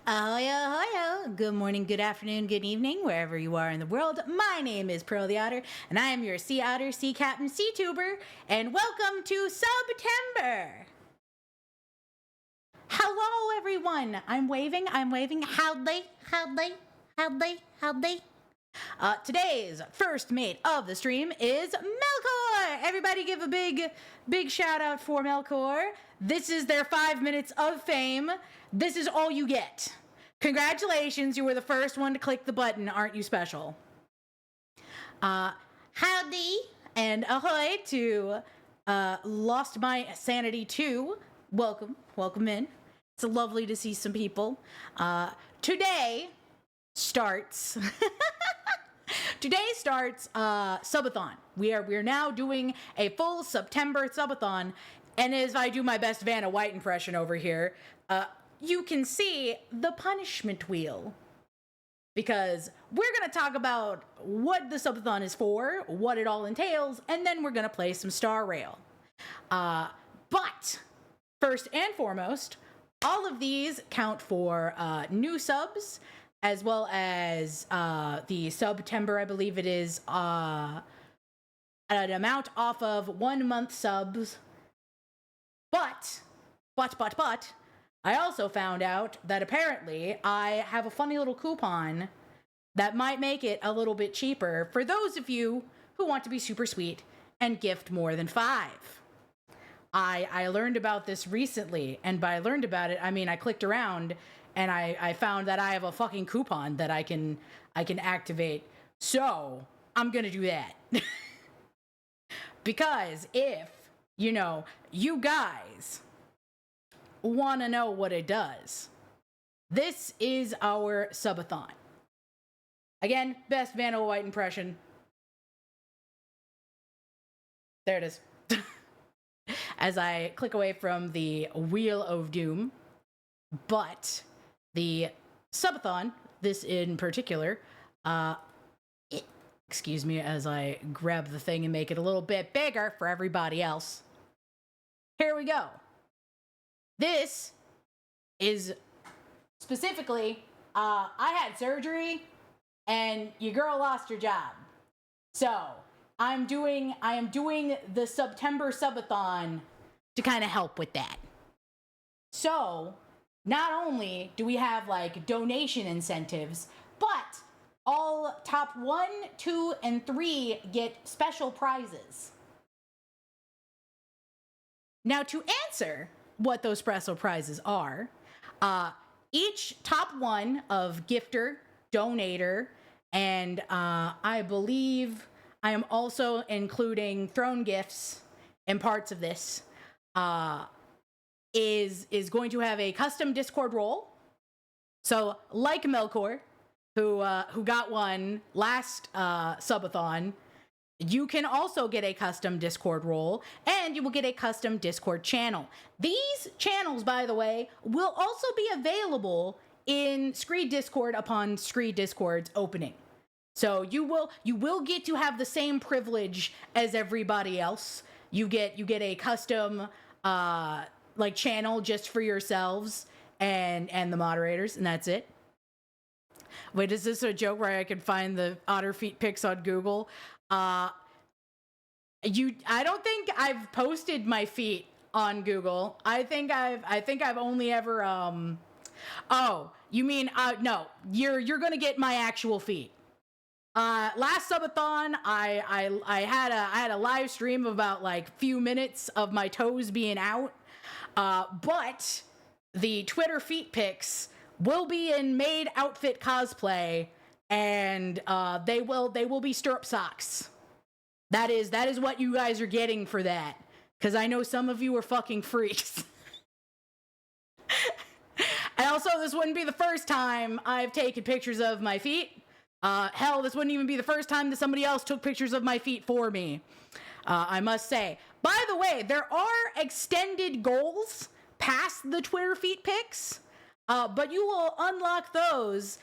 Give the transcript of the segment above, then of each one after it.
Ahoy, ahoy, good morning, good afternoon, good evening, wherever you are in the world. My name is Pearl the Otter, and I am your Sea Otter, Sea Captain, Sea Tuber, and welcome to September. Hello, everyone. I'm waving. Howdy, howdy, howdy, howdy. Today's first mate of the stream is Melkor. Everybody give a big shout out for Melkor. This is their 5 minutes of fame. This is all you get. Congratulations, you were the first one to click the button. Aren't you special? Howdy and ahoy to Lost My Sanity 2. Welcome in. It's lovely to see some people. Today starts subathon. We're now doing a full September subathon, and as I do my best Vanna White impression over here, you can see the punishment wheel, because we're going to talk about what the subathon is for, what it all entails, and then we're going to play some Star Rail. But first and foremost, all of these count for new subs, as well as the September, I believe it is, an amount off of 1 month subs. But, I also found out that apparently I have a funny little coupon that might make it a little bit cheaper for those of you who want to be super sweet and gift more than 5. I learned about this recently, and by learned about it, I mean I clicked around and I found that I have a fucking coupon that I can activate. So I'm gonna do that. Because if, you guys want to know what it does, this is our subathon. Again, best Vanna White impression. There it is. As I click away from the Wheel of Doom. But the subathon, this in particular, excuse me as I grab the thing and make it a little bit bigger for everybody else. Here we go. This is specifically, I had surgery and your girl lost her job. So I am doing the September subathon to kind of help with that. So not only do we have like donation incentives, but all top 1, 2, and 3 get special prizes. Now, to answer what those special prizes are, each top 1 of gifter, donator, and I believe I am also including throne gifts in parts of this, is going to have a custom Discord role. So, like Melkor, who got one last subathon, you can also get a custom Discord role, and you will get a custom Discord channel. These channels, by the way, will also be available in Screed Discord upon Screed Discord's opening. So you will get to have the same privilege as everybody else. You get a custom channel just for yourselves and the moderators, and that's it. Wait, is this a joke where I can find the otter feet pics on Google? I don't think I've posted my feet on Google. I think I've only ever oh, you mean no, you're gonna get my actual feet. Last subathon, I had a live stream of about like few minutes of my toes being out. But the Twitter feet pics will be in maid outfit cosplay, and they will be stirrup socks. That is what you guys are getting for that, because I know some of you are fucking freaks. And also, this wouldn't be the first time I've taken pictures of my feet. Hell, this wouldn't even be the first time that somebody else took pictures of my feet for me. I must say. By the way, there are extended goals past the Twitter feet pics, but you will unlock those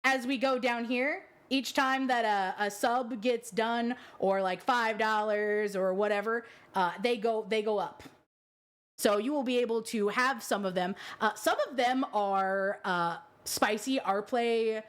as we go down here. Each time that a sub gets done, or like $5 or whatever, they go up. So you will be able to have some of them. Some of them are spicy RPlay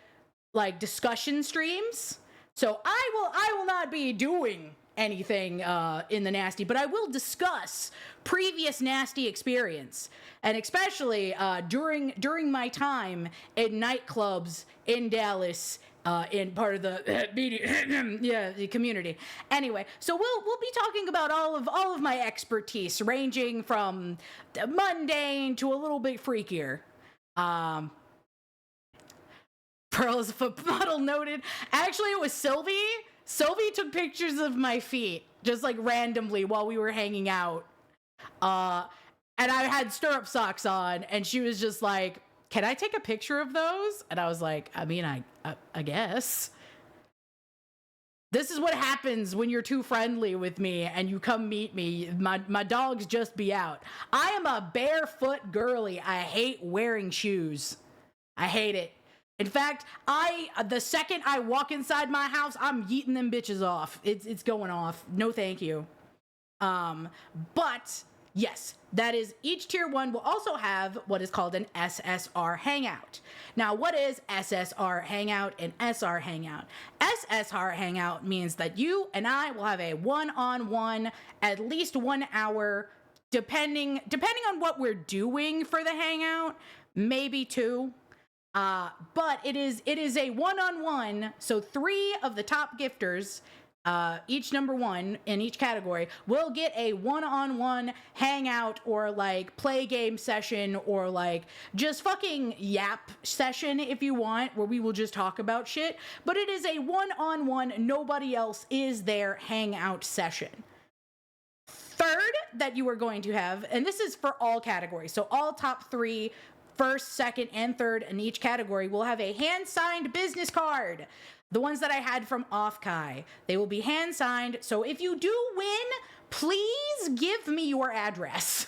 like discussion streams. So I will not be doing anything in the nasty, but I will discuss previous nasty experience, and especially during my time in nightclubs in Dallas, in part of the media, the community. Anyway, so we'll be talking about all of my expertise, ranging from mundane to a little bit freakier. Pearl is a foot model noted. Actually, it was Sylvie. Sylvie took pictures of my feet just like randomly while we were hanging out. And I had stirrup socks on, and she was just like, "Can I take a picture of those?" And I was like, I mean, I guess. This is what happens when you're too friendly with me and you come meet me. My dogs just be out. I am a barefoot girly. I hate wearing shoes. I hate it. In fact, the second I walk inside my house, I'm yeeting them bitches off. It's going off. No, thank you. But yes, that is, each tier 1 will also have what is called an SSR hangout. Now, what is SSR hangout and SR hangout? SSR hangout means that you and I will have a one-on-one, at least 1 hour, depending on what we're doing for the hangout, maybe 2. But it is a one-on-one, so 3 of the top gifters, each number 1 in each category, will get a one-on-one hangout or like play game session or like just fucking yap session if you want, where we will just talk about shit. But it is a one-on-one, nobody else is there hangout session. Third that you are going to have, and this is for all categories, so all top 3, first, second, and third in each category will have a hand-signed business card. The ones that I had from Offkai, they will be hand-signed. So if you do win, please give me your address,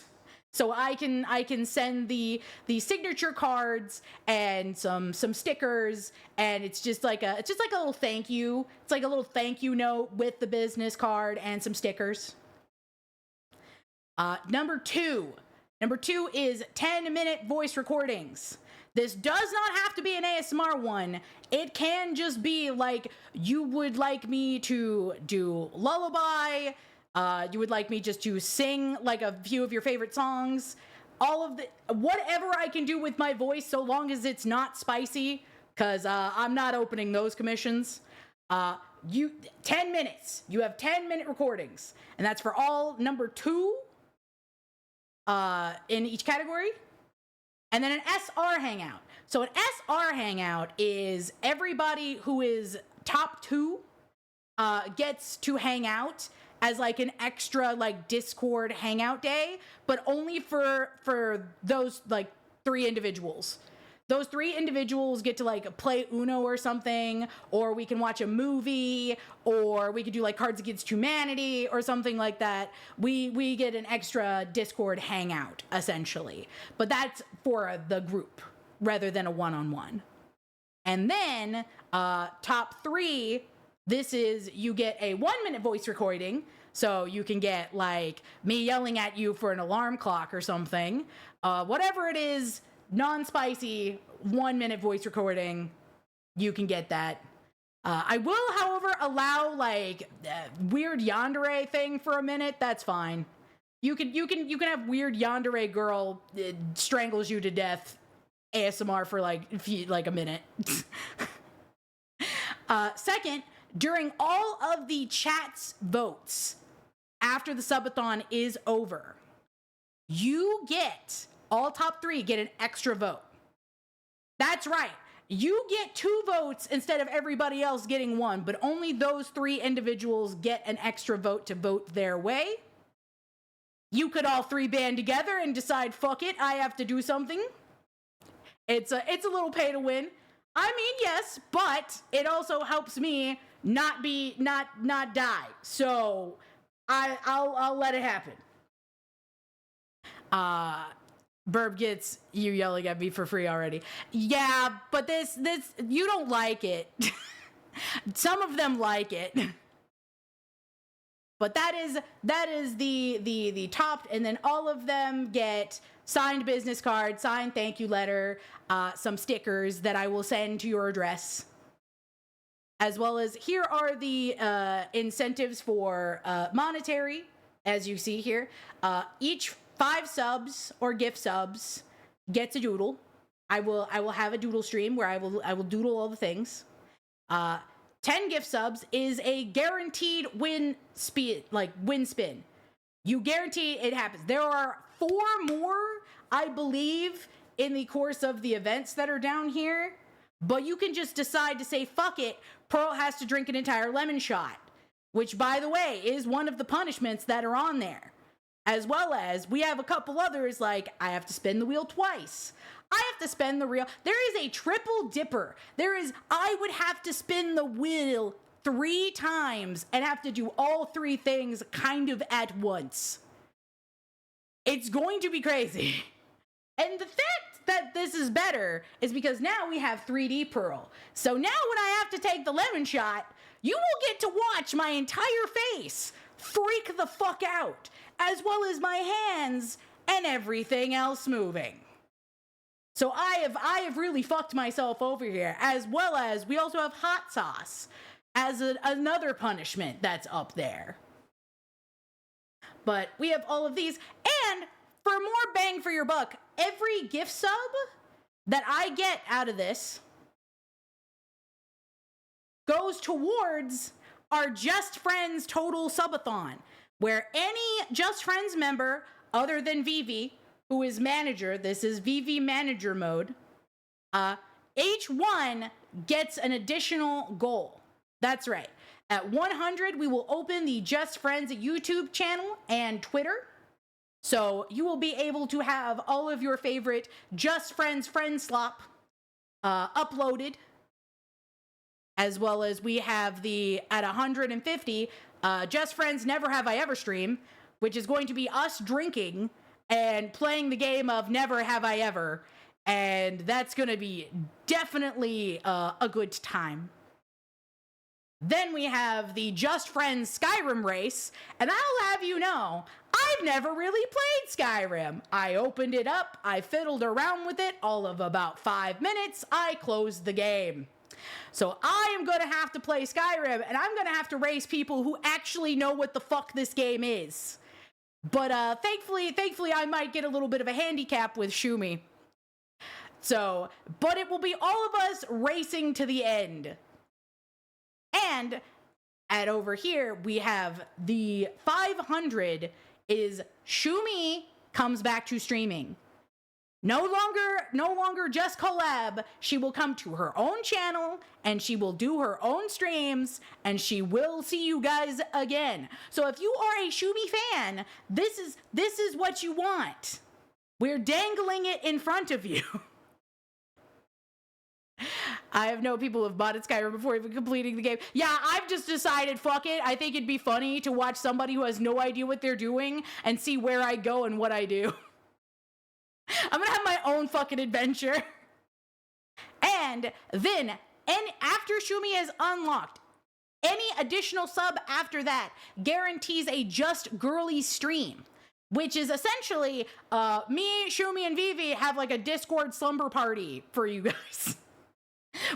so I can send the signature cards and some stickers, and it's just like a little thank you. It's like a little thank you note with the business card and some stickers. Number two is 10-minute voice recordings. This does not have to be an ASMR one. It can just be like, you would like me to do lullaby, you would like me just to sing like a few of your favorite songs, whatever I can do with my voice, so long as it's not spicy, because I'm not opening those commissions. 10 minutes. You have 10-minute recordings, and that's for all number 2 in each category. And then an SR hangout. So an SR hangout is everybody who is top 2 gets to hang out as like an extra like Discord hangout day, but only for those like 3 individuals. Those 3 individuals get to like play Uno or something, or we can watch a movie, or we could do like Cards Against Humanity or something like that. We get an extra Discord hangout essentially, but that's for the group rather than a one-on-one. And then top 3, this is, you get a 1-minute voice recording, so you can get like me yelling at you for an alarm clock or something, whatever it is. Non-spicy 1-minute voice recording, you can get that. I will, however, allow like weird yandere thing for a minute. That's fine. You can have weird yandere girl strangles you to death ASMR for like a minute. Second, during all of the chat's votes after the subathon is over, all top 3 get an extra vote. That's right. You get 2 votes instead of everybody else getting 1, but only those 3 individuals get an extra vote to vote their way. You could all 3 band together and decide, fuck it, I have to do something. It's a little pay to win. I mean, yes, but it also helps me not die. So I'll let it happen. Burb gets you yelling at me for free already. Yeah, but this you don't like it. Some of them like it. But that is the top, and then all of them get signed business card, signed thank you letter, some stickers that I will send to your address. As well as here are the incentives for monetary, as you see here. Each 5 subs or gift subs gets a doodle. I will have a doodle stream where I will doodle all the things. 10 gift subs is a guaranteed win spin. You guarantee it happens. There are 4 more, I believe, in the course of the events that are down here. But you can just decide to say, fuck it, Pearl has to drink an entire lemon shot. Which, by the way, is one of the punishments that are on there. As well as, we have a couple others, like, I have to spin the wheel twice. I have to spin the wheel. There is a triple dipper. I would have to spin the wheel 3 times and have to do all 3 things kind of at once. It's going to be crazy. And the fact that this is better is because now we have 3D Pearl. So now when I have to take the lemon shot, you will get to watch my entire face freak the fuck out, as well as my hands and everything else moving. So I have really fucked myself over here, as well as we also have hot sauce as another punishment that's up there. But we have all of these, and for more bang for your buck, every gift sub that I get out of this goes towards our Just Friends Total Subathon, where any Just Friends member other than Vivi, who is manager, this is Vivi manager mode, each one gets an additional goal. That's right. At 100, we will open the Just Friends YouTube channel and Twitter. So you will be able to have all of your favorite Just Friends friend slop uploaded. As well as we have at 150, Just Friends Never Have I Ever stream, which is going to be us drinking and playing the game of Never Have I Ever. And that's going to be definitely a good time. Then we have the Just Friends Skyrim race, and I'll have you know, I've never really played Skyrim. I opened it up, I fiddled around with it all of about 5 minutes, I closed the game. So I am going to have to play Skyrim, and I'm going to have to race people who actually know what the fuck this game is. But thankfully I might get a little bit of a handicap with Shumi. So, but it will be all of us racing to the end. And at over here, we have the 500 is Shumi comes back to streaming. No longer just collab. She will come to her own channel and she will do her own streams and she will see you guys again. So if you are a Shumi fan, this is what you want. We're dangling it in front of you. I have known people who have bought Skyrim before even completing the game. Yeah, I've just decided, fuck it. I think it'd be funny to watch somebody who has no idea what they're doing and see where I go and what I do. I'm gonna have my own fucking adventure. And then, after Shumi is unlocked, any additional sub after that guarantees a Just Girly stream. Which is essentially, me, Shumi, and Vivi have like a Discord slumber party for you guys.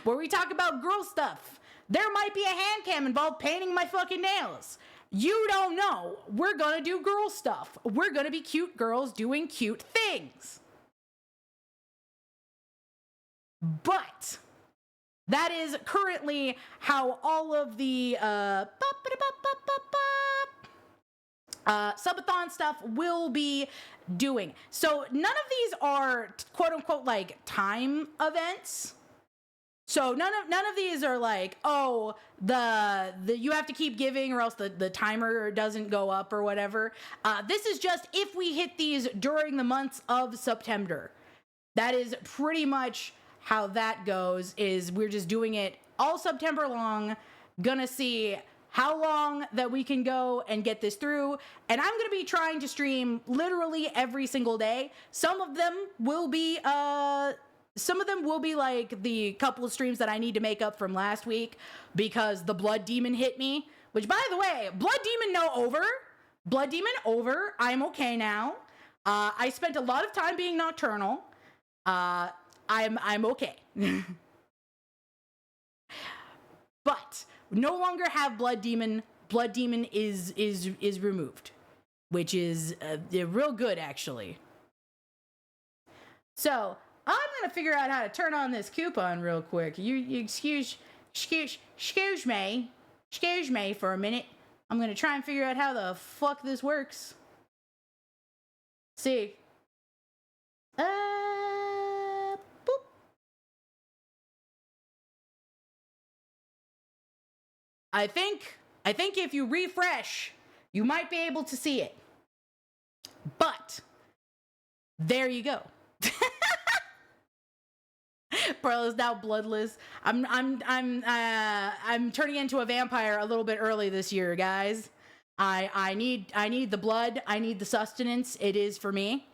Where we talk about girl stuff. There might be a hand cam involved painting my fucking nails. You don't know. We're gonna do girl stuff. We're gonna be cute girls doing cute things. But that is currently how all of the subathon stuff will be doing. So none of these are quote unquote like time events. So none of these are like, oh, the you have to keep giving or else the timer doesn't go up or whatever. This is just if we hit these during the months of September. That is pretty much how that goes, is we're just doing it all September long, gonna see how long that we can go and get this through. And I'm gonna be trying to stream literally every single day. Some of them will be like the couple of streams that I need to make up from last week because the blood demon hit me, which by the way, Blood Demon over. Blood Demon over. I'm okay now. I spent a lot of time being nocturnal. I'm okay. But no longer have Blood Demon. Blood Demon is removed, which is real good actually. So I'm gonna figure out how to turn on this coupon real quick. You excuse me for a minute. I'm gonna try and figure out how the fuck this works. See. Boop. I think if you refresh, you might be able to see it. But there you go. Pearl is now bloodless. I'm turning into a vampire a little bit early this year, guys. I need the blood. I need the sustenance. It is for me.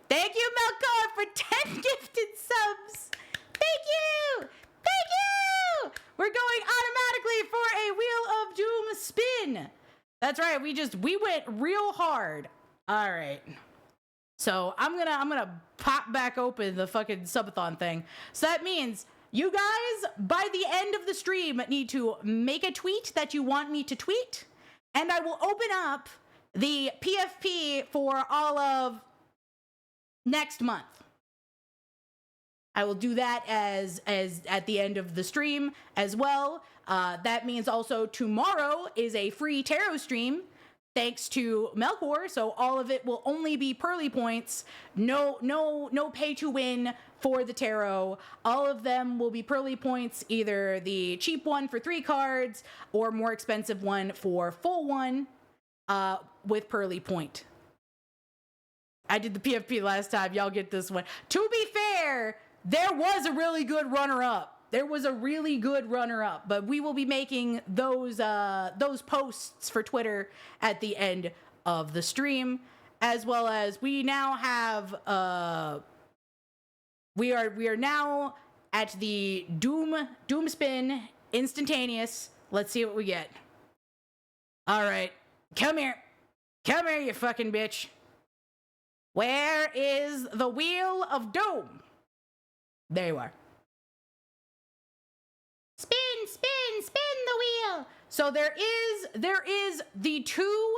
Thank you, Melkor, for 10 gifted subs. Thank you. We're going automatically for a Wheel of Doom spin. That's right. We went real hard. All right. So I'm gonna pop back open the fucking subathon thing. So that means you guys, by the end of the stream, need to make a tweet that you want me to tweet, and I will open up the PFP for all of next month. I will do that as at the end of the stream as well. That means also tomorrow is a free tarot stream, thanks to Melkor. So all of it will only be pearly points. No pay to win for the tarot. All of them will be pearly points, either the cheap one for 3 cards or more expensive one for full one with pearly point. I did the PFP last time. Y'all get this one. To be fair, there was a really good runner-up. But we will be making those posts for Twitter at the end of the stream, as well as we now have we are now at the Doom spin instantaneous. Let's see what we get. All right, come here, you fucking bitch. Where is the Wheel of Doom? There you are. Spin the wheel. So there is the 2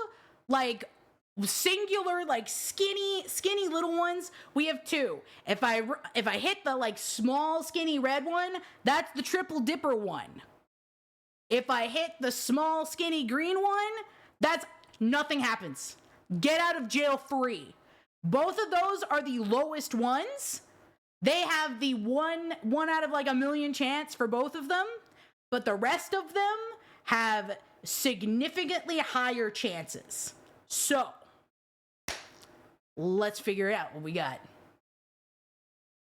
like singular like skinny little ones. We have 2. If I hit the like small skinny red one, that's the triple dipper one. If I hit the small skinny green one, that's nothing happens. Get out of jail free. Both of those are the lowest ones. They have the one out of like a million chance for both of them, but the rest of them have significantly higher chances. So, let's figure out what we got.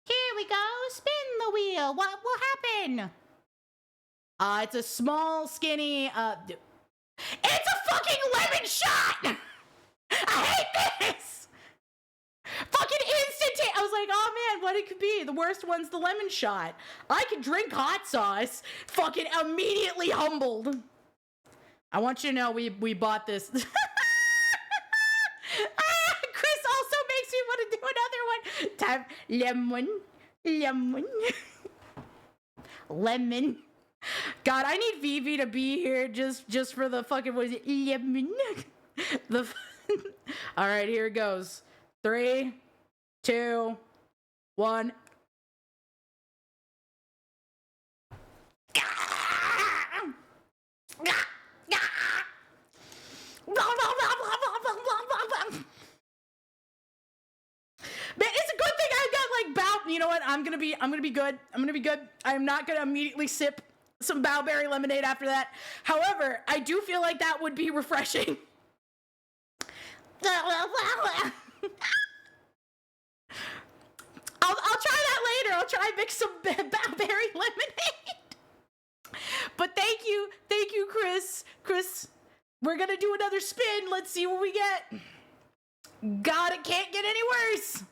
Here we go. Spin the wheel. What will happen? It's a small, skinny, it's a fucking lemon shot! I hate this! Fucking instant. I was like, oh man, what it could be? The worst one's the lemon shot. I can drink hot sauce. Fucking immediately humbled. I want you to know we bought this. Chris also makes me want to do another one. Time lemon. Lemon. God, I need Vivi to be here just for the fucking, what is it? Lemon. All right, here it goes. 3, 2, 1. Man, it's a good thing I got like bow. You know what? I'm gonna be good. I am not gonna immediately sip some bowberry lemonade after that. However, I do feel like that would be refreshing. I'll try that later. I'll try and mix some bowberry lemonade. But thank you, Chris. Chris, we're gonna do another spin. Let's see what we get. God, it can't get any worse.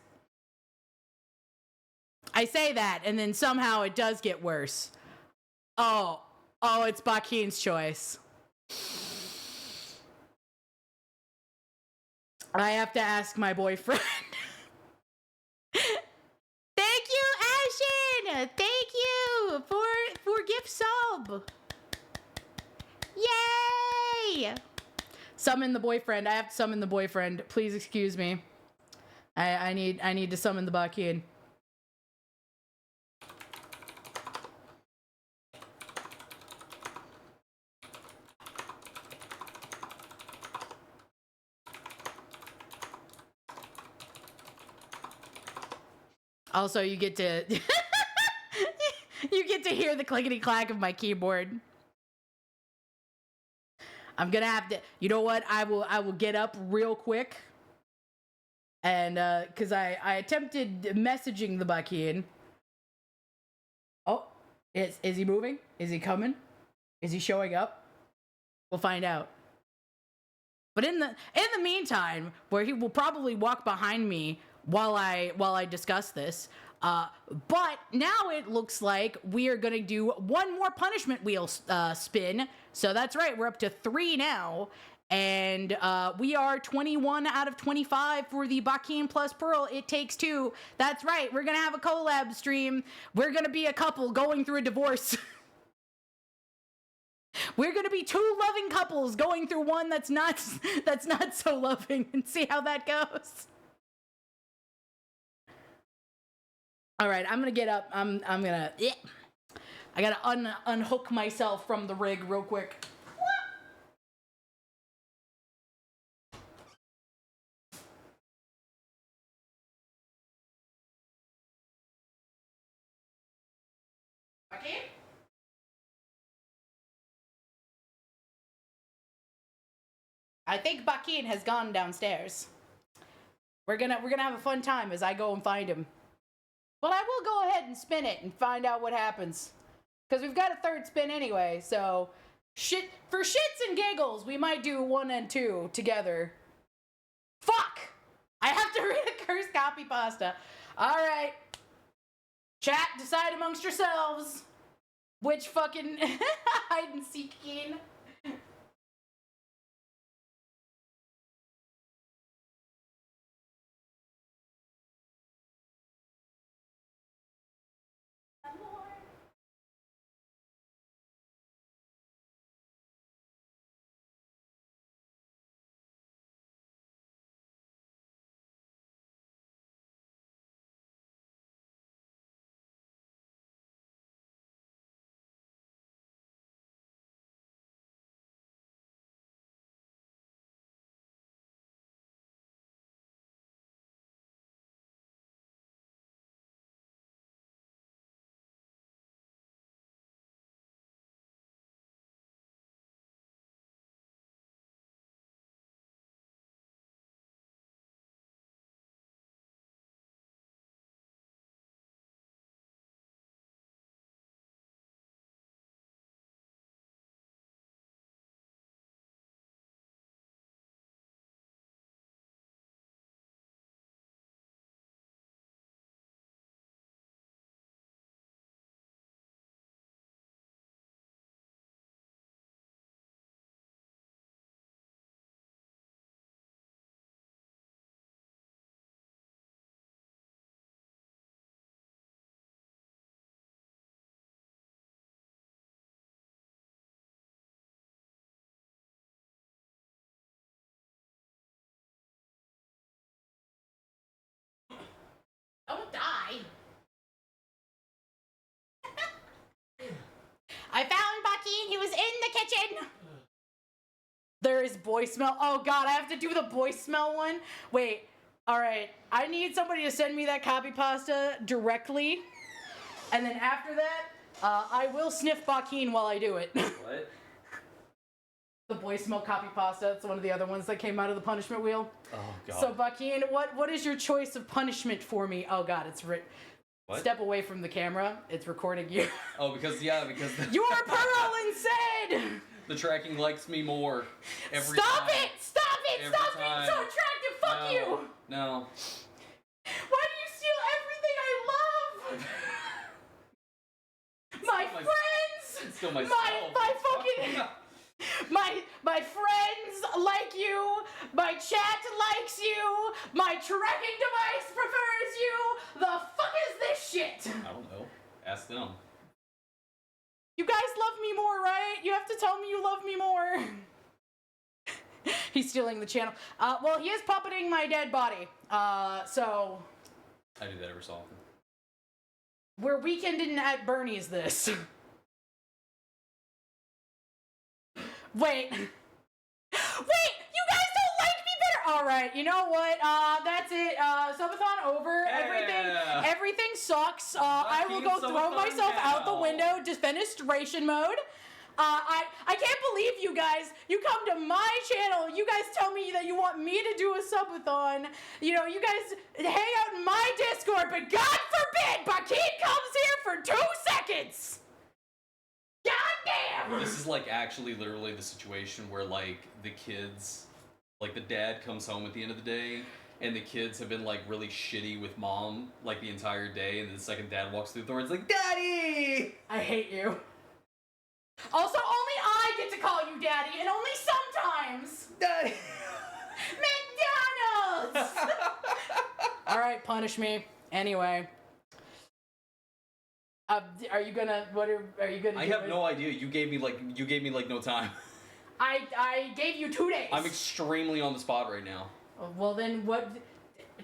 I say that, and then somehow it does get worse. Oh, it's Bakeen's choice. I have to ask my boyfriend. Thank you, Ashen! Thank you for gift sub. Yay! Summon the boyfriend. I have to summon the boyfriend. Please excuse me. I need to summon the Bakeen. Also, you get to you get to hear the clickety clack of my keyboard. I'm gonna have to. You know what? I will get up real quick, and because I attempted messaging the Bakeen. Oh, is he moving? Is he coming? Is he showing up? We'll find out. But in the meantime, where he will probably walk behind me while I discuss this. But now it looks like we are going to do one more punishment wheel spin. So that's right, we're up to 3 now. And we are 21 out of 25 for the Bakeen plus Pearl. It Takes Two. That's right, we're going to have a collab stream. We're going to be a couple going through a divorce. We're going to be 2 loving couples going through one that's not so loving, and see how that goes. All right, I'm going to get up. I'm going to... Yeah. I got to unhook myself from the rig real quick. Okay. I think Bakeen has gone downstairs. We're gonna have a fun time as I go and find him. But I will go ahead and spin it and find out what happens. Because we've got a 3rd spin anyway, so for shits and giggles, we might do 1 and 2 together. Fuck! I have to read a cursed copy pasta. Alright. Chat, decide amongst yourselves which fucking hide and seek game. Don't die. I found Bakeen. He was in the kitchen. There is boy smell. Oh god, I have to do the boy smell one. Wait. All right. I need somebody to send me that copy pasta directly. And then after that, I will sniff Bakeen while I do it. What? The boy smell copy pasta. That's one of the other ones that came out of the punishment wheel. Oh god. So Bakeen, what is your choice of punishment for me? Oh god, it's What? Step away from the camera. It's recording you. Oh, because You're Pearl instead! The tracking likes me more. Every Stop time. it! Stop it! Every Stop time. being so attractive! Fuck you! No. Why do you steal everything I love? still myself. My fucking my friends like you, my chat likes you, my tracking device prefers you. The fuck is this shit? I don't know. Ask them. You guys love me more, right? You have to tell me you love me more. He's stealing the channel. Well, he is puppeting my dead body. So I do that every so often. we're weekending at Bernie's this. Wait, you guys don't like me better. All right, you know what? That's it. Subathon over. Yeah. Everything sucks. I will go throw Subathon myself out the now. window. Defenestration mode. I can't believe you guys. You come to my channel. You guys tell me that you want me to do a subathon. You know, you guys hang out in my Discord, but God forbid Bakit comes here for 2 seconds. God damn! This is like actually literally the situation where like the kids, like the dad comes home at the end of the day and the kids have been like really shitty with mom like the entire day, and the second dad walks through the door and it's like, Daddy! I hate you. Also, only I get to call you daddy, and only sometimes. Daddy! McDonald's! Alright, punish me. Anyway. Are you gonna, are you gonna I do have it? no idea. You gave me like no time. I gave you 2 days. I'm extremely on the spot right now. Well then, what?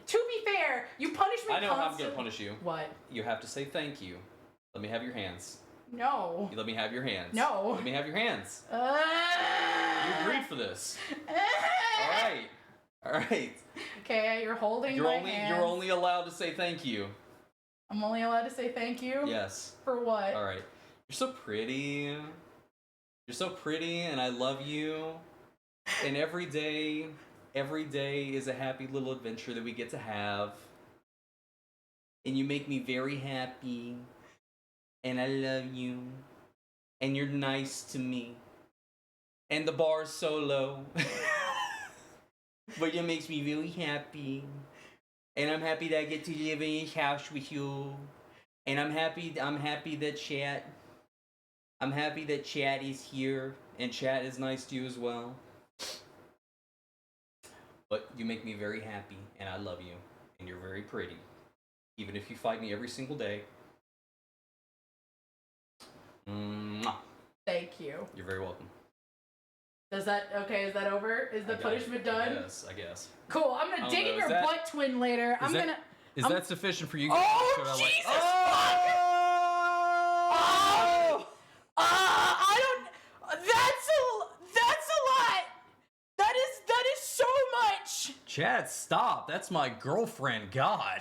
To be fair, you punish me I know how I'm constantly. gonna punish you. What? You have to say thank you. Let me have your hands. No. Let me have your hands. No. Let me have your hands. You agreed for this. All right. Okay, you're holding my hands. You're only allowed to say thank you. I'm only allowed to say thank you? Yes. For what? All right. You're so pretty. You're so pretty, and I love you. And every day is a happy little adventure that we get to have. And you make me very happy. And I love you. And you're nice to me. And the bar's so low. But it makes me really happy. And I'm happy that I get to live in this house with you. And I'm happy that Chat is here. And Chat is nice to you as well. But you make me very happy, and I love you. And you're very pretty. Even if you fight me every single day. Mwah. Thank you. You're very welcome. Is that over? Is the punishment done? Yes, I guess. Cool, I'm gonna dig in your butt twin later. Is that sufficient for you? Oh, Jesus fuck! I don't... That's a lot! That is so much! Chad, stop. That's my girlfriend. God.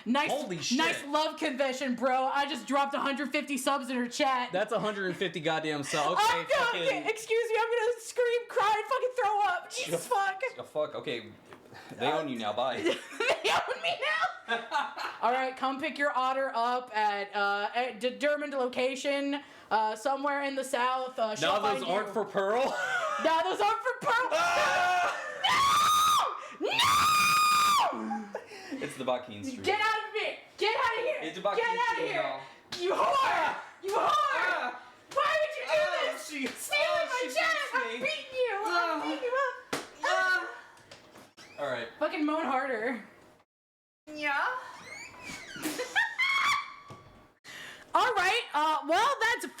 Holy shit. Nice love confession, bro. I just dropped 150 subs in her chat. That's 150 goddamn subs. Okay, excuse me, I'm gonna scream, cry, and fucking throw up. Jesus fuck. Oh, fuck, okay. They own you now, bye. They own me now? Alright, come pick your otter up at a determined location, somewhere in the south. Now those aren't for Pearl? Now those aren't for Pearl! No! No! It's the Bakeen Street. Get out of me! Get out of here! It's the Bakeen Get out of Street, here! y'all. You whore! You whore! Why would you do this? Stealing my chat! I'm beating you! I'm beating you up! Alright. Fucking moan harder. Yeah. Alright, well, that's 15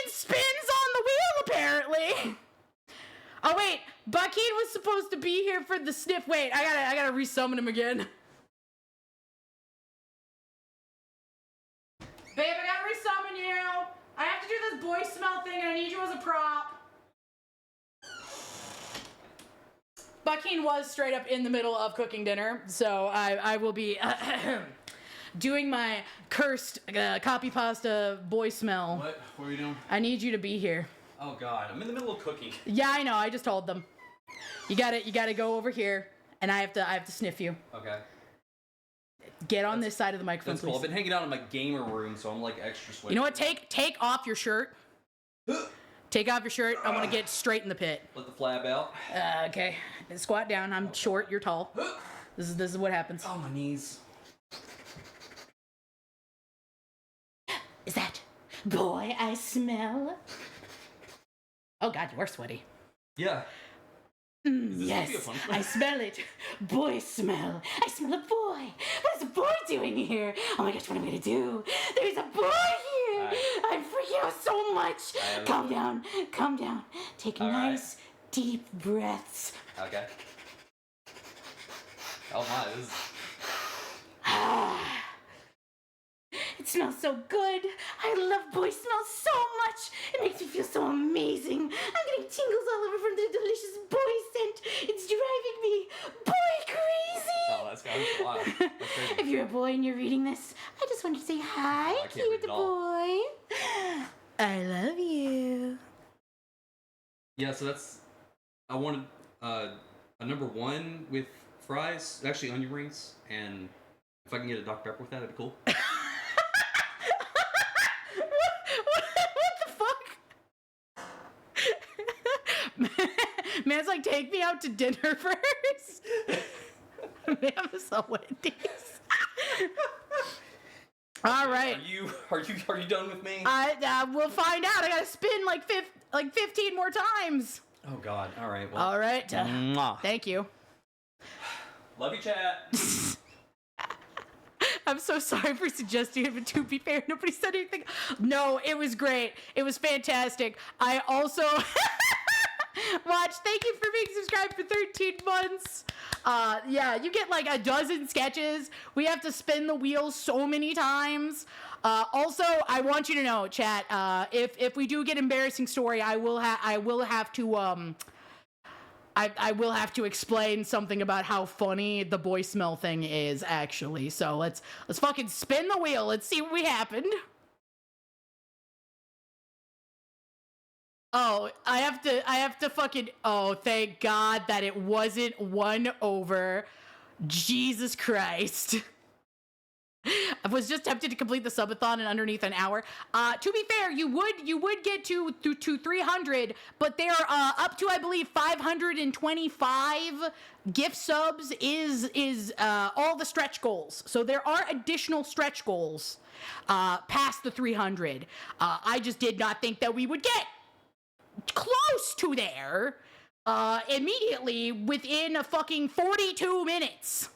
spins on the wheel, apparently. Oh, wait, Bucky was supposed to be here for the sniff. Wait, I gotta resummon him again. Babe, I gotta resummon you. I have to do this boy smell thing, and I need you as a prop. Buckeen was straight up in the middle of cooking dinner, so I will be doing my cursed copy pasta boy smell. What? What are you doing? I need you to be here. Oh god, I'm in the middle of cooking. Yeah, I know. I just told them. You gotta go over here, and I have to sniff you. Okay. Get on this side of the microphone, That's cool. please. I've been hanging out in my gamer room, so I'm like extra sweaty. You know what? Take off your shirt. Take off your shirt. I want to get straight in the pit. Let the flab out. Okay. Squat down. I'm short. You're tall. This is what happens. Oh, my knees. Is that boy I smell? Oh God, you are sweaty. Yeah. Yes, I smell it. Boy smell. I smell a boy. What is a boy doing here? Oh my gosh, what am I gonna do? There's a boy here. I'm freaking out so much. Calm down. Calm down. Take nice, deep breaths. Okay. Oh my, this is... It smells so good. I love boy smell so much. It makes me feel so amazing. I'm getting tingles all over from the delicious boy scent. It's driving me boy crazy. Oh, that's wow. That's crazy. If you're a boy and you're reading this, I just wanted to say hi, cute boy. I love you. Yeah, so that's... I wanted a number 1 with fries, actually onion rings, and if I can get a Dr. Pepper with that, that'd be cool. Man's like, take me out to dinner first. Man, so Wendy's. All right. Are you done with me? We'll find out. I gotta spin like 15 more times. Oh God. All right. Well. All right. Thank you. Love you, chat. I'm so sorry for suggesting it, but to be fair, nobody said anything. No, it was great. It was fantastic. I also watched. Thank you for being subscribed for 13 months. Yeah, you get like a dozen sketches. We have to spin the wheel so many times. Also, I want you to know, chat, if we do get embarrassing story, I will have to explain something about how funny the boy smell thing is, actually. So let's fucking spin the wheel. Let's see what happened. Oh, I have to fucking, oh, thank God that it wasn't 1 over. Jesus Christ. I was just tempted to complete the subathon in underneath an hour. To be fair, you would get to 300, but they're up to, I believe, 525 gift subs is all the stretch goals. So there are additional stretch goals past the 300. I just did not think that we would get close to there immediately within a fucking 42 minutes.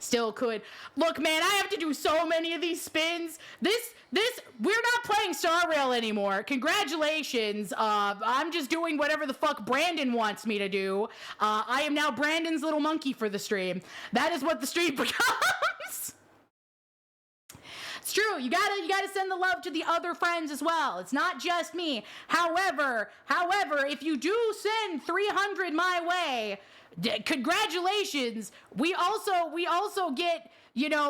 Still could. Look, man, I have to do so many of these spins. This, we're not playing Star Rail anymore. Congratulations. I'm just doing whatever the fuck Brandon wants me to do. I am now Brandon's little monkey for the stream. That is what the stream becomes. It's true. You gotta send the love to the other friends as well. It's not just me. However, if you do send 300 my way, congratulations. We also get,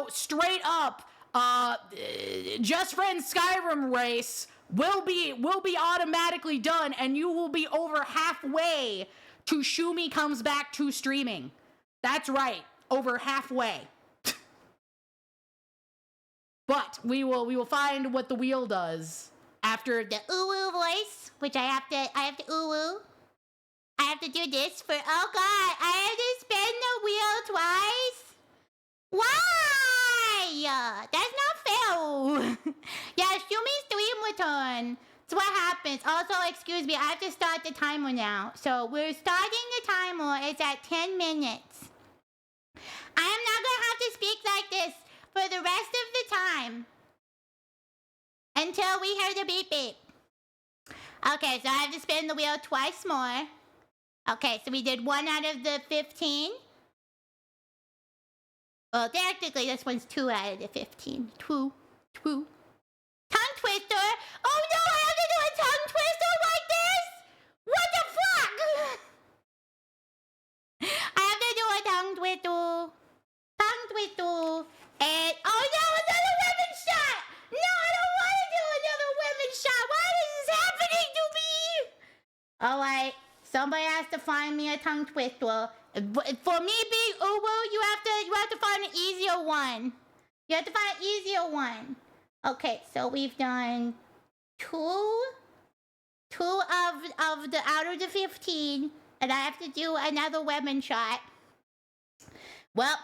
straight up Just Friends Skyrim race will be automatically done, and you will be over halfway to Shumi Comes Back to streaming. That's right, over halfway. But we will find what the wheel does after the ooh voice, which I have to ooh. I have to do this for, oh God, I have to spin the wheel twice? Why? That's not fair. Yeah, Shumi's stream return. That's what happens. Also, excuse me, I have to start the timer now. So we're starting the timer. It's at 10 minutes. I am not going to have to speak like this for the rest of the time until we hear the beep beep. Okay, so I have to spin the wheel twice more. Okay, so we did 1 out of the 15. Well, technically, this one's 2 out of the 15. Two. Tongue twister? Oh no, I have to do a tongue twister like this? What the fuck? I have to do a tongue twister. And, oh no, another women shot! No, I don't want to do another women shot. Why is this happening to me? Alright, somebody has to find me a tongue twister. For me being uwu, you have to find an easier one. You have to find an easier one. Okay, so we've done two of the out of the 15, and I have to do another women shot. Well,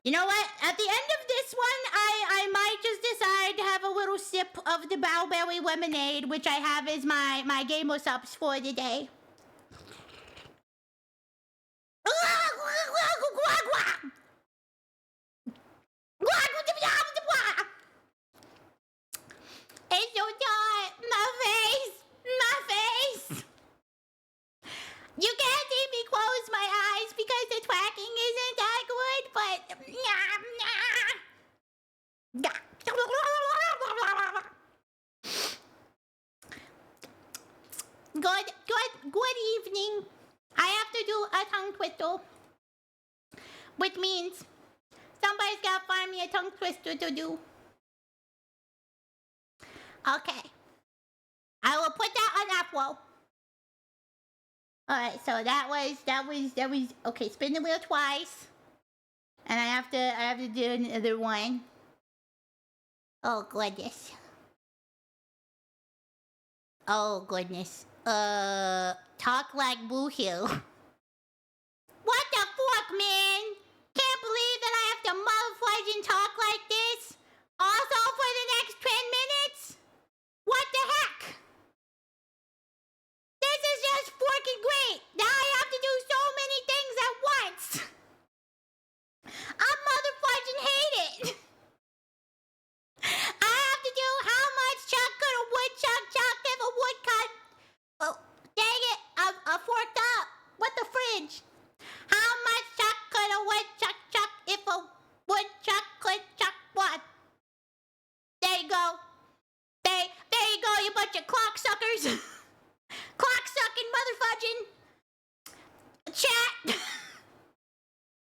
You know what? At the end of this one, I might just decide to have a little sip of the Bowberry lemonade, which I have as my gamer subs for the day. It's so dark. My face. You can't see me close my eyes because the tracking isn't that good, but good evening. I have to do a tongue twister, which means somebody's gotta find me a tongue twister to do. Okay. I will put that on Apple. Alright, so that was okay, spin the wheel twice. And I have to do another one. Oh goodness. Talk like Blue Hill. What the fuck, man? Can't believe that I have to motherfucking talk like this. Also for the next 10 minutes? What the heck? This is just fucking great. Now I have to do so many things at once. I motherfucking hate it. I have to do how much chuck could a woodchuck chuck if a woodcut. Oh, dang it. I forked up. What the fridge? How much chuck could a woodchuck chuck if a woodchuck could chuck what? There you go. There you go, you bunch of clock suckers. Clock sucking motherfudging. Chat.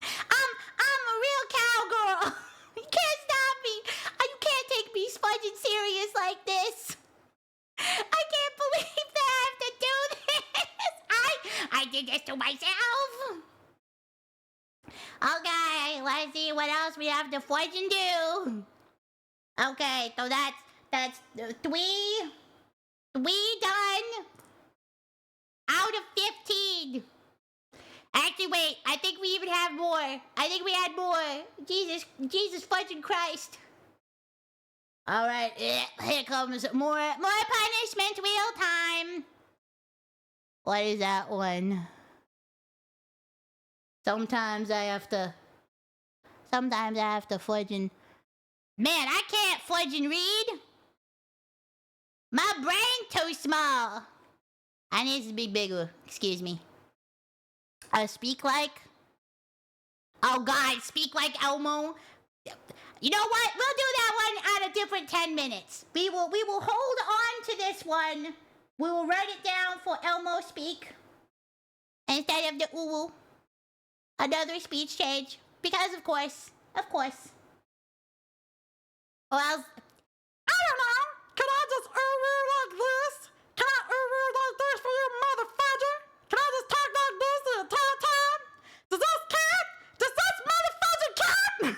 I'm a real cowgirl. You can't stop me. You can't take me spudging serious like this. I can't believe that I have to do this. I did this to myself. Okay, let's see what else we have to fudge and do. Okay, so that's three done out of 15. Actually, wait, I think we even have more. I think we had more. Jesus fudging Christ. All right, here comes more punishment wheel time. What is that one? Sometimes I have to fudge and... Man, I can't fudge and read. My brain too small. I need to be bigger. Excuse me. Speak like... Oh God, speak like Elmo. You know what? We'll do that one at a different 10 minutes. We will hold on to this one. We will write it down for Elmo speak. Instead of the ooh. Another speech change. Because of course. Or else... I don't know. Can I just like this? Can I like this for you, motherfucker? Can I just talk like this the entire time? Does this count? Does this motherfucker count?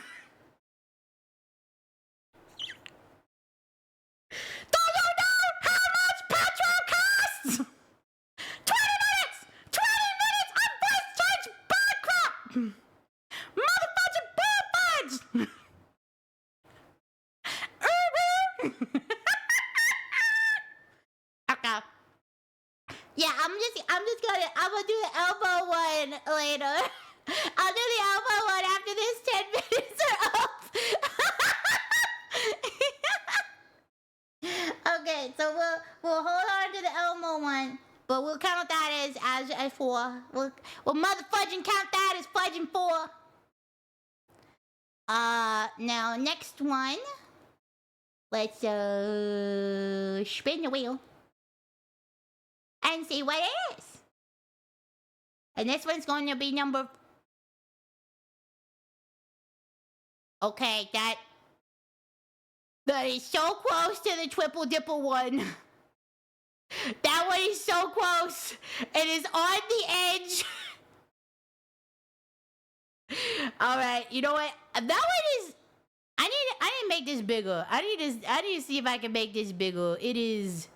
Do you know how much petrol costs? 20 minutes! 20 minutes of voice change bankrupt! Motherfucking bull fudge! Okay. Yeah, I'm gonna do the elbow one later. I'll do the elbow one after this 10 minutes are up. Okay, so we'll hold on to the Elmo one, but we'll count that as 4. We'll motherfudging count that as fudging 4. Now next one. Let's spin the wheel and see what it is. And this one's going to be number... Okay, that is so close to the triple dipper one. That one is so close. It is on the edge. All right, you know what? That one is... I need to make this bigger. I need to see if I can make this bigger. It is...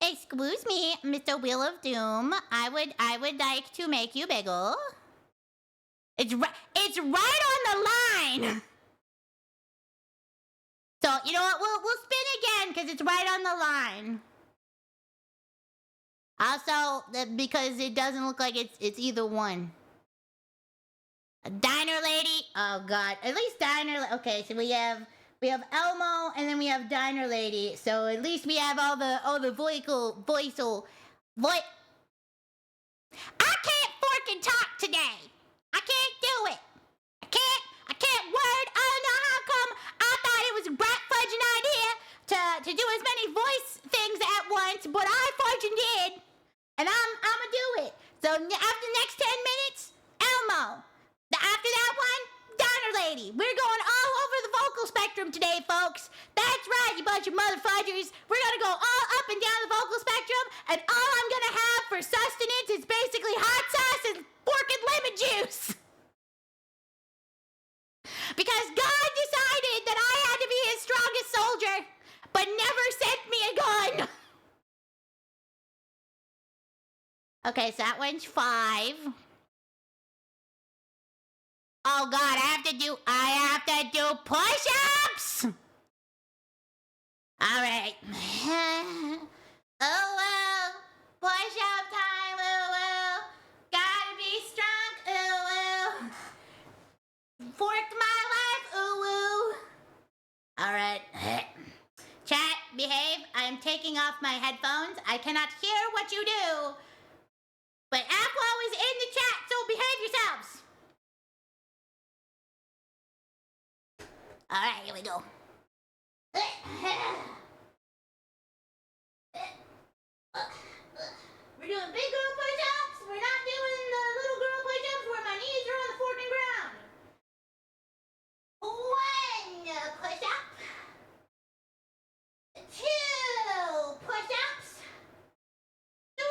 Excuse me, Mr. Wheel of Doom. I would like to make you bigger. It's right on the line. So, you know what? We'll spin again because it's right on the line. Also, because it doesn't look like it's either one. A diner lady. Oh God. At least diner. Okay, so we have Elmo and then we have diner lady. So at least we have all the voiceal. I can't fork and talk today. I can't do it. I can't word. I don't know how come. I thought it was a brat fudging idea to do as many voice things at once, but I fudging did. And I'ma do it. So after the next 10 minutes, Elmo. After that one, diner lady. We're going all over the vocal spectrum today, folks. That's right, you bunch of motherfudgers. We're gonna go all up and down the vocal spectrum, and all I'm gonna have for sustenance is basically hot sauce and pork and lemon juice. Because God decided that I had to be his strongest soldier, but never sent me a gun. Okay, so that one's 5. Oh God, I have to do push-ups. All right. Oh well, push-up time. Oh well, gotta be strong. Oh well, forked my life. Oh woo. All right. Chat, behave. I'm taking off my headphones. I cannot hear what you do. But Aqua is in the chat, so behave yourselves. All right, here we go. We're doing big girl push-ups. We're not doing the little girl push-ups where my knees are on the forking ground. 1 push-up. 2 push-ups. 3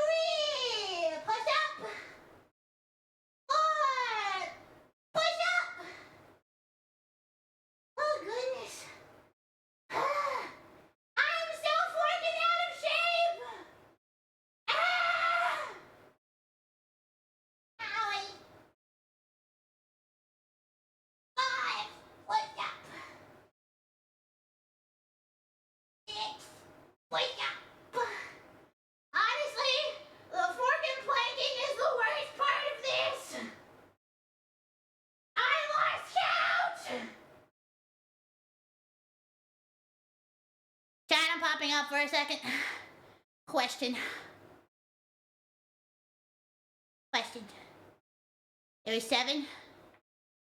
push-up. 4 push-up. Oh goodness. I'm so freaking out of shape. Owie. 5 push-up. 6 push-up. Honestly, the forking planking is the worst part of this. I lost count. Chat, I'm popping up for a second. Question. It was 7?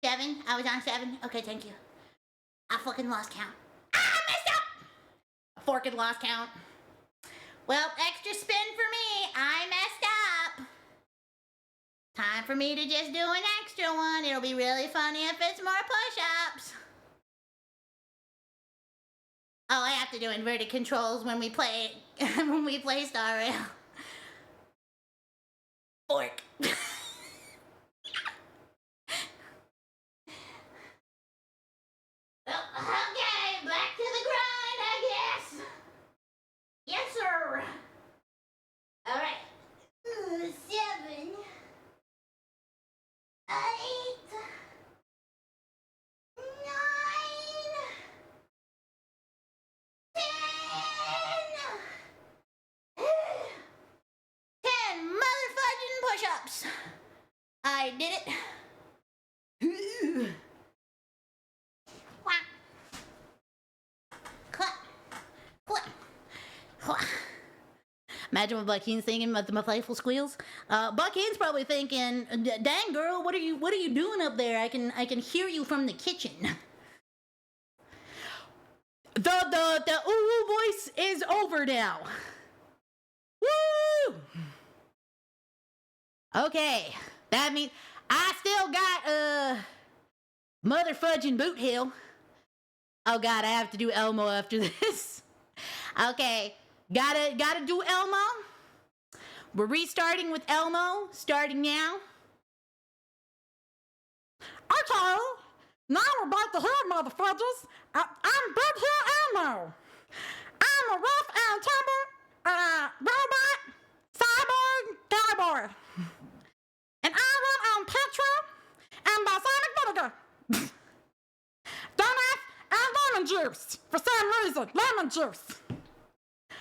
7? I was on 7? Okay, thank you. I fucking lost count. I messed up! I fucking lost count. Well, extra spin for me. I messed up. Time for me to just do an extra one. It'll be really funny if it's more push-ups. Oh, I have to do inverted controls when we play Star Rail. Fork. Well, okay, back to the grind, I guess. Yes, sir. All right. 7, 8, 9, 10 motherfucking push-ups. I did it. Quack. Quack. Quack. Quack. Imagine what Buckeen's thinking about my playful squeals. Buckeen's probably thinking, "Dang girl, what are you doing up there? I can hear you from the kitchen." The ooh voice is over now. Woo! Okay, that means I still got mother fudging boot heel. Oh God, I have to do Elmo after this. Okay, gotta do Elmo. We're restarting with Elmo, starting now. Okay, now we're about to hear motherfuckers. I'm Big Heel Elmo. I'm a rough and tumble robot, cyborg, cowboy. And I run on petrol and sugar. Don't have lemon juice for some reason. Lemon juice.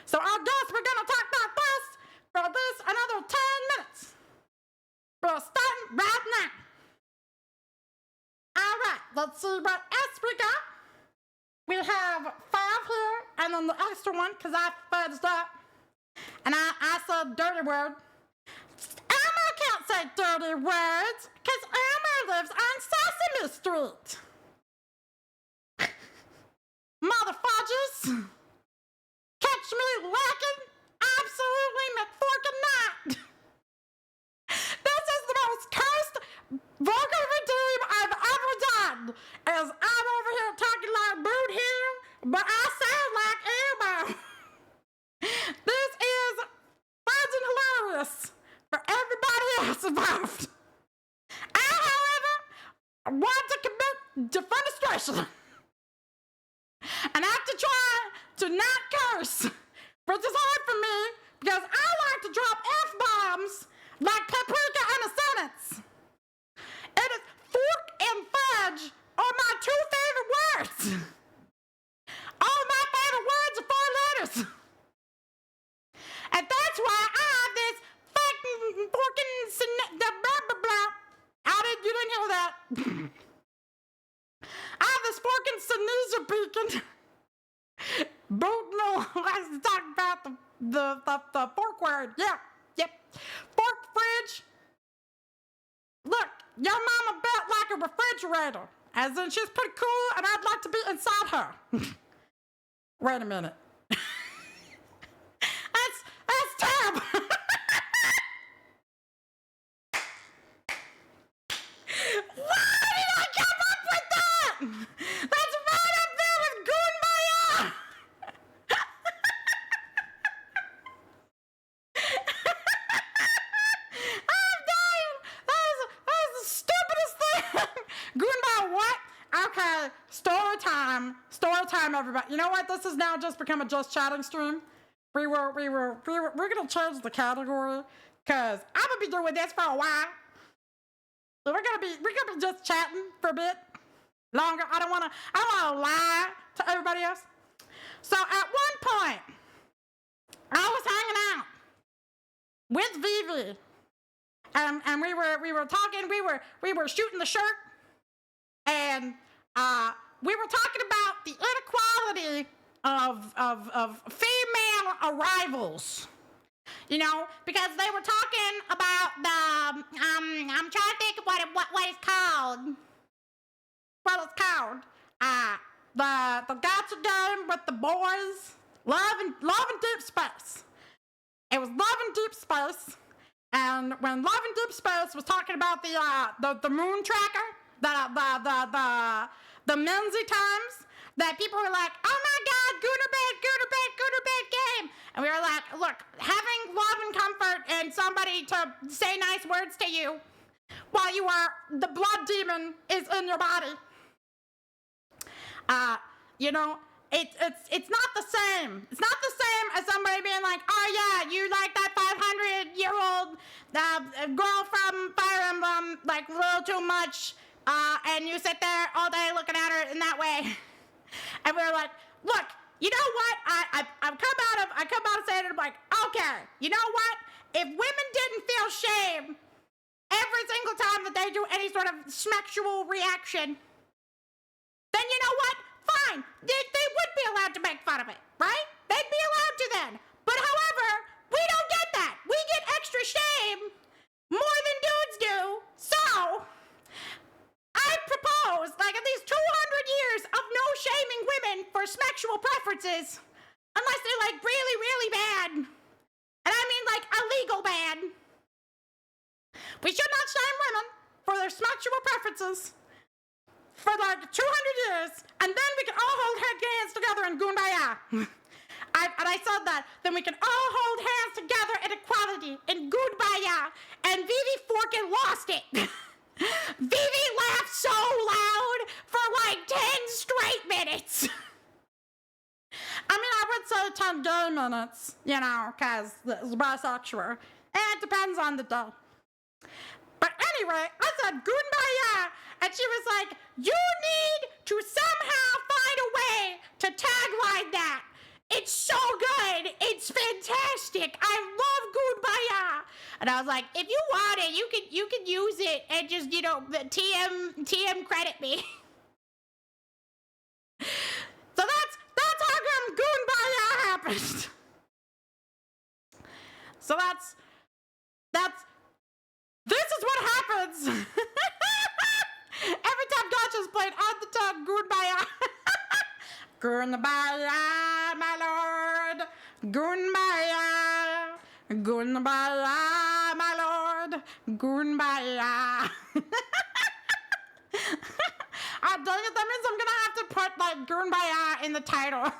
So I guess we're gonna talk about this for this another 10 minutes. We're starting right now. Alright, let's see what else we got. We have 5 here, and then the extra one, because I fudged up. And I said dirty word. Elmer can't say dirty words, because Elmer lives on Sesame Street. Motherfudges. Catch me lacking absolutely McForkin not. This is the most cursed vocal redeem I've ever done. As I'm over here talking like Boot Hill, but I sound like Elmo. This is fudging hilarious for everybody else involved. I, however, want to commit defenestration. And I have to try to not curse, which is hard for me because I like to drop F-bombs like paprika in a sentence. It is fork and fudge are my 2 favorite words. All my favorite words are 4 letters. And that's why I have this fucking forking blah blah blah. You didn't hear that. I have this forking Sinesia beacon. Bootno likes to talk about the fork word. Yep. Fork fridge. Look, your mama built like a refrigerator. As in, she's pretty cool, and I'd like to be inside her. Wait a minute. That's terrible. Why did I come up with that? That's right up there with Goonbaya. I'm dying. That is the stupidest thing. Goonbaya what? Okay, story time, everybody. You know what? This has now just become a just chatting stream. We're gonna change the category because I'm gonna be doing this for a while. So we're gonna be just chatting for a bit longer. I don't wanna lie to everybody else. So at one point, I was hanging out with Vivi, and we were talking. We were shooting the shirt, and we were talking about the inequality of female arrivals. You know, because they were talking about the I'm trying to think of what it's called. What it's called. The gotcha game with the boys. Love and Deep Space. It was Love and Deep Space. And when Love and Deep Space was talking about the moon tracker, the Menzie times, that people were like, oh my God, Gooner bad game. And we were like, look, having love and comfort and somebody to say nice words to you while you are, the blood demon is in your body. You know, it's not the same. It's not the same as somebody being like, oh yeah, you like that 500-year-old girl from Fire Emblem, like a little too much, and you sit there all day looking at her in that way. And we were like, look, you know what? I come out of saying it, I'm like, okay, you know what? If women didn't feel shame every single time that they do any sort of sexual reaction, then you know what? Fine. They would be allowed to make fun of it, right? They'd be allowed to then. But however, we don't get that. We get extra shame more than dudes do. So I propose, like, at least 200 years of no shaming women for sexual preferences, unless they're, like, really, really bad. And I mean, like, illegal bad. We should not shame women for their sexual preferences for, like, 200 years, and then we can all hold hands together in Goombaya. And I said that. Then we can all hold hands together in equality in Goombaya. And Vivi Forkin lost it. Vivi laughed so loud for like 10 straight minutes. I mean, I would say 10 gay minutes, you know, because it's bisexual. And it depends on the day. But anyway, I said Goonbaya, and she was like, you need to somehow find a way to tagline that. It's so good. It's fantastic. I love Goonbaya. And I was like, if you want it, you can use it and just, you know, TM credit me. So that's how come Goonbaya happened. So this is what happens every time Gotcha's played on the tongue. Goonbaya. Goonbaya, my lord. Goonbaya. Goonbaya, my lord. Goonbaya. Ah, dang it, that means I'm gonna have to put like Goonbaya in the title.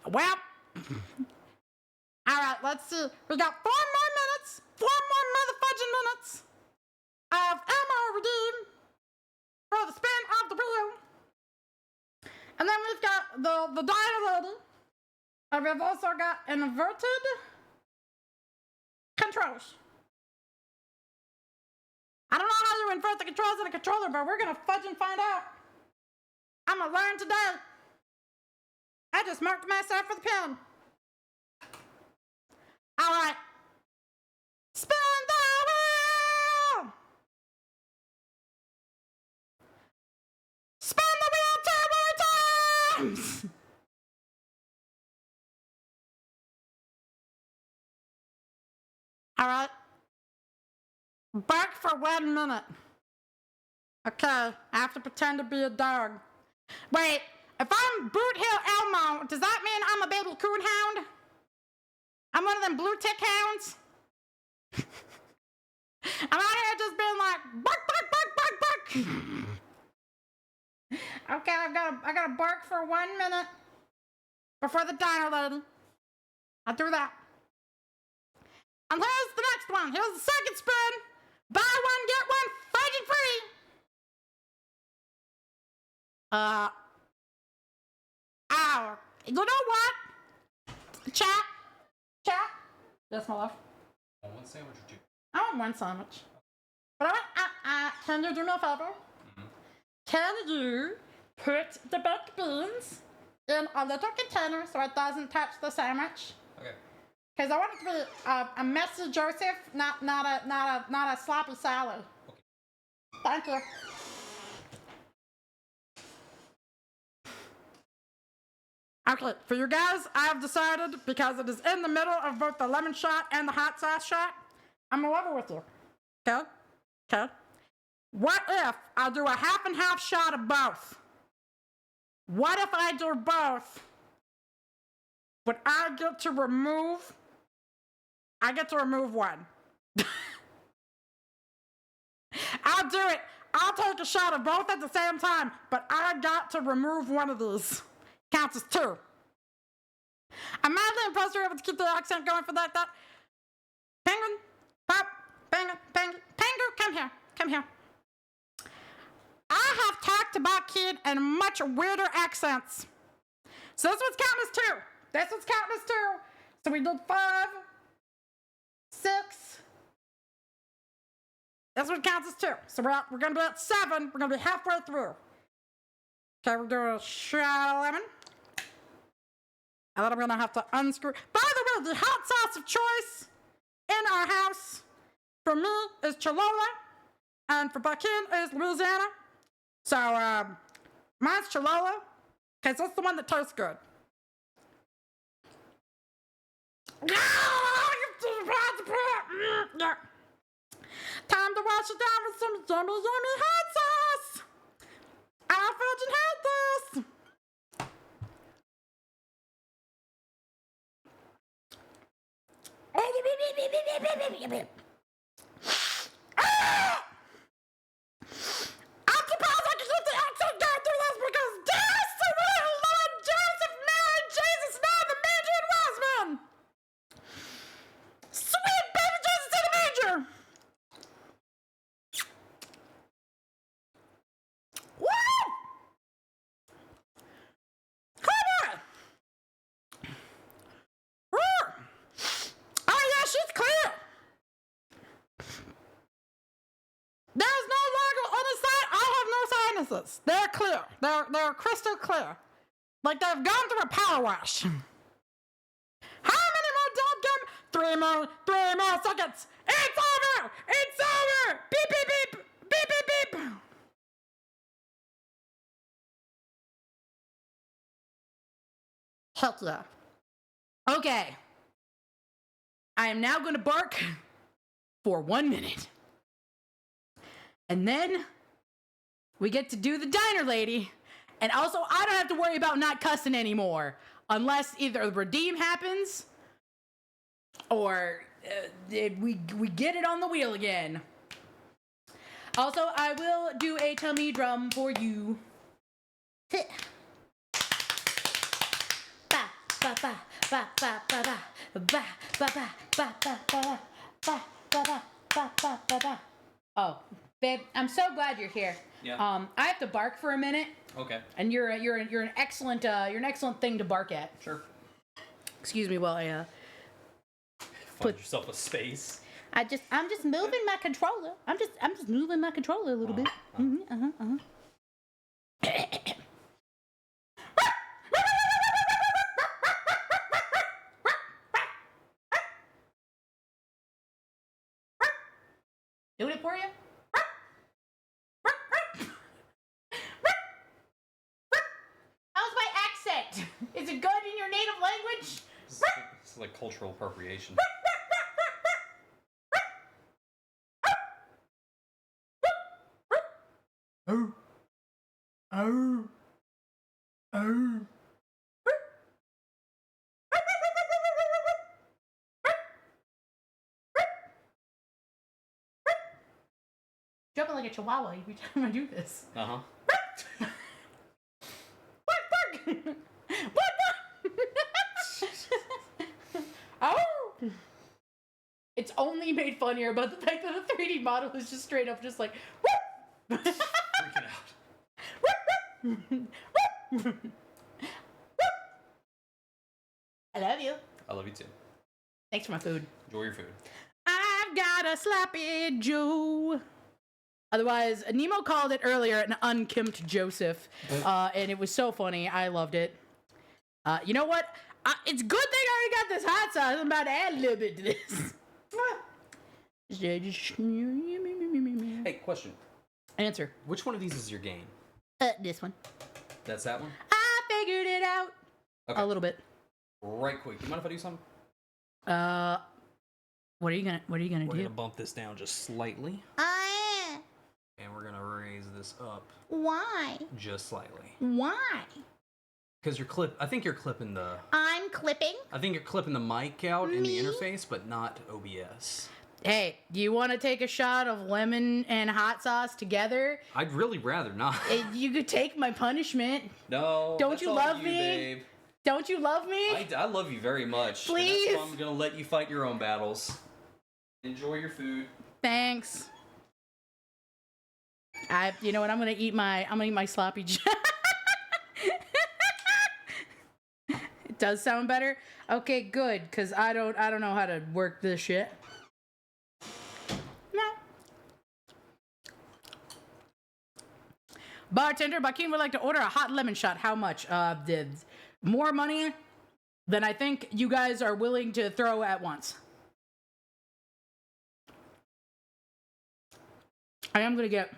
Well, all right, let's see. We got 4 more minutes, 4 more motherfudging minutes of ammo redeem for the spin of the wheel. And then we've got the dial lady. And we've also got inverted controls. I don't know how you invert the controls in a controller, but we're gonna fudge and find out. I'm gonna learn today. I just marked myself for the pin. All right. Spin the wheel! Spin the wheel 2 more times! All right. Bark for 1 minute. Okay, I have to pretend to be a dog. Wait, if I'm Boot Hill Elmo, does that mean I'm a baby coonhound? I'm one of them blue tick hounds? I'm out here just being like, bark, bark, bark, bark, bark. Okay, I gotta bark for 1 minute before the diner lady. I'll do that. And here's the next one. Here's the second spin. Buy one, get one, fudging free. You know what? Chat. Yes, my love. I want one sandwich or 2. I want 1 sandwich. But I want, can you do me a favor? Mm-hmm. Can you put the baked beans in a little container so it doesn't touch the sandwich? Okay. Because I want it to be a messy Joseph, not a sloppy Sally. Okay. Thank you. Okay, for you guys, I've decided, because it is in the middle of both the lemon shot and the hot sauce shot, I'm gonna level with you. Okay? What if I do a half and half shot of both? What if I do both? Would I get to remove? I get to remove one. I'll do it. I'll take a shot of both at the same time, but I got to remove one of these. Counts as 2. I'm madly impressed you're able to keep the accent going for that. Penguin, pop, penguin, come here. I have talked about Kid in much weirder accents. So this one's counting as 2. So we did 5, 6. This one counts as 2. So we're gonna be at 7. We're gonna be halfway through. Okay, we're doing a shot of lemon. And then I'm gonna have to unscrew. By the way, the hot sauce of choice in our house for me is Cholula, and for Bakin is Louisiana. So mine's Cholula, because that's the one that tastes good. Time to wash it down with some yummy hot sauce. I freaking hate this. I'm surprised I can get the accent going through this because dear sweet Lord Joseph, Mary, Jesus, now the manger and wise men. Sweet baby Jesus in the manger. Woo! Oh boy! Oh yeah, she's clear. sentences. They're clear. They're crystal clear. Like they've gone through a power wash. How many more 3 more seconds. It's over. It's over. Beep, beep, beep. Beep, beep, beep. Helter. Okay. I am now going to bark for 1 minute. And then we get to do the diner lady. And also, I don't have to worry about not cussing anymore. Unless either redeem happens or we get it on the wheel again. Also, I will do a tummy drum for you. Ba, ba, ba, ba, ba, ba, ba, ba, ba, ba, ba, ba, ba, ba, ba, ba, ba, ba. Oh, babe, I'm so glad you're here. Yeah. I have to bark for a minute. Okay. And you're an excellent thing to bark at. Sure. Excuse me while I Find yourself a space. I'm just moving my controller. I'm just moving my controller a little bit. Doing it for you? How's my accent? Is it good in your native language? It's like cultural appropriation. Oh. Oh. Oh. Jumping like a chihuahua every time I do this. Uh-huh. Oh! It's only made funnier about the fact that the 3D model is just straight up just like Freaking out. I love you. I love you too. Thanks for my food. Enjoy your food. I've got a sloppy Joe. Otherwise, Nemo called it earlier an unkempt Joseph, and it was so funny. I loved it. You know what? It's good thing I already got this hot sauce. I'm about to add a little bit to this. Hey, question. Answer. Which one of these is your game? This one. That's that one? I figured it out. Okay. A little bit. Right quick. You mind if I do something? What are you gonna We're do? gonna bump this down just slightly. And we're gonna raise this up Why? just slightly. Why? Because I think you're clipping the... I'm clipping. I think you're clipping the mic out in the Me? interface, but not OBS. Hey, do you want to take a shot of lemon and hot sauce together? I'd really rather not. You could take my punishment. No. Don't that's you all love me? Babe. Don't you love me? I love you very much. and Please? that's why I'm gonna let you fight your own battles. Enjoy your food. Thanks. You know what? I'm gonna eat my sloppy Joe. It does sound better. Okay, good, cause I don't know how to work this shit. No. Bartender, Bakim would like to order a hot lemon shot. How much? More money than I think you guys are willing to throw at once. I am gonna get.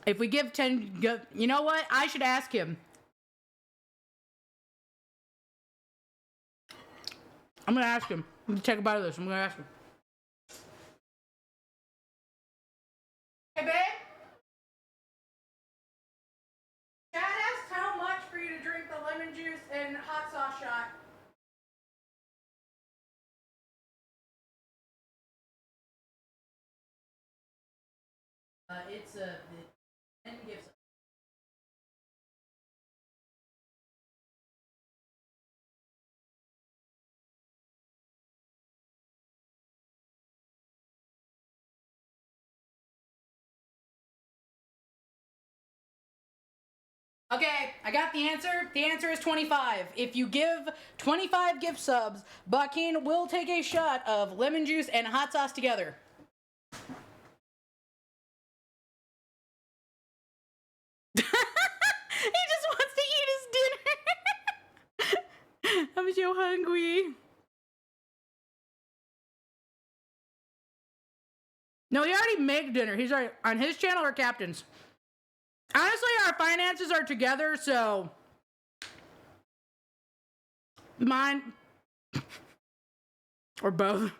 If we give 10, you know what? I should ask him. I'm gonna ask him. I'm gonna take a bite of this. I'm gonna ask him. Hey, babe? Chad asked how much for you to drink the lemon juice and hot sauce shot. It's the end gifts. Okay, I got the answer. The answer is 25. If you give 25 gift subs, Bakin will take a shot of lemon juice and hot sauce together. so hungry. No, he already made dinner. He's already on his channel or Captain's. Honestly, our finances are together, so mine or both.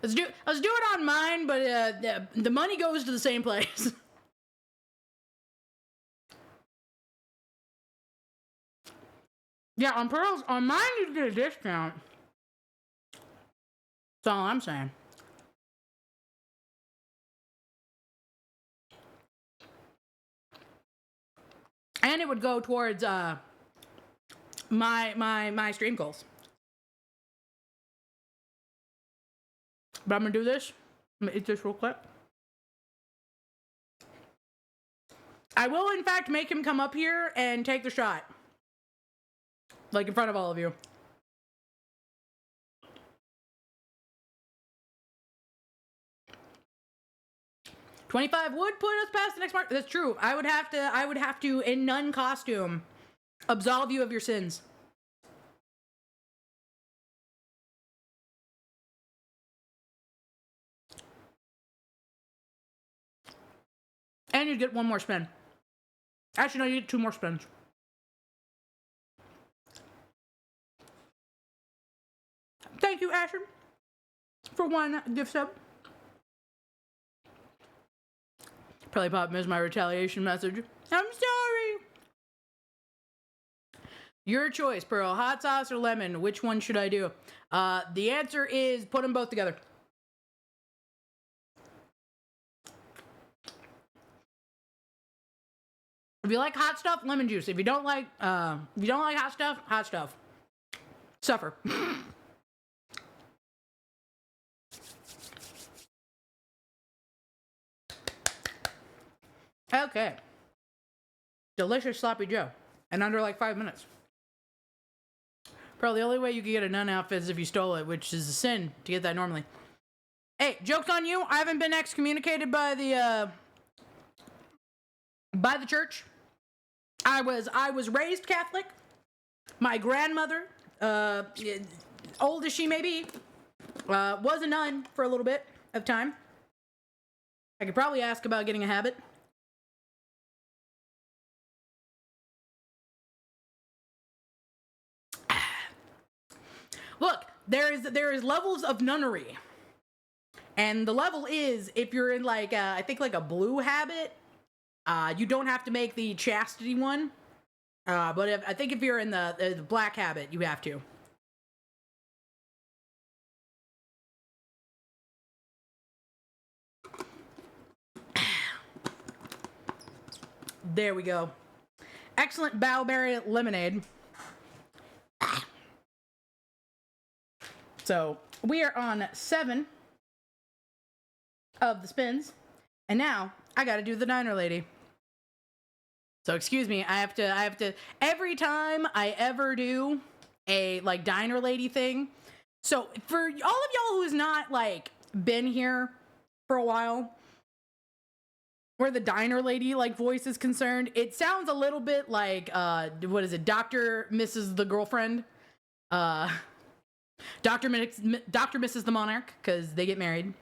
Let's do it on mine, but the money goes to the same place. Yeah, on Pearl's, on mine you get a discount. That's all I'm saying. And it would go towards my stream goals. But I'm gonna do this. I'm gonna eat this real quick. I will, in fact, make him come up here and take the shot. Like in front of all of you. $25 would put us past the next mark. That's true. I would have to, in nun costume, absolve you of your sins. And you'd get one more spin. Actually, no, you get 2 more spins. Thank you, Asher, for 1 gift sub. Probably pop missed my retaliation message. I'm sorry. Your choice, Pearl. Hot sauce or lemon? Which one should I do? The answer is put them both together. If you like hot stuff, lemon juice. If you don't like hot stuff. Suffer. Okay. Delicious sloppy Joe. And under like 5 minutes. Probably the only way you could get a nun outfit is if you stole it, which is a sin to get that normally. Hey, joke's on you. I haven't been excommunicated by the church. I was raised Catholic. My grandmother, old as she may be, was a nun for a little bit of time. I could probably ask about getting a habit. Look, there is levels of nunnery. And the level is, if you're in like, I think like a blue habit, you don't have to make the chastity one. But I think if you're in the black habit, you have to. There we go. Excellent bowberry lemonade. So we are on 7 of the spins, and now I gotta do the diner lady. So excuse me, I have to every time I ever do a like diner lady thing. So for all of y'all who's not like been here for a while, where the diner lady like voice is concerned, it sounds a little bit like what is it, Dr. Mrs. the Girlfriend, Dr. Mrs. the Monarch, because they get married.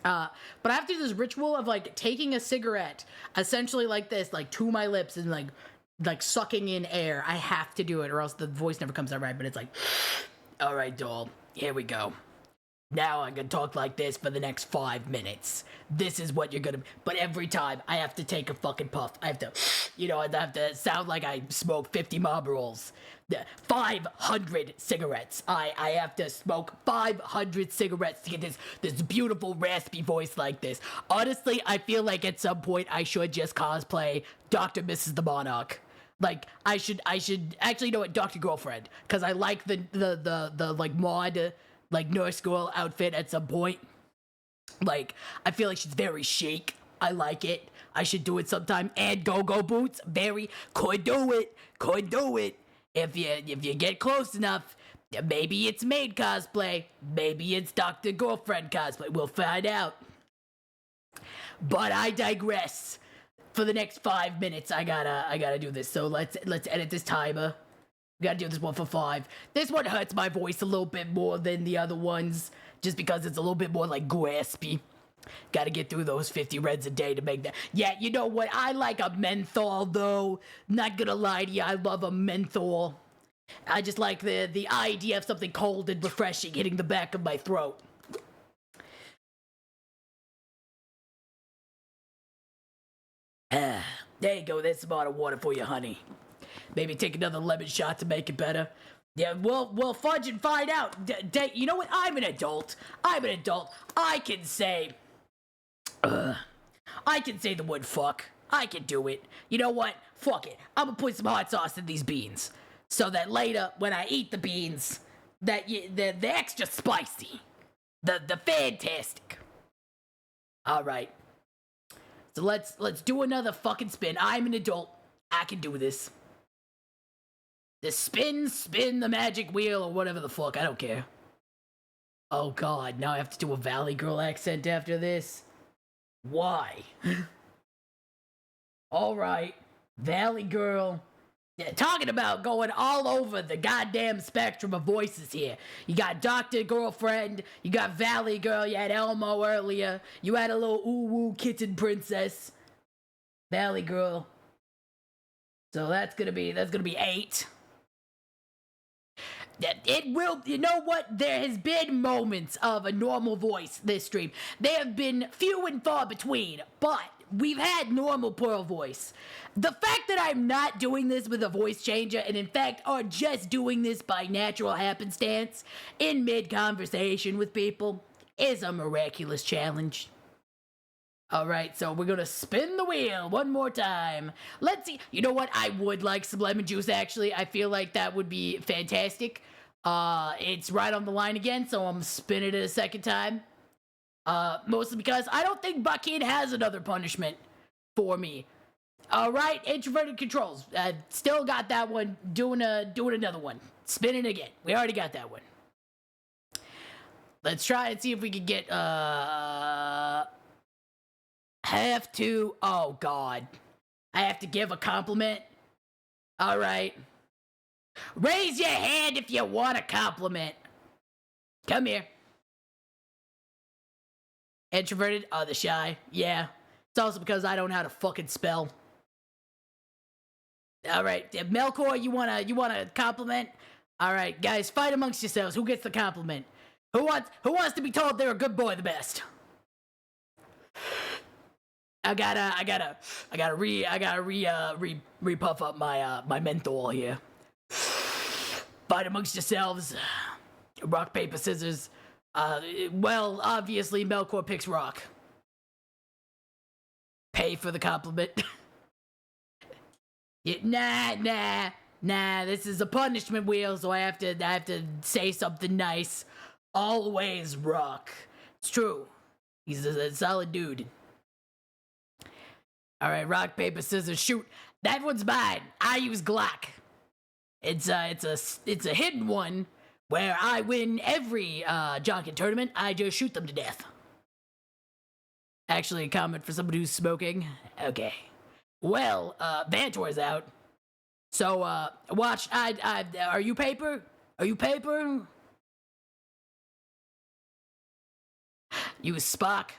But I have to do this ritual of like taking a cigarette, essentially like this, like to my lips and like sucking in air. I have to do it or else the voice never comes out right, but it's like, all right, doll, here we go. Now I'm gonna talk like this for the next 5 minutes. This is what you're gonna, but every time I have to take a fucking puff. I have to, I have to sound like I smoke 50 Marlboros. 500 cigarettes. I have to smoke 500 cigarettes to get this beautiful raspy voice like this. Honestly, I feel like at some point I should just cosplay Dr. Mrs. the Monarch. Like I should actually know what, Dr. Girlfriend, because I like the like mod like nurse girl outfit at some point. Like I feel like she's very chic. I like it. I should do it sometime. And go-go boots, could do it. If you get close enough, maybe it's maid cosplay, maybe it's Dr. Girlfriend cosplay. We'll find out. But I digress. For the next 5 minutes, I gotta do this. So let's edit this timer. We gotta do this one for 5. This one hurts my voice a little bit more than the other ones, just because it's a little bit more like graspy. Gotta get through those 50 reds a day to make that. Yeah, you know what? I like a menthol, though. Not gonna lie to you, I love a menthol. I just like the idea of something cold and refreshing hitting the back of my throat. There you go, there's some bottle of water for you, honey. Maybe take another lemon shot to make it better. Yeah, we'll fudge and find out. You know what? I'm an adult. I can say the word fuck. I can do it. You know what? Fuck it. I'm gonna put some hot sauce in these beans, so that later when I eat the beans, they're extra spicy. The fantastic. All right. So let's do another fucking spin. I'm an adult. I can do this. The spin the magic wheel or whatever the fuck. I don't care. Oh god, now I have to do a Valley Girl accent after this. Why? Alright, Valley Girl. Yeah, talking about going all over the goddamn spectrum of voices here. You got Dr. Girlfriend, you got Valley Girl, you had Elmo earlier, you had a little ooh-woo kitten princess. Valley Girl. So that's gonna be 8. It will, you know what? There has been moments of a normal voice this stream. They have been few and far between, but we've had normal Pearl voice. The fact that I'm not doing this with a voice changer, and in fact are just doing this by natural happenstance in mid-conversation with people, is a miraculous challenge. Alright, so we're gonna spin the wheel one more time. Let's see. You know what? I would like some lemon juice, actually. I feel like that would be fantastic. It's right on the line again, so I'm spinning it a second time. Mostly because I don't think Buckhead has another punishment for me. Alright, introverted controls. Still got that one. Doing another one. Spinning again. We already got that one. Let's try and see if we can get, oh god. I have to give a compliment. Alright. Raise your hand if you want a compliment. Come here. Introverted? Oh, the shy. Yeah. It's also because I don't know how to fucking spell. Alright, Melkor, you want a compliment? Alright, guys, fight amongst yourselves. Who gets the compliment? Who wants to be told they're a good boy the best? I gotta re-puff up my menthol here. Fight amongst yourselves. Rock, paper, scissors. Well, obviously Melkor picks rock. Pay for the compliment. Nah, this is a punishment wheel, so I have to say something nice. Always rock. It's true. He's a solid dude. Alright, rock, paper, scissors, shoot. That one's mine. I use Glock. It's a hidden one where I win every Jonkin tournament. I just shoot them to death. Actually, a comment for somebody who's smoking. Okay. Well, Vantor's out. So, watch. Are you paper? Are you paper? Use Spock.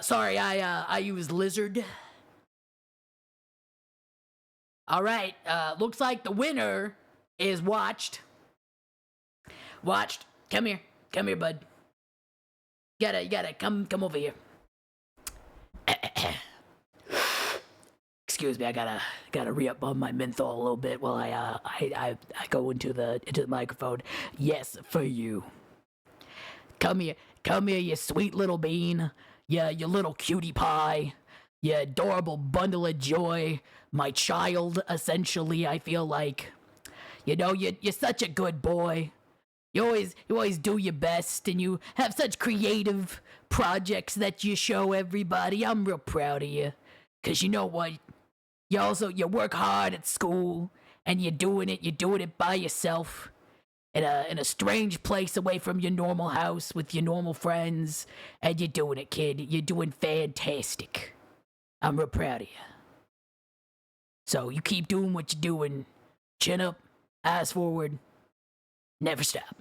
Sorry, I use Lizard. Alright, looks like the winner is Watched. Watched. Come here, bud. You gotta come over here. Excuse me, I gotta re-up on my menthol a little bit while I go into the microphone. Yes, for you. Come here, you sweet little bean. Yeah, you little cutie pie. You adorable bundle of joy. My child, essentially, I feel like. You know, you're such a good boy. You always do your best, and you have such creative projects that you show everybody. I'm real proud of you. 'Cause you know what? You work hard at school, and you're doing it by yourself. In a strange place away from your normal house with your normal friends. And you're doing it, kid. You're doing fantastic. I'm real proud of you. So you keep doing what you're doing. Chin up, Eyes forward. Never stop.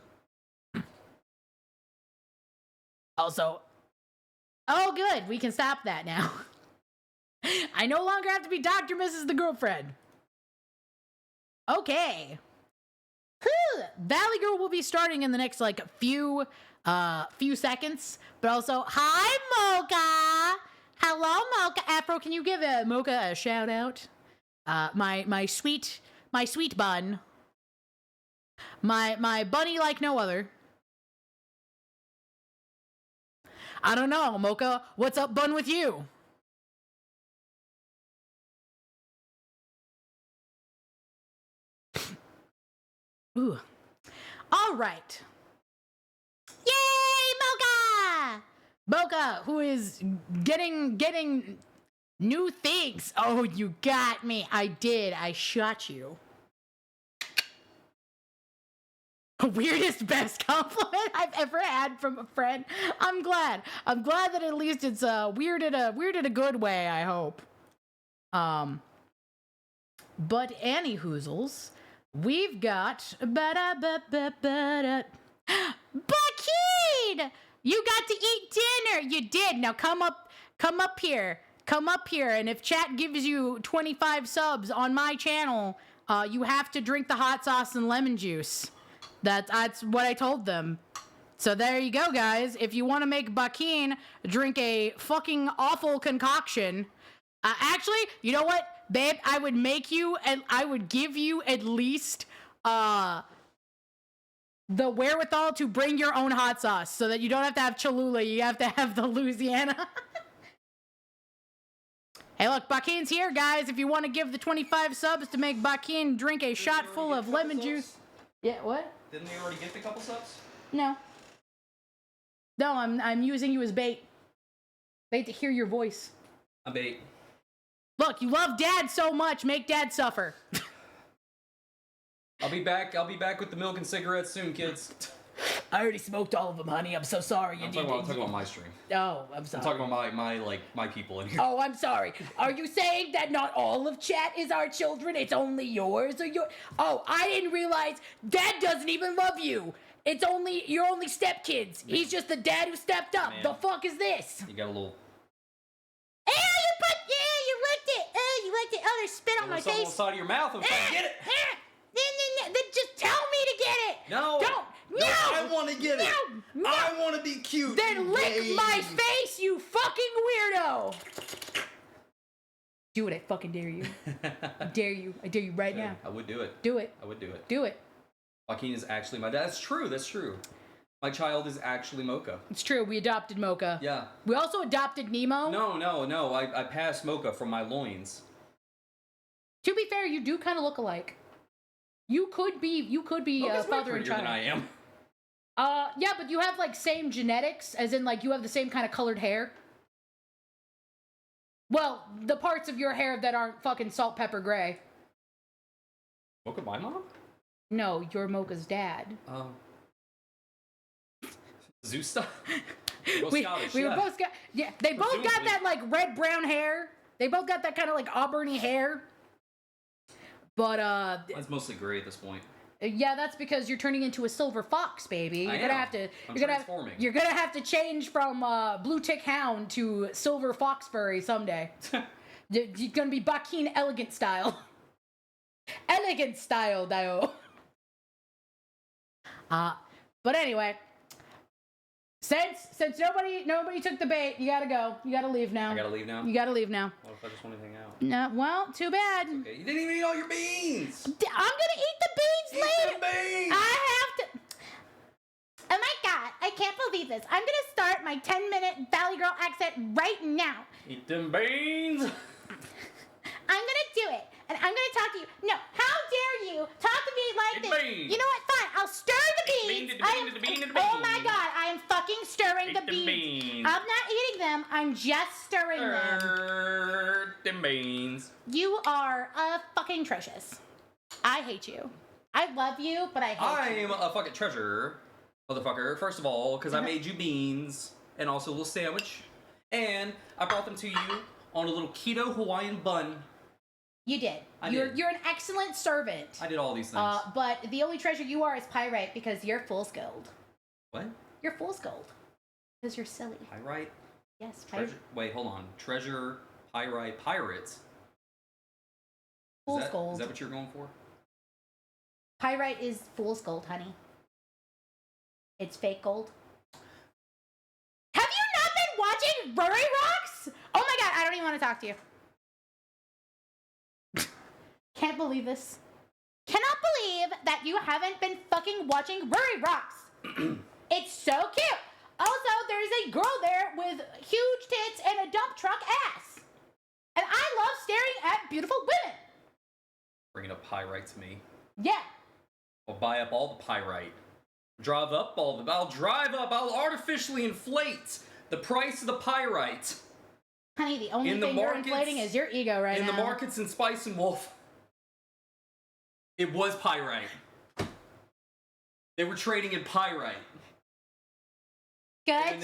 Also, oh, good. We can stop that now. I no longer have to be Dr. Mrs. the girlfriend. Okay. Whew. Valley Girl will be starting in the next like few seconds. But also, hi Mocha. Hello Mocha. Afro, can you give Mocha a shout out? My sweet bun. My bunny like no other. I don't know, Mocha. What's up, bun, with you? Ooh. All right. Yay, Mocha! Mocha, who is getting new things. Oh, you got me. I did. I shot you. Weirdest, best compliment I've ever had from a friend. I'm glad that at least it's weird in a good way, I hope. But anywhoozles, we've got Bakeen! You got to eat dinner. You did. Now come up here. Come up here, and if chat gives you 25 subs on my channel, you have to drink the hot sauce and lemon juice. That's what I told them. So there you go, guys. If you want to make Bakeen drink a fucking awful concoction, actually, you know what, babe? I would make you, and I would give you at least the wherewithal to bring your own hot sauce, so that you don't have to have Cholula. You have to have the Louisiana. Hey, look, Bakeen's here, guys. If you want to give the 25 subs to make Bakeen drink a shot full of lemon juice. Yeah, what? Didn't they already get the couple subs? No. No, I'm using you as bait. Bait to hear your voice. I'm bait. Look, you love Dad so much, make Dad suffer. I'll be back with the milk and cigarettes soon, kids. I already smoked all of them, honey. I'm so sorry. I'm talking about my stream. Oh, I'm sorry. I'm talking about my people in here. Oh, I'm sorry. Are you saying that not all of chat is our children? It's only yours or your... Oh, I didn't realize Dad doesn't even love you. It's only... You're only stepkids. He's just the dad who stepped up. Man. The fuck is this? You got a little... You licked it. You licked it. Oh, there's spit on my something on face. the side of your mouth. I'm trying to get it. Then just tell me to get it. No. Don't. No, I want to get it. No. I want to be cute. Then lick babe. my face, you fucking weirdo! Do it, I fucking dare you. I dare you. I dare you right now. I would do it. Do it. I would do it. Do it. Joaquin is actually my dad. That's true. My child is actually Mocha. It's true, we adopted Mocha. Yeah. We also adopted Nemo. No. I passed Mocha from my loins. To be fair, you do kind of look alike. You could be Mocha's way father and prettier child. than I am. Yeah, but you have like same genetics, as in like you have the same kind of colored hair. Well, the parts of your hair that aren't fucking salt, pepper, gray. Mocha, my mom? No, you're Mocha's dad. Zeus stuff? We were both got, yeah, they both got Presumably. that like red brown hair. They both got that kind of like auburny hair. But Mine's mostly gray at this point. yeah, that's because you're turning into a silver fox, baby. You're gonna have to. I'm You're transforming. you're gonna have to change from blue tick hound to silver fox furry someday. You're gonna be Bakeen elegant style. Elegant style, Dio. But anyway, since nobody took the bait, you gotta go. You gotta leave now. I gotta leave now? You gotta leave now. What if I just want to hang out? No, well, too bad. Okay, you didn't even eat all your beans! I'm gonna eat the beans Eat later. the beans! I have to. Oh my god, I can't believe this. I'm gonna start my 10-minute Valley Girl accent right now. Eat them beans! I'm gonna do it, and I'm gonna talk to you. No, how dare you talk to me like Eat this? beans. You know what? Fine, I'll stir the beans. Beans, the I beans, am- the beans, the Oh my beans. god, I am fucking stirring Eat the them beans. beans. I'm not eating them. I'm just stirring them. Them beans. You are fucking atrocious. I hate you. I love you, but I hate you. I'm a fucking treasure, motherfucker. First of all, because I made you beans and also a little sandwich, and I brought them to you on a little keto Hawaiian bun. You did. Did. You're an excellent servant. I did all these things. But the only treasure you are is pyrite because you're fool's gold. What? You're fool's gold. Because you're silly. Pyrite? Yes, pyrite. Wait, hold on. Treasure, pyrite, pirates. Fool's gold. Is that what you're going for? Pyrite is fool's gold, honey. It's fake gold. Have you not been watching Rurry Rocks? Oh my god, I don't even want to talk to you. Can't believe this. Cannot believe that you haven't been fucking watching Rurry Rocks. It's so cute. Also, there's a girl there with huge tits and a dump truck ass. And I love staring at beautiful women. Bringing up pyrite to me. Yeah. I'll buy up all the pyrite. I'll artificially inflate the price of the pyrite. Honey, the only thing you're inflating is your ego right now. In the markets in Spice and Wolf, it was pyrite. They were trading in pyrite. Good job,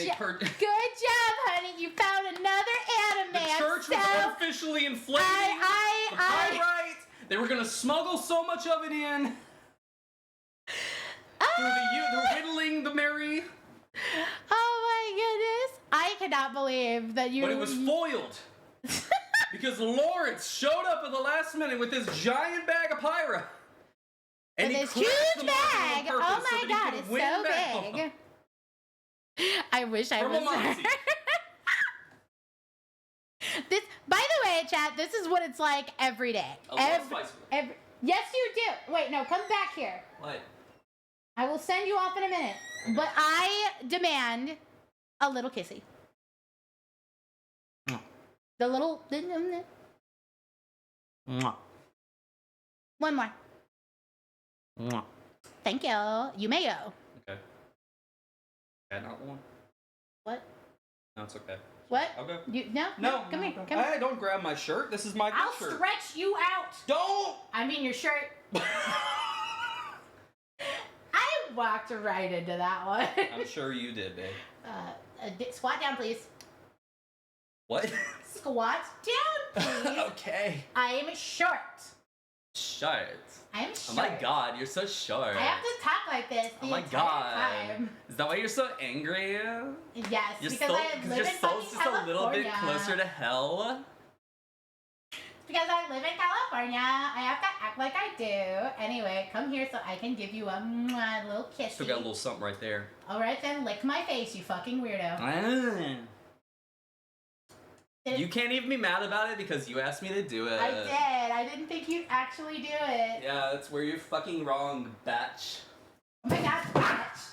honey. You found another anime. The church was artificially inflating the pyrite. They were going to smuggle so much of it in. They're whittling the Mary. Oh my goodness. I cannot believe that you... But it was foiled. Because Lawrence showed up at the last minute with this giant bag of pyrite. And this huge bag. Oh my god, it's so big. I wish I was there. This, by the way, chat, this is what it's like every day. Yes, you do. Wait, no, come back here. What? I will send you off in a minute. Okay. But I demand a little kissy. The little... One more. Thank you. You may go. Okay. Yeah, not one. What? No, it's okay. What? Okay. No, come here. Come here. Don't grab my shirt. This is my good shirt. I'll stretch you out. Don't! I mean your shirt. I walked right into that one. I'm sure you did, babe. Squat down, please. What? Squat down, please. Okay. I am short. Short. I am short. Oh my god, you're so short. I have to talk like this the entire time. Is that why you're so angry? Yes, because I live in fucking just California. a little bit closer to hell. Because I live in California, I have to act like I do. Anyway, come here so I can give you a little kiss. Still got a little something right there. Alright then, lick my face, you fucking weirdo. You can't even be mad about it because you asked me to do it. I did. I didn't think you'd actually do it. Yeah, that's where you're fucking wrong, batch. Oh my god, bitch.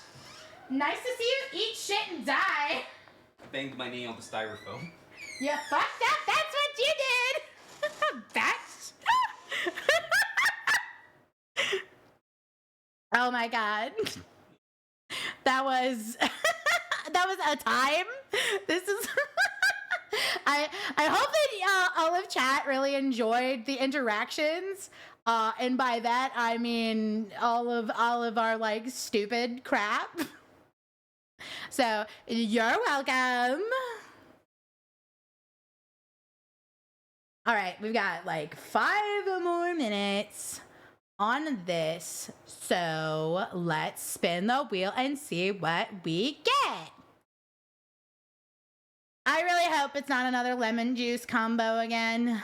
Nice to see you eat shit and die. Banged my knee on the styrofoam. You fucked up. That's what you did. Bitch. Oh my god. That was a time. This is I hope that all of chat really enjoyed the interactions. And by that I mean all of our like stupid crap. So you're welcome. All right, we've got like 5 more minutes on this. So let's spin the wheel and see what we get. I really hope it's not another lemon juice combo again.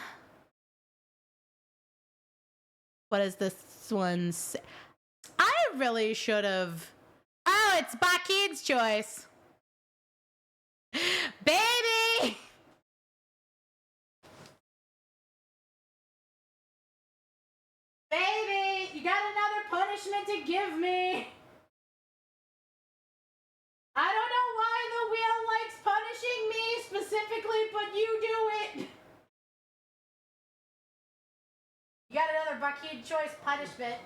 What does this one say? I really should have. Oh, it's Bakid's choice. Baby! Baby, you got another punishment to give me. I don't know why the wheel likes punishing me specifically, but you do it. You got another Bakid choice punishment.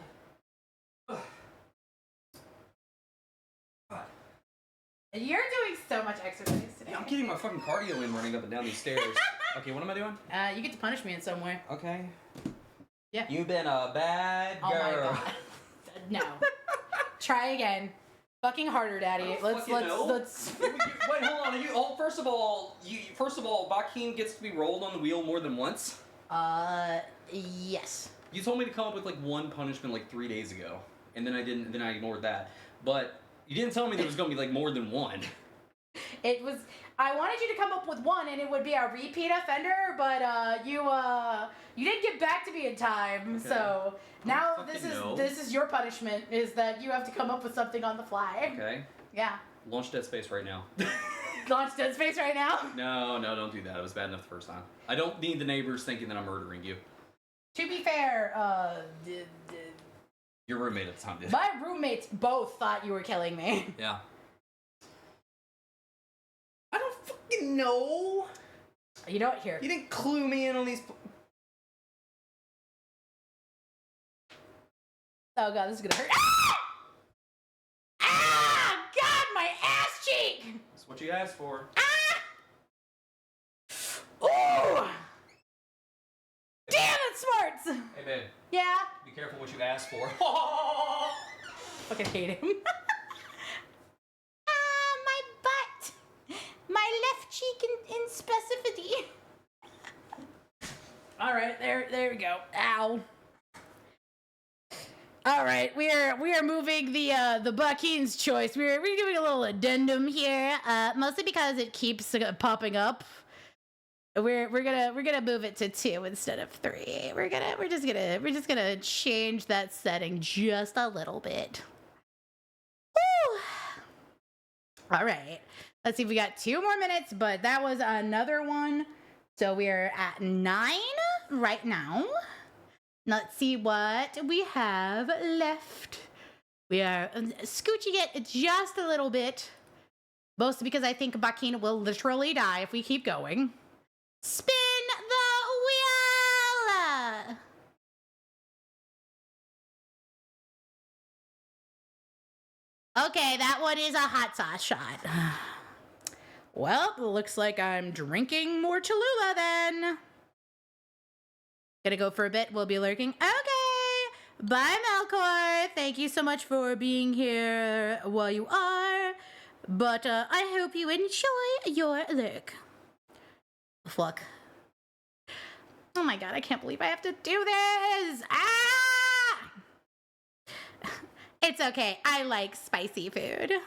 You're doing so much exercise today. Yeah, I'm getting my fucking cardio in running up and down these stairs. Okay, what am I doing? You get to punish me in some way. Okay. Yeah. You've been a bad girl. Oh my god. No. Try again. Fucking harder, Daddy. Let's. Wait, hold on. First of all, Bakim gets to be rolled on the wheel more than once. Yes. You told me to come up with like one punishment like 3 days ago, and then I didn't. Then I ignored that. But you didn't tell me there was gonna be like more than one. It was. I wanted you to come up with one, and it would be a repeat offender. But you didn't get back to me in time. Okay. So now fucking this is your punishment. Is that you have to come up with something on the fly. Okay. Yeah. Launch Dead Space right now. Launch Dead Space right now. No, don't do that. It was bad enough the first time. I don't need the neighbors thinking that I'm murdering you. To be fair, Your roommate at the time did. my roommates both thought you were killing me. Yeah. I don't fucking know. You know what? Here. You didn't clue me in on these. Oh god, this is gonna hurt. Ah! Ah! God, my ass cheek! That's what you asked for. Ah! Ooh! Damn it, Smarts! Hey, babe. Yeah? Be careful what you asked for. Fucking hate him. My butt. My left cheek in specificity. Alright, there we go. Ow. Alright, we are moving the Buckeen's choice. We're doing a little addendum here, mostly because it keeps popping up. We're gonna move it to 2 instead of 3. We're just gonna change that setting just a little bit. Woo! All right. Let's see if we got 2 more minutes, but that was another one. So we're at 9 right now. Let's see what we have left. We are scooching it just a little bit, mostly because I think Bakina will literally die if we keep going. Spin the wheel! Okay, that one is a hot sauce shot. Well, looks like I'm drinking more Cholula then. Gonna go for a bit. We'll be lurking. Okay. Bye, Melkor. Thank you so much for being here while you are. But I hope you enjoy your lurk. Fuck. Oh my god, I can't believe I have to do this. Ah! It's okay. I like spicy food.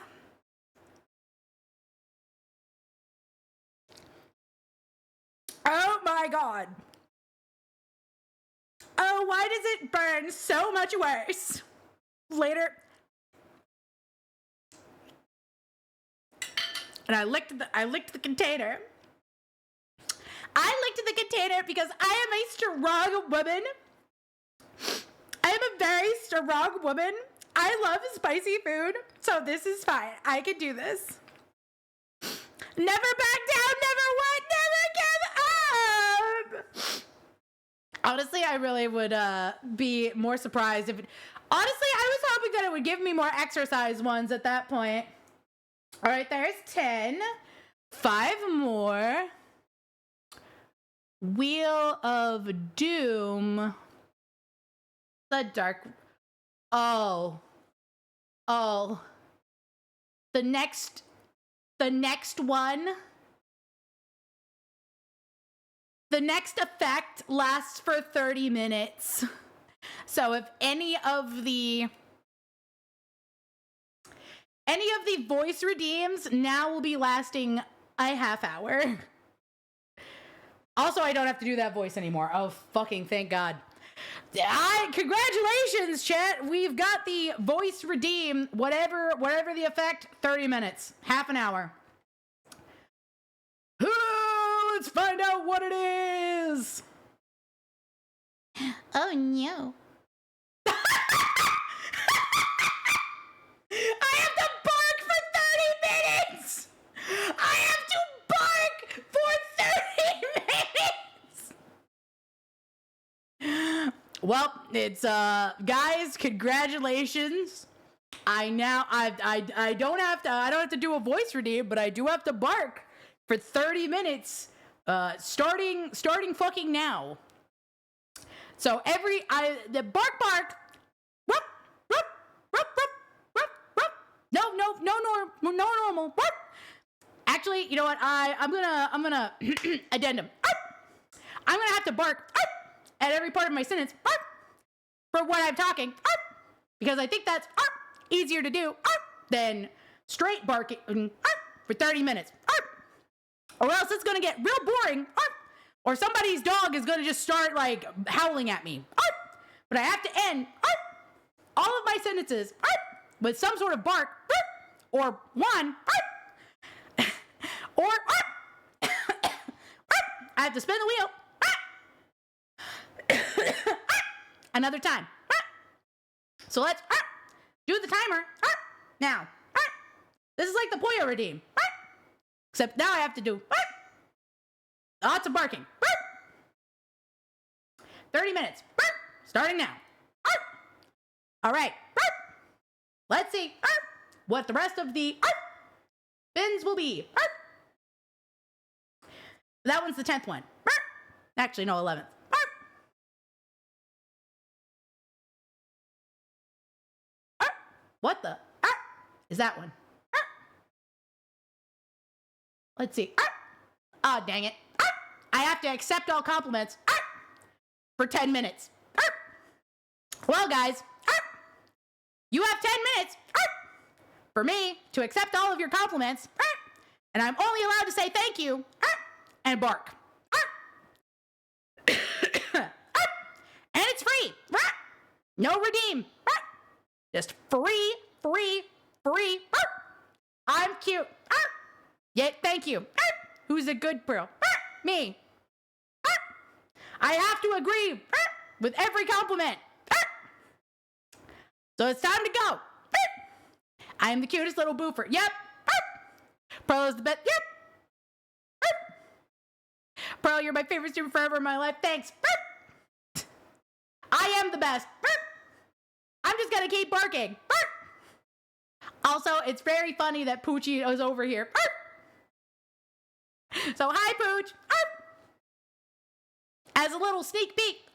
Oh my god. Oh, why does it burn so much worse? Later. And I licked the container. I licked the container because I am a strong woman. I am a very strong woman. I love spicy food, so this is fine. I can do this. Never back down, never what, never give up. Honestly, I really would be more surprised if it... Honestly, I was hoping that it would give me more exercise ones at that point. All right, there's 10. 5 more. Wheel of Doom. The dark... Oh. The next one. The next effect lasts for 30 minutes. So if any of the voice redeems now will be lasting a half hour. Also, I don't have to do that voice anymore. Oh, fucking thank God. Congratulations, chat. We've got the voice redeem, whatever the effect, 30 minutes, half an hour. Let's find out what it is. Oh no. I have to bark for 30 minutes. I have to bark for 30 minutes. Well, it's guys, congratulations. I don't have to do a voice redeem, but I do have to bark for 30 minutes. Starting fucking now. So the bark. Rup, rup, rup, rup, rup, rup. No normal. Rup. Actually, you know what? I'm gonna addendum. I'm gonna have to bark at every part of my sentence for what I'm talking because I think that's easier to do than straight barking for 30 minutes. Or else it's gonna get real boring, or somebody's dog is gonna just start like howling at me. But I have to end all of my sentences with some sort of bark, or one, or I have to spin the wheel another time. So let's do the timer now. This is like the Poyo redeem. Except now I have to do lots of barking. 30 minutes. Starting now. All right. Let's see what the rest of the spins will be. That one's the 10th one. Actually, no, 11th. What the is that one? Let's see. Oh, dang it. I have to accept all compliments for 10 minutes. Well, guys, you have 10 minutes for me to accept all of your compliments, and I'm only allowed to say thank you and bark. And it's free. No redeem. Just free. I'm cute. Yeah, thank you. Who's a good girl? Me. I have to agree with every compliment. So it's time to go. I am the cutest little boofer. Yep. Pearl is the best. Yep. Pearl, you're my favorite student forever in my life. Thanks. I am the best. I'm just gonna keep barking. Also, it's very funny that Poochie is over here. So hi, Pooch. As a little sneak peek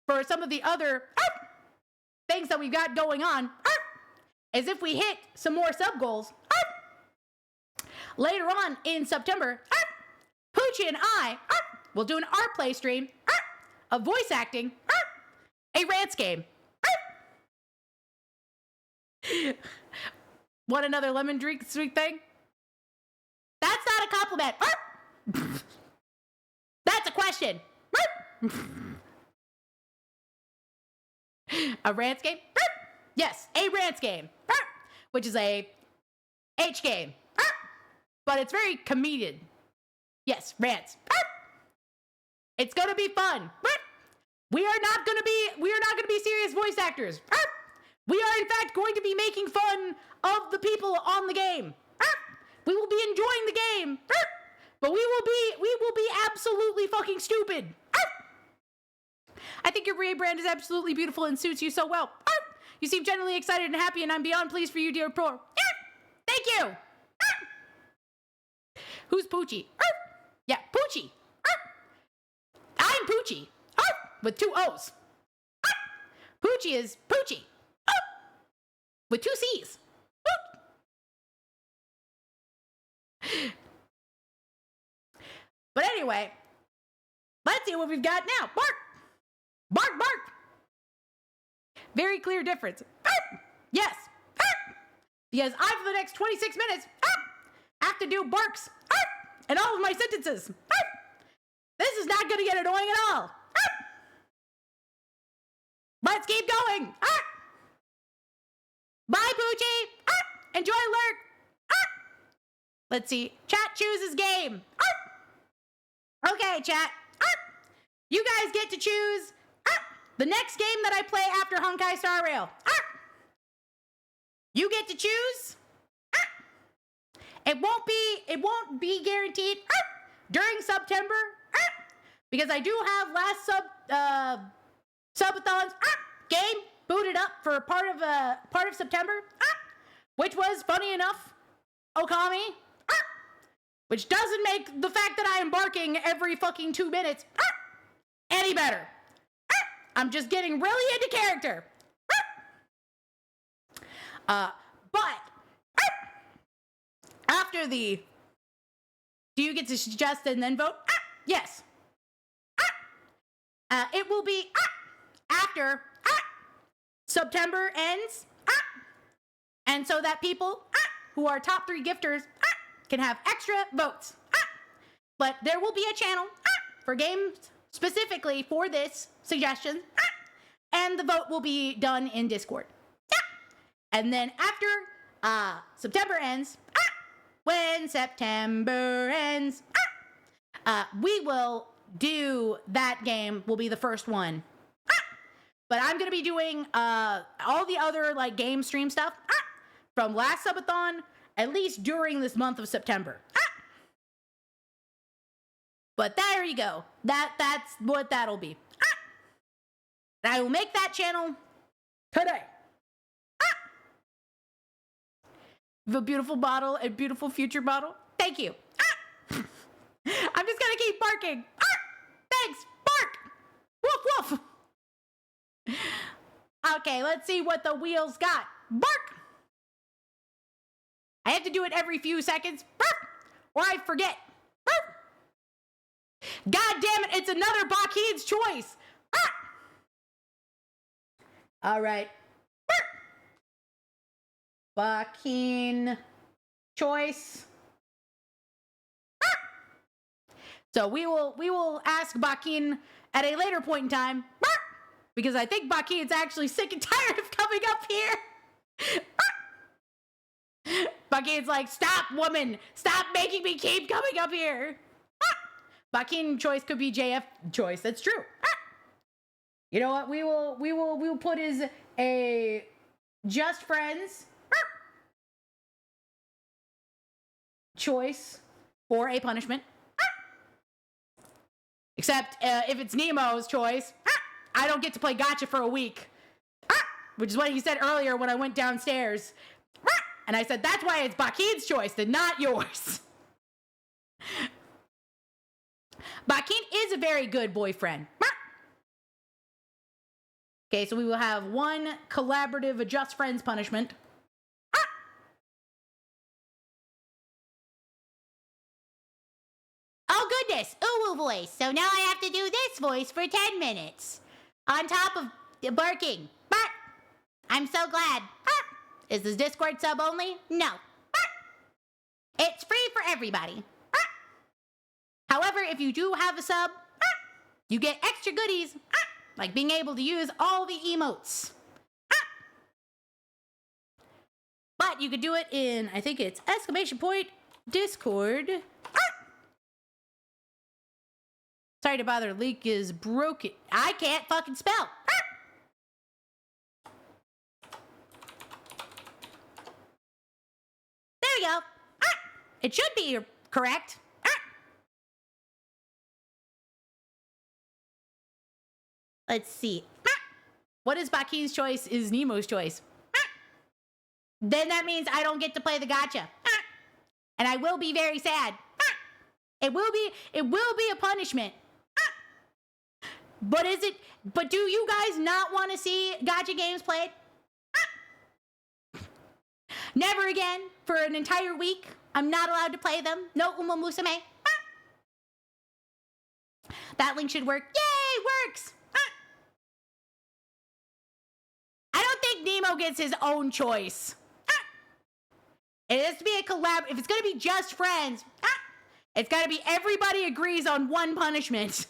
for some of the other things that we've got going on, as if we hit some more sub goals later on in September, Poochie and I will do an art play stream of voice acting a rants game. Want another lemon drink sweet thing? That's not a compliment. That's a question. A rants game? Yes, a rants game, which is a H game, but it's very comedian. Yes, rants. It's gonna be fun. We are not gonna be serious voice actors. We are in fact going to be making fun of the people on the game. We will be enjoying the game, but we will be absolutely fucking stupid. I think your rebrand is absolutely beautiful and suits you so well. You seem genuinely excited and happy, and I'm beyond pleased for you, dear Pro. Thank you. Who's Poochie? Yeah, Poochie. I'm Poochie with 2 O's. Poochie is Poochie with 2 C's. But anyway, let's see what we've got now. Bark! Bark, bark! Very clear difference. Yes. Because I, for the next 26 minutes, have to do barks in all of my sentences. This is not going to get annoying at all. Let's keep going. Bye, Poochie. Enjoy Lurk. Let's see. Chat chooses game. Okay, chat. You guys get to choose the next game that I play after Honkai Star Rail. You get to choose. It won't be guaranteed during September because I do have last subathons game booted up for part of September, which was funny enough Okami, which doesn't make the fact that I am barking every fucking 2 minutes any better. I'm just getting really into character. But after do you get to suggest and then vote? Yes. It will be after September ends. And so that people who are top 3 gifters can have extra votes. But there will be a channel for games specifically for this suggestion. And the vote will be done in Discord. And then after September ends, when September ends, we will do that game, will be the first one. But I'm going to be doing all the other like game stream stuff from last subathon, at least during this month of September. But there you go. That's what that'll be. And I will make that channel today. The beautiful bottle, a beautiful future bottle. Thank you. I'm just gonna keep barking. Thanks. Bark. Woof woof. Okay, let's see what the wheels got. Bark. I have to do it every few seconds, or I forget. God damn it! It's another Bakid's choice. All right. Bakeen choice. So we will ask Bakeen at a later point in time, because I think Bakeen's actually sick and tired of coming up here. Bakeen's like, stop, woman, stop making me keep coming up here. Bakeen choice could be JF choice. That's true. You know what? We will put as a just friends choice for a punishment. Except if it's Nemo's choice, I don't get to play gotcha for a week. Which is what he said earlier when I went downstairs. And I said, that's why it's Bakeen's choice and not yours. Bakeen is a very good boyfriend. Okay, so we will have one collaborative just friends punishment. Oh goodness, ooh voice. So now I have to do this voice for 10 minutes. On top of the barking. Bark. I'm so glad. Bark. Is this Discord sub only? No. Bark. It's free for everybody. Bark. However, if you do have a sub, you get extra goodies, like being able to use all the emotes. But you could do it in, I think it's !Discord. Sorry to bother, leak is broken. I can't fucking spell. There we go. It should be correct. Let's see. What is Bakeen's choice is Nemo's choice. Then that means I don't get to play the gotcha. And I will be very sad. It will be a punishment. But do you guys not want to see gotcha games played? Never again for an entire week. I'm not allowed to play them. No Uma Musume. That link should work. Yay, works. I don't think Nemo gets his own choice. It has to be a collab. If it's going to be just friends, it's got to be everybody agrees on one punishment.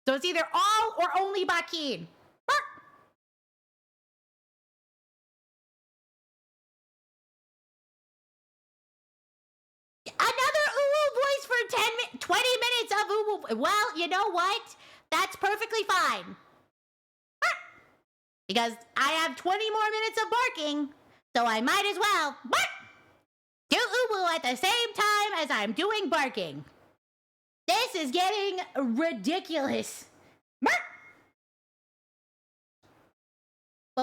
So it's either all or only Bakeen. Another uwu voice for 20 minutes of uwu. Well, you know what? That's perfectly fine. Because I have 20 more minutes of barking, so I might as well do uwu at the same time as I'm doing barking. This is getting ridiculous. But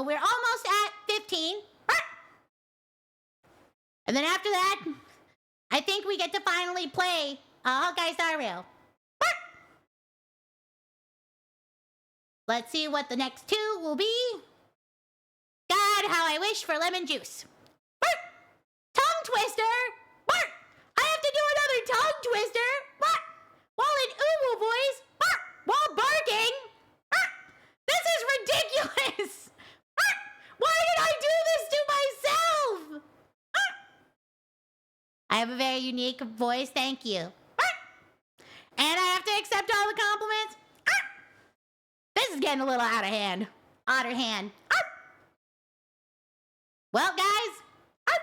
we're almost at 15. And then after that, I think we get to finally play Honk Star Rail. Let's see what the next 2 will be. God, how I wish for lemon juice. Bark! Tongue twister! Bark! I have to do another tongue twister! Bark! have a very unique voice. Thank you. And I have to accept all the compliments. This is getting a little out of hand. Otter hand. Well, guys,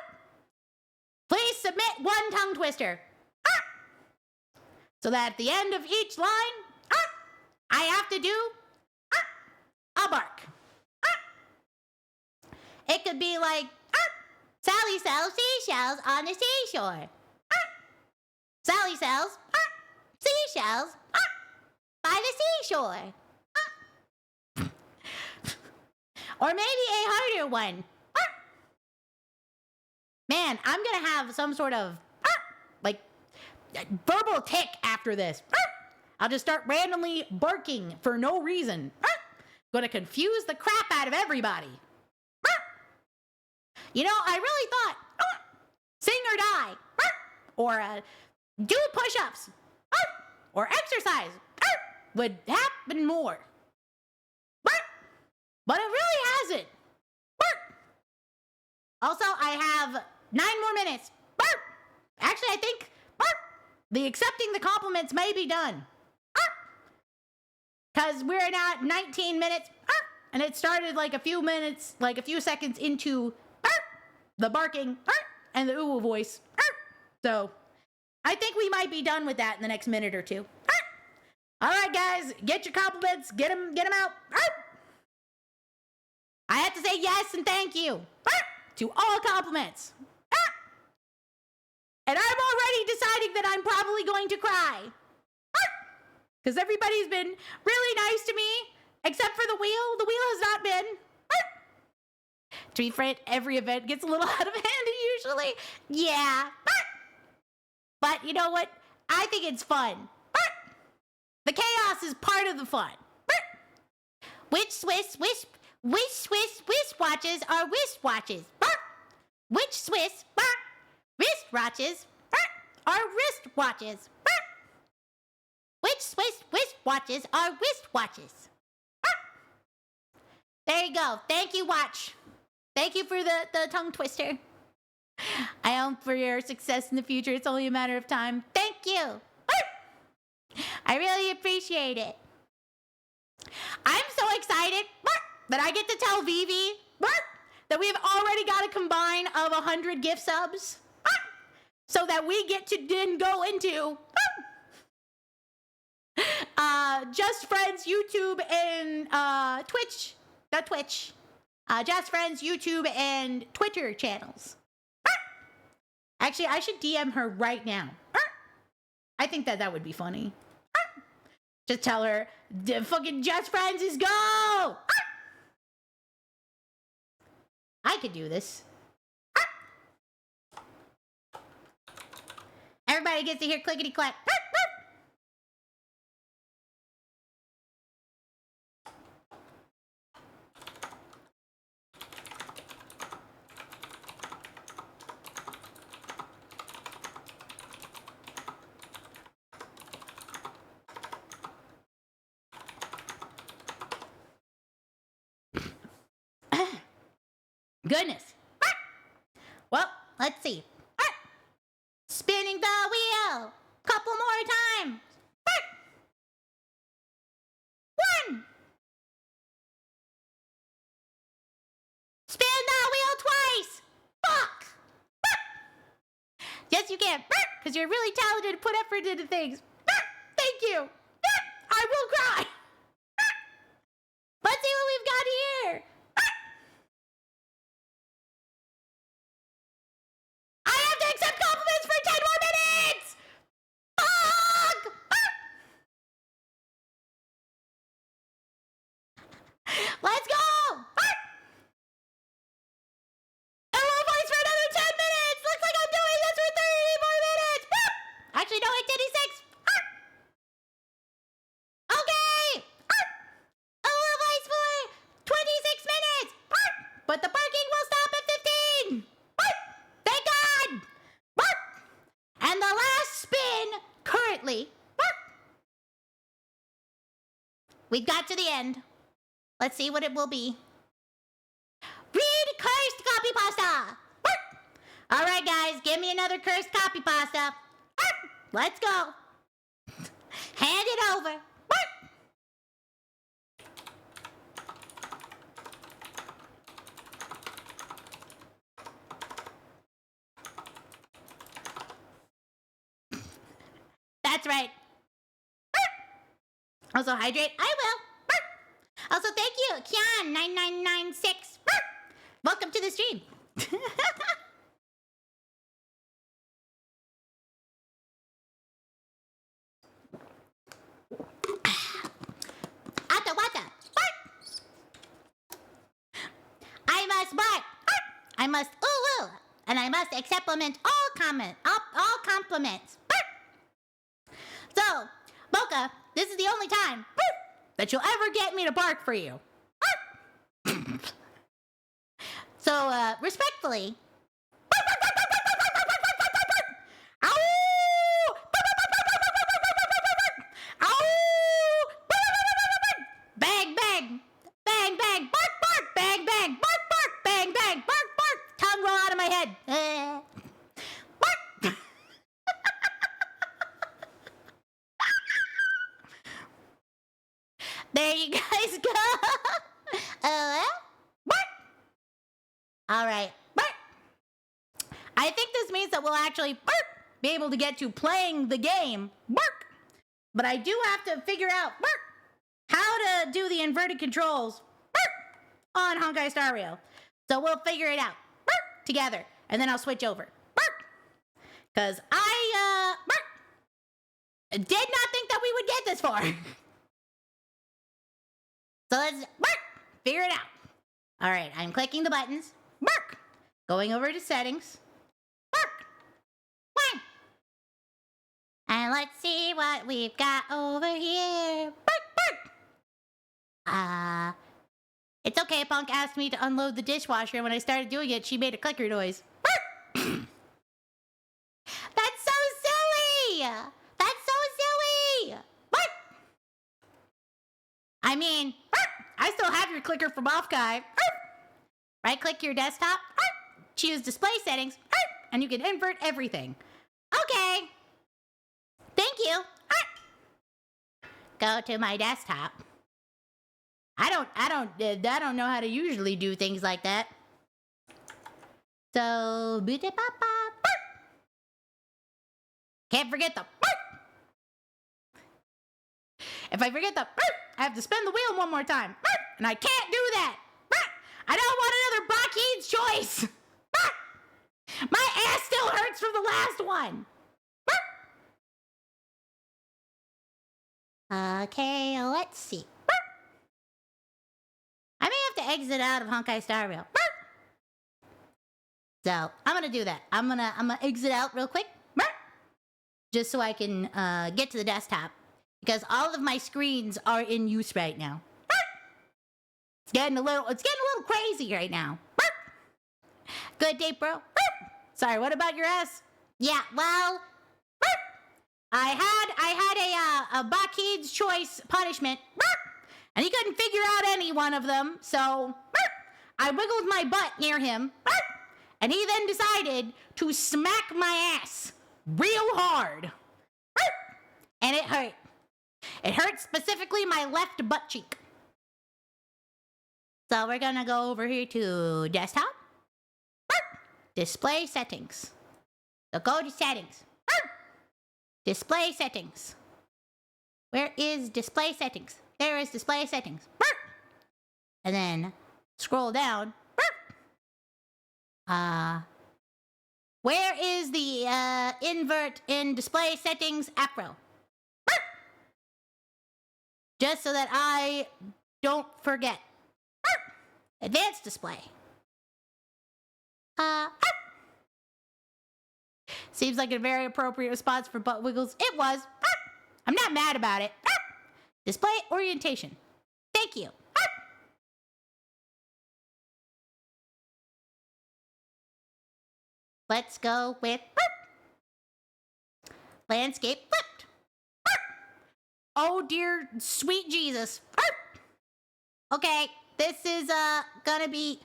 please submit one tongue twister. So that at the end of each line, I have to do a bark. It could be like, Sally sells seashells on the seashore. Sally sells seashells by the seashore. Or maybe a harder one. Man, I'm gonna have some sort of like verbal tick after this. I'll just start randomly barking for no reason. Gonna confuse the crap out of everybody. You know, I really thought sing or die, or do push-ups, or exercise would happen more. But it really hasn't. Also, I have 9 more minutes. Actually, I think the accepting the compliments may be done. Because we're now at 19 minutes, and it started like a few seconds into the barking and the ooh voice. So, I think we might be done with that in the next minute or two. All right, guys, get your compliments, get them out. I have to say yes and thank you to all compliments. And I'm already deciding that I'm probably going to cry. Because everybody's been really nice to me, except for the wheel. The wheel has not been. To be frank, every event gets a little out of hand usually. Yeah. But you know what? I think it's fun. The chaos is part of the fun. Which Swiss watches are wristwatches? Which Swiss wristwatches are wristwatches? Which Swiss wristwatches are wristwatches? There you go. Thank you, watch. Thank you for the tongue twister. I hope for your success in the future. It's only a matter of time. Thank you. I really appreciate it. I'm so excited that I get to tell Vivi that we've already got a combine of 100 gift subs so that we get to then go into Just Friends YouTube and Twitch. Not Twitch. Just Friends YouTube and Twitter channels. Actually, I should DM her right now. I think that would be funny. Just tell her, fucking Just Friends is go! I could do this. Everybody gets to hear clickety clack. Goodness. Well, let's see. Spinning the wheel. Couple more times. One. Spin the wheel twice. Fuck. Yes, you can. Because you're really talented to put effort into things. Thank you. I will cry. Let's see what we've got here. I have to accept compliments for 10 more minutes! Fuck! Let's go! A low voice for another 10 minutes! Looks like I'm doing this for 30 more minutes! Actually, no, wait, 36! Okay! A low voice for 26 minutes! But the parking will stop at 15! Thank God! And the last spin, currently, we've got to the end. Let's see what it will be. Read cursed copy pasta! All right, guys, give me another cursed copy pasta. Let's go. Hand it over. That's right. Also hydrate. I will. Also, thank you, Kian9996. Welcome to the stream. Ata wata. I must bark. I must ooh ooh. And I must supplement all compliments. So, Boca, this is the only time that you'll ever get me to bark for you. So, respectfully. Bang, bang. Bang, bang. Bark, bark. Bang, bang. Bark, bark. Bang, bang. Bark, bark. Tongue roll out of my head. Bark. There you guys go. Bark. All right. Bark. I think this means that we'll actually be able to get to playing the game. Bark. But I do have to figure out how to do the inverted controls on Honkai Star Rail. So we'll figure it out together, and then I'll switch over. Because I did not think that we would get this far. So let's figure it out. All right, I'm clicking the buttons. Going over to settings. One. And let's see what we've got over here. It's okay. Punk asked me to unload the dishwasher, and when I started doing it, she made a clicker noise. That's so silly! That's so silly! I mean, I still have your clicker from Offkai. Right-click your desktop, choose display settings, and you can invert everything. Okay. Thank you. Go to my desktop. I don't know how to usually do things like that. So, can't forget the. If I forget the, I have to spin the wheel one more time, and I can't do that. I don't want another Bakid's choice. My ass still hurts from the last one. Okay, let's see. I may have to exit out of Honkai Star Rail. So I'm gonna do that. I'm gonna exit out real quick, just so I can get to the desktop, because all of my screens are in use right now. It's getting a little crazy right now. Good day, bro. Sorry, what about your ass? Yeah, well, I had a Bakid's choice punishment, and he couldn't figure out any one of them, so I wiggled my butt near him, and he then decided to smack my ass real hard. And it hurt. It hurt specifically my left butt cheek. So we're gonna go over here to desktop. Display settings. So go to settings. Display settings. Where is display settings? There is display settings. And then scroll down. Where is the invert in display settings Astral? Just so that I don't forget. Advanced display. Seems like a very appropriate response for butt wiggles. It was. I'm not mad about it. Display orientation. Thank you. Let's go with landscape flipped. Oh dear sweet Jesus. Okay, this is gonna be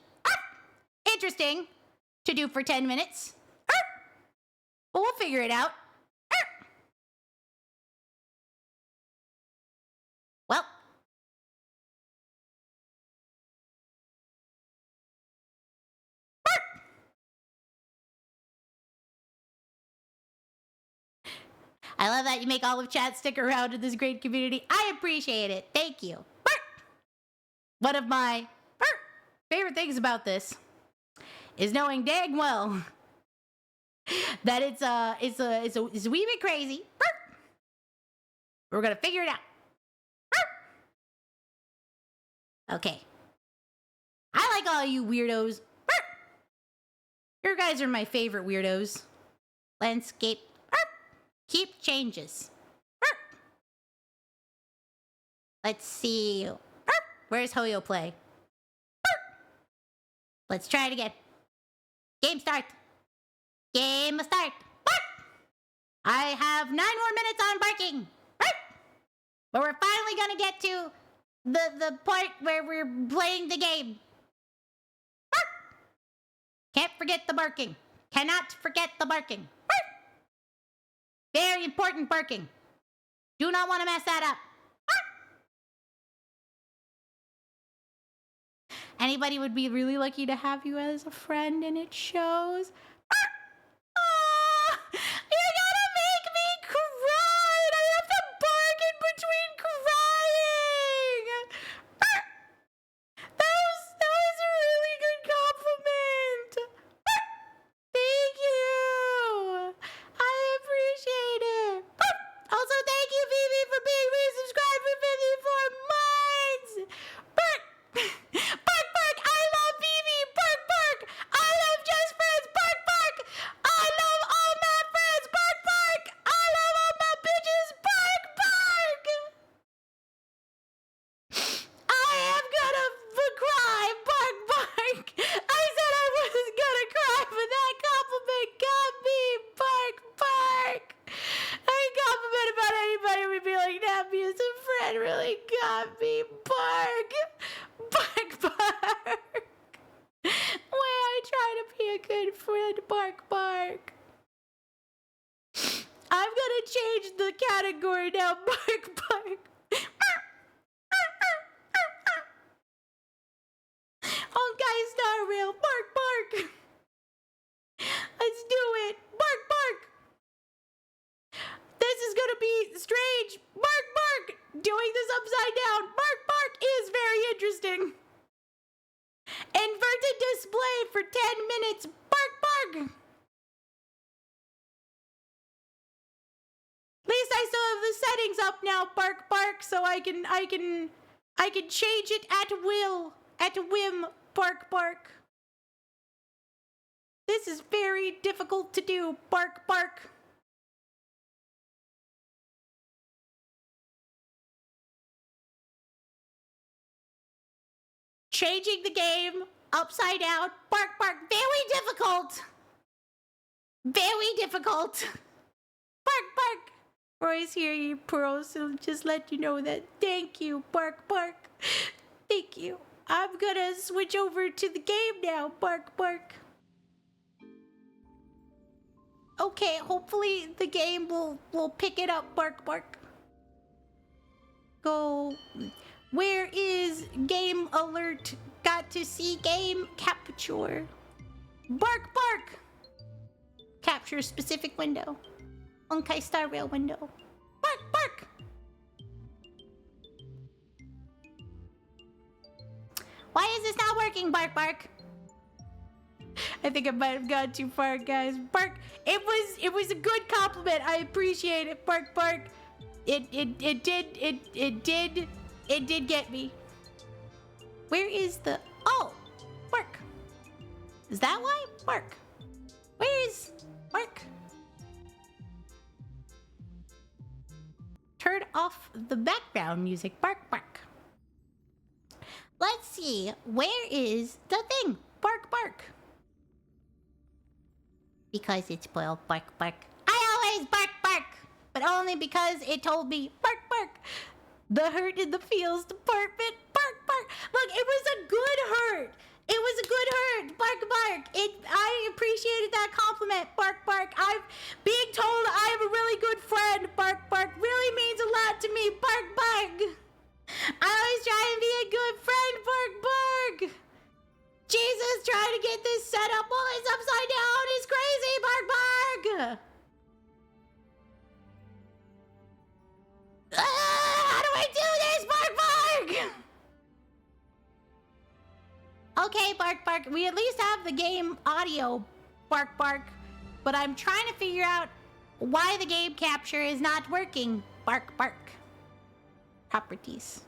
interesting to do for 10 minutes. we'll figure it out. Well. I love that you make all of chat stick around in this great community. I appreciate it. Thank you. One of my favorite things about this is knowing dang well that it's a wee bit crazy. We're gonna figure it out. Okay. I like all you weirdos. You guys are my favorite weirdos. Landscape. Keep changes. Let's see. Where's Hoyo play? Let's try it again. Game start. Game start. I have 9 more minutes on barking. But we're finally gonna get to the part where we're playing the game. Can't forget the barking. Cannot forget the barking. Very important barking. Do not want to mess that up. Anybody would be really lucky to have you as a friend, and it shows. You're gonna make me cry, and I have to bark in between crying. That was a really good compliment. Thank you. I appreciate it. Also, thank you, Phoebe, for being resubscribed for 54 months. Bark! Bark, bark! I love Phoebe! Bark, bark! I love Just Friends! Bark, bark! I love all my friends! Bark, bark! I love all my bitches! Bark, bark! I am gonna cry! Bark, bark! I said I wasn't gonna cry, but that compliment got me! Bark, bark! Any compliment about anybody would be like, Nappy as a friend really got me. Bark! Bark, bark! Way I try to be a good friend. Bark, bark. I'm gonna change the category now. Bark, bark. Honk, Star Rail. Bark, bark. Let's do it. Bark, bark. This is gonna be strange. Bark, bark. Doing this upside down. Bark, bark is very interesting. Inverted display for 10 minutes. Bark, bark. At least I still have the settings up now. Bark, bark, so I can change it at will, at whim. Bark, bark. This is very difficult to do. Bark, bark. Changing the game upside down. Bark, bark. Very difficult. Very difficult. Bark, bark. Roy's here, you pearls. So just let you know that. Thank you. Bark, bark. Thank you. I'm gonna switch over to the game now. Bark, bark. Okay, hopefully the game will pick it up. Bark, bark. Go. Where is game alert? Got to see game capture. Bark, bark. Capture specific window. Honkai Star Rail window. Bark, bark. Why is this not working? Bark, bark. I think I might have gone too far, guys. Bark. It was a good compliment. I appreciate it. Bark, bark. It did get me. Where is the... Oh! Bark. Is that why? Bark. Where is... Bark. Turn off the background music. Bark, bark. Let's see. Where is the thing? Bark, bark. Because it's spoiled. Bark, bark. I always bark, bark. But only because it told me, bark, bark. The hurt in the feels department. Bark, bark. Look, it was a good hurt. It was was a good hurt. Bark, bark. I appreciated that compliment. Bark, bark. I'm being told I am a really good friend. Bark, bark really means a lot to me. Bark, bark. I always try and be a good friend. Bark, bark. Jesus, trying to get this set up while it's upside down is crazy. Bark, bark. How do I do this? Bark, bark. Okay, bark, bark. We at least have the game audio, bark, bark. But I'm trying to figure out why the game capture is not working. Bark, bark. Properties.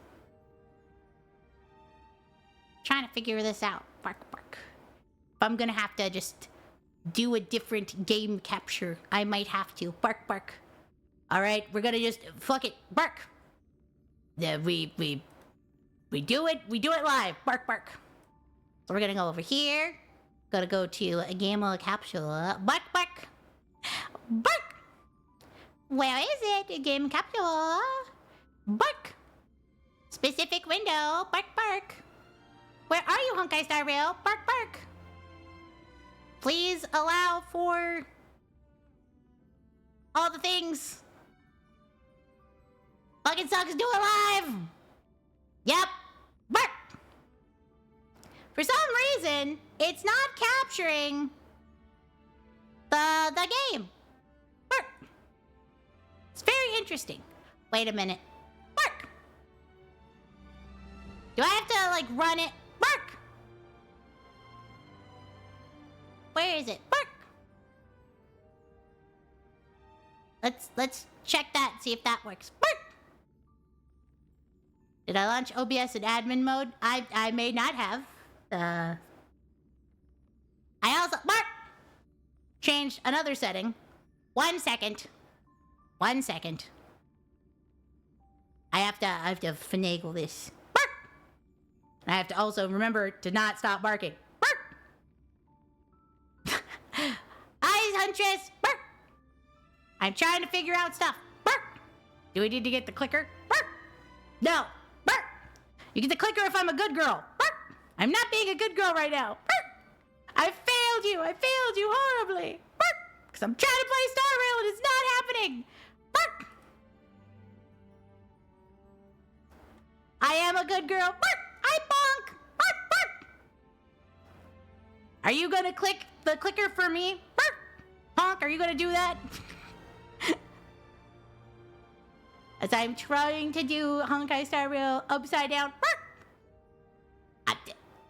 Trying to figure this out. Bark, bark. If I'm gonna have to just do a different game capture, I might have to. Bark, bark. All right, we're gonna just fuck it. Bark. Yeah, we do it. We do it live. Bark, bark. So we're gonna go over here. Gotta go to a game capsule. Bark, bark. Bark. Where is it? A game capsule. Bark. Specific window. Bark, bark. Where are you, Honk Star Rail? Bark, bark. Please allow for all the things. Fucking sucks. Do it live. Yep. Bark. For some reason, it's not capturing the game. Bark. It's very interesting. Wait a minute. Bark. Do I have to, like, run it? Bark. Where is it? Bark. Let's check that, see if that works. Bark. Did I launch OBS in admin mode? I may not have. I also bark. Changed another setting. 1 second. 1 second. I have to finagle this. Bark. I have to also remember to not stop barking. Bark. Eyes, Huntress. Bark. I'm trying to figure out stuff. Bark. Do we need to get the clicker? Bark. No. Bark. You get the clicker if I'm a good girl. Bark. I'm not being a good girl right now. Bark. I failed you. I failed you horribly. Bark. Because I'm trying to play Star Rail and it's not happening. Bark. I am a good girl. Bark. I bonk. Bark, bark. Are you gonna click the clicker for me? Bark. Honk, are you gonna do that? As I'm trying to do Honkai Star Rail upside down. Bark.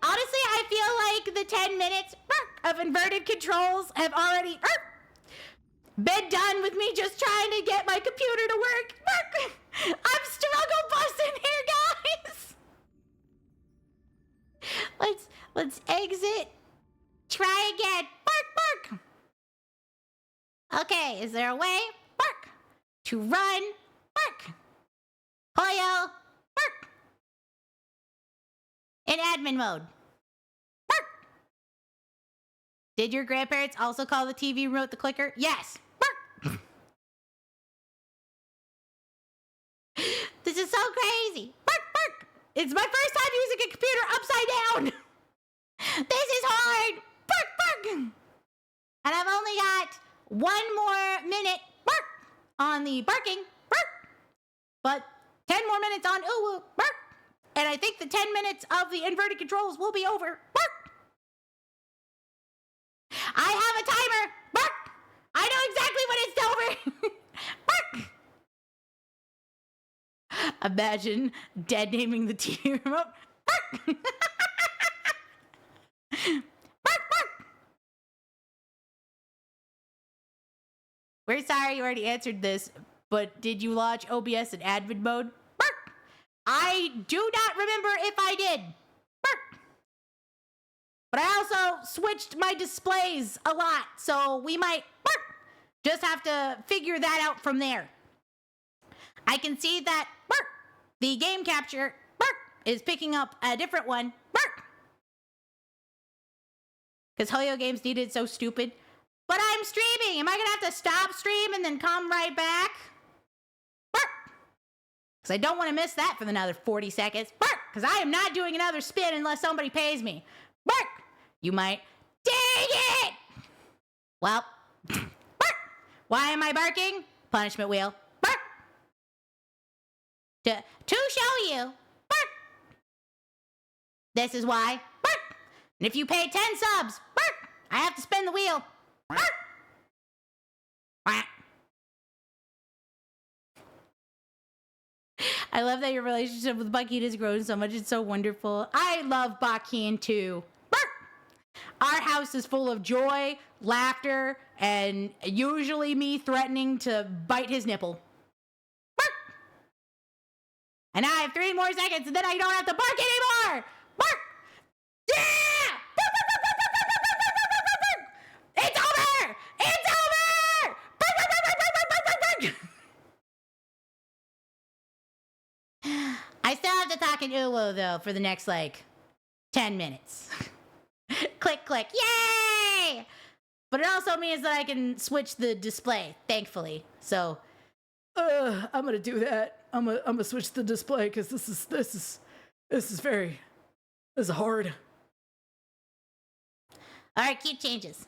Honestly, I feel like the 10 minutes of inverted controls have already been done with me just trying to get my computer to work. I'm struggle busting here, guys. Let's exit. Try again. Bark, bark. Okay, is there a way? Bark. To run. Bark. Hoyo. Bark. In admin mode. Bark. Did your grandparents also call the TV remote the clicker? Yes. Bark. This is so crazy. Bark, bark. It's my first time using a computer upside down. This is hard. Bark, bark. And I've only got 1 more minute bark on the barking. Bark. But 10 more minutes on ooh, bark. And I think the 10 minutes of the inverted controls will be over. Bark. I have a timer. Bark. I know exactly when it's over. Bark. Imagine dead naming the TV remote. Bark. Bark, bark. We're sorry you already answered this, but did you launch OBS in admin mode? Bark. I do not remember if I did. Bark. But I also switched my displays a lot, so we might just have to figure that out from there. I can see that the game capture is picking up a different one. Because Hoyo Games needed so stupid. But I'm streaming. Am I going to have to stop stream and then come right back? Because I don't want to miss that for another 40 seconds. Because I am not doing another spin unless somebody pays me. You might. Dang it! Well, bark! Why am I barking? Punishment wheel. Bark! To show you. Bark! This is why. Bark! And if you pay 10 subs, bark! I have to spin the wheel. Bark! Quack. I love that your relationship with Bucky has grown so much. It's so wonderful. I love Bakian too. Bark! Our house is full of joy, laughter, and usually me threatening to bite his nipple. Bark! And I have 3 more seconds, and then I don't have to bark anymore. Bark! Yeah! Bark, bark, bark, bark, bark, bark, bark, bark, bark, bark, bark. It's over! It's over! Bark, bark, bark, bark, bark, bark, bark, bark, bark. I still have to talk in Uwu though for the next 10 minutes. Click, click, yay! But it also means that I can switch the display, thankfully. So, I'm gonna do that. I'm gonna switch the display because this is hard. All right, keep changes.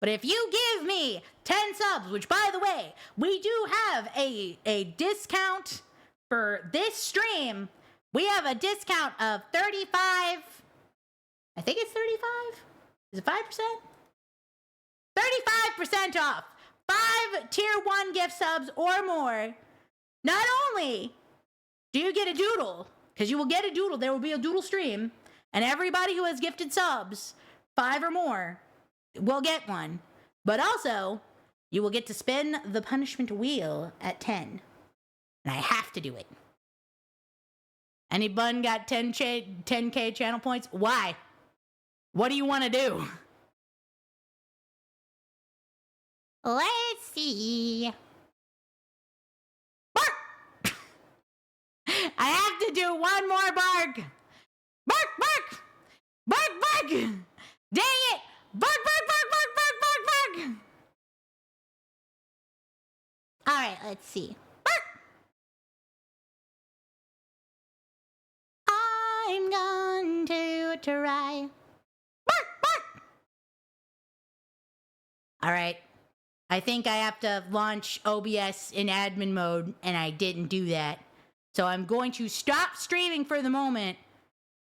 But if you give me 10 subs, which by the way, we do have a discount for this stream, we have a discount of 35. I think it's 35. Is it 5%? 35% off. 5 tier 1 gift subs or more. Not only do you get a doodle, because you will get a doodle, there will be a doodle stream, and everybody who has gifted subs, 5 or more, will get one. But also, you will get to spin the punishment wheel at 10. And I have to do it. Any bun got 10K channel points? Why? What do you want to do? Let's see. Bark! I have to do one more bark. Bark, bark! Bark, bark! Dang it! Bark, bark, bark, bark, bark, bark, bark! All right, let's see. I'm going to try. Bark, bark! All right. I think I have to launch OBS in admin mode, and I didn't do that. So I'm going to stop streaming for the moment,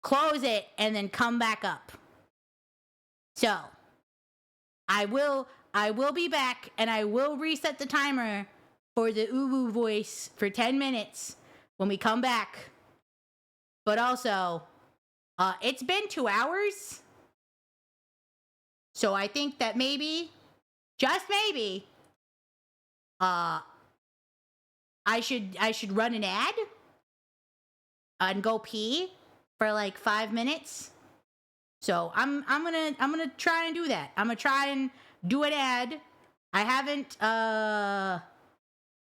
close it, and then come back up. So I will be back, and I will reset the timer for the Uwu voice for 10 minutes when we come back. But also, it's been 2 hours. So I think that maybe, just maybe, I should run an ad and go pee for 5 minutes. So I'm gonna try and do that. I'm gonna try and do an ad. I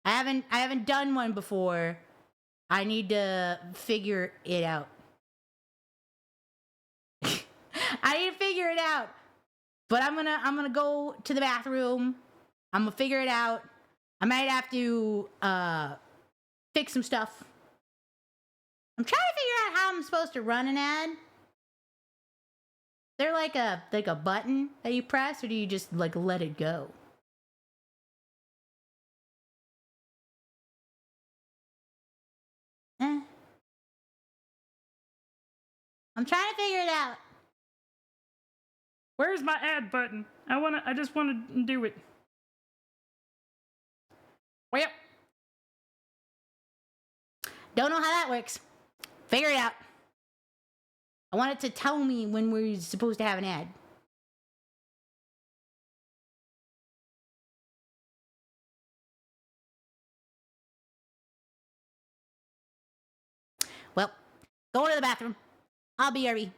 haven't done one before. I need to figure it out. I need to figure it out. But I'm gonna go to the bathroom. I'm gonna figure it out. I might have to fix some stuff. I'm trying to figure out how I'm supposed to run an ad. Is there like a button that you press, or do you just let it go? I'm trying to figure it out. Where's my ad button? I just wanna do it. Well, don't know how that works. Figure it out. I want it to tell me when we're supposed to have an ad. Well, go to the bathroom. I'll be RV.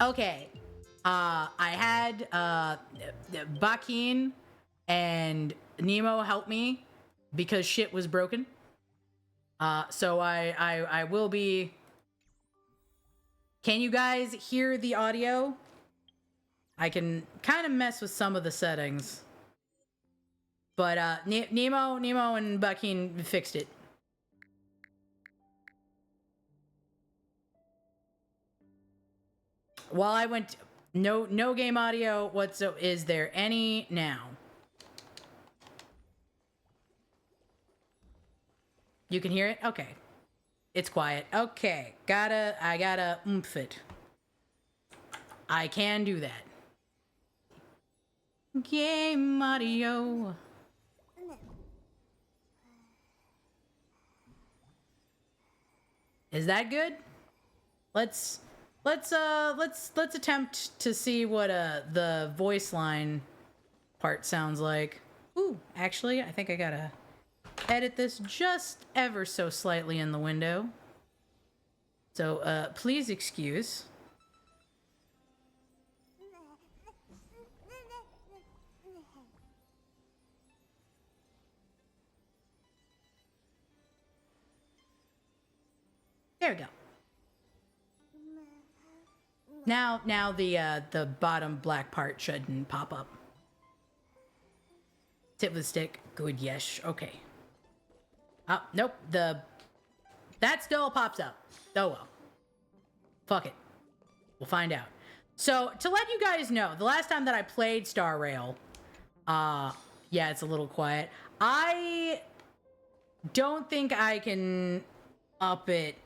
Okay. I had Bakin and Nemo help me because shit was broken. So I will be. Can you guys hear the audio? I can kind of mess with some of the settings. But Nemo and Bakin fixed it. While I went, no game audio whatsoever. Is there any now? You can hear it? Okay. It's quiet. Okay. I gotta oomph it. I can do that. Game audio. Is that good? Let's attempt to see what the voice line part sounds like. Ooh, actually, I think I gotta edit this just ever so slightly in the window. So, please excuse. There we go. Now the bottom black part shouldn't pop up. Tip of the stick. Good, yes. Okay. Oh, nope. That still pops up. Oh well. Fuck it. We'll find out. So, to let you guys know, the last time that I played Star Rail, yeah, it's a little quiet. I don't think I can up it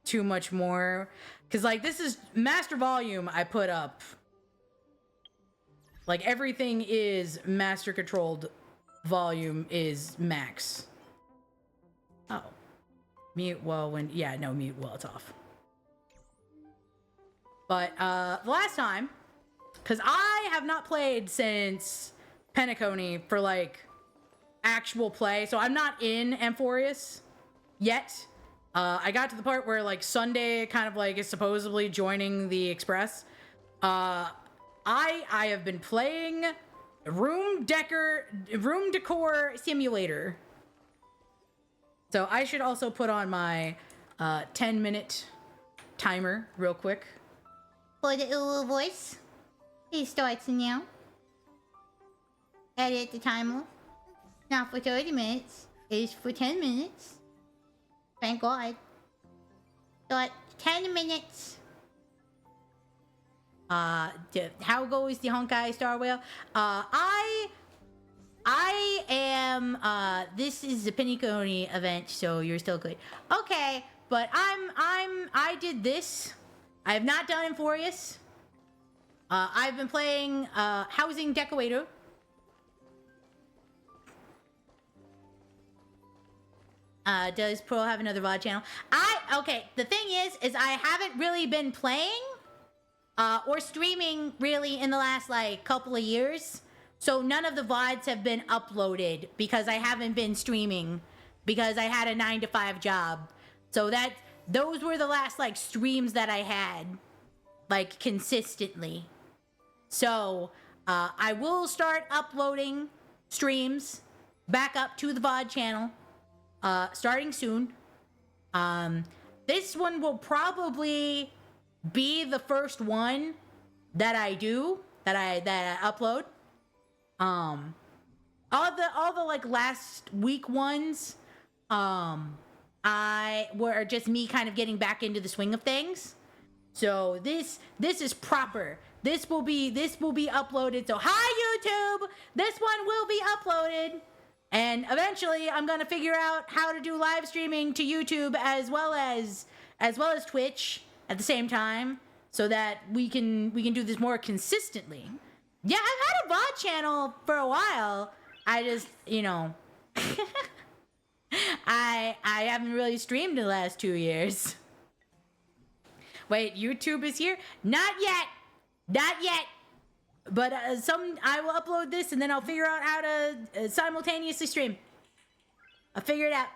too much more, because like this is master volume I put up, like everything is master controlled volume is max. Oh, mute well when mute while it's off. But the last time, because I have not played since Penecony for like actual play, so I'm not in Amphorius yet. I got to the part where like Sunday kind of like is supposedly joining the Express. I have been playing room decor simulator. So I should also put on my 10-minute timer real quick. For the little voice, it starts now. Edit the timer. Not for 30 minutes. It's for 10 minutes. Thank God. Start 10 minutes. How goes the Honkai Star Whale? I am, this is the Penecony event, so you're still good. Okay, but I did this. I have not done Amphorius. I've been playing, Housing Decorator. Does Pearl have another VOD channel? Okay, the thing is I haven't really been playing, or streaming really in the last, like, couple of years. So none of the VODs have been uploaded because I haven't been streaming because I had a 9-to-5 job. So those were the last, like, streams that I had, like, consistently. So, I will start uploading streams back up to the VOD channel. Starting soon. This one will probably be the first one that I do, that I upload. All the like last week ones, were just me kind of getting back into the swing of things. So this is proper. This will be uploaded. So hi YouTube! This one will be uploaded. And eventually, I'm gonna figure out how to do live streaming to YouTube as well as Twitch at the same time, so that we can do this more consistently. Yeah, I've had a VOD channel for a while. I just, I haven't really streamed in the last 2 years. Wait, YouTube is here? Not yet. But I will upload this and then I'll figure out how to simultaneously stream. I'll figure it out.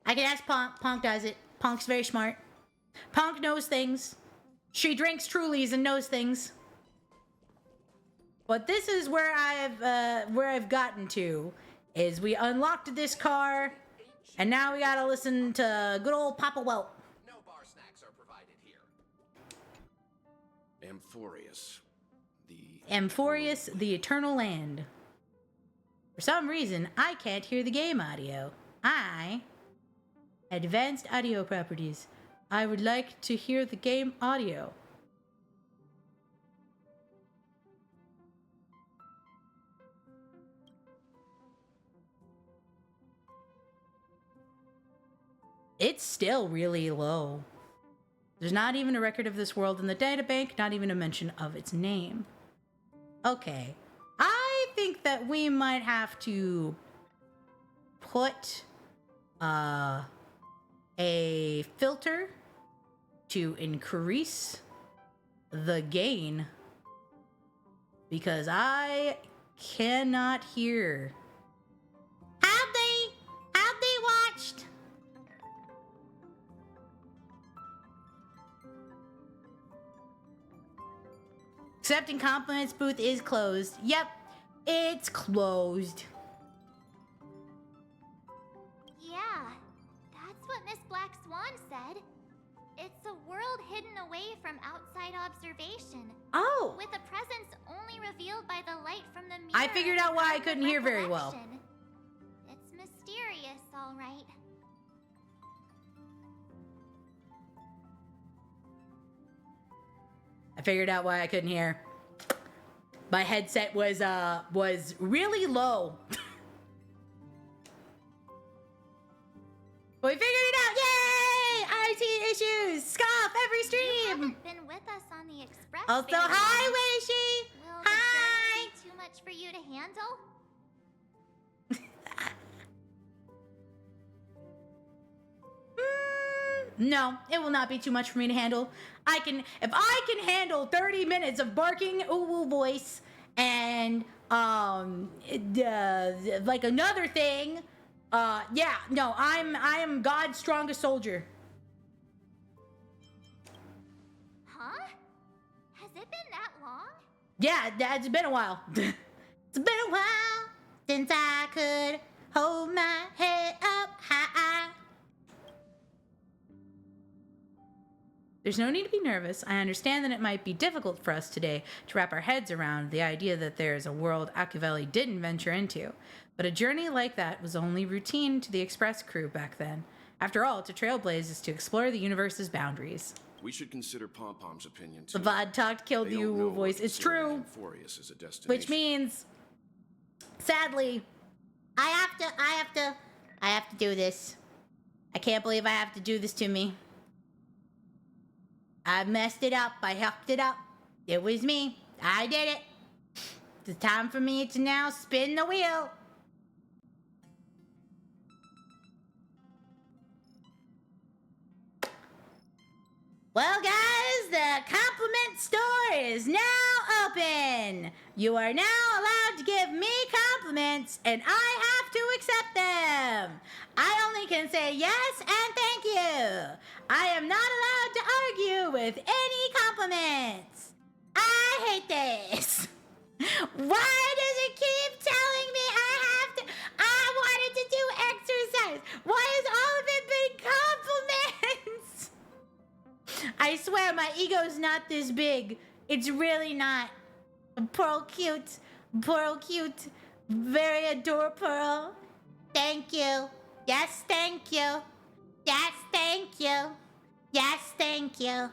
I can ask Ponk. Ponk does it. Ponk's very smart. Ponk knows things. She drinks Trulies and knows things. But this is where I've gotten to, is we unlocked this car, and now we gotta listen to good old Papa Welt. No bar snacks are provided here. Amphorius, the Eternal Land. For some reason, I can't hear the game audio. Advanced audio properties. I would like to hear the game audio. It's still really low. There's not even a record of this world in the databank, not even a mention of its name. Okay. I think that we might have to put a filter to increase the gain, because I cannot hear. Have they watched? Accepting compliments booth is closed. Yep, it's closed. Yeah, that's what Miss Black Swan said. It's a world hidden away from outside observation, Oh, with a presence only revealed by the light from the mirror. I figured out why I and the couldn't hear very well. recollection. It's mysterious, all right. I figured out why I couldn't hear. My headset was really low. But we figured it out! Yay! IT issues! Scoff every You stream! haven't been with us on the express. Also, very hi, long. Wishy! Will the Hi! journey be too much for you to handle? No, it will not be too much for me to handle. If I can handle 30 minutes of barking ooh voice and like another thing, yeah, no, I am God's strongest soldier. Huh? Has it been that long? Yeah, it's been a while. It's been a while since I could hold my head up high. There's no need to be nervous. I understand that it might be difficult for us today to wrap our heads around the idea that there is a world Machiavelli didn't venture into. But a journey like that was only routine to the Express crew back then. After all, to trailblaze is to explore the universe's boundaries. We should consider Pom Pom's opinion too. The VOD talked killed They the don't know Uwu we're voice. It's considering true. Amphorius as a destination. Which means, sadly, I have to do this. I can't believe I have to do this to me. I messed it up. I hucked it up. It was me. I did it. It's time for me to now spin the wheel. Well, guys, the compliment store is now open. You are now allowed to give me compliments, and I have to accept them. I only can say yes and thank you. I am not allowed to argue with any compliments. I hate this. Why does it keep telling me I wanted to do exercise? Why has all of it been compliments? I swear my ego's not this big. It's really not. Pearl cute. Very adorable Pearl. Thank you. Yes, thank you. Yes, thank you. Yes, thank you.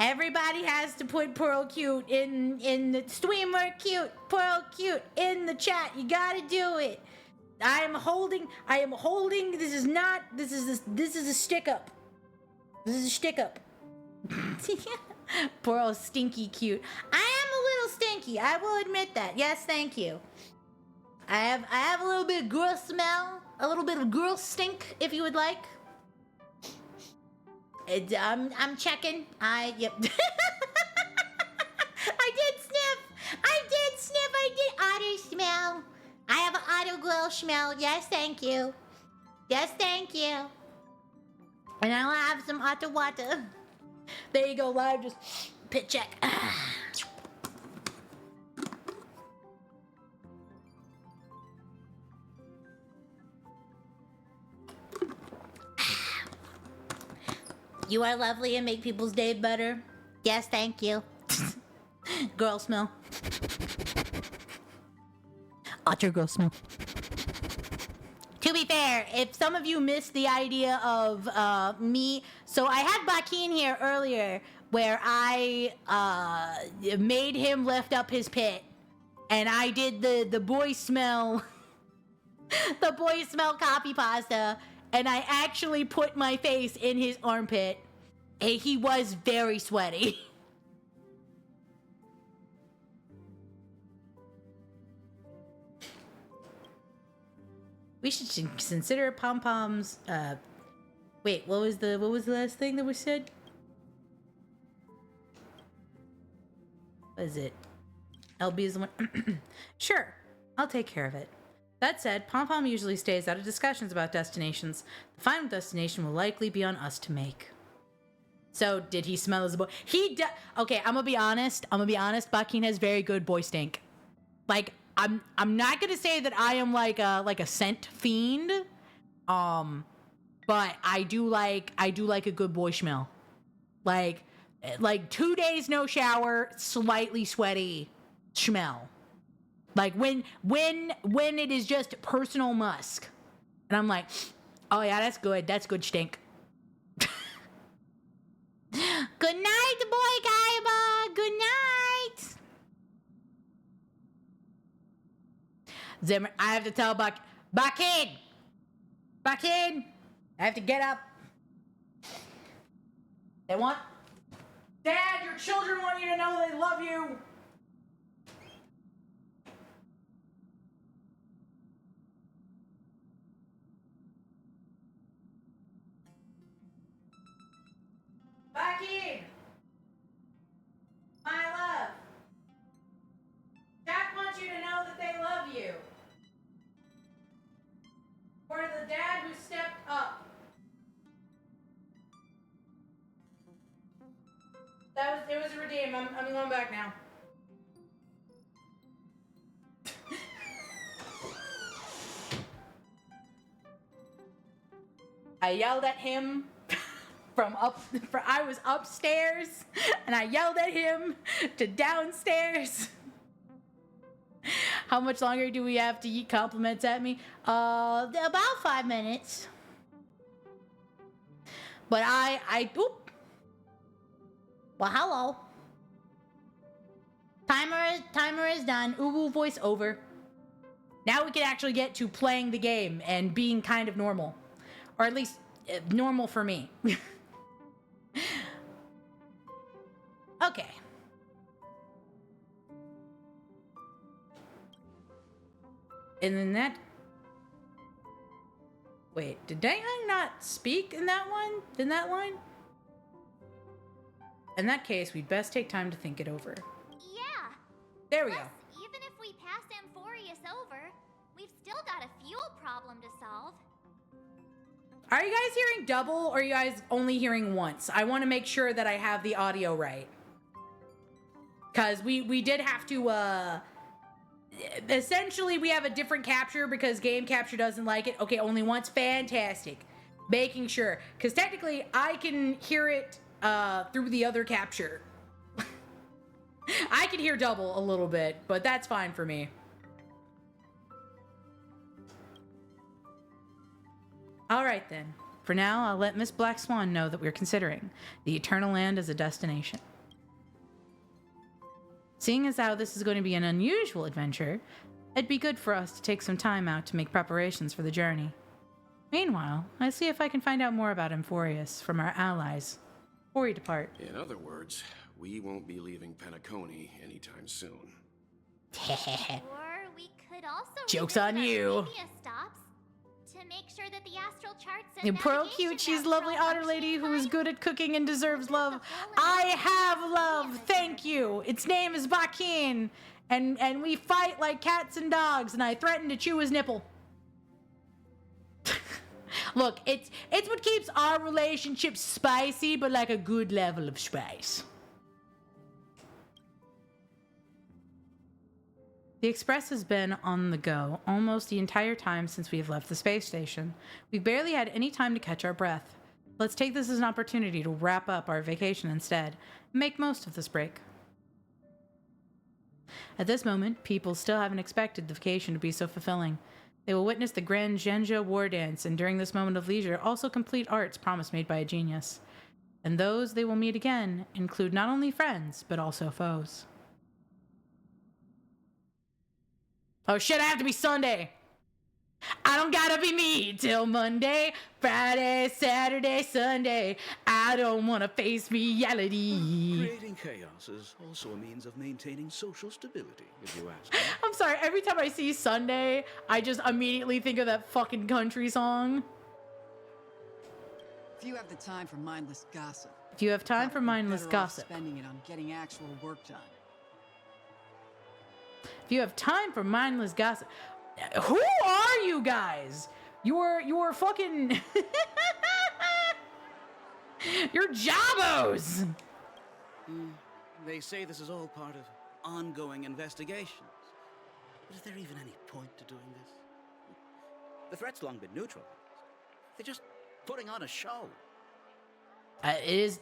everybody has to put Pearl cute in the streamer cute, Pearl cute in the chat. You gotta do it. I am holding, this is a stick up. This is a stick up. Pearl stinky cute. I am a little stinky, I will admit that. Yes, thank you. I have a little bit of girl smell, a little bit of girl stink, if you would like. I'm checking. Yep. I did sniff. I did otter smell. I have an otter girl smell. Yes, thank you. Yes, thank you. And I'll have some otter water. There you go, live, just pit check. You are lovely and make people's day better. Yes, thank you. Girl smell. Otter girl smell. To be fair, if some of you missed the idea of me, so I had Bakin here earlier where I made him lift up his pit, and I did the boy smell, the boy smell copy pasta, and I actually put my face in his armpit. And he was very sweaty. We should consider pom poms. Wait, what was the last thing that was said? What is it? LB is the one. Sure, I'll take care of it. That said, pom pom usually stays out of discussions about destinations. The final destination will likely be on us to make. So, did he smell as a boy? Okay, I'm gonna be honest. Bakin has very good boy stink. Like, I'm not gonna say that I am like a scent fiend, but I do like a good boy smell. Like 2 days no shower, slightly sweaty smell. Like when it is just personal musk, and I'm like, oh yeah, that's good stink. Good night, boy Kaiba. Good night. Zimmer, I have to tell Bakin, I have to get up. Dad, your children want you to know they love you. Bakin, my love. Jack wants you to know that they love you. For the dad who stepped up. It was a redeem. I'm going back now. I yelled at him I was upstairs, and I yelled at him to downstairs. How much longer do we have to eat compliments at me? About 5 minutes. But oop. Well, hello. Timer is done. Uwu voice over. Now we can actually get to playing the game and being kind of normal. Or at least normal for me. Okay. And then that... Wait, did I not speak in that one? In that line? In that case, we'd best take time to think it over. Yeah. There we go. Plus, even if we pass Amphorius over, we've still got a fuel problem to solve. Are you guys hearing double, or are you guys only hearing once? I want to make sure that I have the audio right. Because we did have to, essentially, we have a different capture because game capture doesn't like it. Okay, only once. Fantastic. Making sure. Because technically, I can hear it through the other capture. I can hear double a little bit, but that's fine for me. All right, then. For now, I'll let Miss Black Swan know that we're considering the Eternal Land as a destination. Seeing as how this is going to be an unusual adventure, it'd be good for us to take some time out to make preparations for the journey. Meanwhile, I'll see if I can find out more about Amphorius from our allies before we depart. In other words, we won't be leaving Penecony anytime soon. Or we could also Joke's revisit on our you. previous stops to make sure that the astral charts and And pearl navigation cute, she's maps a lovely are all otter lady who is functioning good at cooking and deserves Because love. the whole I idea have is love, to thank you. Its name is Bakin, and we fight like cats and dogs, and I threaten to chew his nipple. Look, it's what keeps our relationship spicy, but like a good level of spice. The Express has been on the go almost the entire time since we have left the space station. We've barely had any time to catch our breath. Let's take this as an opportunity to wrap up our vacation instead and make most of this break. At this moment, people still haven't expected the vacation to be so fulfilling. They will witness the Grand Genja war dance, and during this moment of leisure, also complete arts promise made by a genius. And those they will meet again include not only friends, but also foes. Oh shit, I have to be Sunday. I don't gotta be me till Monday, Friday, Saturday, Sunday. I don't wanna face reality. Creating chaos is also a means of maintaining social stability, if you ask me. I'm sorry, every time I see Sunday, I just immediately think of that fucking country song. If you have the time for mindless gossip. If you have time for mindless better off gossip. spending it on getting actual work done. If you have time for mindless gossip. Who are you guys? You're fucking You're Jabos! They say this is all part of ongoing investigations. But is there even any point to doing this? The threat's long been neutralized. They're just putting on a show. It is...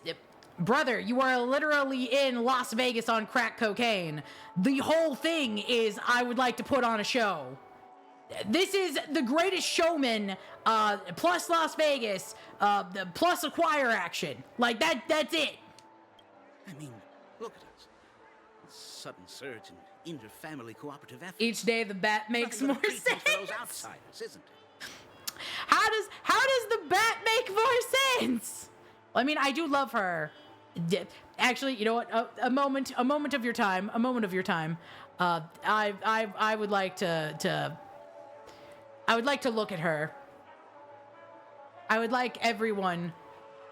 Brother, you are literally in Las Vegas on crack cocaine. The whole thing is I would like to put on a show. This is The Greatest Showman, plus Las Vegas, plus Acquire action. Like, that's it. I mean, look at us. A sudden surge in inter-family cooperative efforts. Each day the bat makes Nothing more but a treatment sense. for those outsiders, isn't it? How does the bat make more sense? I mean, I do love her. Actually, you know what? A moment of your time. I would like to. I would like to look at her. I would like everyone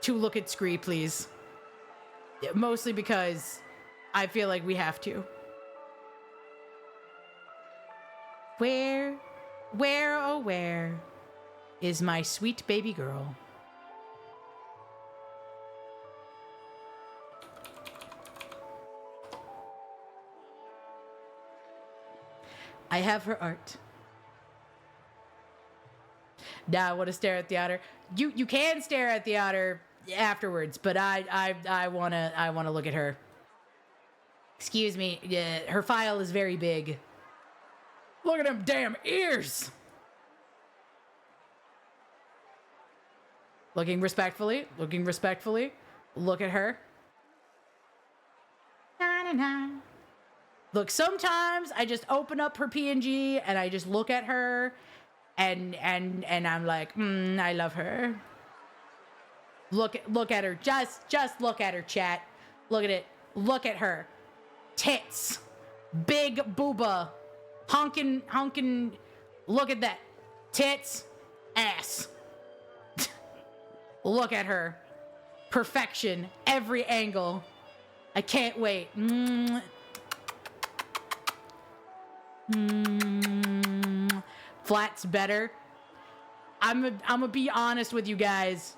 to look at Scree, please. Mostly because I feel like we have to. Where, oh where is my sweet baby girl? I have her art. Now I want to stare at the otter. You can stare at the otter afterwards, but I wanna look at her. Excuse me. Her file is very big. Look at them damn ears. Looking respectfully. Look at her. Na, na, na. Look, sometimes I just open up her PNG and I just look at her and I'm like, I love her. Look at her. Just look at her, chat. Look at it. Look at her. Tits. Big booba. Honkin'. Look at that. Tits. Ass. Look at her. Perfection. Every angle. I can't wait. Flat's better. I'm gonna be honest with you guys.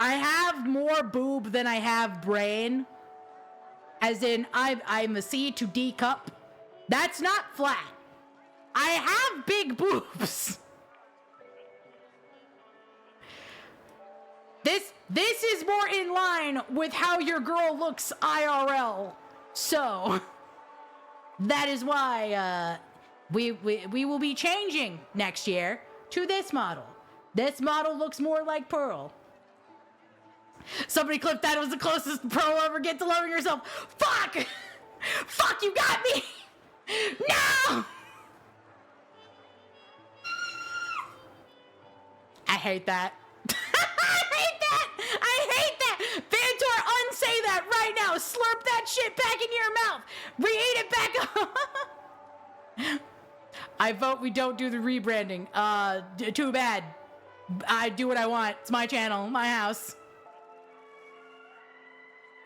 I have more boob than I have brain. As in, I'm a C to D cup. That's not flat. I have big boobs. This is more in line with how your girl looks IRL. So that is why we will be changing next year to this model. This model looks more like Pearl. Somebody clipped that. It was the closest Pearl ever get to loving herself. Fuck! Fuck, you got me! No! I hate that. I hate that! Vantor, unsay that right now! Slurp that shit back into your mouth! Re-eat it back up! I vote we don't do the rebranding. Too bad. I do what I want. It's my channel, my house.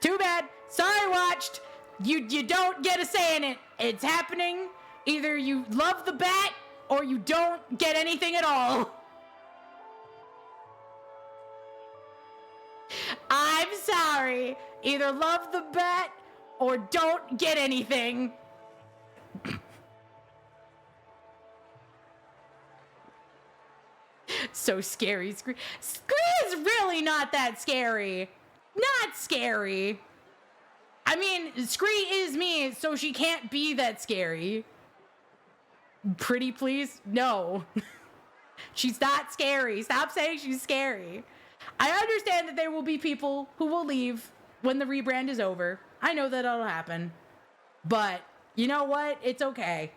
Too bad. Sorry, watched. You don't get a say in it. It's happening. Either you love the bat or you don't get anything at all. sorry. Either love the bat or don't get anything. So scary. Scree is really not that scary. Not scary. I mean, Scree is me, so she can't be that scary. Pretty please? No. She's not scary. Stop saying she's scary. I understand that there will be people who will leave when the rebrand is over. I know that'll happen. But you know what? It's okay.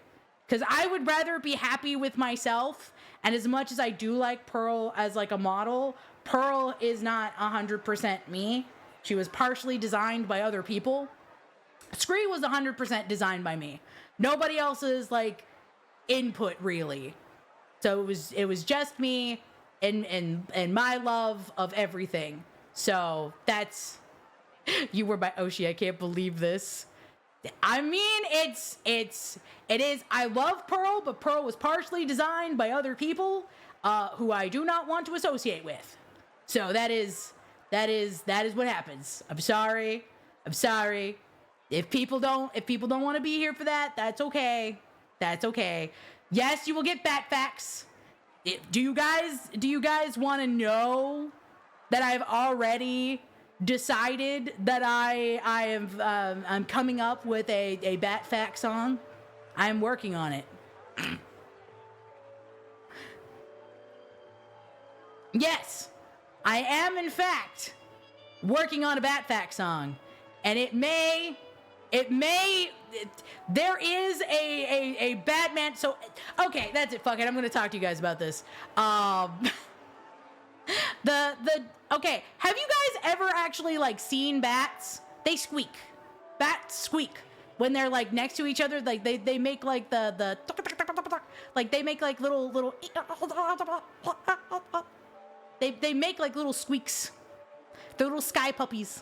Because I would rather be happy with myself. And as much as I do like Pearl as like a model, Pearl is not 100% me. She was partially designed by other people. Scree was 100% designed by me. Nobody else's like input really. So it was just me and my love of everything. So that's you were by Oshi. I can't believe this. I mean, it is. I love Pearl, but Pearl was partially designed by other people who I do not want to associate with. So that is what happens. I'm sorry. If people don't want to be here for that, that's okay. That's okay. Yes, you will get bat facts. Do you guys want to know that I've already decided that I'm coming up with a bat fact song? I'm working on it. Yes, I am in fact working on a bat fact song, and there is a Batman. So okay, that's it. Fuck it. I'm gonna talk to you guys about this. Okay, have you guys ever actually like seen bats? They squeak. Bats squeak when they're like next to each other. Like they make like the like they make like little they make like little squeaks. The little sky puppies.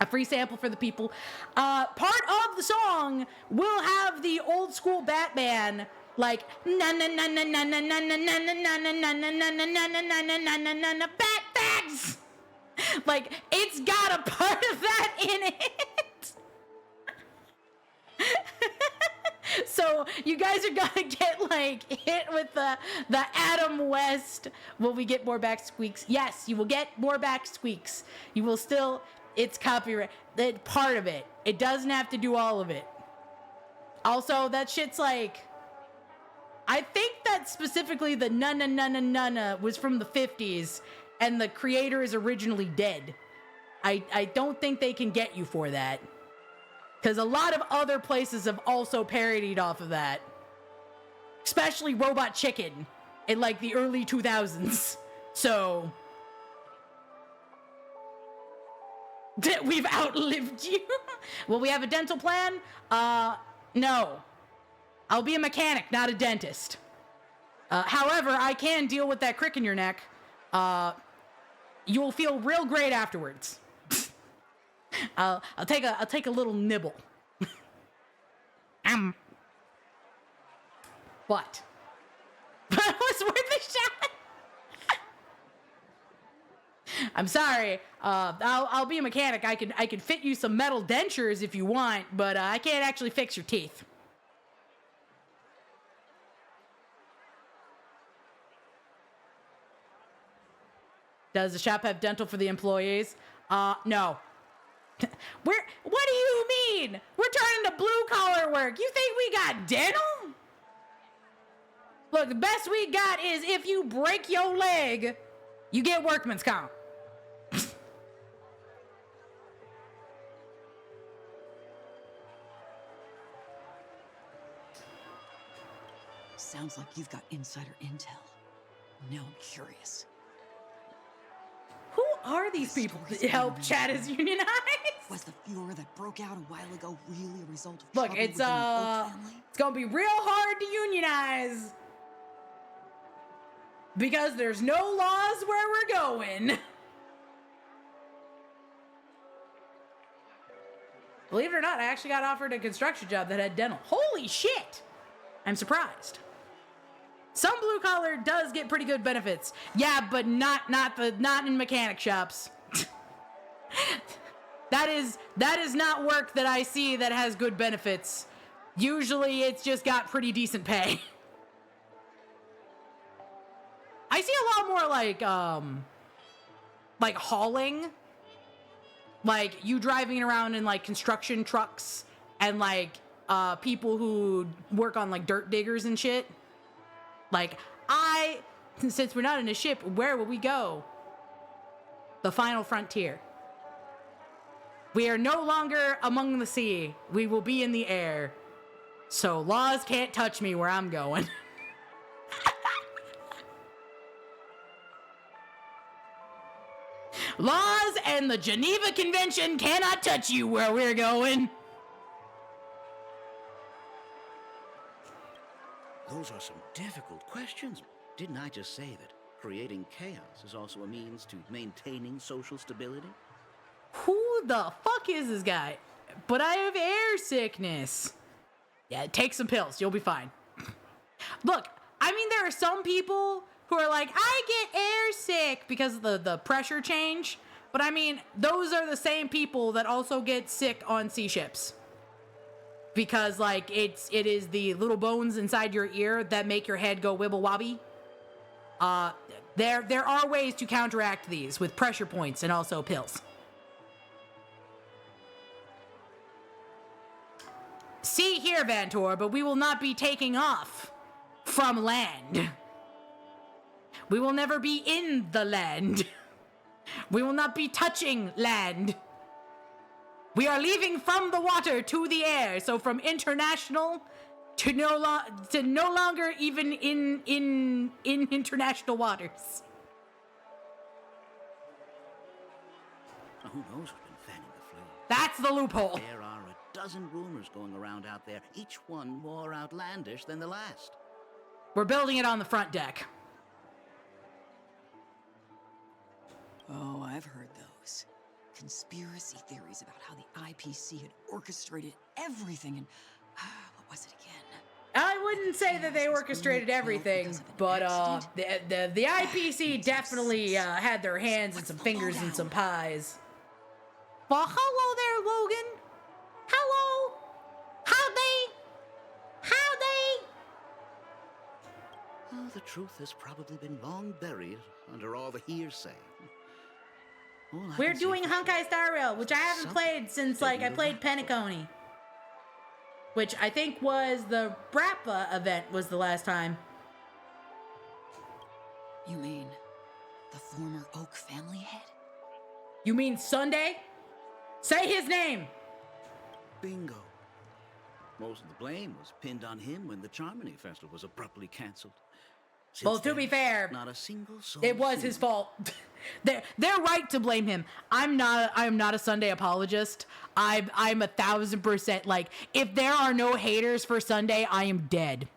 A free sample for the people. Part of the song will have the old school Batman like na na na na na na na na na na na na na na na na na na na bat bags. Like it's got a part of that in it. So you guys are gonna get like hit with the Adam West. Will we get more back squeaks? Yes, you will get more back squeaks. You will still. It's copyright. That part of it. It doesn't have to do all of it. Also, that shit's like. I think that specifically the nana nana nana was from the 50s, and the creator is originally dead. I don't think they can get you for that. Because a lot of other places have also parodied off of that. Especially Robot Chicken in like the early 2000s. So we've outlived you. Will we have a dental plan? No. I'll be a mechanic, not a dentist. However, I can deal with that crick in your neck. You will feel real great afterwards. I'll take a little nibble. What? But it was worth a shot. I'm sorry. I'll be a mechanic. I can fit you some metal dentures if you want, but I can't actually fix your teeth. Does the shop have dental for the employees? No. What do you mean? We're turning to blue collar work. You think we got dental? Look, the best we got is if you break your leg, you get workman's comp. Sounds like you've got insider intel. Now I'm curious. Who are these people that help Chat is unionized? Was the furor that broke out a while ago really a result of Look, trouble it's within the Oak family? it's gonna be real hard to unionize because there's no laws where we're going. Believe it or not, I actually got offered a construction job that had dental. Holy shit! I'm surprised. Some blue collar does get pretty good benefits. Yeah, but not in mechanic shops. That is not work that I see that has good benefits. Usually it's just got pretty decent pay. I see a lot more like hauling. Like you driving around in like construction trucks and like people who work on like dirt diggers and shit. Like since we're not in a ship, where will we go? The final frontier. We are no longer among the sea. We will be in the air. So laws can't touch me where I'm going. Laws and the Geneva Convention cannot touch you where we're going. Those are some difficult questions. Didn't I just say that creating chaos is also a means to maintaining social stability? Who the fuck is this guy? But I have air sickness. Yeah, take some pills. You'll be fine. Look, I mean, there are some people who are like, I get air sick because of the pressure change. But I mean, those are the same people that also get sick on sea ships. Because like it is the little bones inside your ear that make your head go wibble wobby. There are ways to counteract these with pressure points and also pills. See here, Vantor, but we will not be taking off from land. We will never be in the land. We will not be touching land. We are leaving from the water to the air, so from international to no longer even in international waters. Who knows who's been fanning the flame? That's the loophole. There are a dozen rumors going around out there, each one more outlandish than the last. We're building it on the front deck. Oh, I've heard those. Conspiracy theories about how the IPC had orchestrated everything and... what was it again? I wouldn't say that they orchestrated everything, but the IPC definitely had their hands and some fingers in some pies. Well, hello there, Logan. Hello. Howdy. Oh, the truth has probably been long buried under all the hearsay. All I We're can say doing for Honk sure Star Rail, which I haven't something played since like I didn't played happen. Penecony, which I think was the Brappa event was the last time. You mean the former Oak family head? You mean Sunday? Say his name. Bingo. Most of the blame was pinned on him when the Charmony Festival was abruptly cancelled. Since Well, to then, be fair, not a single soul it was seen his him. fault. They're right to blame him. I am not a Sunday apologist. I'm 1,000% like, if there are no haters for Sunday, I am dead.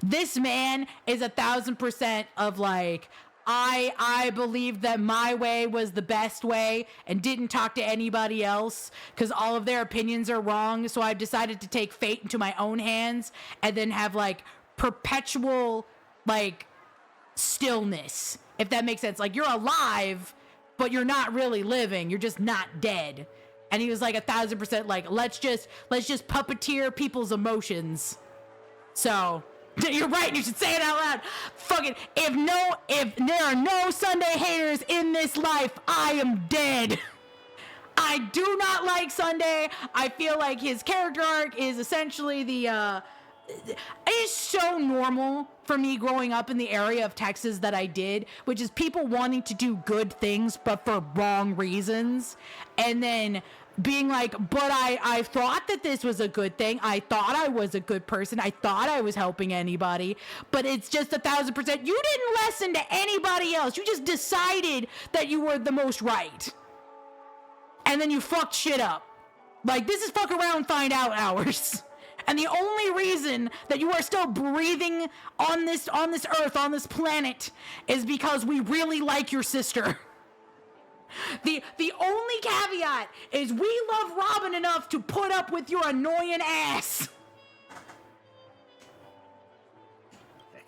This man is 1,000% of like, I believe that my way was the best way and didn't talk to anybody else because all of their opinions are wrong. So I've decided to take fate into my own hands and then have like perpetual like stillness, if that makes sense. Like, you're alive, but you're not really living. You're just not dead. And he was like 1,000% like, let's just puppeteer people's emotions. So you're right. You should say it out loud. Fucking, if there are no Sunday haters in this life, I am dead. I do not like Sunday. I feel like his character arc is essentially the, it is so normal for me growing up in the area of Texas that I did, which is people wanting to do good things, but for wrong reasons. And then being like, but I thought that this was a good thing. I thought I was a good person. I thought I was helping anybody, but it's just 1,000%. You didn't listen to anybody else. You just decided that you were the most right. And then you fucked shit up. Like, this is fuck around, find out hours. And the only reason that you are still breathing on this earth, on this planet, is because we really like your sister. The only caveat is we love Robin enough to put up with your annoying ass. Heck,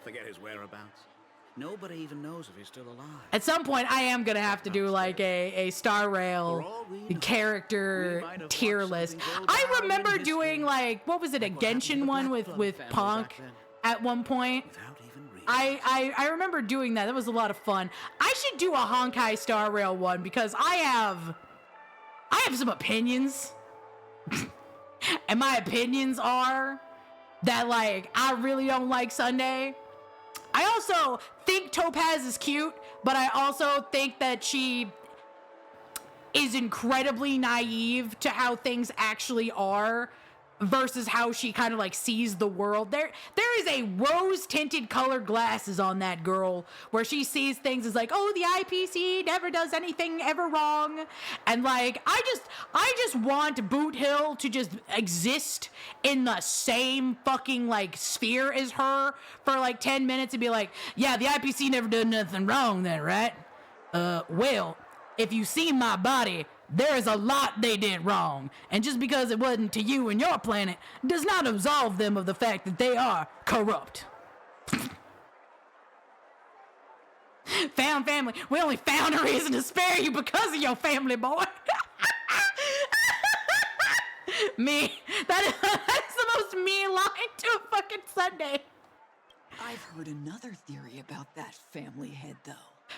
forget his whereabouts. Nobody even knows if he's still alive. At some point, I am gonna have to do like a Star For Rail all we know, character we might have tier watched list. something go I down remember in history, doing like, what was it, a like what happened to Genshin the one Black with family Punk back then. at one point. Without even reading. I remember doing that. That was a lot of fun. I should do a Honkai Star Rail one because I have some opinions. And my opinions are that like I really don't like Sunday. I also think Topaz is cute, but I also think that she is incredibly naive to how things actually are versus how she kind of like sees the world. There is a rose-tinted colored glasses on that girl where she sees things as like, oh, the IPC never does anything ever wrong. And like, I just want Boot Hill to just exist in the same fucking like sphere as her for like 10 minutes and be like, yeah, the IPC never did nothing wrong then, right? Well, if you see my body, there is a lot they did wrong, and just because it wasn't to you and your planet does not absolve them of the fact that they are corrupt. Found family. We only found a reason to spare you because of your family, boy. Me. That is the most mean line to a fucking Sunday. I've heard another theory about that family head, though.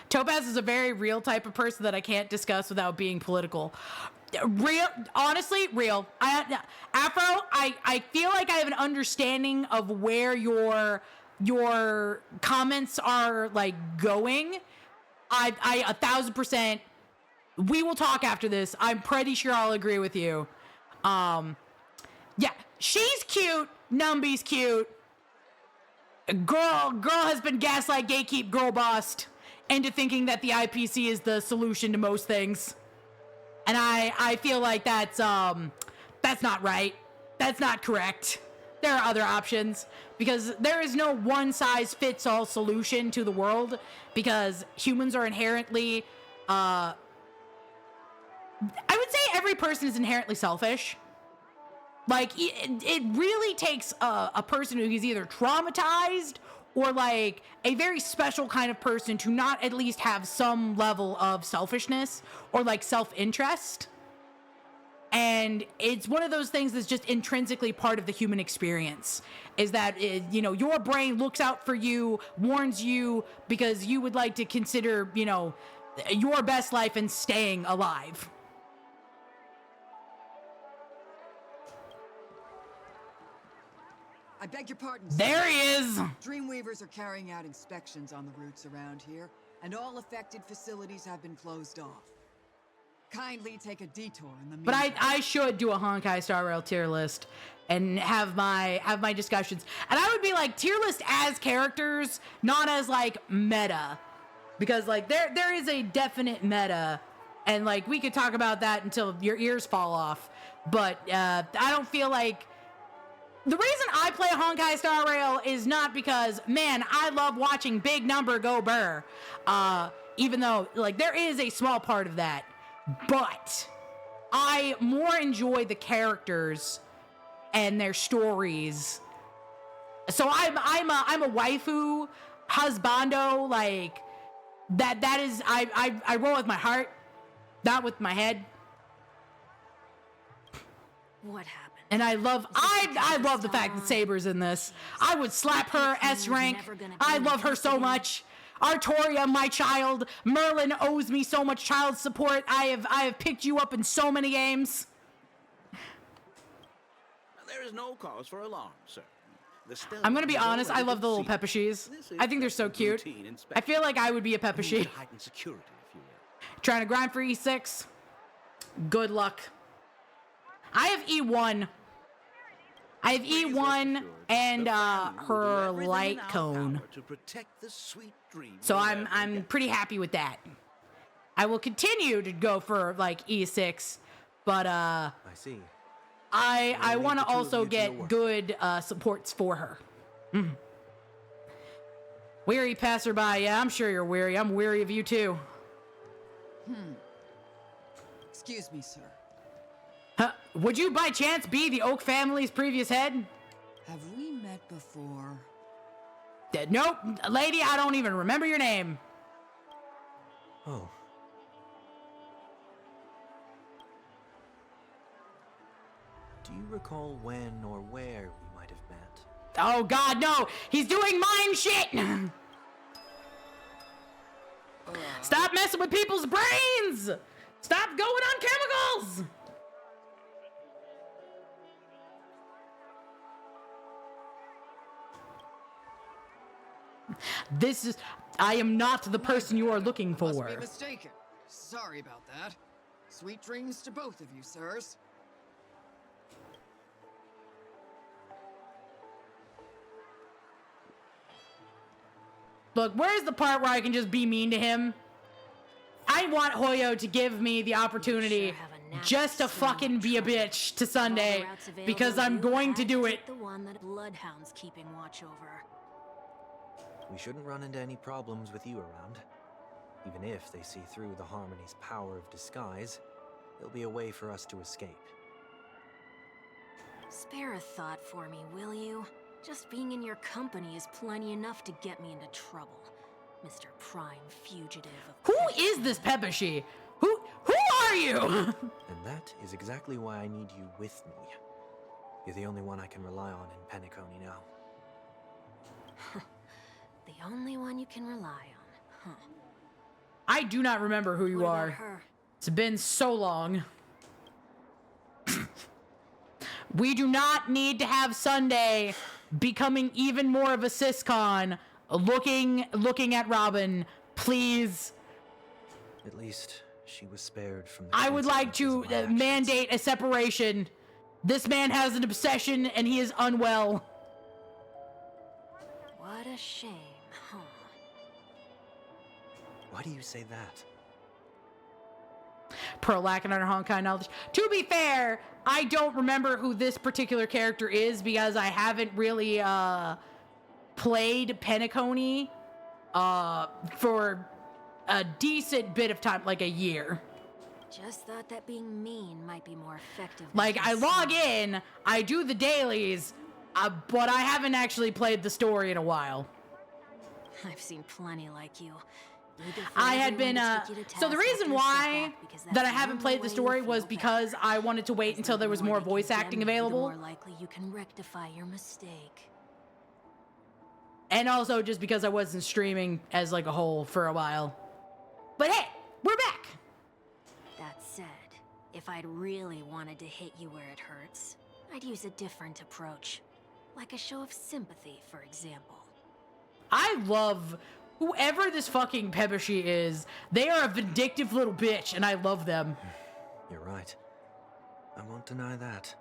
Topaz is a very real type of person that I can't discuss without being political. Real, honestly, real. Afro, I feel like I have an understanding of where your comments are like going. I 1,000%. We will talk after this. I'm pretty sure I'll agree with you. Yeah, she's cute. Numby's cute. Girl has been gaslight, gatekeep, girl bossed into thinking that the IPC is the solution to most things. And I feel like that's not right. That's not correct. There are other options because there is no one size fits all solution to the world because humans are inherently, I would say every person is inherently selfish. Like, it really takes a person who is either traumatized or like a very special kind of person to not at least have some level of selfishness or like self-interest. And it's one of those things that's just intrinsically part of the human experience, is that, your brain looks out for you, warns you because you would like to consider, your best life and staying alive. I beg your pardon. There he is. Dreamweavers are carrying out inspections on the routes around here, and all affected facilities have been closed off. Kindly take a detour in the meantime. But I should do a Honkai Star Rail tier list and have my discussions. And I would be like tier list as characters, not as like meta. Because like there is a definite meta, and like we could talk about that until your ears fall off. But I don't feel like the reason I play Honkai Star Rail is not because, man, I love watching big number go burr. Even though, like, there is a small part of that. But I more enjoy the characters and their stories. So I'm a waifu, husbando, like, that is, I roll with my heart, not with my head. What happened? And I love the fact that Saber's in this. I would slap her S rank. I love her so much. Artoria, my child. Merlin owes me so much child support. I have picked you up in so many games. There is no cause for alarm, sir. I'm gonna be honest, I love the little Pepashees. I think they're so cute. I feel like I would be a Pepashee. Trying to grind for E6. Good luck. I have E1. I have E1 and her light cone. So I'm pretty happy with that. I will continue to go for like E6, but I see. I want to also get good supports for her. Weary passerby, yeah, I'm sure you're weary. I'm weary of you too. Excuse me, sir. Would you by chance be the Oak family's previous head? Have we met before? Nope, lady, I don't even remember your name. Oh. Do you recall when or where we might have met? Oh God, no! He's doing mind shit! Stop messing with people's brains! Stop going on chemicals! I am not the person you are looking for. Must be mistaken. Sorry about that. Sweet dreams to both of you, sirs. Look, where's the part where I can just be mean to him? I want Hoyo to give me the opportunity just to fucking be a bitch to Sunday, because I'm going to do it. The one that Bloodhound's keeping watch over. We shouldn't run into any problems with you around. Even if they see through the Harmony's power of disguise, there'll be a way for us to escape. Spare a thought for me, will you? Just being in your company is plenty enough to get me into trouble. Mr. Prime Fugitive of... Who is this Pepeshi? Who are you? And that is exactly why I need you with me. You're the only one I can rely on in Penecony now. The only one you can rely on, huh? I do not remember who you What about are. her? It's been so long. We do not need to have Sunday becoming even more of a siscon looking at Robin, please. At least she was spared from the I would like to consequences of my actions. mandate a separation. This man has an obsession and he is unwell. What a shame, huh? Why do you say that? Pearl lacking on her Honkai knowledge. To be fair, I don't remember who this particular character is because I haven't really played Penecony for a decent bit of time, like a year. Just thought that being mean might be more effective. Like, I log in, I do the dailies, but I haven't actually played the story in a while. I've seen plenty like you. I had been, so the reason why that I haven't played the story was because I wanted to wait until there was more voice acting available. The more likely you can rectify your mistake. And also just because I wasn't streaming as like a whole for a while. But hey, we're back! That said, if I'd really wanted to hit you where it hurts, I'd use a different approach. Like a show of sympathy, for example. I love whoever this fucking Pepeshi is. They are a vindictive little bitch, and I love them. You're right. I won't deny that.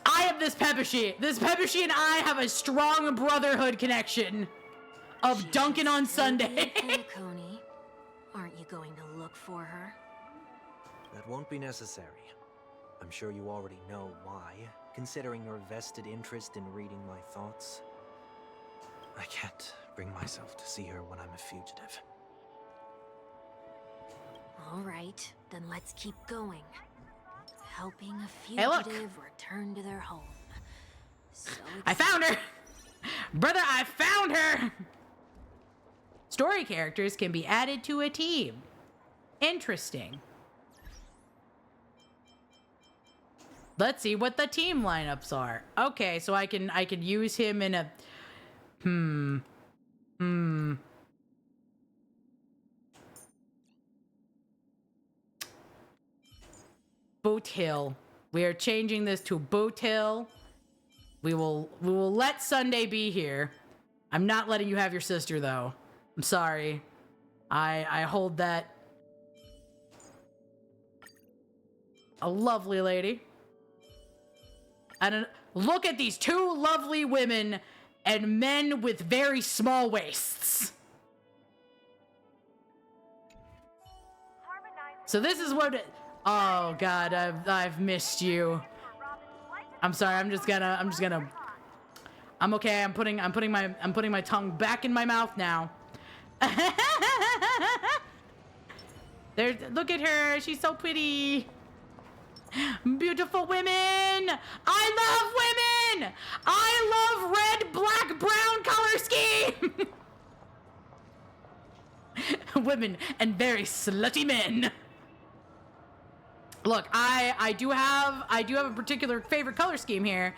I have this Pepeshi. This Pepeshi and I have a strong brotherhood connection of Duncan on Sunday. Penecony, aren't you going to look for her? That won't be necessary. I'm sure you already know why, considering your vested interest in reading my thoughts. I can't bring myself to see her when I'm a fugitive. All right, then let's keep going. Helping a Hey, look. fugitive return to their home. So I found her! Brother, I found her! Story characters can be added to a team. Interesting. Let's see what the team lineups are. Okay, so I can use him in a... Boot Hill. We are changing this to Boot Hill. We will let Sunday be here. I'm not letting you have your sister though. I'm sorry. I hold that. A lovely lady. And look at these two lovely women and men with very small waists. So this is what oh God, I've missed you. I'm sorry, I'm okay, I'm putting my tongue back in my mouth now. Look at her, she's so pretty. Beautiful women! I love men! I love red, black, brown color scheme! Women and very slutty men. Look, I do have a particular favorite color scheme here.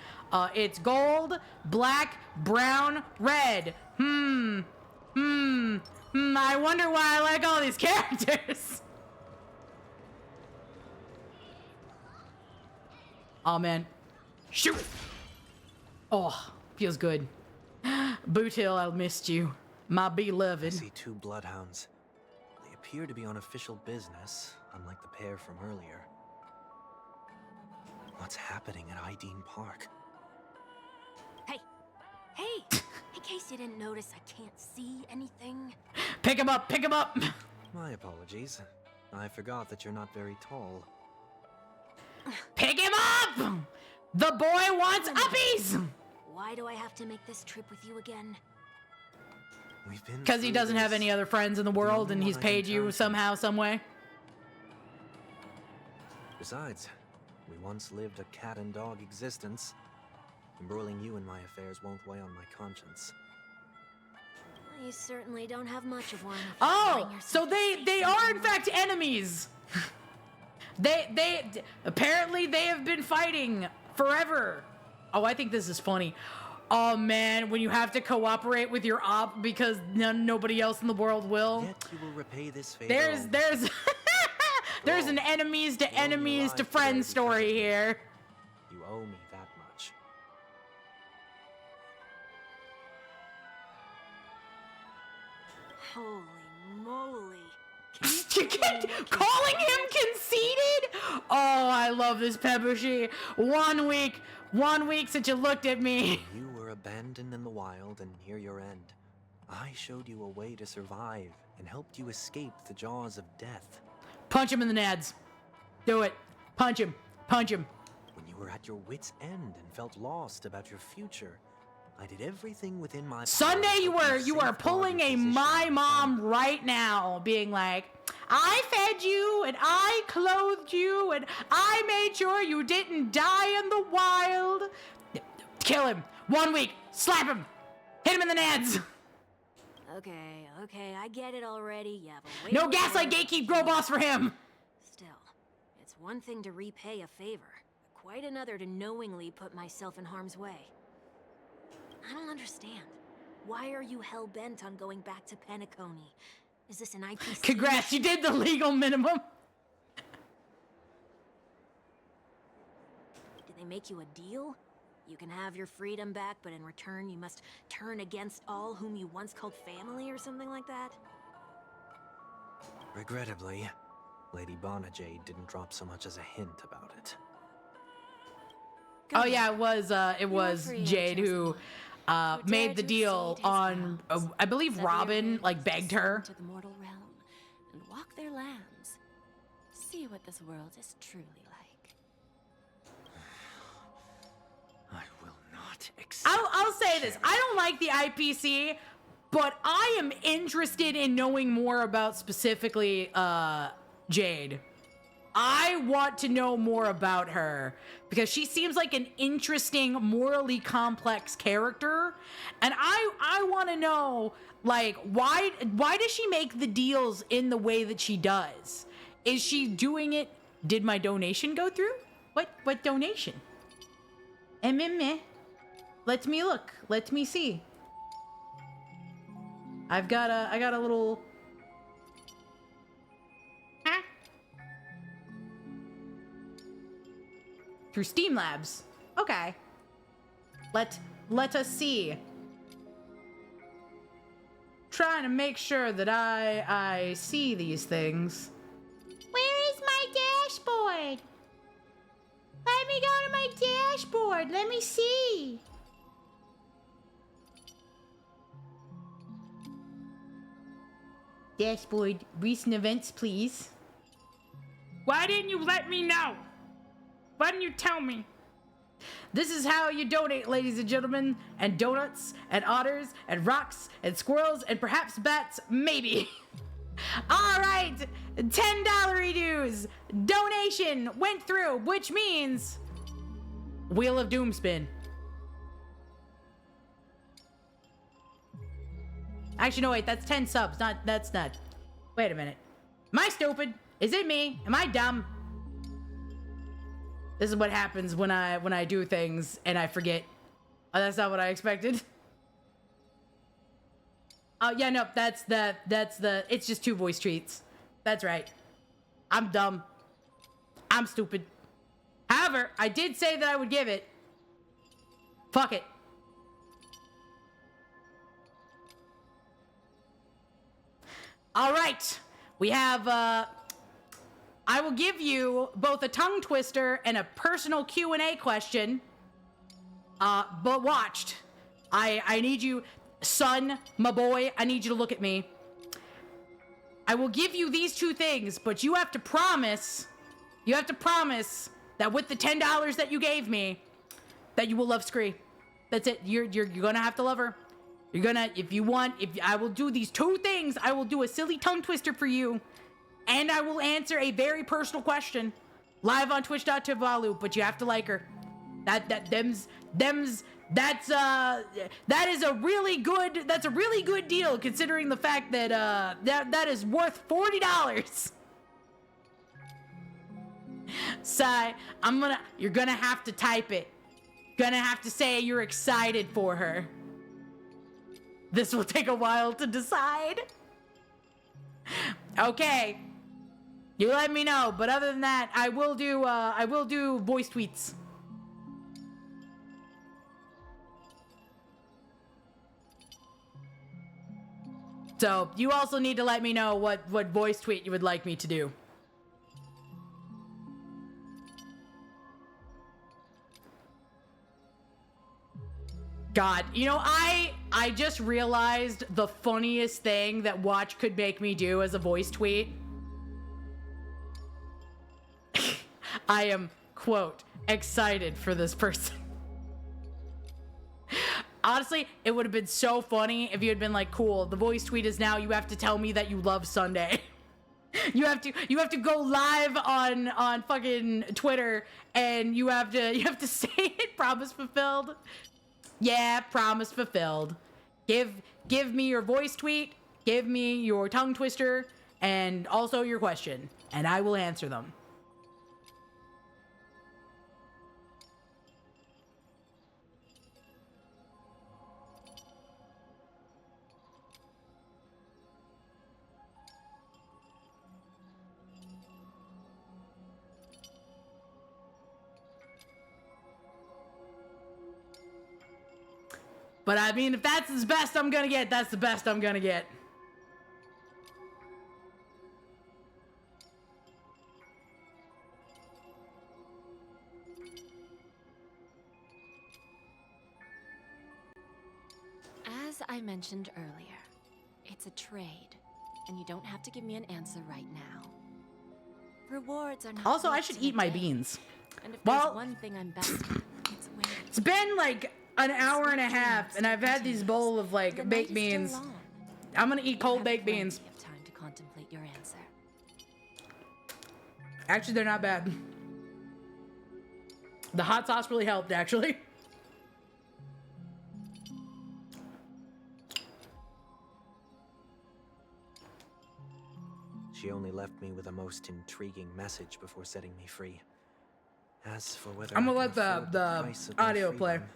It's gold, black, brown, red. I wonder why I like all these characters. Oh man. Shoot! Oh, feels good. Boot Hill, I missed you. My I beloved. see 2 bloodhounds. They appear to be on official business, unlike the pair from earlier. What's happening at Ideen Park? Hey! In case you didn't notice, I can't see anything. Pick him up, pick him up! My apologies. I forgot that you're not very tall. Pick him up! The boy wants uppies! Why do I have to make this trip with you again? We've been Because he through doesn't have this. any other friends in the world only and he's one I can paid you turn to. somehow, some way. Besides, we once lived a cat and dog existence. Embroiling you in my affairs won't weigh on my conscience. You certainly don't have much of one. if you Oh, find yourself so they facing are one. in fact enemies. They apparently they have been fighting forever. Oh, I think this is funny. Oh man, when you have to cooperate with your op because nobody else in the world will. Yet you will repay this favor. There's there's an Go. enemies to You owe me enemies to lives friends today story because of here. You owe me that much. Holy moly. Calling him conceited? Oh, I love this Pebushi. 1 week since you looked at me. You were abandoned in the wild and near your end. I showed you a way to survive and helped you escape the jaws of death. Punch him in the nads. Do it. Punch him. Punch him. When you were at your wit's end and felt lost about your future, I did everything within my power Sunday, to you help are safeguard pulling your a position my and mom family. right now, being like, I fed you and I clothed you and I made sure you didn't die in the wild. Kill him. 1 week. Slap him. Hit him in the nads. Okay, I get it already. You have a way No more gaslight work. gatekeep girl boss for him. Still, it's one thing to repay a favor, quite another to knowingly put myself in harm's way. I don't understand. Why are you hell-bent on going back to Penecony? Is this an IPC? Congrats, you did the legal minimum. Did they make you a deal? You can have your freedom back, but in return you must turn against all whom you once called family or something like that? Regrettably, Lady Bonajade didn't drop so much as a hint about it. Oh yeah, it was free, Jade chosen who one. Who made dared the to deal exceed his on bounds. I believe Sever Robin your like rings, begged her. descend to the mortal realm and walk their lands. See what this world is truly like. I will not accept. I'll say this. I don't like the IPC, but I am interested in knowing more about specifically Jade. I want to know more about her because she seems like an interesting, morally complex character, and I want to know like why does she make the deals in the way that she does? Is she doing it? Did my donation go through? What donation? Let me look. Let me see. I got a little. Through Steam Labs. Okay. Let us see. Trying to make sure that I see these things. Where is my dashboard? Let me go to my dashboard. Let me see. Dashboard, recent events, please. Why didn't you let me know? Why didn't you tell me? This is how you donate, ladies and gentlemen, and donuts, and otters, and rocks, and squirrels, and perhaps bats, maybe. All right, $10 dues. Donation went through, which means Wheel of Doom spin. Actually, no, wait, that's 10 subs. That's not. Wait a minute. Am I stupid? Is it me? Am I dumb? This is what happens when I do things and I forget. Oh, that's not what I expected. Oh, yeah, no, that's the, it's just 2 voice treats. That's right. I'm dumb. I'm stupid. However, I did say that I would give it. Fuck it. All right. We have, I will give you both a tongue twister and a personal Q&A question. But watched. I need you, son, my boy, I need you to look at me. I will give you these 2 things, but you have to promise that with the $10 that you gave me, that you will love Scree. That's it. You're gonna have to love her. You're gonna, if I will do these 2 things, I will do a silly tongue twister for you, and I will answer a very personal question live on twitch.tv, but you have to like her. That is a really good deal, considering the fact that that is worth $40. Sai, you're gonna have to type it. Gonna have to say you're excited for her. This will take a while to decide. Okay. You let me know, but other than that, I will do voice tweets. So, you also need to let me know what voice tweet you would like me to do. God, you know, I just realized the funniest thing that Watch could make me do as a voice tweet. I am, quote, excited for this person. Honestly, it would have been so funny if you had been like, cool, the voice tweet is now you have to tell me that you love Sunday. You have to go live on fucking Twitter and you have to say it, promise fulfilled. Yeah, promise fulfilled. Give me your voice tweet, give me your tongue twister, and also your question, and I will answer them. But I mean, if that's the best I'm gonna get, that's the best I'm gonna get. As I mentioned earlier, it's a trade, and you don't have to give me an answer right now. Rewards are not. Also, I should eat my beans. And if Well, there's one thing I'm best at, it's waiting. It's been like an hour and a half, and I've had these bowl of like The baked night is beans. still long. I'm gonna eat You cold have baked plenty beans. of time to contemplate your answer. Actually, they're not bad. The hot sauce really helped, actually. She only left me with a most intriguing message before setting me free. As for whether I'm gonna I let can afford the price of my audio play. freedom,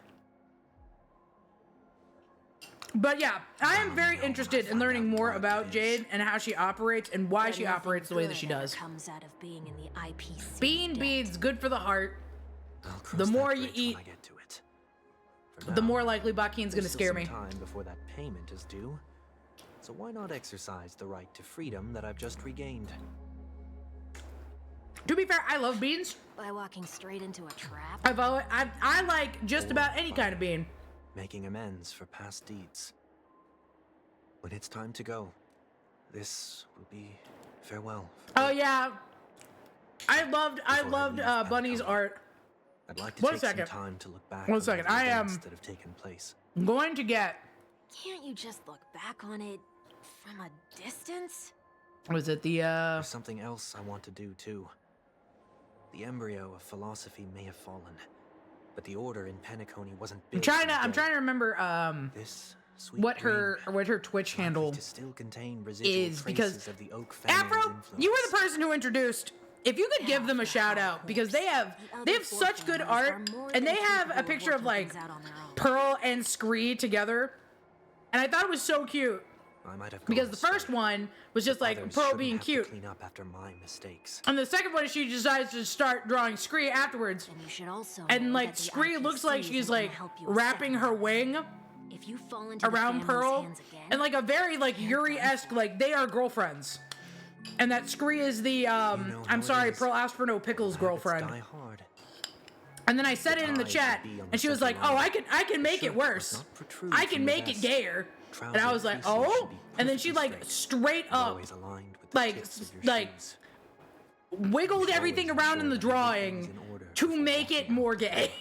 But yeah, I am very interested in learning more about Jade and how she operates and why But she nothing operates the way that good she ever does. comes out of being in the IPC. Bean beans, good for the heart. I'll The cross more that you bridge when eat, I get to it. For the now, more likely Bakien's gonna there's still scare some me. time before that payment is due. So why not exercise the right to freedom that I've just regained? To be fair, I love beans. By walking straight into a trap. I like just about any kind of bean. Making amends for past deeds. When it's time to go, this will be farewell. Oh yeah, I loved Bunny's art. I'd like to One take second. some time to look back One on second. the I am events that have taken place. going to get. Can't you just look back on it from a distance? Was it the There's something else I want to do too. The embryo of philosophy may have fallen, but the order in Penecony wasn't I'm built trying in to. a I'm day. trying to remember. This Sweet what dream. her Twitch handle To still contain residual is, because traces of the Oak family's Afro, influence. you were the person who introduced. If you could give them a shout out, because they have such good art, and they have a picture of like Pearl and Scree together, and I thought it was so cute. I might have Because the first one was just like Others Pearl shouldn't being have to cute, clean up after my mistakes. and the second one she decides to start drawing Scree afterwards, And you should also and know like that the Scree looks like IPC she's isn't gonna like help you wrapping accept her that. wing If you fall into the around family's Pearl, hands again, and like a very like Yuri-esque, like they are girlfriends, and that Scree is the I'm sorry, Pearl asked for no pickles girlfriend. Die hard. And then I said it in the chat, and she was like, "Oh, I can make it worse. I can make it gayer." And I was like, "Oh," and then she like straight up Always aligned with the like tips of your like shoes. wiggled everything Always around in the ensure that drawing everything's in order to before make it walking more out. gay.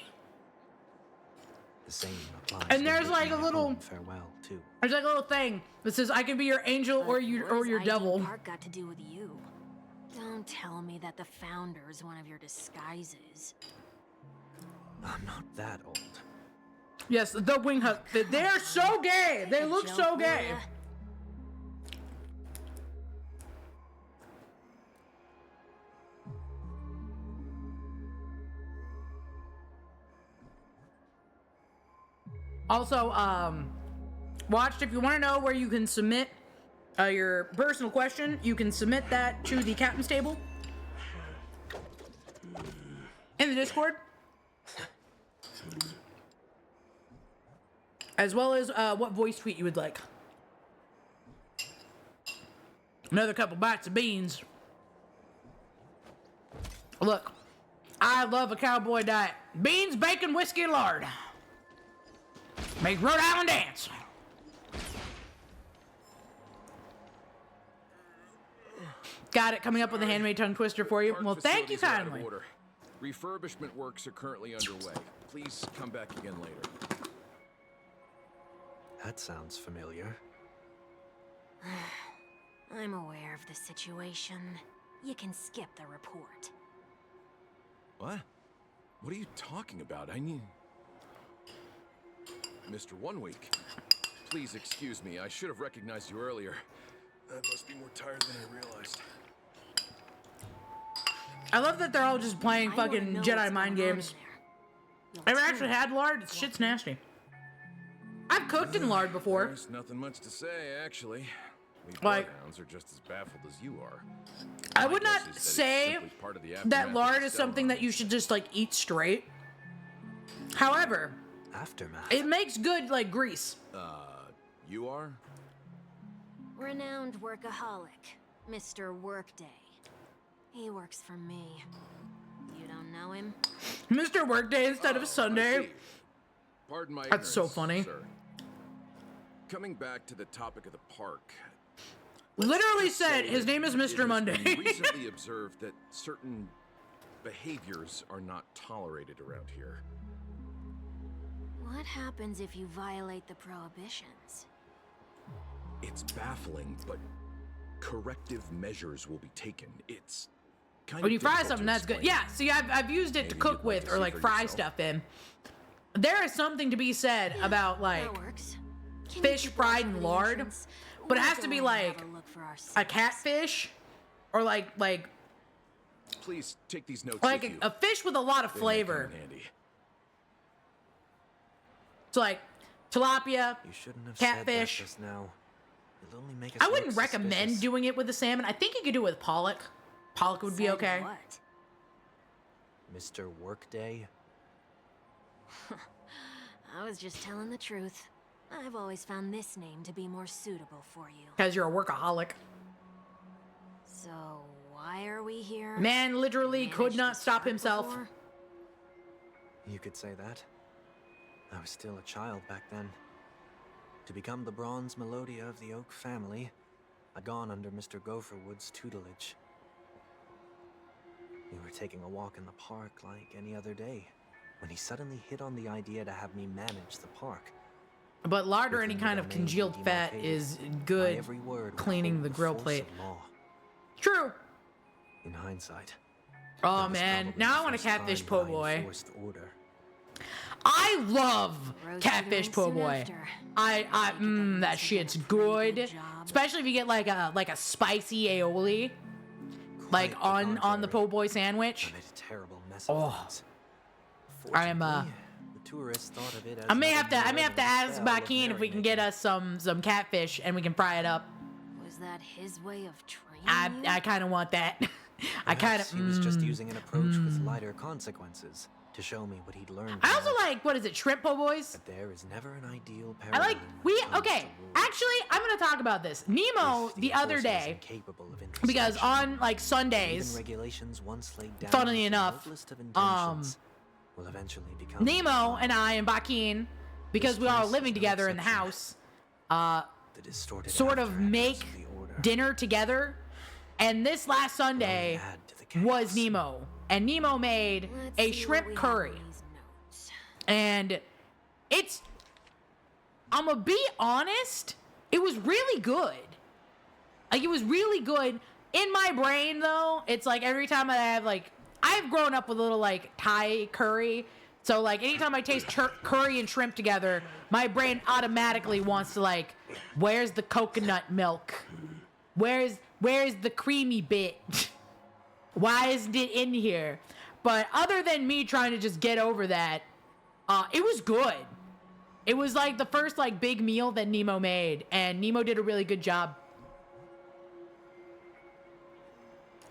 The same applies And when there's bidding like a your little- home farewell too. There's like a little thing that says, "I can be your angel But or your what does ID devil." Park got to do with you? Don't tell me that the founder's one of your disguises. I'm not that old. Yes, the wing hut. They're so gay. They look so gay. Julia. Also, watched, if you want to know where you can submit your personal question, you can submit that to the captain's table in the Discord, as well as what voice tweet you would like. Another couple bites of beans. Look, I love a cowboy diet. Beans, bacon, whiskey, and lard. Make Rhode Island dance. Got it. Coming up with a handmade tongue twister for you. Well, thank you kindly. Refurbishment works are currently underway. Please come back again later. That sounds familiar. I'm aware of the situation. You can skip the report. What? What are you talking about? I need... Mr. One Week, please excuse me. I should have recognized you earlier. I must be more tired than I realized. I love that they're all just playing I wanna fucking know Jedi what's mind going on games. in there. I've Your actually team had lard. Shit's nasty. I've cooked in lard before. There's nothing much to say, actually. We Like- bloodhounds are just as baffled as you are. I My would guess not is that it's say simply part of the that aftermath lard of is the something that you should just like eat straight. However, Aftermath. it makes good like grease. You are? Renowned workaholic, Mr. Workday. He works for me. You don't know him? Mr. Workday instead Oh, of I Sunday. see. Pardon my That's so ignorance, funny. sir. Coming back to the topic of the park. Literally said his name is It Mr. has been Monday. recently observed that certain behaviors are not tolerated around here. What happens if you violate the prohibitions? It's baffling, but corrective measures will be taken. It's kind When of you fry difficult something, to that's good. explain. Yeah, see, I've used it to Maybe cook you'd like with to or see like for fry yourself. stuff in. There is something to be said about like That works. Can you fish keep fried watch in over the lard, entrance? but it We'll has to go be in and have like a look for a ourselves. catfish or like Please take these notes with you. a fish with a lot of They might come flavor. in handy. So like tilapia, You shouldn't have catfish. said that just now. It'll only make us I look wouldn't recommend suspicious. doing it with the salmon. I think you could do it with pollock. Pollock would be Said okay. What? Mr. Workday? I was just telling the truth. I've always found this name to be more suitable for you. Because you're a workaholic. So why are we here? Man literally could Managed not to stop start himself. before? You could say that. I was still a child back then. To become the bronze Melodia of the Oak family, I'd gone under Mr. Gopherwood's tutelage. We were taking a walk in the park like any other day, when he suddenly hit on the idea to have me manage the park. But lard or Within any the kind of domain congealed fat demarcated, is my good every word would cleaning hold the grill force plate. of law. True. In hindsight. Oh that was man, probably now the I want a first catfish time po' that I boy. enforced order. I love Roast catfish dinner po' soon boy. after. That shit's good. Especially if you get like a spicy aioli, like on the po' boy sandwich. I made a terrible mess of things. I am The tourists thought of it as I may have to nothing more ask than a Bakin if we can get us some catfish and we can fry it up. Was that his way of training you? I kind of want that. I kind of. He was just using an approach with lighter consequences to show me what he'd learned. I also like, what is it, shrimp po' boys? But there is never an ideal I paradigm. like okay. Actually, I'm gonna talk about this. Nemo the other day, because on like Sundays, regulations once laid down, funnily enough, will eventually become Nemo and I and Bakin, because we all living together in the house, sort of make dinner together. And this last Sunday was Nemo, and Nemo made a shrimp curry. And I'm gonna be honest, it was really good. Like, it was really good. In my brain, though, it's like every time I have, like, I've grown up with a little, like, Thai curry. So, like, anytime I taste curry and shrimp together, my brain automatically wants to, like, where's the coconut milk? Where's the creamy bit? Why isn't it in here? But other than me trying to just get over that, it was good. It was like the first like big meal that Nemo made, and Nemo did a really good job.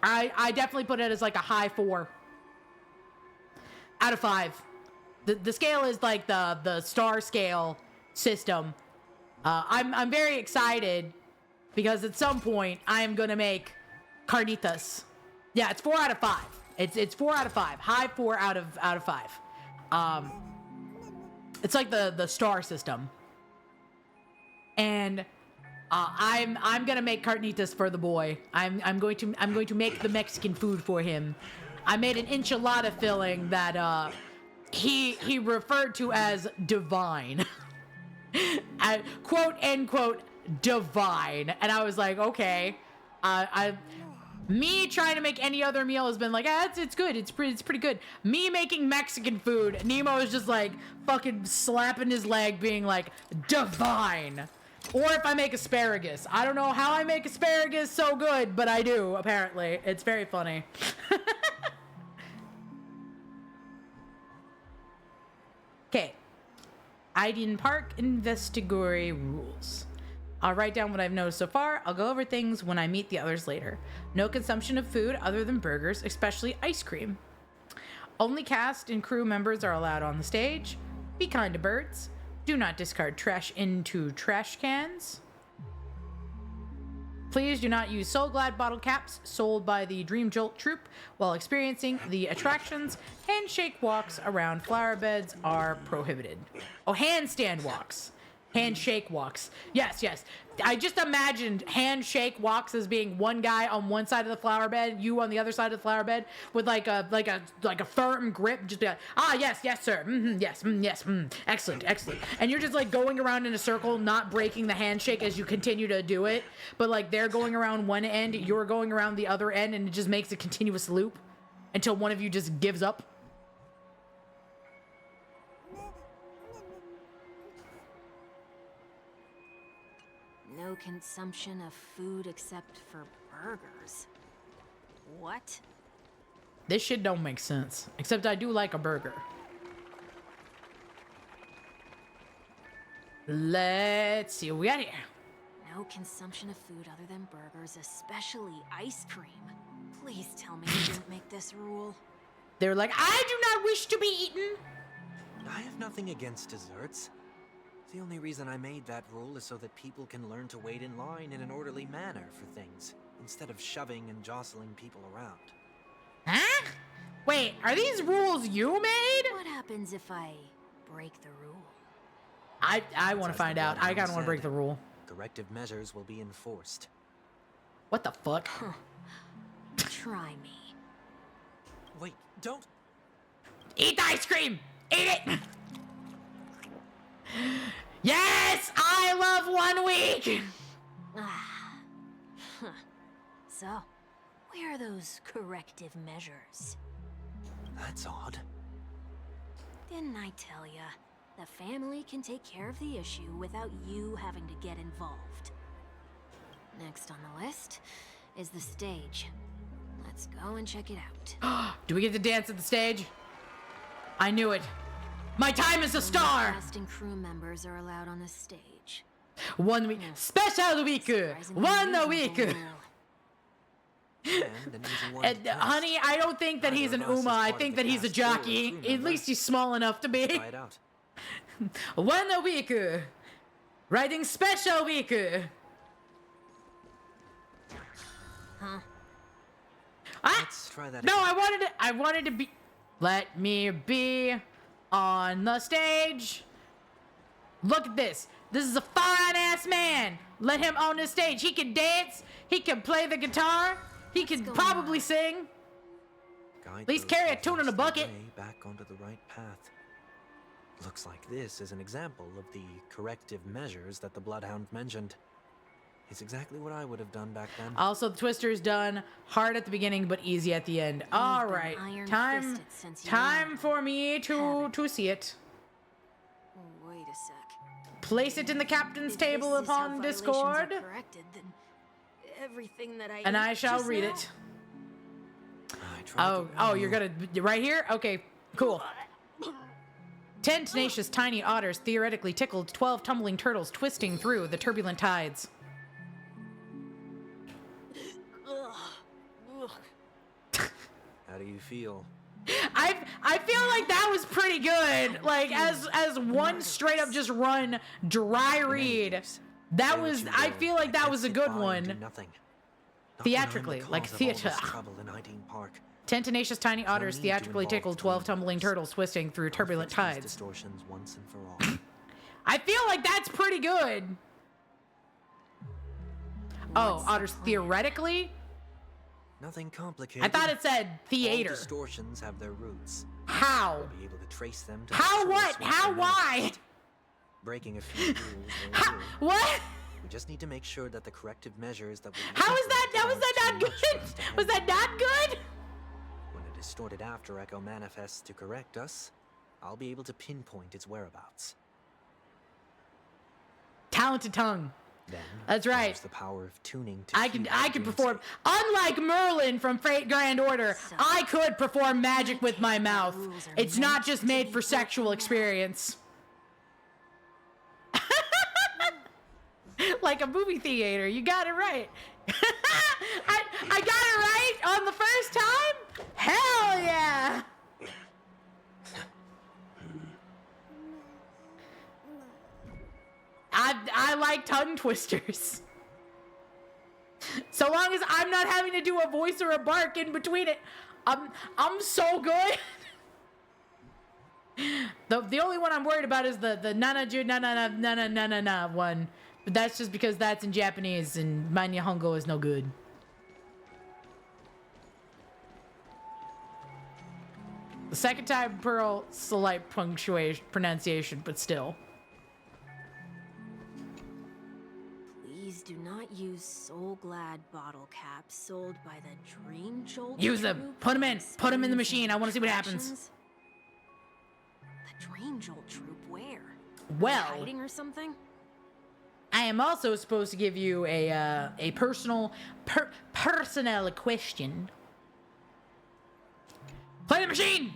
I definitely put it as like a high 4 out of 5. The scale is like the star scale system. I'm very excited because at some point I am gonna make carnitas. Yeah, it's 4 out of 5. It's 4 out of 5. High 4 out of 5. It's like the star system. And I'm gonna make carnitas for the boy. I'm going to make the Mexican food for him. I made an enchilada filling that he referred to as divine. Quote unquote divine. And I was like, okay. Me trying to make any other meal has been like, it's good. It's pretty good. Me making Mexican food, Nemo is just like fucking slapping his leg, being like, divine. Or if I make asparagus. I don't know how I make asparagus so good, but I do, apparently. It's very funny. Okay. Iden Park investigatory rules. I'll write down what I've noticed so far. I'll go over things when I meet the others later. No consumption of food other than burgers, especially ice cream. Only cast and crew members are allowed on the stage. Be kind to birds. Do not discard trash into trash cans. Please do not use Soul Glad bottle caps sold by the Dream Jolt troupe while experiencing the attractions. Handshake walks around flower beds are prohibited. Oh, handstand walks. Handshake walks. Yes. I just imagined handshake walks as being one guy on one side of the flower bed, you on the other side of the flower bed, with like a firm grip, just be like, yes, sir, yes, excellent. And you're just like going around in a circle, not breaking the handshake as you continue to do it, but like they're going around one end, you're going around the other end, and it just makes a continuous loop until one of you just gives up. No consumption of food except for burgers. What? This shit don't make sense. Except I do like a burger. Let's see what we got here. No consumption of food other than burgers, especially ice cream. Please tell me you didn't make this rule. They're like, I do not wish to be eaten. I have nothing against desserts. The only reason I made that rule is so that people can learn to wait in line in an orderly manner for things, instead of shoving and jostling people around. Huh? Wait, are these rules you made? What happens if I break the rule? I want to find out. I kind of want to break the rule. Corrective measures will be enforced. What the fuck? Try me. Wait, don't... Eat the ice cream! Eat it! Yes! I love 1 week! So, where are those corrective measures? That's odd. Didn't I tell ya? The family can take care of the issue without you having to get involved. Next on the list is the stage. Let's go and check it out. Do we get to dance at the stage? I knew it. My time as a star! Cast and crew members are allowed on the stage. 1 week. Special week! 1 week! And, honey, I don't think that he's an Uma. I think that he's a jockey. At least he's small enough to be. 1 week! Riding special week! Huh? Let's try that. No, I wanted to be. Let me be on the stage. Look at this. This is a fine ass man. Let him on the stage. He can dance. He can play the guitar. He can probably sing. At least carry a tune in a bucket. Back onto the right path. Looks like this is an example of the corrective measures that the Bloodhound mentioned. It's exactly what I would have done back then. Also, the twister's done hard at the beginning, but easy at the end. All right, time for me to see it. Wait a sec. Place it in the captain's table upon Discord, everything that and I shall read it. Oh, you're right here? Okay, cool. 10 tenacious tiny otters theoretically tickled 12 tumbling turtles twisting through the turbulent tides. How do you feel? I feel like that was pretty good. Like as one straight up just run dry read. That was I feel like that was a good one. Theatrically, like theater. 10 tenacious tiny otters theatrically tickled 12 tumbling turtles twisting through turbulent tides. Distortions once and for all. I feel like that's pretty good. Oh, otters theoretically? Nothing complicated. I thought it said theater. All distortions have their roots. How? We'll be able to trace them to How what? How why? Breaking a few rules. How, what? We just need to make sure that the corrective measures that we How is that? Was that not good? Was that not good? When a distorted after echo manifests to correct us, I'll be able to pinpoint its whereabouts. Talented tongue. Then, that's right. The power of tuning to I can perform. Unlike Merlin from Fate Grand Order, I could perform magic with my mouth. It's not just made for sexual experience. Like a movie theater, you got it right. I got it right on the first time? Hell yeah! I like tongue twisters. So long as I'm not having to do a voice or a bark in between it, I'm so good. The only one I'm worried about is the na one. But that's just because that's in Japanese and my Nihongo is no good. The second time Pearl, slight punctuation pronunciation, but still. Please do not use Soul Glad bottle caps sold by the Dream Jolt. Use them. Put them in. Put them in the machine. I want to see what happens. The Dream Jolt troop where? Well, hiding or something? I am also supposed to give you a personnel question. Play the machine.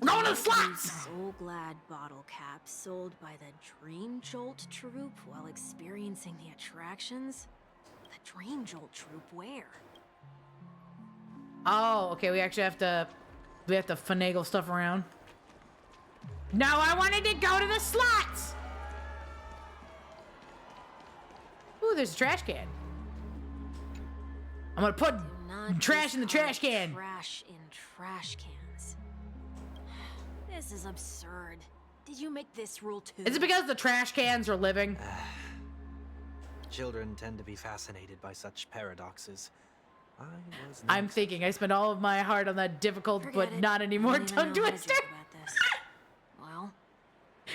We're going to the slots. Soul Glad bottle caps sold by the Dream Jolt troop while experiencing the attractions. The Dream Jolt troop where? Oh, okay. We actually have to finagle stuff around. No, I wanted to go to the slots. Ooh, there's a trash can. I'm gonna put trash in the trash can. Trash in trash cans. This is absurd. Did you make this rule too? Is it because the trash cans are living? Children tend to be fascinated by such paradoxes. I'm thinking I spent all of my heart on that difficult but not anymore tongue twister. Well,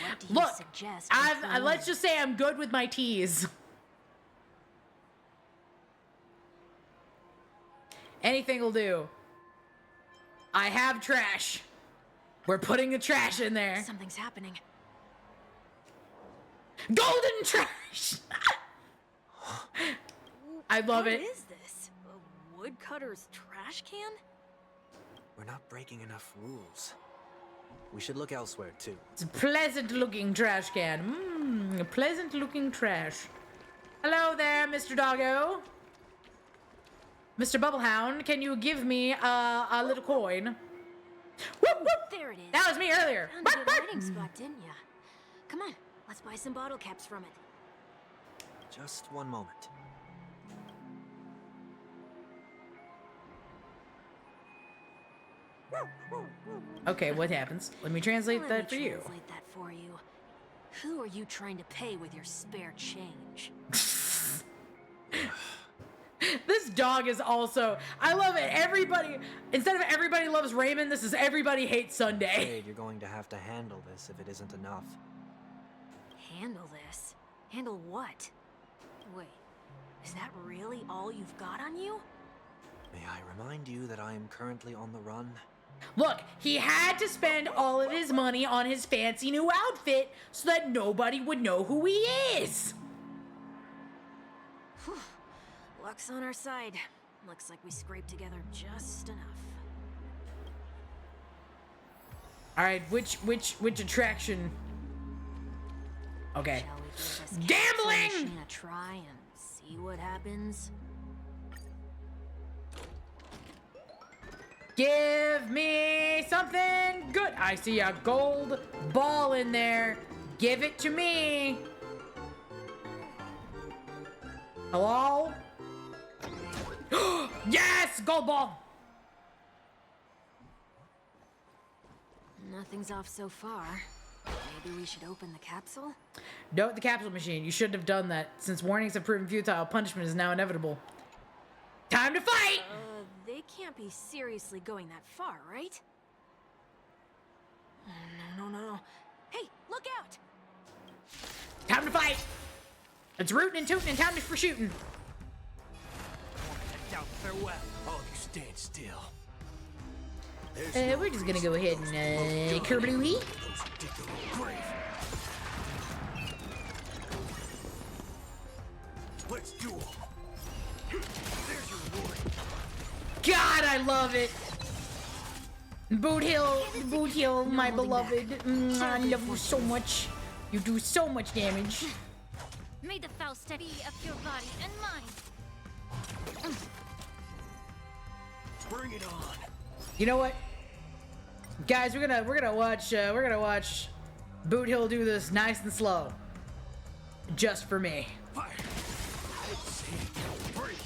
what do you Look, suggest? let's just say I'm good with my T's. Anything will do. I have trash. We're putting the trash in there. Something's happening. Golden trash! I love it. What is this? A woodcutter's trash can? We're not breaking enough rules. We should look elsewhere, too. It's a pleasant looking trash can. A pleasant looking trash. Hello there, Mr. Doggo. Mr. Bubblehound, can you give me a little coin? Whoop, whoop. There it is. That was me earlier. Found a good hiding spot, didn't ya? Come on, let's buy some bottle caps from it. Just one moment. Okay, what happens? Let me translate Let that me for you. Translate that for you. Who are you trying to pay with your spare change? This dog is also, I love it. Everybody, instead of everybody loves Raymond, this is everybody hates Sunday. Afraid you're going to have to handle this if it isn't enough. Handle this? Handle what? Wait, is that really all you've got on you? May I remind you that I am currently on the run? Look, he had to spend all of his money on his fancy new outfit so that nobody would know who he is. Whew. Luck's on our side. Looks like we scraped together just enough. All right, which attraction? Okay. Shall we give this Gambling! capsule machine a try and see what happens? Give me something good. I see a gold ball in there. Give it to me. Hello? Yes! Gold ball! Nothing's off so far. Maybe we should open the capsule? Note the capsule machine. You shouldn't have done that. Since warnings have proven futile, punishment is now inevitable. Time to fight! They can't be seriously going that far, right? No. Hey, look out! Time to fight! It's rootin' and tootin' and time for shooting. Farewell. All you stand still. We're just gonna go ahead and curb-a-doo-hee. Let's do it. There's your reward. God, I love it. Boot Hill, my beloved. I love you so much. You do so much damage. May the Faust be of your body and mind. Bring it on. You know what, guys? We're gonna watch Boot Hill do this nice and slow, just for me. Fire. Break.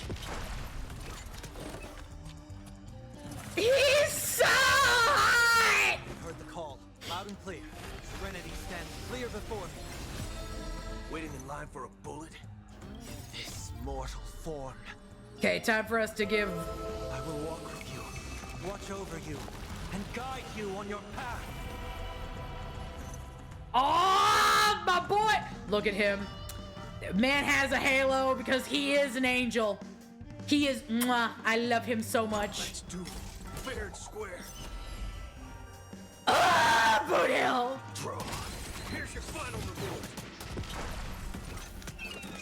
He's so hot! Heard the call, loud and clear. Serenity stands clear before me. Waiting in line for a bullet? This mortal form. Okay, time for us to give. I will walk with you, watch over you, and guide you on your path. Oh, my boy! Look at him. Man has a halo because he is an angel. He is. Mwah, I love him so much. Let's do it. Fair and square. Ah, Boot Hill! Draw. Here's your final reward.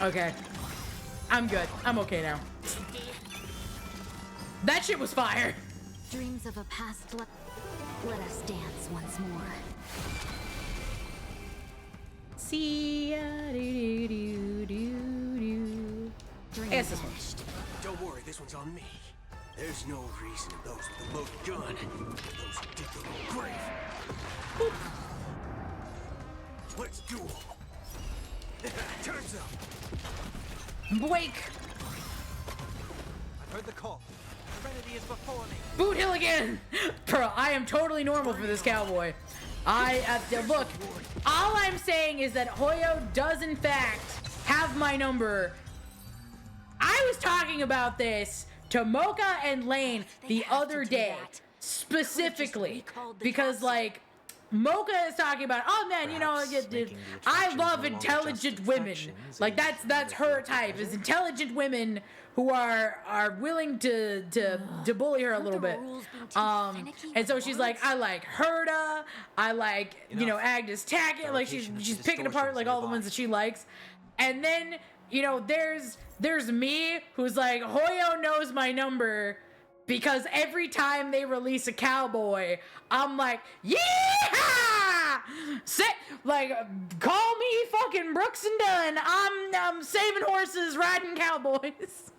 Okay. I'm good. I'm okay now. That shit was fire. Dreams of a past life. Let us dance once more. See ya, do. It's this one. Don't worry, this one's on me. There's no reason those with a loaded gun, those who dig their own grave. Boop. Let's duel. Time's up. Wake. I heard the call. Serenity is before me. Boot Hill again. Bro, I am totally normal for this cowboy. Look, all I'm saying is that Hoyo does in fact have my number. I was talking about this to Mocha and Lane the other day, specifically, because like, Mocha is talking about, oh man, you know, I love intelligent women. Like that's her type, is intelligent women who are willing to bully her a little bit. And so she's like, I like Herta, I like, you know, Agnes Tackett, like she's picking apart like all the ones that she likes. And then, you know, there's me who's like, Hoyo knows my number. Because every time they release a cowboy, I'm like, yeah! Like, call me fucking Brooks and Dunn. I'm saving horses, riding cowboys.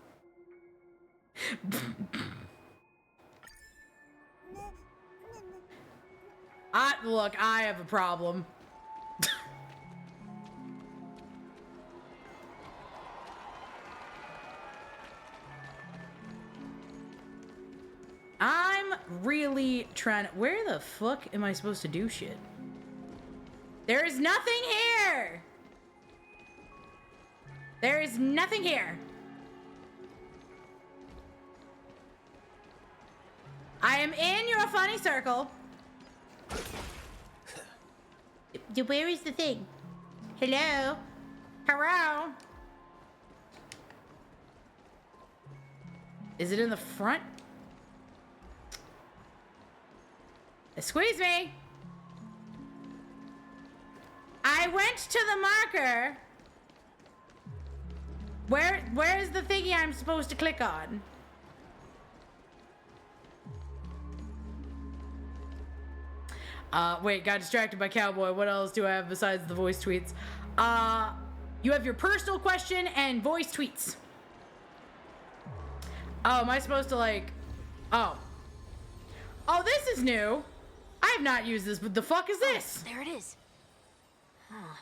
Look, I have a problem. I'm really trying to... Where the fuck am I supposed to do shit? There is nothing here! There is nothing here. I am in your funny circle. Where is the thing? Hello? Hello? Is it in the front? Squeeze me. I went to the marker. Where's the thingy I'm supposed to click on? Wait, got distracted by Cowboy. What else do I have besides the voice tweets? You have your personal question and voice tweets. Oh, am I supposed to like... Oh, this is new. I have not used this, but the fuck is this? There it is. Huh.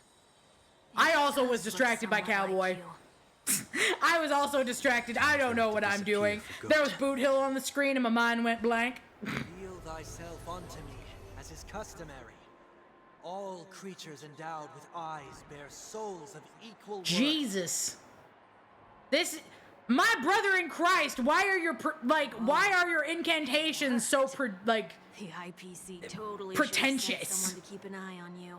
I also was distracted by Cowboy. I was also distracted. I don't know what I'm doing. There was Boot Hill on the screen and my mind went blank. Reveal thyself unto me, as is customary. All creatures endowed with eyes bear souls of equal worth. Jesus. My brother in Christ, why are your incantations so the IPC totally pretentious? Someone to keep an eye on you.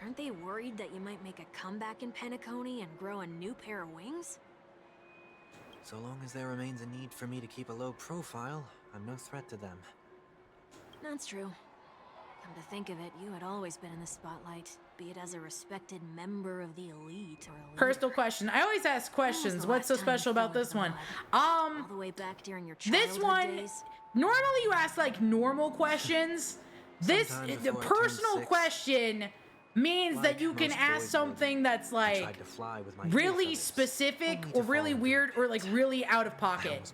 Aren't they worried that you might make a comeback in Penecony and grow a new pair of wings? So long as there remains a need for me to keep a low profile, I'm no threat to them. That's true. Come to think of it, you had always been in the spotlight, be it as a respected member of the elite or a leader. Personal question. I always ask questions. What's so special about this one? All the way back during your childhood this one, days? normally you ask like normal questions. The personal question means that you can ask something that's like really specific or really weird or like really out of pocket.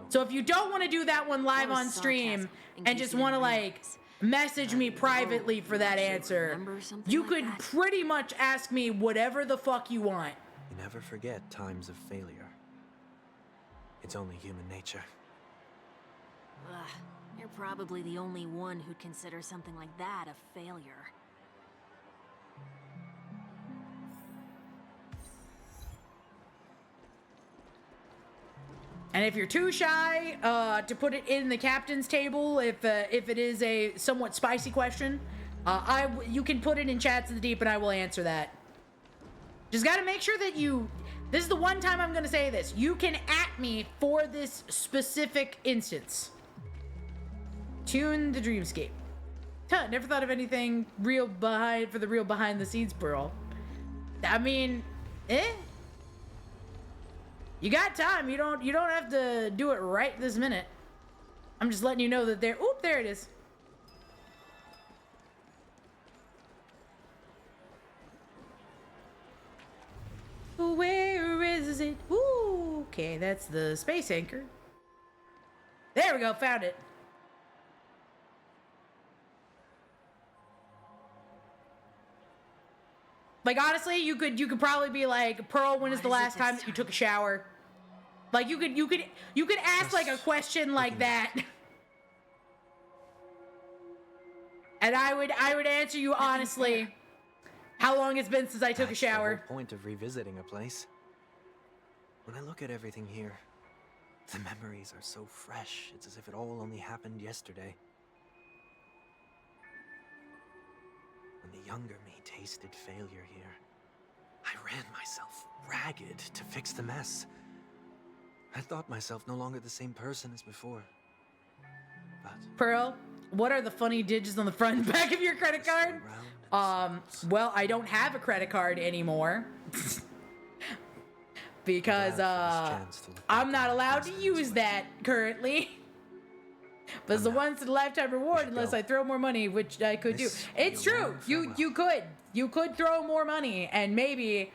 So if you don't want to do that one live on stream and just want to like message me privately for that answer, you could pretty much ask me whatever the fuck you want. You never forget times of failure. It's only human nature. Ugh, you're probably the only one who'd consider something like that a failure. And if you're too shy to put it in the captain's table, if it is a somewhat spicy question, you can put it in Chats of the Deep and I will answer that. Just gotta make sure that this is the one time I'm gonna say this. You can @ me for this specific instance. Tune the Dreamscape. Huh, never thought of anything real for the real behind the scenes bro. I mean, you got time. You don't have to do it right this minute. I'm just letting you know that there it is. Where is it? Ooh, okay, that's the space anchor. There we go, found it. Like honestly, you could probably be like, Pearl, when is the last time that you took a shower? Like you could ask like a question like that. And I would answer you honestly. How long it's been since I took a shower? That's the whole point of revisiting a place. When I look at everything here, the memories are so fresh. It's as if it all only happened yesterday. the younger me tasted failure here. I ran myself ragged to fix the mess. I thought myself no longer the same person as before. But Pearl, what are the funny digits on the front and back of your credit card? Well, I don't have a credit card anymore. Because I'm not allowed to use that currently. But it's a once-in-a-lifetime reward unless I throw more money, which I could do. It's true. You could throw more money and maybe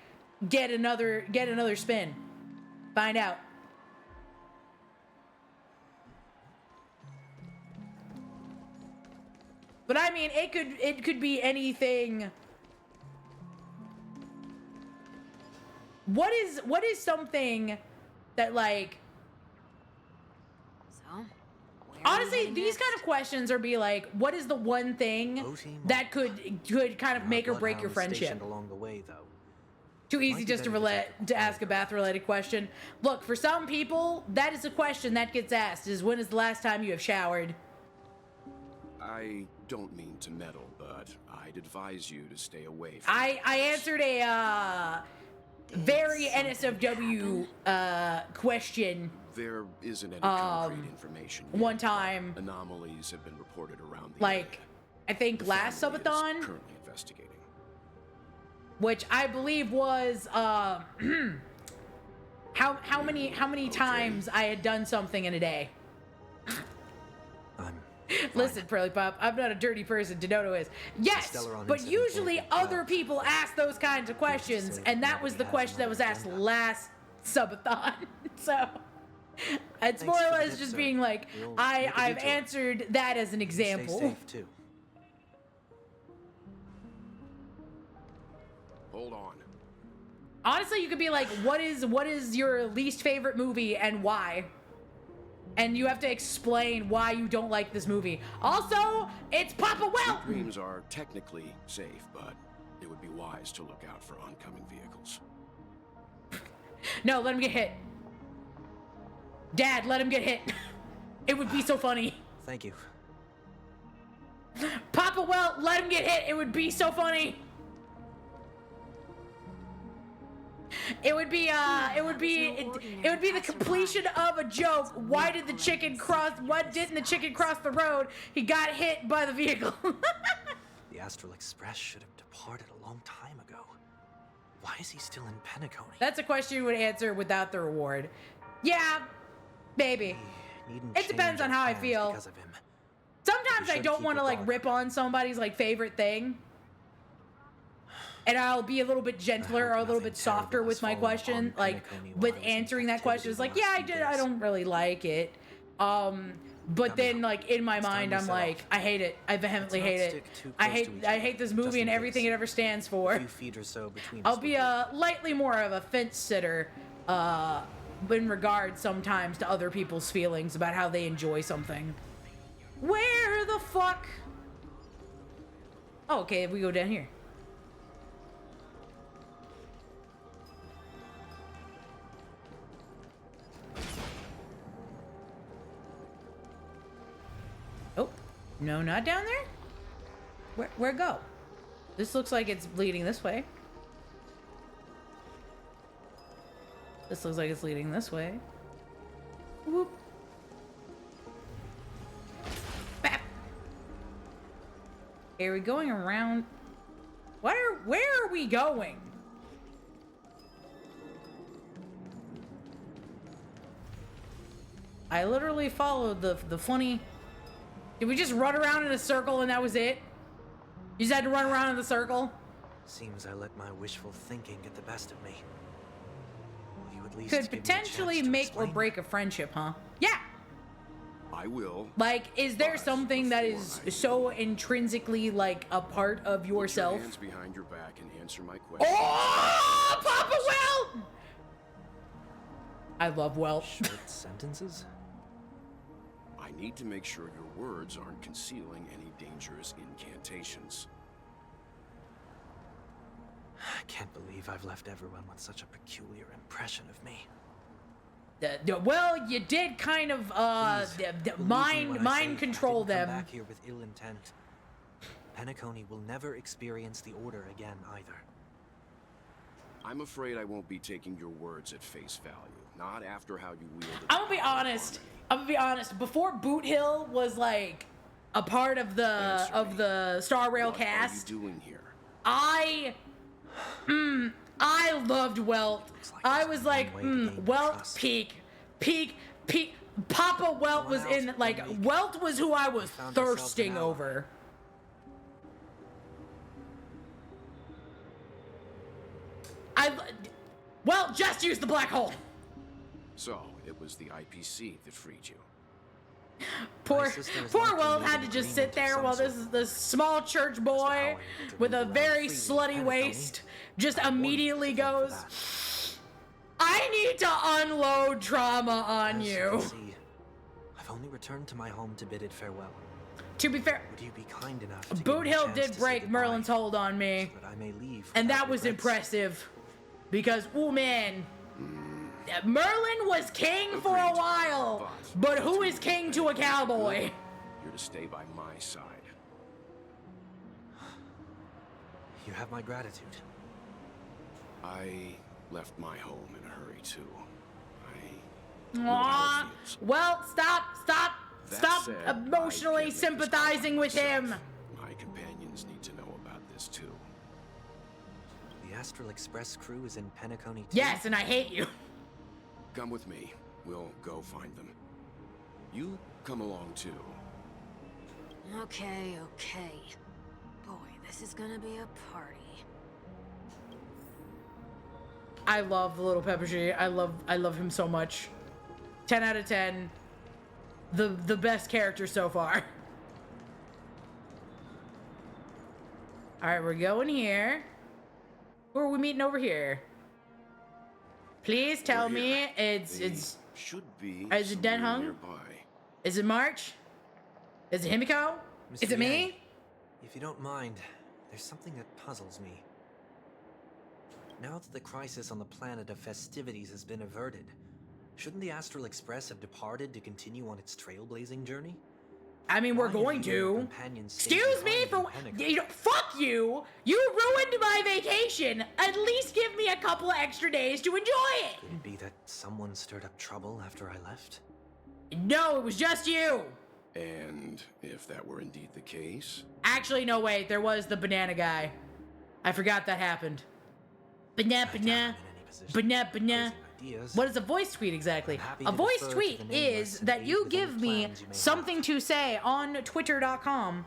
get another spin. Find out. But I mean, it could be anything. What is something that, like, So, honestly, these kind of questions are be like, what is the one thing that could kind of make or break your friendship? Along the way, though. Too easy just to ask a bath-related question. Look, for some people, that is a question that gets asked, is when is the last time you have showered? I don't mean to meddle, but I'd advise you to stay away from I answered a very NSFW question. There isn't any concrete information yet, one time. Anomalies have been reported around the Like, area. I think The last family is subathon, currently investigating. which I believe was how many times I had done something in a day. Listen, Pearly Pop, I'm not a dirty person. Donato is. Yes, but usually other people ask those kinds of questions, and that was the question that was asked last subathon. So it's more or less just being like, I've answered that as an example. Stay safe too. Hold on. Honestly, you could be like, what is your least favorite movie and why? And you have to explain why you don't like this movie. Also, it's Papa Well! Sweet dreams are technically safe, but it would be wise to look out for oncoming vehicles. No, let him get hit. Dad, let him get hit. It would be so funny. Thank you. Papa Well, let him get hit. It would be so funny. It would be the completion of a joke. Why didn't the chicken cross the road? He got hit by the vehicle. The Astral Express should have departed a long time ago. Why is he still in Penecony? That's a question you would answer without the reward. Yeah, maybe. It depends on how I feel. Because of him. Sometimes I don't want to like rip on somebody's like favorite thing. And I'll be a little bit gentler or a little bit softer with my question, like with answering that question. It's like, yeah, I don't really like it. But then like in my mind, I'm like, I hate it. I vehemently hate it. I hate this movie and everything it ever stands for. I'll be a lightly more of a fence sitter, in regard sometimes to other people's feelings about how they enjoy something. Where the fuck? Oh, okay, we go down here. Oh, no, not down there? Where go? This looks like it's leading this way. This looks like it's leading this way. Whoop. Bap. Are we going around? Where are we going? I literally followed the funny... Did we just run around in a circle and that was it? You just had to run around in the circle? Seems I let my wishful thinking get the best of me. Will you at least Could give me a potentially chance to make or explain? break a friendship, huh? Yeah. I will. Like, is there something that is so intrinsically like a part of Put your yourself? hands behind your back and answer my question. Oh, Papa Welt! I love Welt. Short sentences? I need to make sure your words aren't concealing any dangerous incantations. I can't believe I've left everyone with such a peculiar impression of me. Well, you did kind of mind control Come them. back here with ill intent. Penecony will never experience the Order again either. I'm afraid I won't be taking your words at face value. Not after how you wielded. I'm gonna be honest. Before Boot Hill was like a part of the Star Rail cast, What are you doing here? I loved Welt. I was like, Welt peak. Papa Welt was in, like, Welt was who I was thirsting over. Well, just use the black hole. So, it was the IPC that freed you. Poor Welt had to just sit there while this small church boy with a very slutty waist just immediately goes, I need to unload trauma on you. I've only returned to my home to bid it farewell. To be fair, would you be kind enough to Boot Hill did break Merlin's hold on me, so that I may leave and that without was regrets? impressive, because, oh man, Merlin was king for a while, but who is king to a cowboy? You're to stay by my side. You have my gratitude. I left my home in a hurry too. Aw, well, stop said, emotionally sympathizing with him. My companions need to know about this too. The Astral Express crew is in Penecony too? Yes, and I hate you. Come with me. We'll go find them. You come along too. Okay. Boy, this is gonna be a party. I love the little Pepper Tree. I love him so much. 10 out of 10. The best character so far. Alright, we're going here. Who are we meeting over here? Please tell me it's should be. Is it Den Hung? Is it March? Is it Himiko? Mr. Is it me? Yang, if you don't mind, there's something that puzzles me. Now that the crisis on the planet of festivities has been averted, shouldn't the Astral Express have departed to continue on its trailblazing journey? I mean, we're going to. Excuse me for fuck you. You ruined my vacation. At least give me a couple extra days to enjoy it. Could it be that someone stirred up trouble after I left? No, it was just you. And if that were indeed the case? Actually, no, wait. There was the banana guy. I forgot that happened. Banana. What is a voice tweet exactly? A voice tweet is that you give me something to say on twitter.com,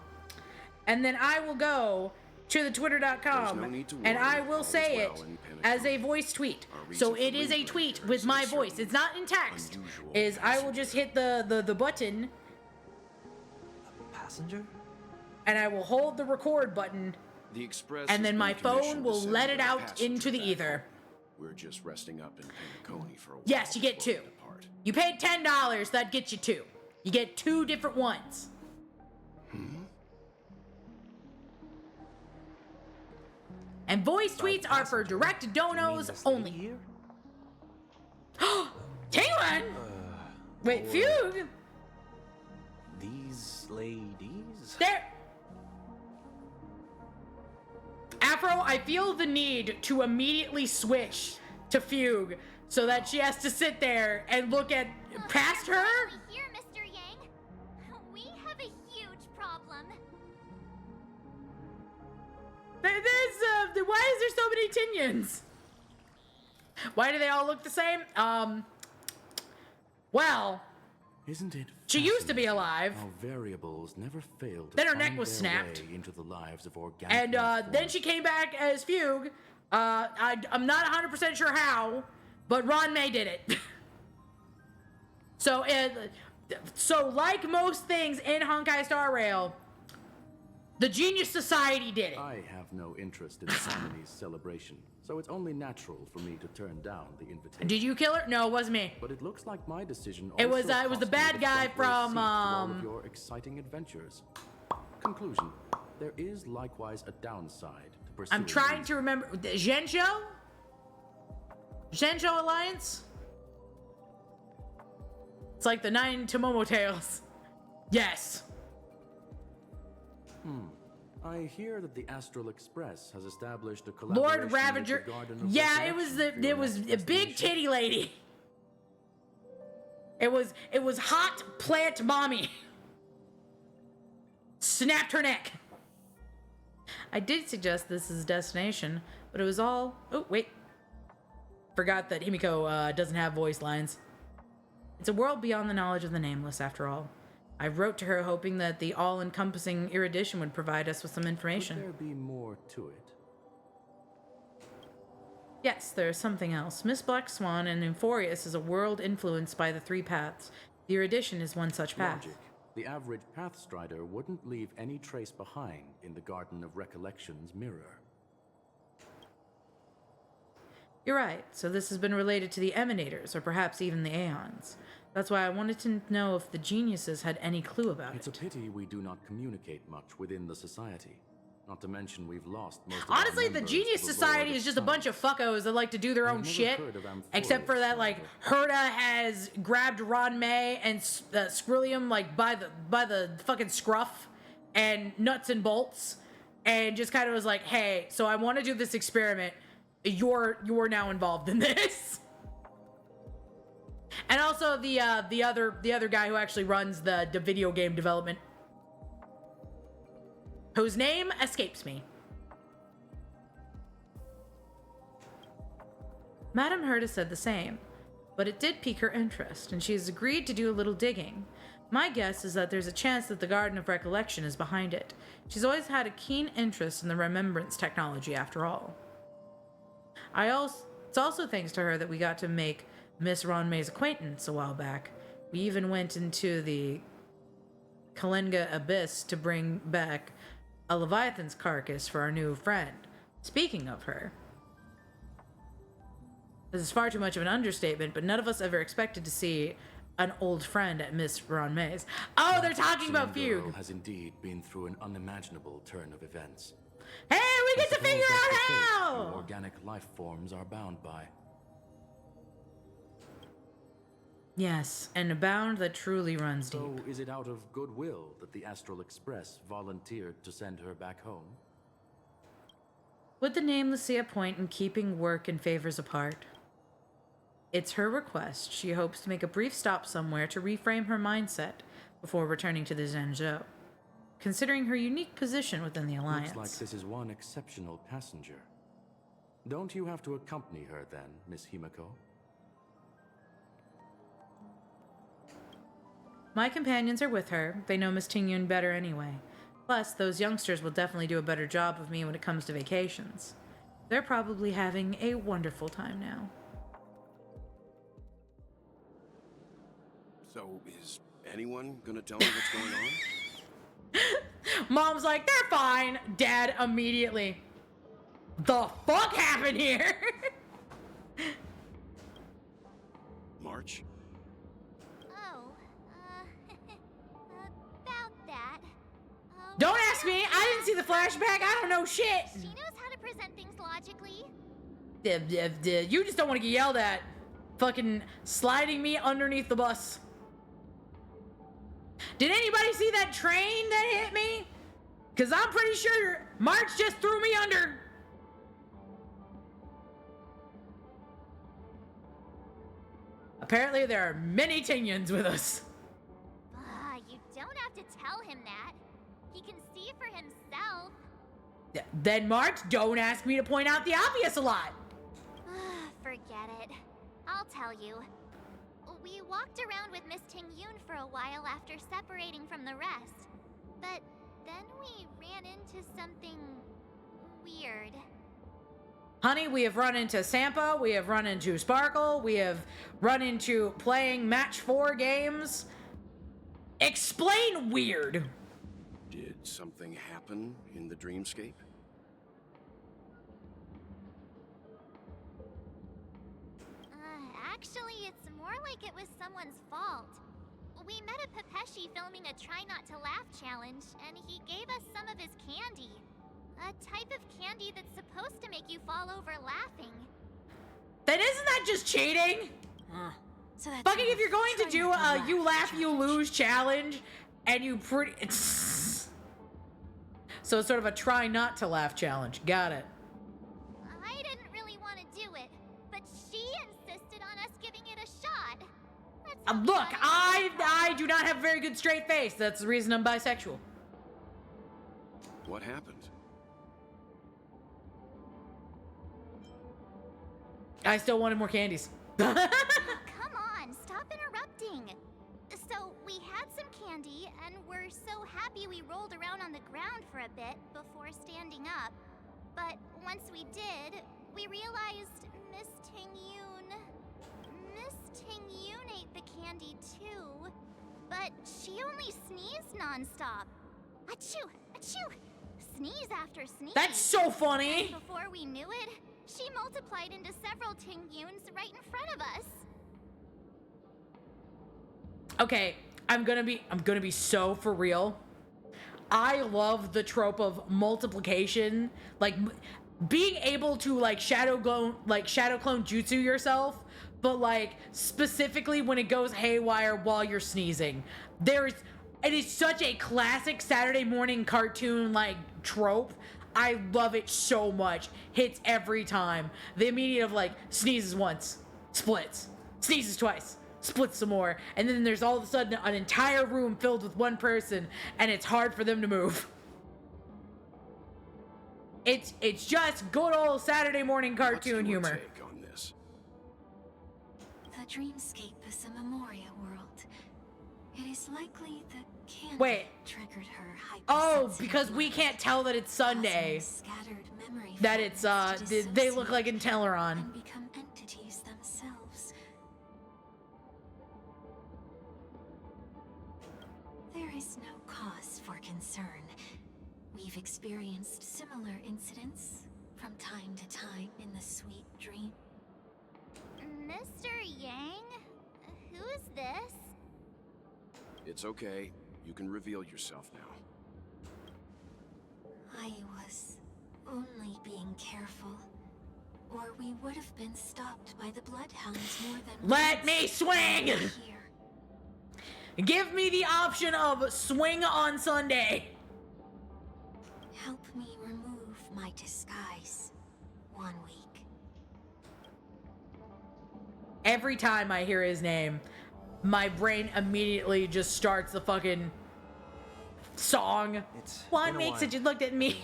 and then I will go to the twitter.com and I will say it as a voice tweet. So it is a tweet with my voice. It's not in text. I will just hit the button. Passenger? And I will hold the record button. The Express and then my phone will let it out into the ether. We're just resting up in Penecony for a while. Yes, you get two. You paid $10, that gets you two. You get two different ones. And voice tweets are for direct donos only. Tingran! Wait, Fugue? These ladies? There. Afro, I feel the need to immediately switch to Fugue so that she has to sit there and look at past her. Here, Mr. Yang. We have a huge problem. Why is there so many Tinyans? Why do they all look the same? Well, isn't it? She used to be alive. How variables never failed. Then her neck was snapped. Into the lives of organic and then she came back as Fugue. I'm not 100% sure how, but Ron May did it. So like most things in Honkai Star Rail, the Genius Society did it. I have no interest in Harmony's celebration, so it's only natural for me to turn down the invitation. Did you kill her? No, it wasn't me. But it looks like my decision. It was the bad guy from all of your exciting adventures. Conclusion: there is likewise a downside to pursuing. I'm trying to remember Zhensho Alliance. It's like the 9 Tomomo Tales. Yes. I hear that the Astral Express has established a collaboration Lord with the Ravager. Garden of Yeah, it was Resurrection the for your next a big destination. titty lady. It was hot plant mommy. Snapped her neck. I did suggest this as a destination, but it was all... Oh, wait. Forgot that Himiko doesn't have voice lines. It's a world beyond the knowledge of the nameless, after all. I wrote to her hoping that the all-encompassing erudition would provide us with some information. Could there be more to it? Yes, there is something else. Miss Black Swan and Euphorius is a world influenced by the three paths. The erudition is one such path. Logic. The average Pathstrider wouldn't leave any trace behind in the Garden of Recollection's mirror. You're right, so this has been related to the Emanators, or perhaps even the Aeons. That's why I wanted to know if the geniuses had any clue about It's it. a pity we do not communicate much within the society. Not to mention we've lost most of Honestly, our the members Genius to the Society Lord is of just a bunch of fuckos that like to do their own never shit. heard of Amphorius, Except for that, like, Herta has grabbed Ron May and Skrillium, like, by the fucking scruff and nuts and bolts, and just kind of was like, hey, so I want to do this experiment. You're now involved in this. And also the other guy who actually runs the video game development, whose name escapes me. Madame Herta said the same, but it did pique her interest, and she has agreed to do a little digging. My guess is that there's a chance that the Garden of Recollection is behind it. She's always had a keen interest in the remembrance technology, after all. It's also thanks to her that we got to make Miss Ron May's acquaintance a while back. We even went into the Kalenga Abyss to bring back a Leviathan's carcass for our new friend. Speaking of her, this is far too much of an understatement, but none of us ever expected to see an old friend at Miss Ron May's. Oh, they're talking about Fugue. Fugue. Has indeed been through an unimaginable turn of events. Hey, we get to Suppose figure that's out the fate how! you organic life forms are bound by. Yes, and a bound that truly runs deep. So, is it out of goodwill that the Astral Express volunteered to send her back home? Would the nameless see a point in keeping work and favors apart? It's her request. She hopes to make a brief stop somewhere to reframe her mindset before returning to the Zhenzhou, considering her unique position within the Alliance. Looks like this is one exceptional passenger. Don't you have to accompany her then, Miss Himiko? My companions are with her. They know Miss Tingyun better anyway. Plus, those youngsters will definitely do a better job of me when it comes to vacations. They're probably having a wonderful time now. So, is anyone gonna tell me what's going on? Mom's like, they're fine. Dad immediately, the fuck happened here? March? Oh, about that. Don't ask me. I didn't see the flashback. I don't know shit. She knows how to present things logically. You just don't want to get yelled at. Fucking sliding me underneath the bus. Did anybody see that train that hit me? Because I'm pretty sure March just threw me under. Apparently there are many Tingyuns with us. You don't have to tell him that. He can see for himself. Then March, don't ask me to point out the obvious a lot. Forget it. I'll tell you. We walked around with Miss Tingyun for a while after separating from the rest. But then we ran into something weird. Honey, we have run into Sampa, we have run into Sparkle, we have run into playing Match 4 games. Explain weird. Did something happen in the dreamscape? Actually, it's more like it was someone's fault. We met a Pepeshi filming a Try Not to Laugh challenge, and he gave us some of his candy. A type of candy that's supposed to make you fall over laughing. Then isn't that just cheating? So that's Fucking if you're going to Try do Not a to you laugh, you lose challenge, and you So it's sort of a try not to laugh challenge. Got it. I didn't really want to do it, but she insisted on us giving it a shot. Look, I do not have a very good straight face. That's the reason I'm bisexual. What happened? I still wanted more candies. Come on, stop interrupting. So we had some candy, and we're so happy we rolled around on the ground for a bit before standing up. But once we did, we realized Miss Ting-Yoon ate the candy too. But she only sneezed nonstop. Achoo! Achoo! Sneeze after sneeze. That's so funny. And before we knew it, she multiplied into several Ting-Yoons right in front of us. Okay, I'm gonna be so for real. I love the trope of multiplication, like being able to like shadow clone jutsu yourself, but like specifically when it goes haywire while you're sneezing. It is such a classic Saturday morning cartoon like trope. I love it so much. Hits every time. The immediate of like sneezes once, splits, sneezes twice, splits some more, and then there's all of a sudden an entire room filled with one person, and it's hard for them to move. It's just good old Saturday morning cartoon humor. Take on this? The dreamscape is a Memoria world. It is likely the candy Wait. triggered her Oh, because we can't tell that it's Sunday. scattered memory That it's they look like in Teleron. and become entities themselves. There is no cause for concern. We've experienced similar incidents from time to time in the sweet dream. Mr. Yang? Who is this? It's okay. You can reveal yourself now. I was only being careful, or we would have been stopped by the bloodhounds more than Let once me swing! here. Give me the option of swing on Sunday. Help me remove my disguise. 1 week. Every time I hear his name, my brain immediately just starts the fucking song. One week since you looked at me.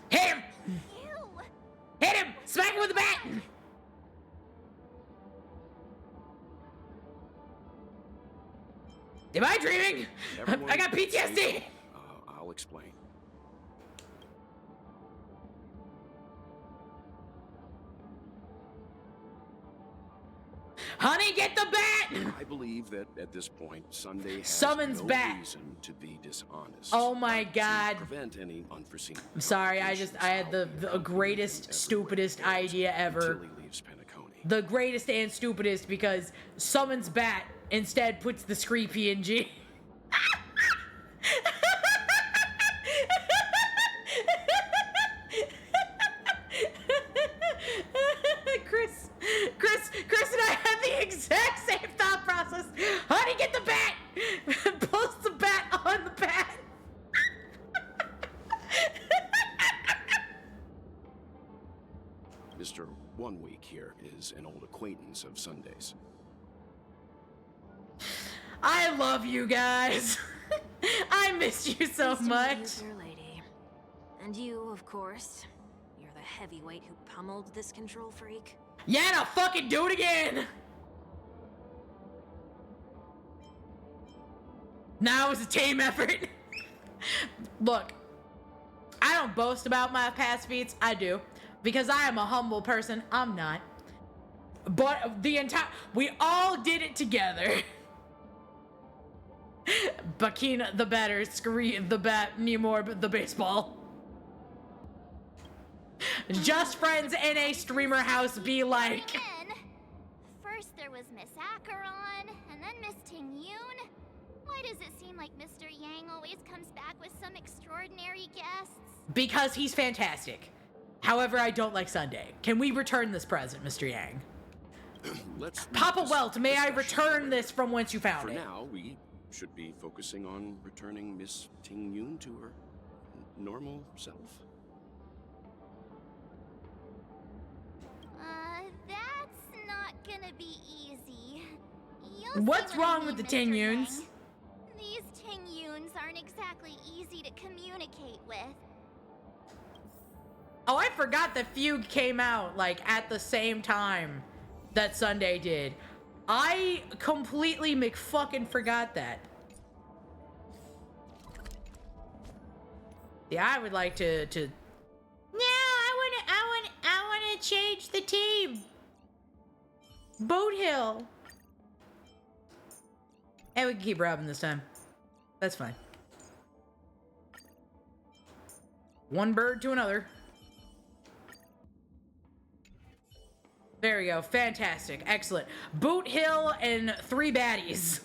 Hit him! Hit him! Smack him with the bat! Am I dreaming? I got PTSD! I'll explain. Honey, get the bat! I believe that at this point, Sunday has Summons no bat. reason to be dishonest. Oh my god. To prevent any unforeseen. I'm sorry, I had the greatest, stupidest idea ever. Until he leaves Penecony. The greatest and stupidest because summons bat instead puts the scree PNG. Chris and I had the exact same thought process. Honey, get the bat! Pulls the bat on the bat. Mr. 1 Week here is an old acquaintance of Sunday's. I love you guys. I missed you so Nice to meet much. you, fair lady. And you, of course. You're the heavyweight who pummeled this control freak. Yeah, now fucking do it again. Now it's a team effort. Look, I don't boast about my past feats. I do. Because I am a humble person. I'm not. But we all did it together. Bakina the batter, Scree the bat, Nemor the baseball. Just friends in a streamer house be like. First there was Miss Acheron, and then Miss Ting-Yoon. Why does it seem like Mr. Yang always comes back with some extraordinary guests? Because he's fantastic. However, I don't like Sunday. Can we return this present, Mr. Yang? Let's Papa Welt, may I return this from whence you found For it? now, we should be focusing on returning Miss Ting Yun to her normal self. That's not gonna be easy. You'll What's see what I wrong mean, with the Mr. Ting Yang. Yuns? These Ting Yuns aren't exactly easy to communicate with. Oh, I forgot that Fugue came out like at the same time that Sunday did. I completely McFucking forgot that. Yeah, I would like to. No, I wanna change the team. Boat Hill. And we can keep Robin this time. That's fine. One bird to another. There we go. Fantastic. Excellent. Boot Hill and 3 baddies.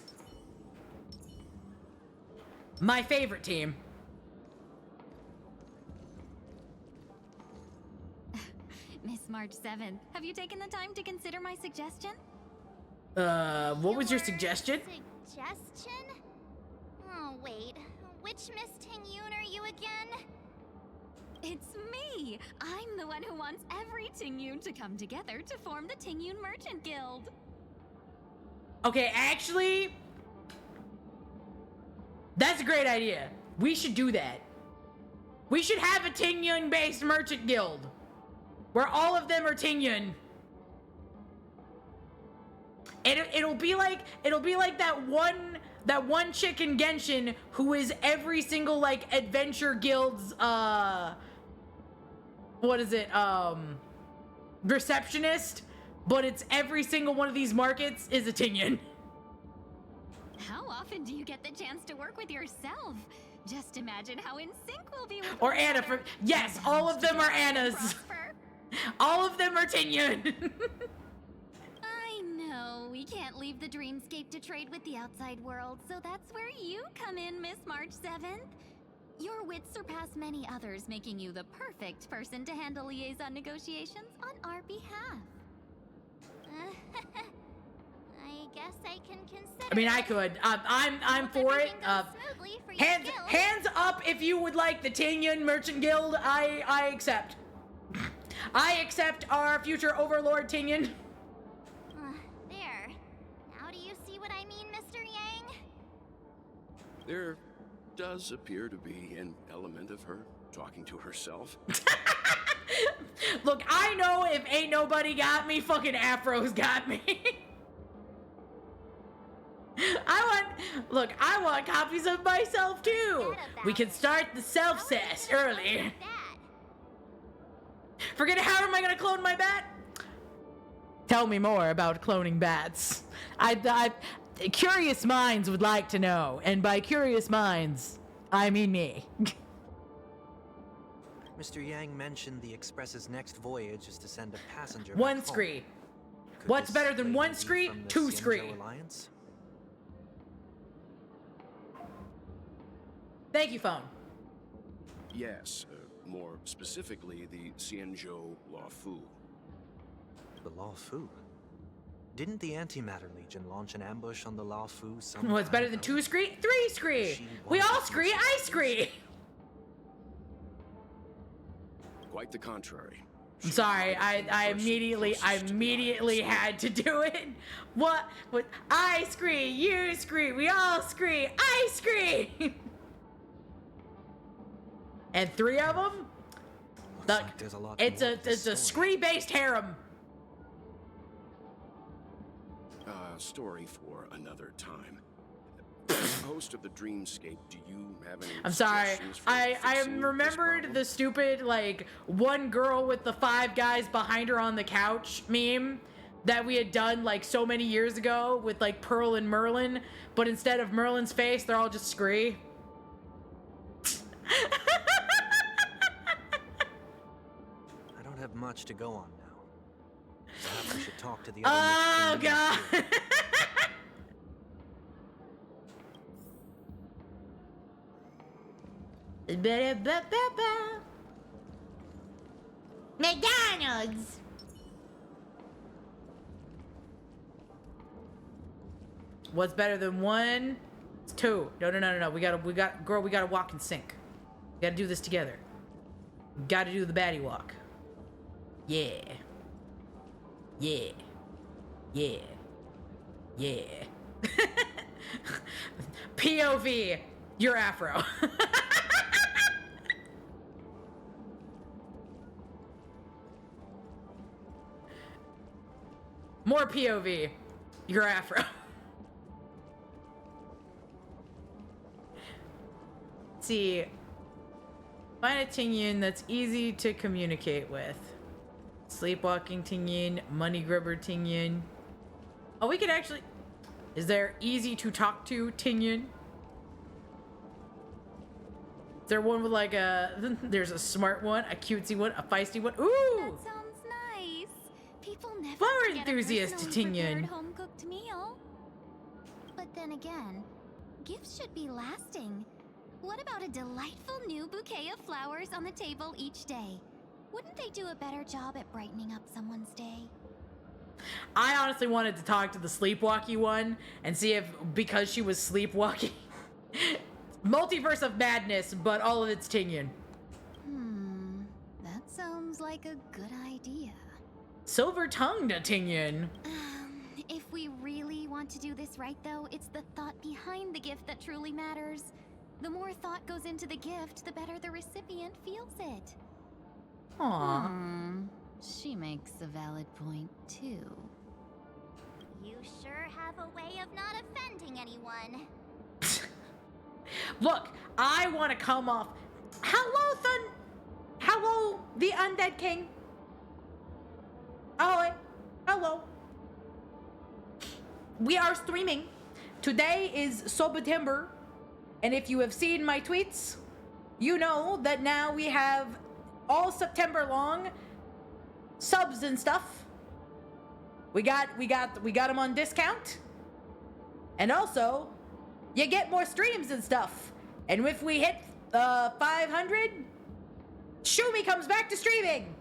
My favorite team. Miss March 7th, have you taken the time to consider my suggestion? What was your suggestion? Suggestion? Oh, wait. Which Miss Ting Yun are you again? It's me! I'm the one who wants every Ting Yun to come together to form the Ting Yun Merchant Guild. Okay, actually, that's a great idea. We should do that. We should have a Ting Yun based merchant guild where all of them are Ting Yun. And it'll be like that one chick in Genshin who is every single like adventure guild's what is it, receptionist, but it's every single one of these markets is a Ting Yun. How often do you get the chance to work with yourself? Just imagine how in sync we'll be with Or one Anna another. from, yes, all of them are Annas. All of them are Ting Yun. I know, we can't leave the dreamscape to trade with the outside world, so that's where you come in, Miss March 7th. Your wits surpass many others, making you the perfect person to handle liaison negotiations on our behalf. I guess I can consider. I mean, I could. I'm for it. Smoothly for your guild. Hands up if you would like the Ting Yun Merchant Guild. I accept. I accept our future overlord Ting Yun. There. Now do you see what I mean, Mr. Yang? There does appear to be an element of her talking to herself. Look, I know if ain't nobody got me, fucking Afro's got me. I want copies of myself too. We can start the self-sass early. Forget how am I gonna clone my bat? Tell me more about cloning bats. Curious minds would like to know, and by curious minds, I mean me. Mr. Yang mentioned the Express's next voyage is to send a passenger. One back home. scree. Could What's this better than lady one be scree? from the 2 Xianzhou scree. Alliance? Thank you, phone. Yes, more specifically, the Xianzhou Luofu. The Luofu? Didn't the Antimatter Legion launch an ambush on the Luofu some What's better than 2 scree? 3 scree. We all scree, I scree. Quite the contrary. I'm sorry, I immediately had to do it. What? I scree, you scree, we all scree, I scree. And 3 of them? Look, like there's a lot it's more a to this it's a scree-based harem. Story for another time. As host of the Dreamscape, do you have any I'm sorry. suggestions for I fixing this remembered problem? the stupid like one girl with the 5 guys behind her on the couch meme that we had done like so many years ago with like Pearl and Merlin, but instead of Merlin's face, they're all just scree. I don't have much to go on now. Perhaps we should talk to the Oh other. god. McDonald's. What's better than 1 It's 2. No. We gotta walk in sync. We gotta do this together. We gotta do the baddie walk. Yeah. Yeah. Yeah. Yeah. POV, you're Afro. More POV, you're Afro. Let's see. Find a Tingyun that's easy to communicate with. Sleepwalking Tingyun, money grubber Tingyun. Oh, we could actually... Is there easy to talk to Tingyun? Is there one with like a... There's a smart one, a cutesy one, a feisty one. Ooh! That sounds nice. People never Flower forget enthusiast a personally Tingyun. prepared home-cooked meal. But then again, gifts should be lasting. What about a delightful new bouquet of flowers on the table each day? Wouldn't they do a better job at brightening up someone's day? I honestly wanted to talk to the sleepwalky one and see if, because she was sleepwalking, multiverse of madness, but all of it's Tingyun. That sounds like a good idea. Silver-tongued Tingyun. If we really want to do this right, though, it's the thought behind the gift that truly matters. The more thought goes into the gift, the better the recipient feels it. Aww. She makes a valid point, too. You sure have a way of not offending anyone. Look, I want to come off... Hello, the Undead King. Ahoy. Hello. We are streaming. Today is September. And if you have seen my tweets, you know that now we have all September long subs and stuff. We got them on discount. And also, you get more streams and stuff. And if we hit 500, Shumi comes back to streaming.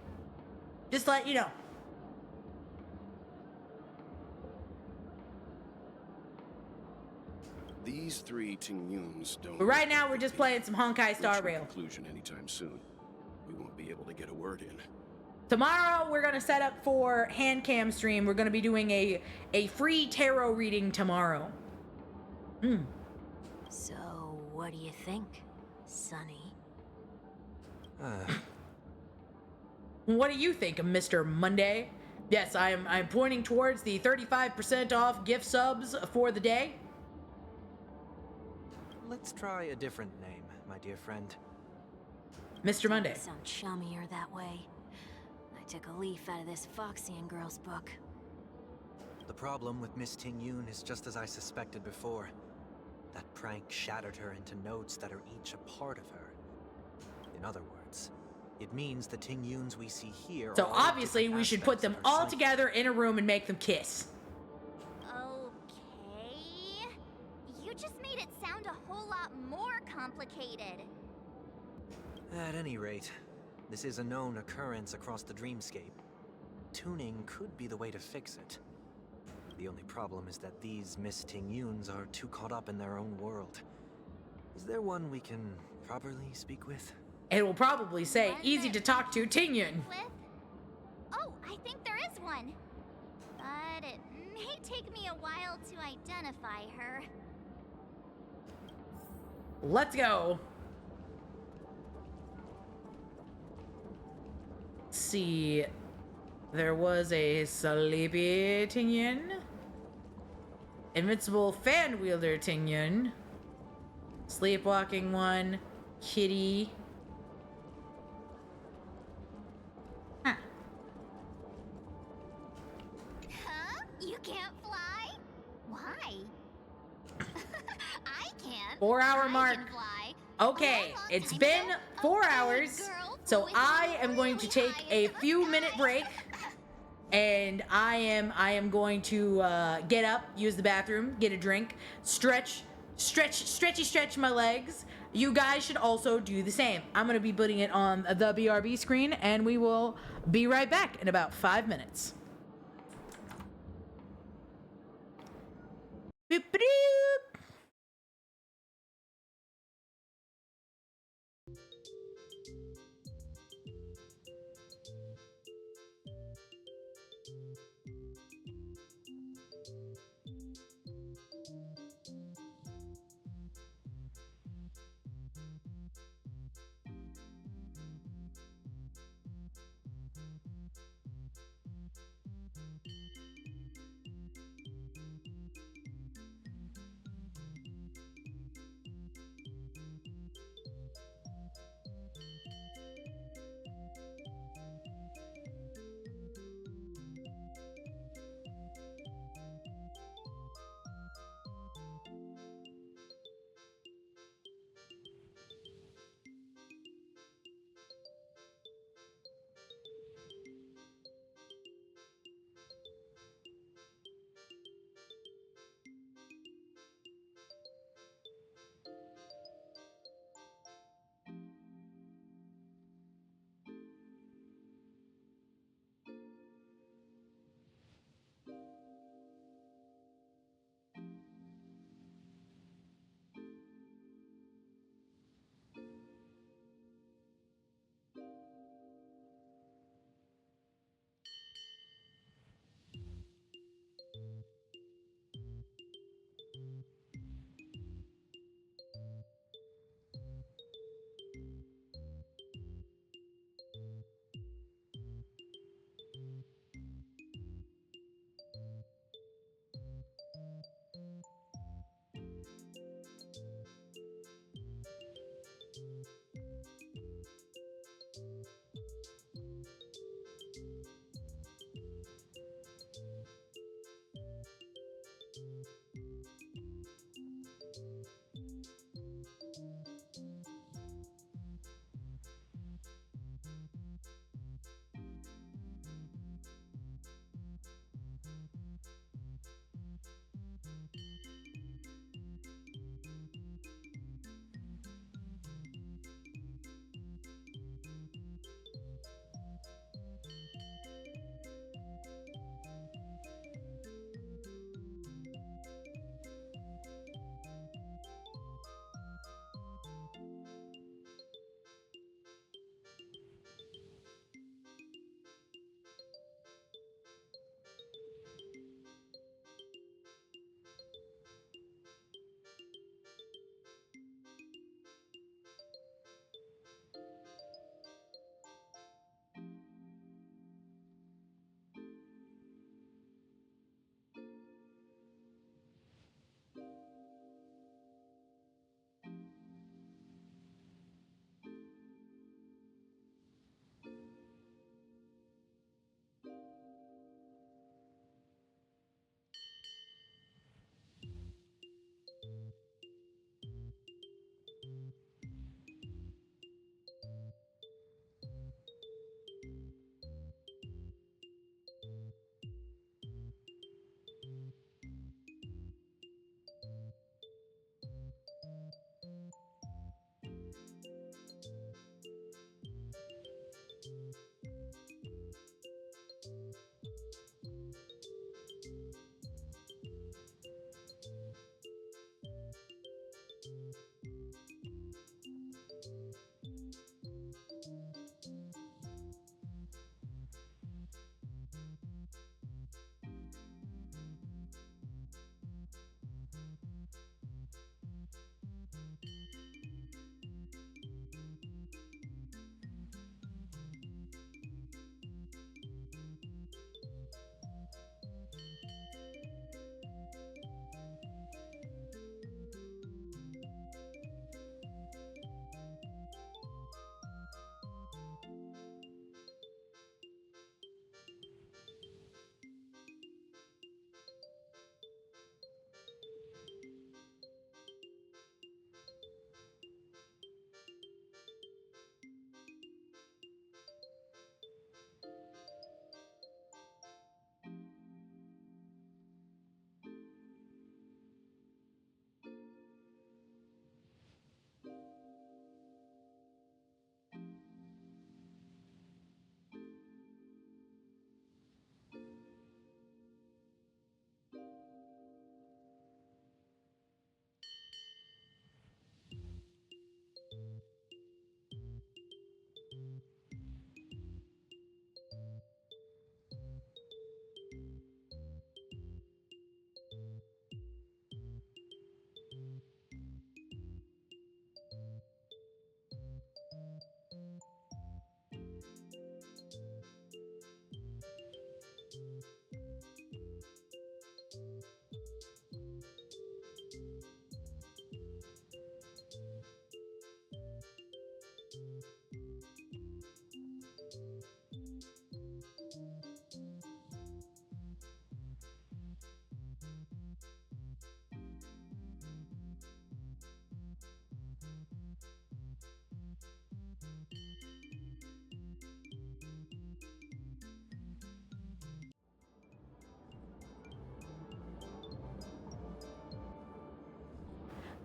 Just let you know. These 3 Tingyuns don't... But right now, we're just playing some Honkai Star Rail. Conclusion anytime soon. We won't be able to get a word in. Tomorrow, we're gonna set up for hand cam stream. We're gonna be doing a free tarot reading tomorrow. So, what do you think, Sonny? What do you think, Mr. Monday? Yes, I'm pointing towards the 35% off gift subs for the day. Let's try a different name, my dear friend. Mr. Monday. You sound chummier that way. I took a leaf out of this Foxian girl's book. The problem with Miss Tingyun is just as I suspected before. That prank shattered her into notes that are each a part of her. In other words, it means the Tingyuns we see here So are all obviously different we should aspects put them of her all psyche. together in a room and make them kiss. Okay. You just made it sound a whole lot more complicated. At any rate, this is a known occurrence across the dreamscape. Tuning could be the way to fix it. The only problem is that these Miss Tingyuns are too caught up in their own world. Is there one we can properly speak with? It will probably say easy to talk to Tingyun. Oh, I think there is one. But it may take me a while to identify her. Let's go. Let's see. There was a sleepy Tingyun. Invincible fan wielder Tingyun. Sleepwalking one. Kitty. Huh? You can't fly? Why? I can. 4-hour mark. Can fly. Okay, it's been 4 hours, so I am going to take a few minute break, and I am going to get up, use the bathroom, get a drink, stretch my legs. You guys should also do the same. I'm gonna be putting it on the BRB screen, and we will be right back in about 5 minutes. Boop-a-doo.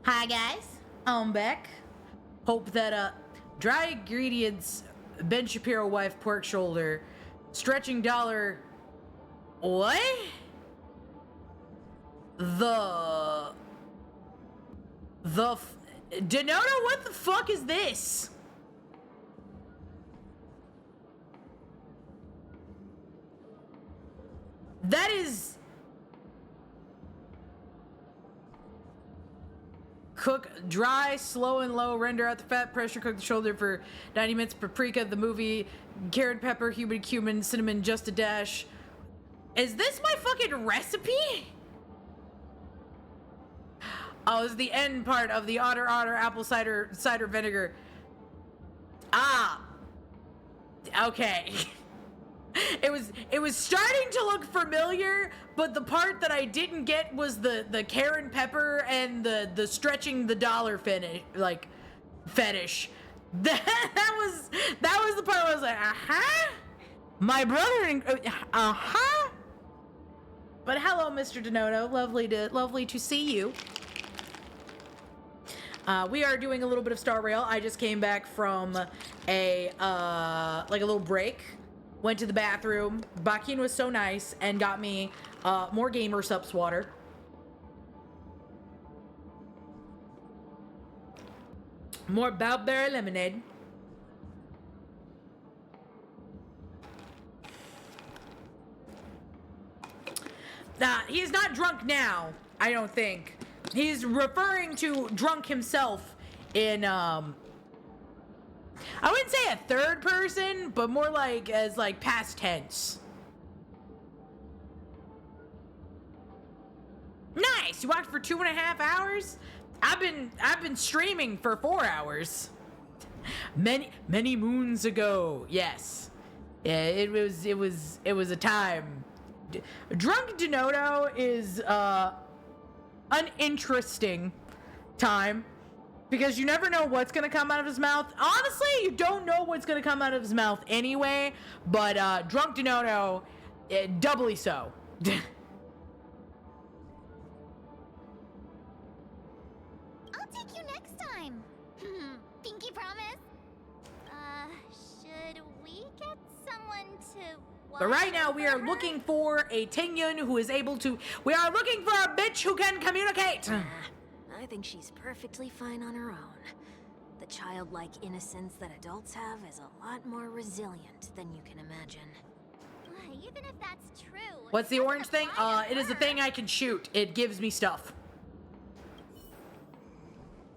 Hi, guys. I'm back. Hope that dry ingredients, Ben Shapiro wife pork shoulder, stretching dollar. What? Denoto, what the fuck is this? That is cook dry, slow and low, render out the fat, pressure cook the shoulder for 90 minutes, paprika, the movie, carrot, pepper, cumin, cinnamon, just a dash. Is this my fucking recipe? Oh, this is the end part of the otter apple cider vinegar. Ah. Okay. It was starting to look familiar, but the part that I didn't get was the Karen pepper and the stretching the dollar fetish. That was the part where I was like, my brother, But hello, Mr. Denoto. Lovely to see you. We are doing a little bit of Star Rail. I just came back from a little break. Went to the bathroom. Bakin was so nice and got me more Gamer Sups water. More Boutberry lemonade. He's not drunk now, I don't think. He's referring to drunk himself in, I wouldn't say a third person, but more like as like past tense. Nice! You walked for 2.5 hours? I've been streaming for 4 hours. Many moons ago, yes. Yeah, it was a time. Drunk Denoto is an interesting time because you never know what's gonna come out of his mouth. Honestly, you don't know what's gonna come out of his mouth anyway, but Drunk Denoto, doubly so. I'll take you next time. Pinky promise. Should we get someone to But right now we are looking for a Tingyun who is able to. We are looking for a bitch who can communicate. I think she's perfectly fine on her own. The childlike innocence that adults have is a lot more resilient than you can imagine. Even if that's true. What's the orange thing? It is a thing I can shoot. It gives me stuff.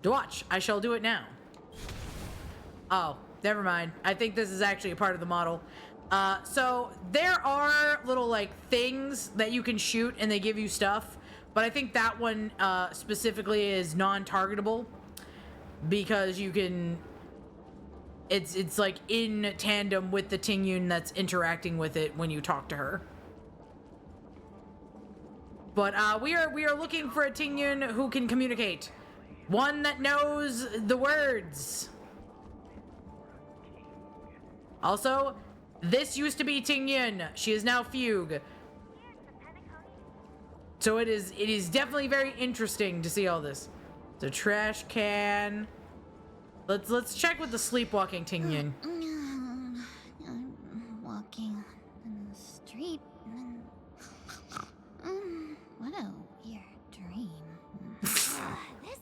Watch, I shall do it now. Oh, never mind. I think this is actually a part of the model. So there are little like things that you can shoot and they give you stuff, but I think that one specifically is non-targetable because you can. It's like in tandem with the Tingyun that's interacting with it when you talk to her. But we are looking for a Tingyun who can communicate, one that knows the words. Also, this used to be Tingyun. She is now Fugue. So it is definitely very interesting to see all this. The trash can. Let's check with the sleepwalking Tingyun. I'm walking in the street. What a weird dream. This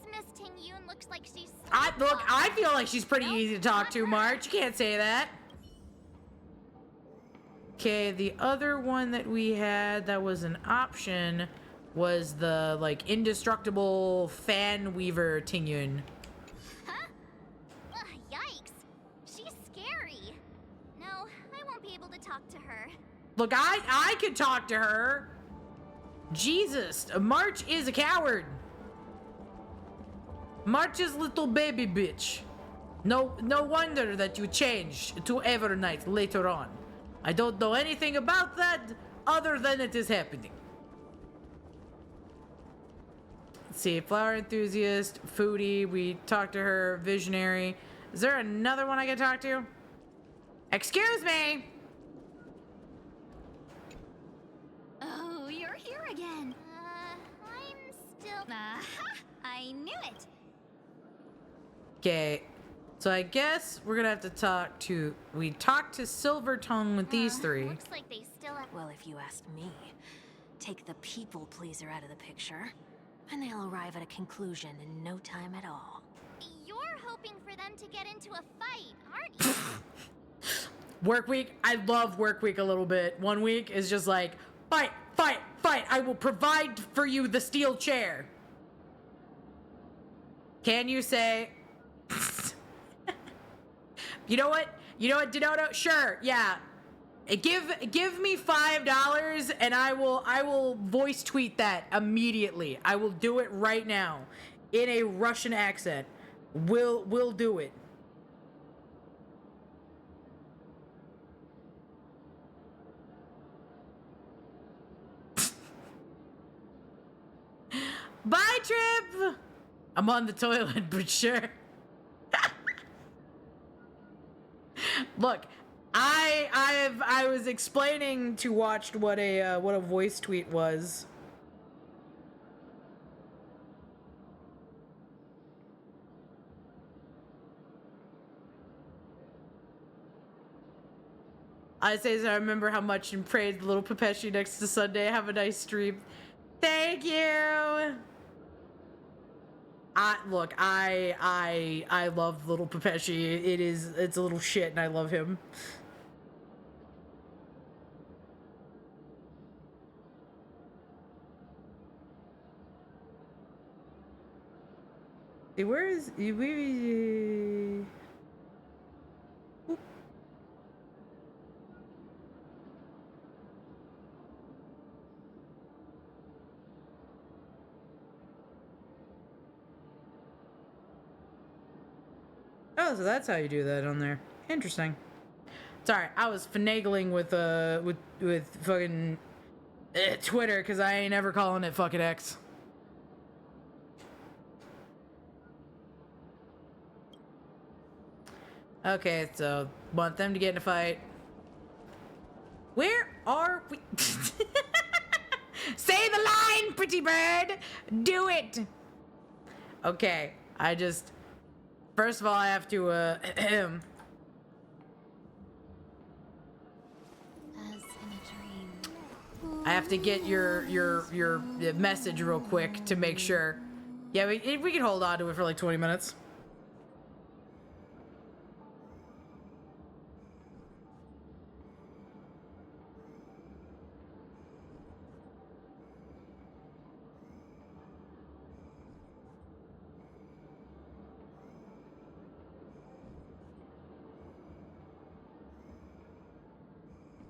Miss Tingyun looks like she's. I feel like she's pretty easy to talk to, March. You can't say that. Okay, the other one that we had that was an option was the like indestructible fan weaver Tingyun. Huh? Yikes. She's scary. No, I won't be able to talk to her. Look, I could talk to her. Jesus, March is a coward. March is little baby bitch. No wonder that you changed to Evernight later on. I don't know anything about that other than it is happening. Let's see, flower enthusiast, foodie, we talked to her, visionary. Is there another one I can talk to? Excuse me! Oh, you're here again. I'm still. Aha! I knew it. Okay. So I guess we're gonna have to talk to... We talked to Silver Tongue with these three. Looks like they still have... Well, if you ask me, take the people pleaser out of the picture, and they'll arrive at a conclusion in no time at all. You're hoping for them to get into a fight, aren't you? Work week. I love work week a little bit. 1 week is just like, fight, fight, fight. I will provide for you the steel chair. Can you say... You know what? You know what, Donato? Sure, yeah. Give me $5 and I will voice tweet that immediately. I will do it right now in a Russian accent. We'll do it. Bye, Trip. I'm on the toilet, but sure. Look, I was explaining to Watched what a voice tweet was. I say I remember how much and praised the little Pepeshi next to Sunday. Have a nice stream. Thank you. Look, I love little Pepeshi. It's a little shit and I love him. See, where is we? Oh, so that's how you do that on there. Interesting. Sorry, I was finagling with fucking Twitter because I ain't ever calling it fucking X. Okay, so want them to get in a fight. Where are we? Say the line, pretty bird. Do it. Okay, first of all, I have to, I have to get your message real quick to make sure. Yeah, we can hold on to it for like 20 minutes.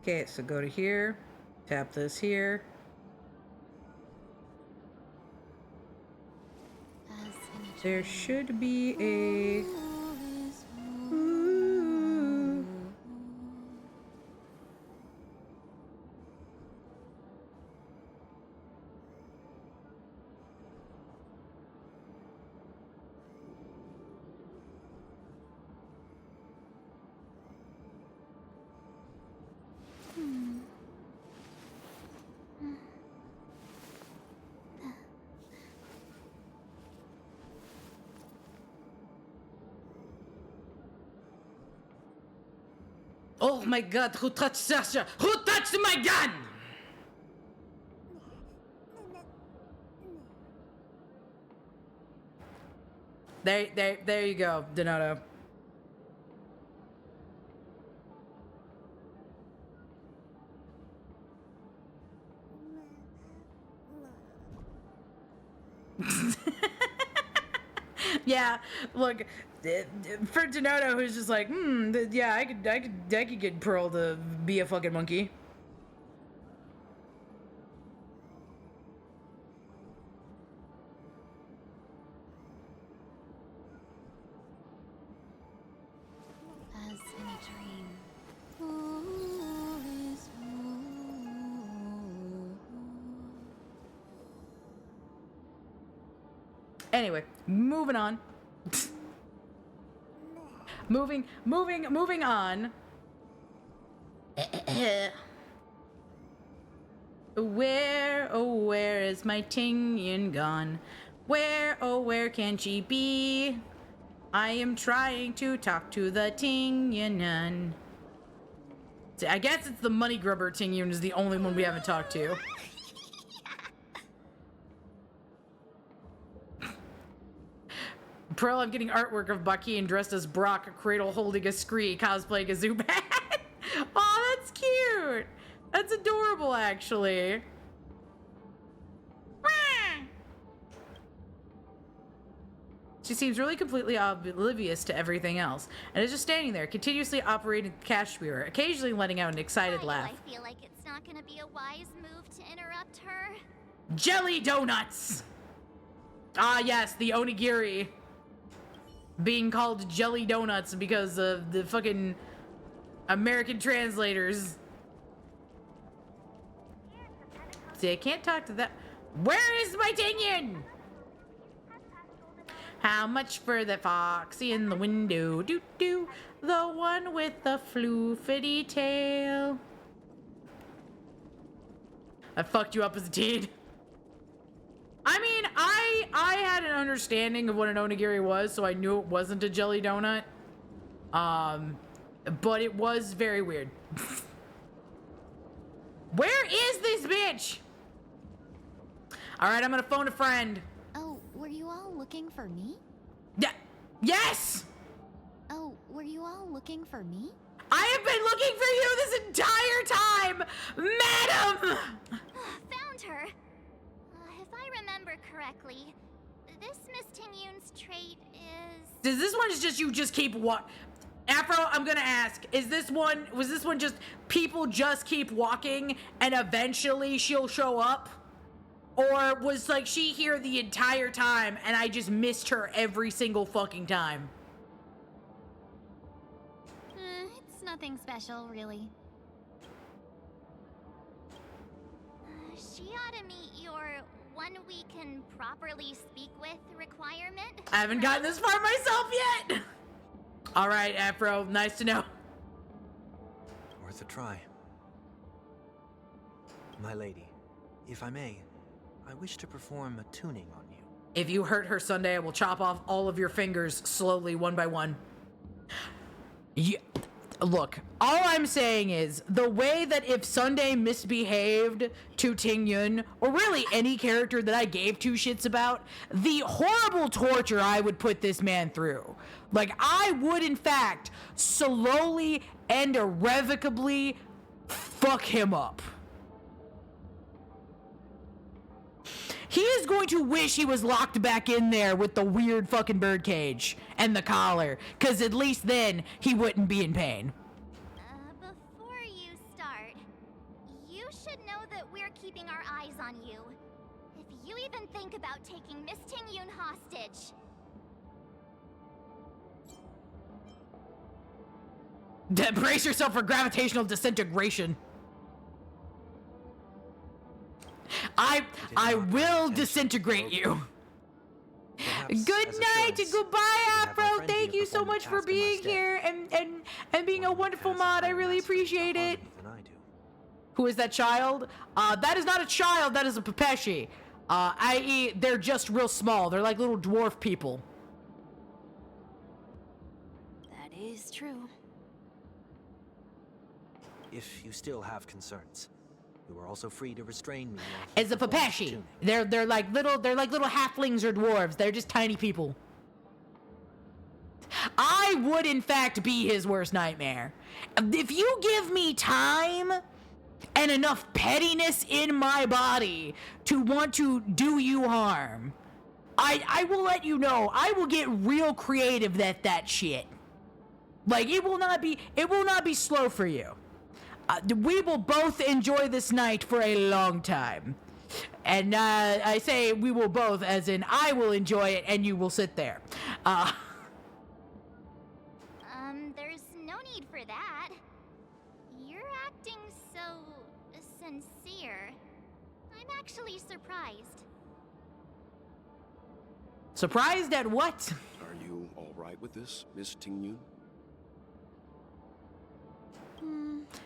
Okay, so go to here, tap this here. There should be a... Oh my god, who touched Sasha? Who touched my gun? There you go, Donato. Yeah, look, for Donato, who's just like, yeah, I could get Pearl to be a fucking monkey. As in a dream. Anyway, moving on. moving on. Where, oh, where is my Ting Yin gone? Where, oh, where can she be? I am trying to talk to the Ting Yun. I guess it's the money grubber Ting Yun is the only one we haven't talked to. Pearl, I'm getting artwork of Bakian dressed as Brock, a cradle holding a scree, cosplaying a Zubat. Oh, that's cute. That's adorable, actually. She seems really completely oblivious to everything else, and is just standing there, continuously operating the cash bureau, occasionally letting out an excited laugh. I feel like it's not gonna be a wise move to interrupt her. Jelly donuts! Ah, yes, the onigiri. Being called jelly donuts because of the fucking American translators. See, I can't talk to that. Where is my Tingyun? How much for the foxy in the window? Doo doo. The one with the floofity tail. I fucked you up as a teen. I mean, I had an understanding of what an onigiri was, so I knew it wasn't a jelly donut. But it was very weird. Where is this bitch? All right, I'm gonna phone a friend. Oh, were you all looking for me? Yeah. Yes. Oh, were you all looking for me? I have been looking for you this entire time, madam. Found her. If I remember correctly, this Miss Tingyun's trait is... Does this one is just you just keep Afro, I'm gonna ask, was this one just people just keep walking and eventually she'll show up? Or was like she here the entire time and I just missed her every single fucking time? It's nothing special, really. She ought to meet your one we can properly speak with requirement. I haven't gotten this far myself yet. All right, Afro, nice to know. Worth a try. My lady, if I may, I wish to perform a tuning on you. If you hurt her Sunday, I will chop off all of your fingers slowly, one by one. Yeah. Look, all I'm saying is the way that if Sunday misbehaved to Ting Yun, or really any character that I gave two shits about, the horrible torture I would put this man through. Like, I would, in fact, slowly and irrevocably fuck him up. He is going to wish he was locked back in there with the weird fucking birdcage and the collar, because at least then he wouldn't be in pain. Before you start, you should know that we're keeping our eyes on you. If you even think about taking Miss Tingyun hostage... Brace yourself for gravitational disintegration. I will disintegrate you. Good night and goodbye, Afro. Thank you so much for being here and being a wonderful mod. I really appreciate it. Who is that child? That is not a child. That is a Pepeshi. I.e., they're just real small. They're like little dwarf people. That is true. If you still have concerns, you are also free to restrain me. As a Pepeshi. They're like little halflings or dwarves. They're just tiny people. I would in fact be his worst nightmare. If you give me time and enough pettiness in my body to want to do you harm, I will let you know. I will get real creative at that shit. Like, it will not be slow for you. We will both enjoy this night for a long time. And I say we will both, as in I will enjoy it and you will sit there. There's no need for that. You're acting so sincere. I'm actually surprised. Surprised at what? Are you all right with this, Miss Tingyun?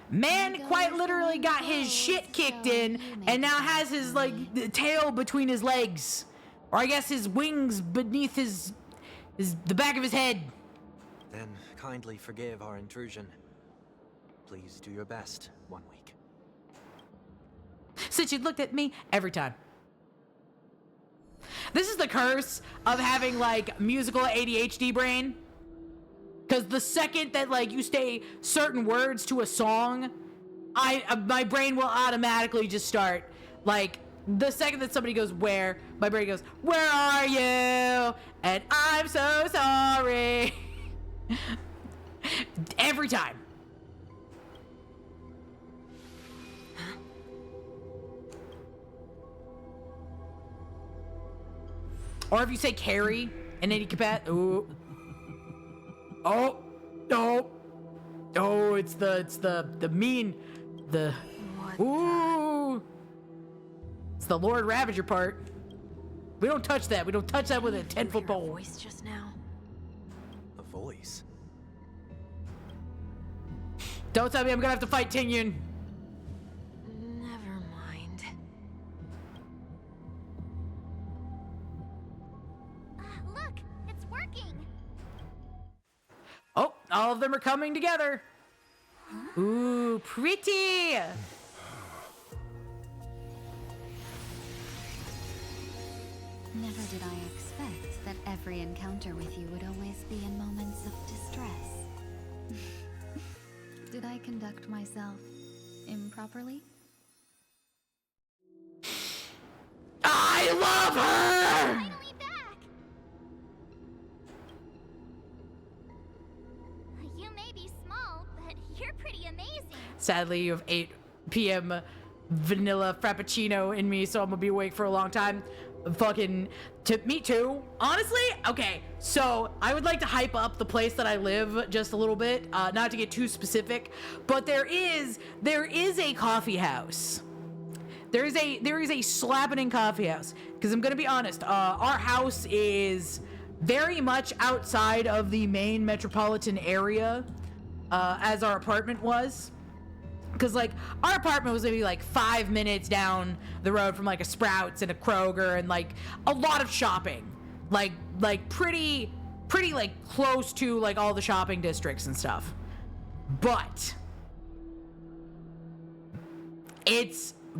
Man quite literally got his shit kicked in and now has his, like, tail between his legs. Or I guess his wings beneath his the back of his head. Then kindly forgive our intrusion. Please do your best 1 week. Since you looked at me every time. This is the curse of having like musical ADHD brain. Because the second that like you say certain words to a song, my brain will automatically just start like the second that somebody goes where, my brain goes, where are you? And I'm so sorry. Every time. Or if you say Carrie in any capacity, ooh. Oh, no. Oh, it's the mean, ooh. It's the Lord Ravager part. We don't touch that. We don't touch that with a 10-foot pole. Voice just now. A voice? Don't tell me I'm gonna have to fight Tingyun. Never mind. Look, it's working. Oh, all of them are coming together. Ooh, pretty. Never did I expect that every encounter with you would always be in moments of distress. Did I conduct myself improperly? I love her! Finally back! You may be small, but you're pretty amazing. Sadly, you have 8 p.m. vanilla frappuccino in me, so I'm gonna be awake for a long time. Me too. Honestly, okay, so I would like to hype up the place that I live just a little bit, not to get too specific, but there is a coffee house. There is a slapping coffee house, because I'm gonna be honest, our house is very much outside of the main metropolitan area, as our apartment was. Because, like, our apartment was maybe, like, 5 minutes down the road from, like, a Sprouts and a Kroger and, like, a lot of shopping. Like pretty, like, close to, like, all the shopping districts and stuff. But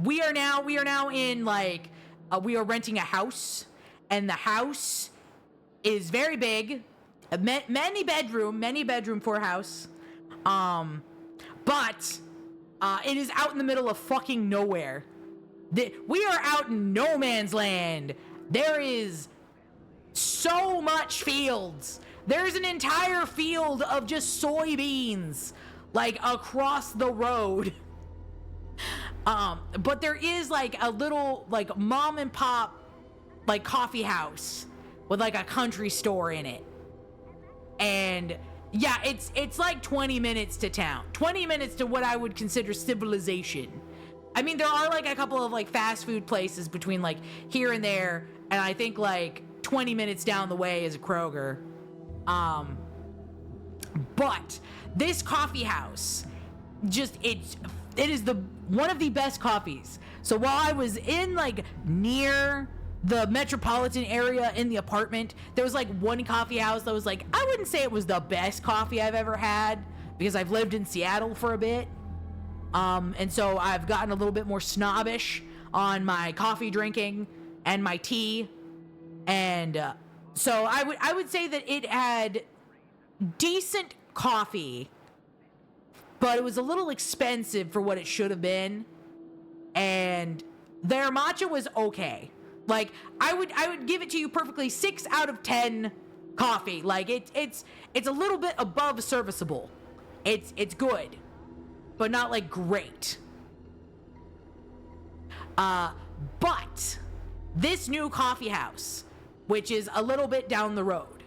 we are now in, like, we are renting a house. And the house is very big. Many bedroom for a house. But it is out in the middle of fucking nowhere. We are out in no man's land. There is so much fields. There's an entire field of just soybeans, like, across the road. But there is, like, a little, like, mom and pop, like, coffee house with, like, a country store in it. And yeah, it's like 20 minutes to town. 20 minutes to what I would consider civilization. I mean, there are, like, a couple of, like, fast food places between, like, here and there, and I think, like, 20 minutes down the way is a Kroger. But this coffee house, it is one of the best coffees. So while I was in, like, near the metropolitan area in the apartment, there was, like, one coffee house that was, like, I wouldn't say it was the best coffee I've ever had, because I've lived in Seattle for a bit. And so I've gotten a little bit more snobbish on my coffee drinking and my tea. And so I would say that it had decent coffee, but it was a little expensive for what it should have been. And their matcha was okay. Like, I would give it to you perfectly 6 out of 10 coffee. Like, it's a little bit above serviceable. It's good, but not, like, great. But this new coffee house, which is a little bit down the road,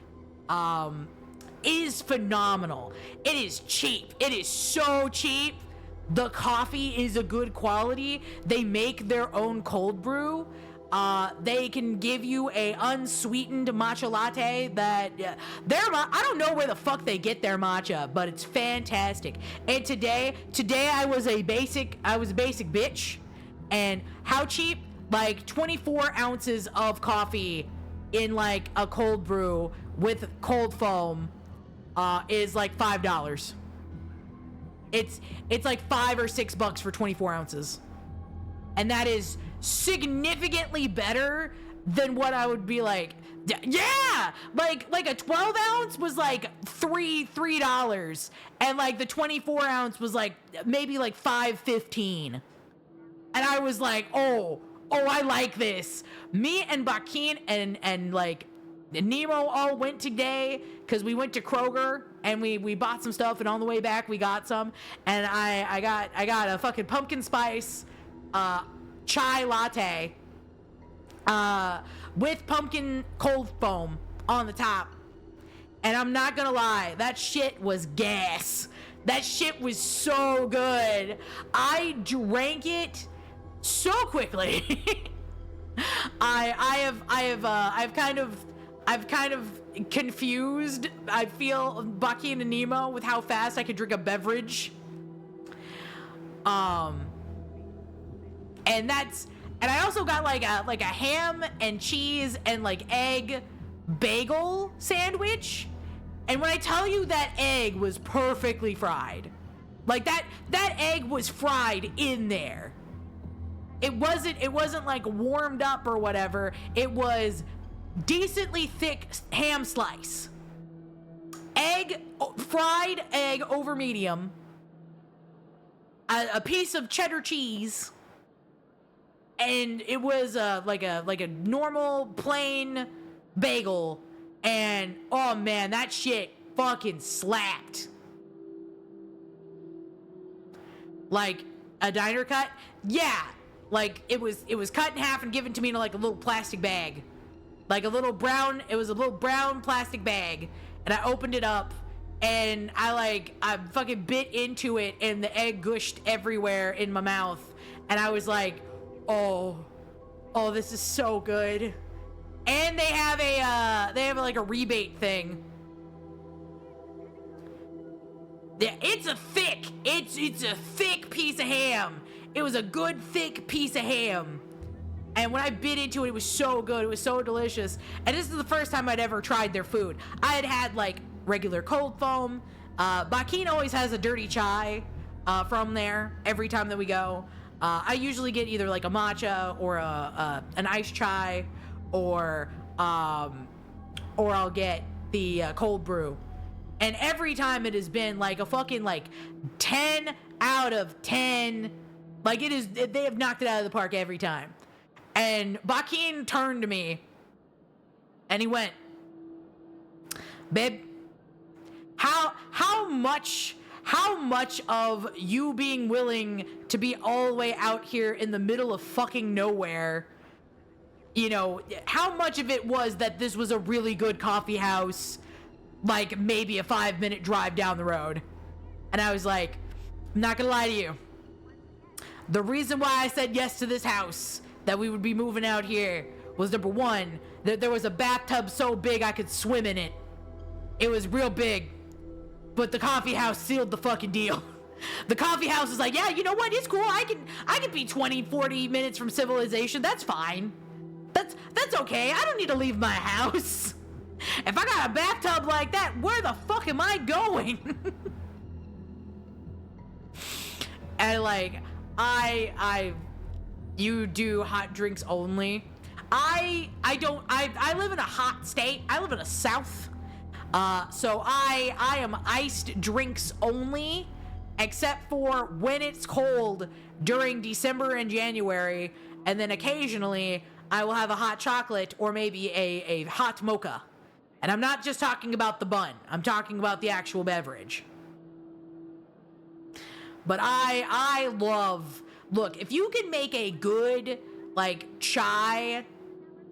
is phenomenal. It is cheap. It is so cheap. The coffee is a good quality. They make their own cold brew. They can give you a unsweetened matcha latte that I don't know where the fuck they get their matcha, but it's fantastic. And today I was a basic bitch. And how cheap? Like 24 ounces of coffee in like a cold brew with cold foam is like $5. It's like $5 or $6 for 24 ounces. And that is significantly better than what I would be like, yeah, like a 12 ounce was like $3, and like the 24 ounce was like maybe like $5.15. And I was like, oh, I like this. Me and Bakin and like Nemo all went today because we went to Kroger and we bought some stuff, and on the way back we got some, and I got a fucking pumpkin spice chai latte with pumpkin cold foam on the top. And I'm not gonna lie, that shit was gas. That shit was so good. I drank it so quickly. I've kind of confused, I feel, Bucky and Nemo with how fast I could drink a beverage. And I also got like a ham and cheese and like egg bagel sandwich. And when I tell you that egg was perfectly fried, like that egg was fried in there. It wasn't like warmed up or whatever. It was decently thick ham slice. Fried egg over medium. A piece of cheddar cheese. And it was like a normal plain bagel. And oh man, that shit fucking slapped. Like a diner cut? Yeah. Like it was cut in half and given to me in like a little plastic bag. Like it was a little brown plastic bag. And I opened it up and I fucking bit into it and the egg gushed everywhere in my mouth. And I was like, oh, this is so good. And they have like a rebate thing. Yeah, it's a thick piece of ham. It was a good thick piece of ham. And when I bit into it, it was so good. It was so delicious. And this is the first time I'd ever tried their food. I had like regular cold foam. Bakin always has a dirty chai from there every time that we go. I usually get either like a matcha or an iced chai, or I'll get the cold brew. And every time it has been like a fucking like 10 out of 10. Like they have knocked it out of the park every time. And Bakin turned to me and he went, babe, how much of you being willing to be all the way out here in the middle of fucking nowhere, you know, how much of it was that this was a really good coffee house, like maybe a 5-minute drive down the road? And I was like, I'm not gonna lie to you. The reason why I said yes to this house, that we would be moving out here, was number one, that there was a bathtub so big I could swim in it. It was real big. But the coffee house sealed the fucking deal. The coffee house was like, yeah, you know what? It's cool. I can be 20, 40 minutes from civilization. That's fine. That's okay. I don't need to leave my house. If I got a bathtub like that, where the fuck am I going? And like, you do hot drinks only. I live in a hot state. I live in the South. So I am iced drinks only, except for when it's cold during December and January, and then occasionally I will have a hot chocolate or maybe a hot mocha. And I'm not just talking about the bun. I'm talking about the actual beverage. But I love, look, if you can make a good like chai,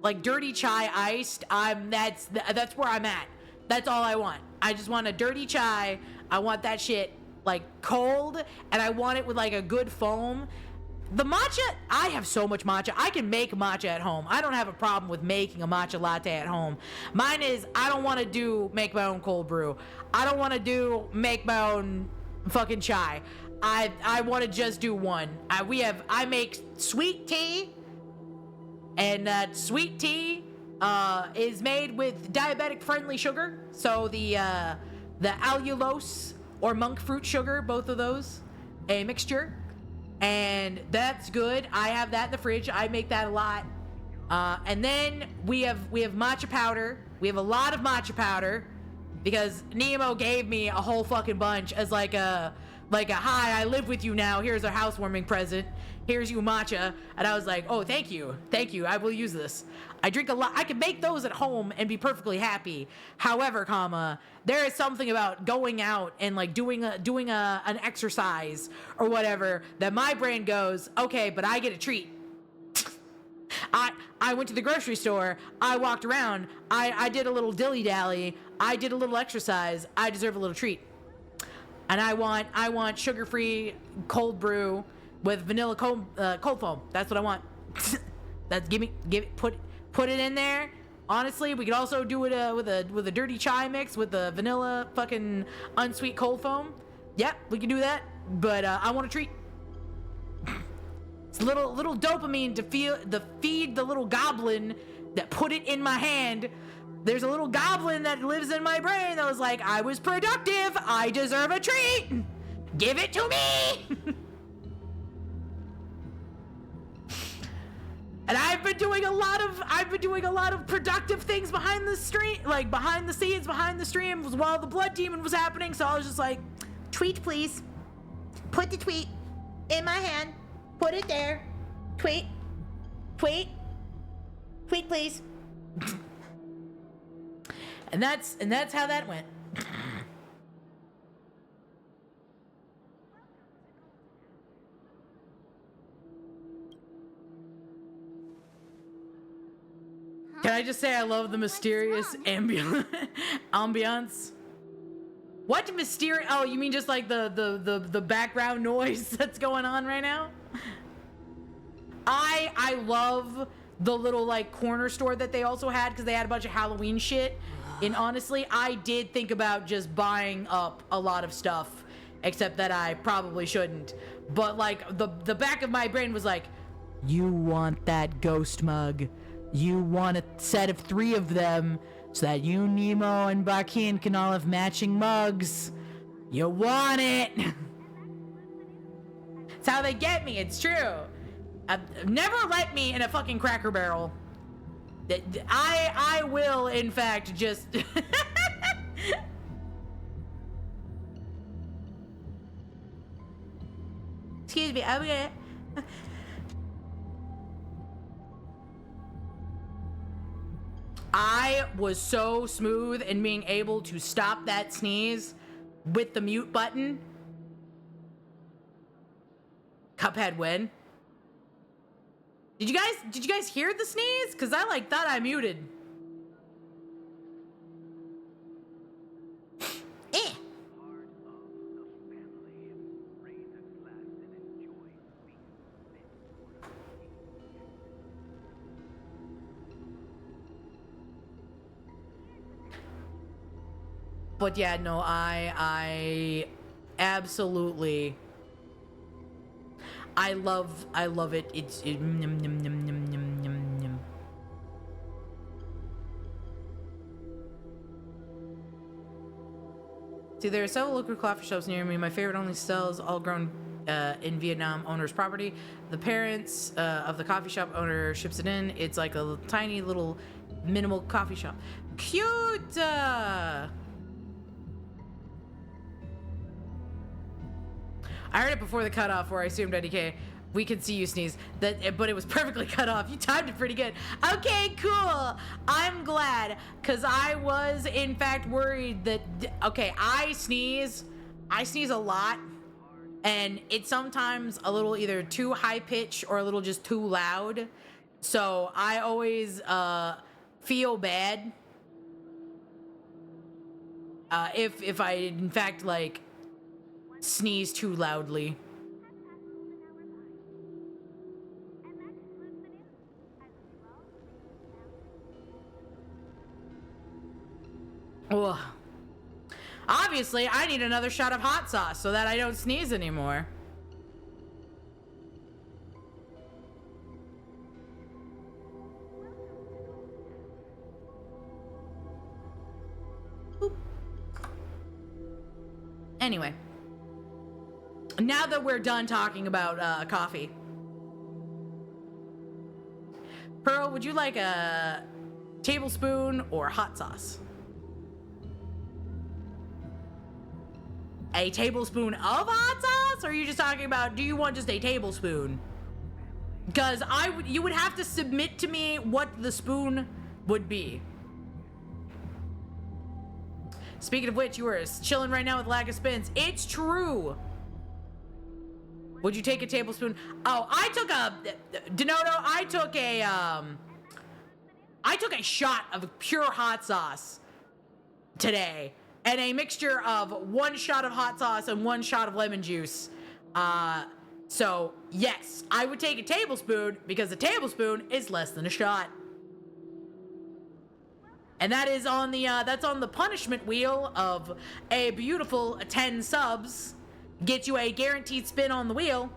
like dirty chai iced, that's where I'm at. That's all I want. I just want a dirty chai. I want that shit like cold, and I want it with like a good foam. The matcha, I have so much matcha. I can make matcha at home. I don't have a problem with making a matcha latte at home. Mine is, I don't want to make my own cold brew. I don't want to make my own fucking chai. I want to just do one. I make sweet tea, and that sweet tea is made with diabetic-friendly sugar. So the allulose or monk fruit sugar, both of those, a mixture, and that's good. I have that in the fridge. I make that a lot. And then we have matcha powder. We have a lot of matcha powder because Nemo gave me a whole fucking bunch as like a hi, I live with you now. Here's a housewarming present. Here's you matcha. And I was like, oh, thank you. I will use this. I drink a lot. I can make those at home and be perfectly happy. However, there is something about going out and like doing an exercise or whatever that my brain goes, okay, but I get a treat. I went to the grocery store. I walked around. I did a little dilly-dally. I did a little exercise. I deserve a little treat. And I want sugar-free cold brew with vanilla cold foam. That's what I want. Put it in there. Honestly, we could also do it with a dirty chai mix with the vanilla fucking unsweet cold foam. Yep, we can do that. But I want a treat. It's little dopamine to feed the little goblin that put it in my hand. There's a little goblin that lives in my brain that was like, I was productive. I deserve a treat. Give it to me. And I've been doing a lot of productive things behind the stream, like behind the scenes, behind the streams while the blood demon was happening. So I was just like, tweet, please. Put the tweet in my hand. Put it there. Tweet, please. And that's how that went. Can I just say I love the mysterious ambiance? What mysterious? Oh, you mean just like the background noise that's going on right now? I love the little like corner store that they also had because they had a bunch of Halloween shit. And honestly, I did think about just buying up a lot of stuff, except that I probably shouldn't. But like the back of my brain was like, you want that ghost mug. You want a set of 3 of them so that you, Nemo, and Barkian can all have matching mugs. You want it. It's how they get me. It's true. Never let me in a fucking Cracker Barrel. I will, in fact, just... Excuse me, I'm gonna... I was so smooth in being able to stop that sneeze with the mute button. Cuphead win. Did you guys hear the sneeze? Cause I like thought I muted. But yeah, no, I absolutely, I love it. It's yum, yum, yum, yum, yum, yum, yum. See, there are several local coffee shops near me. My favorite only sells all grown in Vietnam owner's property. The parents of the coffee shop owner ships it in. It's like a tiny little minimal coffee shop. Cute! I heard it before the cutoff where I assumed IDK. We could see you sneeze. But it was perfectly cut off. You timed it pretty good. Okay, cool. I'm glad. Because I was, in fact, worried that... Okay, I sneeze a lot. And it's sometimes a little either too high pitch or a little just too loud. So I always feel bad. If I, in fact, like... sneeze too loudly. Ugh. Obviously, I need another shot of hot sauce so that I don't sneeze anymore. Anyway. Now that we're done talking about coffee. Pearl, would you like a tablespoon or hot sauce? A tablespoon of hot sauce? Or are you just talking about, do you want just a tablespoon? Because you would have to submit to me what the spoon would be. Speaking of which, you are chilling right now with lack of spins. It's true. Would you take a tablespoon? Oh, I took a shot of pure hot sauce today, and a mixture of 1 shot of hot sauce and 1 shot of lemon juice. So yes, I would take a tablespoon because a tablespoon is less than a shot. And that is on the that's on the punishment wheel of a beautiful 10 subs. Get you a guaranteed spin on the wheel.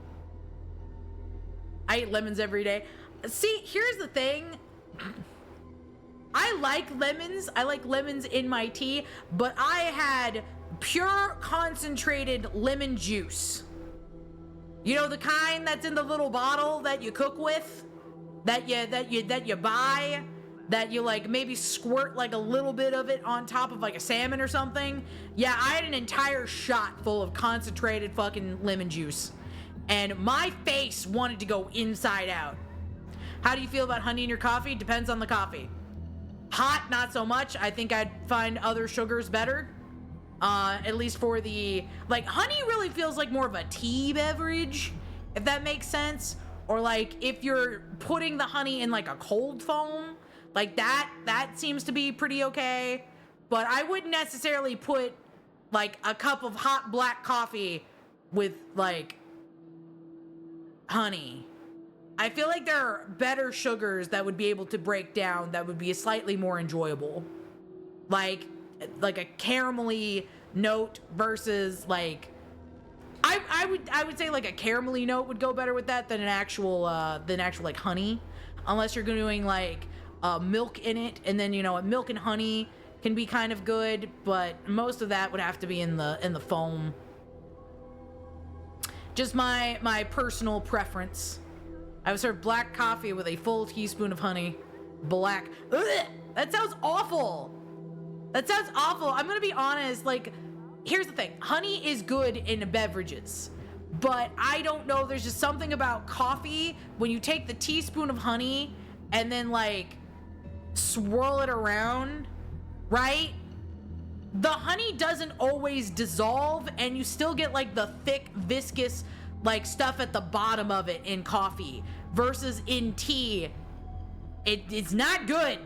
I eat lemons every day. See, here's the thing. I like lemons. I like lemons in my tea, but I had pure concentrated lemon juice. You know, the kind that's in the little bottle that you cook with, that you buy, that you like maybe squirt like a little bit of it on top of like a salmon or something. Yeah, I had an entire shot full of concentrated fucking lemon juice, and my face wanted to go inside out. How do you feel about honey in your coffee? Depends on the coffee. Hot, not so much. I think I'd find other sugars better. At least for the, like, honey really feels like more of a tea beverage, if that makes sense. Or like if you're putting the honey in like a cold foam, like that seems to be pretty okay. But I wouldn't necessarily put like a cup of hot black coffee with like honey. I feel like there are better sugars that would be able to break down that would be slightly more enjoyable. Like a caramelly note versus like I would say like a caramelly note would go better with that than actual like honey, unless you're doing like milk in it, and then you know milk and honey can be kind of good, but most of that would have to be in the foam. Just my personal preference. I would serve black coffee with a full teaspoon of honey. Black. Ugh, that sounds awful. That sounds awful. I'm gonna be honest, like, here's the thing. Honey is good in beverages, but I don't know, there's just something about coffee when you take the teaspoon of honey and then like swirl it around, right? The honey doesn't always dissolve, and you still get like the thick, viscous like stuff at the bottom of it in coffee, versus in tea. It's not good.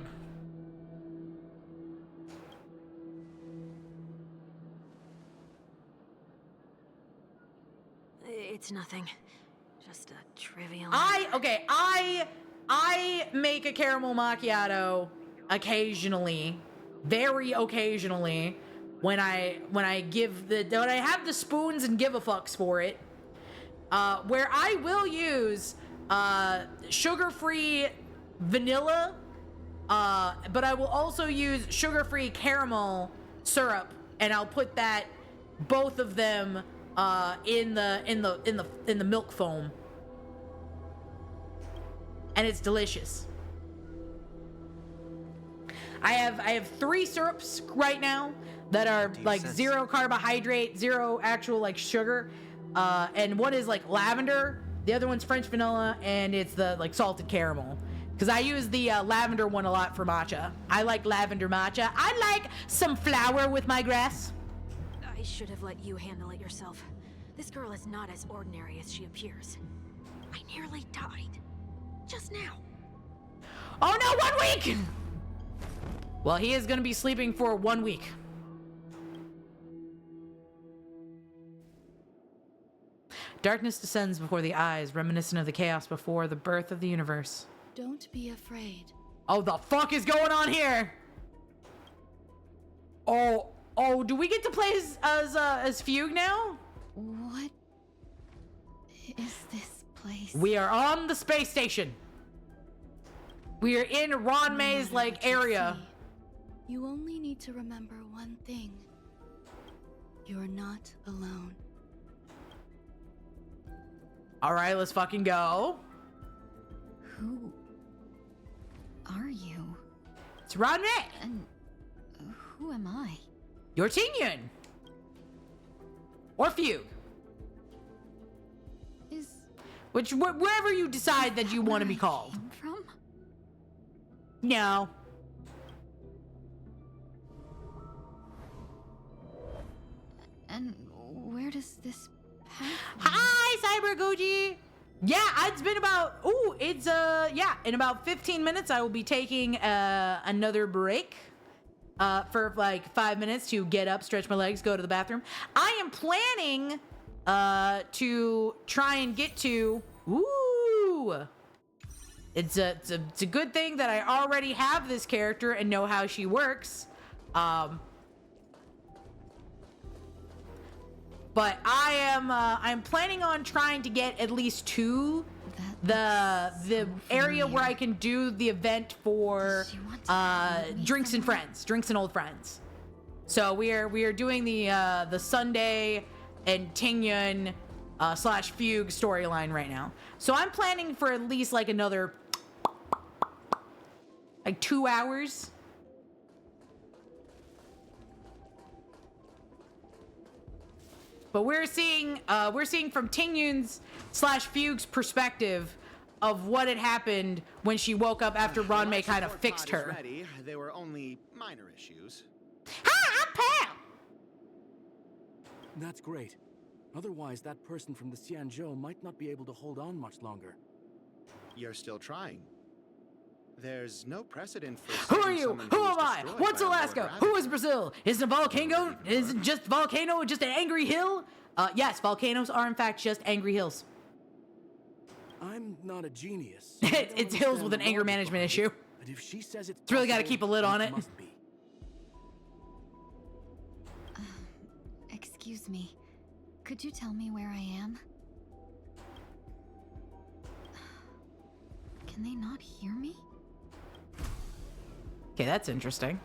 It's nothing. Just a trivial... I make a caramel macchiato occasionally, very occasionally, when I have the spoons and give a fucks for it, where I will use sugar-free vanilla, but I will also use sugar-free caramel syrup, and I'll put that, both of them, in the milk foam, and it's delicious. I have 3 syrups right now that are like 0 carbohydrate, 0 actual like sugar, and one is like lavender, the other one's French vanilla, and it's the like salted caramel, because I use the lavender one a lot for matcha. I like lavender matcha. I like some flour with my grass. I should have let you handle it yourself. This girl is not as ordinary as she appears. I nearly died. Just now. Oh no, 1 week! Well, he is gonna be sleeping for 1 week. Darkness descends before the eyes, reminiscent of the chaos before the birth of the universe. Don't be afraid. Oh, the fuck is going on here? Oh, do we get to play as Fugue now? What is this place? We are on the space station. We are in Ron May's like area. You only need to remember one thing. You're not alone. All right, let's fucking go. Who are you? It's Rodney. And who am I? You're Tingyun. Or Fugue. Wherever you decide that you want to be called. From? No. And where does this path lead? Hi, Cyber Gucci. Yeah, it's been about, in about 15 minutes, I will be taking another break for like 5 minutes to get up, stretch my legs, go to the bathroom. I am planning to try and get to, it's a good thing that I already have this character and know how she works. But I'm planning on trying to get at least to the area where I can do the event for drinks and old friends. So we are doing the Sunday and Tingyun / Fugue storyline right now. So I'm planning for at least like another like 2 hours. But we're seeing from Tingyun's / Fugue's perspective of what had happened when she woke up after Ranmei kind of fixed her. Ready. There were only minor issues. Hi, I'm Pam! That's great. Otherwise, that person from the Xianzhou might not be able to hold on much longer. You're still trying. There's no precedent for. Who are you? Who am I? What's Alaska? Who is Brazil? Is a volcano? Is it just volcano? Just an angry hill? Yes, volcanoes are in fact just angry hills. I'm not a genius. It's hills with an anger management issue. But if she says it's really got to keep a lid on it. Must be. Excuse me. Could you tell me where I am? Can they not hear me? Okay, that's interesting.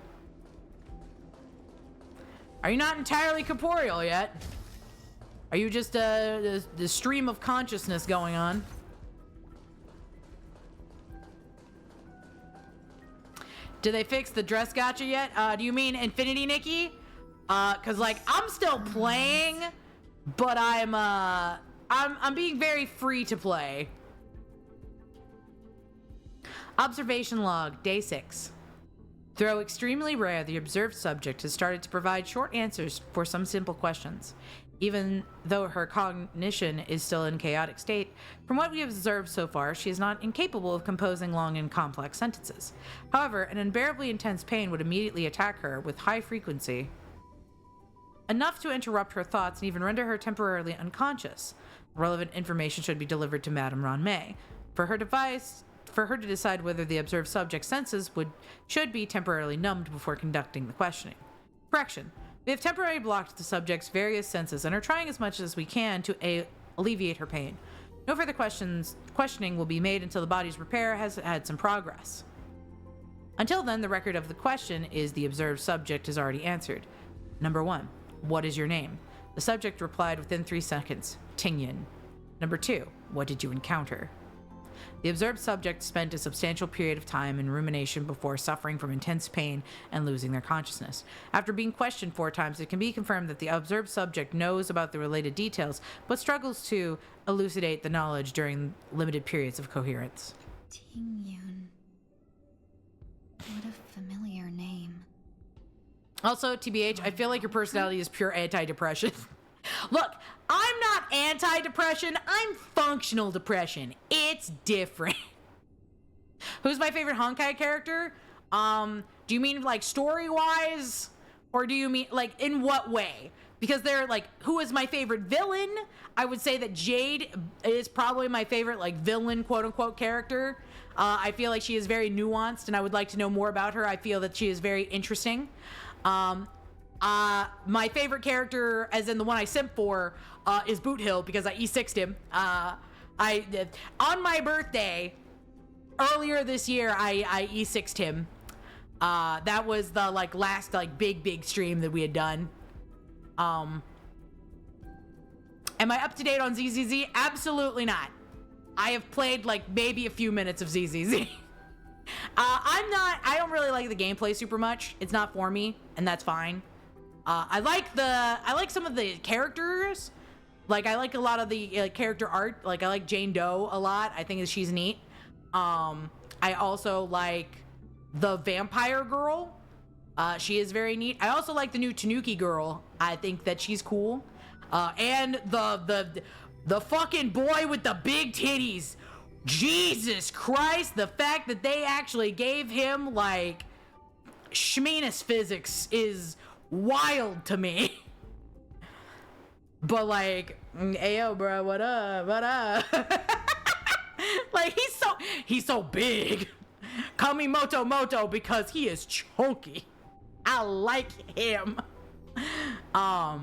Are you not entirely corporeal yet? Are you just the stream of consciousness going on? Did they fix the dress gotcha yet? Do you mean Infinity Nikki? Cause like I'm still playing, but I'm being very free to play. Observation log, day 6. Though extremely rare, the observed subject has started to provide short answers for some simple questions. Even though her cognition is still in chaotic state, from what we have observed so far, she is not incapable of composing long and complex sentences. However, an unbearably intense pain would immediately attack her with high frequency, enough to interrupt her thoughts and even render her temporarily unconscious. Relevant information should be delivered to Madame Ranmei. For her to decide whether the observed subject's senses should be temporarily numbed before conducting the questioning. Correction. We have temporarily blocked the subject's various senses and are trying as much as we can to alleviate her pain. No further questioning will be made until the body's repair has had some progress. Until then, the record of the question is the observed subject is already answered. Number 1. What is your name? The subject replied within 3 seconds. Tingyun. Number 2. What did you encounter? The observed subject spent a substantial period of time in rumination before suffering from intense pain and losing their consciousness. After being questioned 4 times, it can be confirmed that the observed subject knows about the related details, but struggles to elucidate the knowledge during limited periods of coherence. Tingyun. What a familiar name. Also, TBH, I feel like your personality is pure anti-depression. Look, I'm not anti-depression, I'm functional depression. It's different. Who's my favorite Honkai character? Do you mean like story-wise? Or do you mean like in what way? Because they're like, who is my favorite villain? I would say that Jade is probably my favorite like villain quote-unquote character. I feel like she is very nuanced and I would like to know more about her. I feel that she is very interesting. My favorite character, as in the one I simp for, is Boot Hill because I E6'd him. On my birthday, earlier this year, I E6'd him. That was the like last like big stream that we had done. Am I up to date on ZZZ? Absolutely not. I have played like maybe a few minutes of ZZZ. I don't really like the gameplay super much. It's not for me, and that's fine. I like some of the characters. Like, I like a lot of the character art. Like, I like Jane Doe a lot. I think that she's neat. I also like the vampire girl. She is very neat. I also like the new Tanuki girl. I think that she's cool. And the fucking boy with the big titties. Jesus Christ, the fact that they actually gave him, like, Shmeenus physics is wild to me. But, like, ayo, bro, what up, what up? Like, he's so big. Call me Moto because he is chunky. I like him. But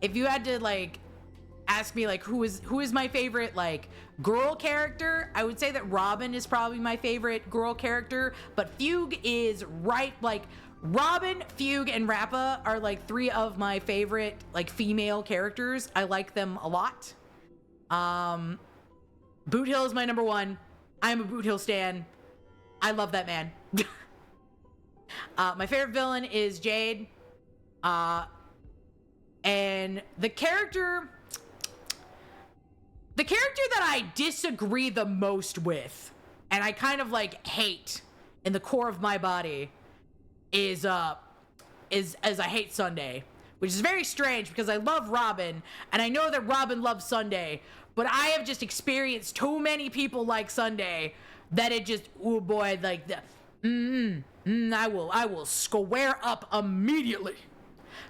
if you had to, like, ask me, like, who is my favorite, like, girl character, I would say that Robin is probably my favorite girl character, but Fugue is right, like, Robin, Fugue, and Rappa are, like, 3 of my favorite, like, female characters. I like them a lot. Boot Hill is my number 1. I'm a Boot Hill stan. I love that man. My favorite villain is Jade. And the character that I disagree the most with, and I kind of like hate in the core of my body, is I hate Sunday, which is very strange because I love Robin, and I know that Robin loves Sunday, but I have just experienced too many people like Sunday that it just, oh boy, like I will square up immediately.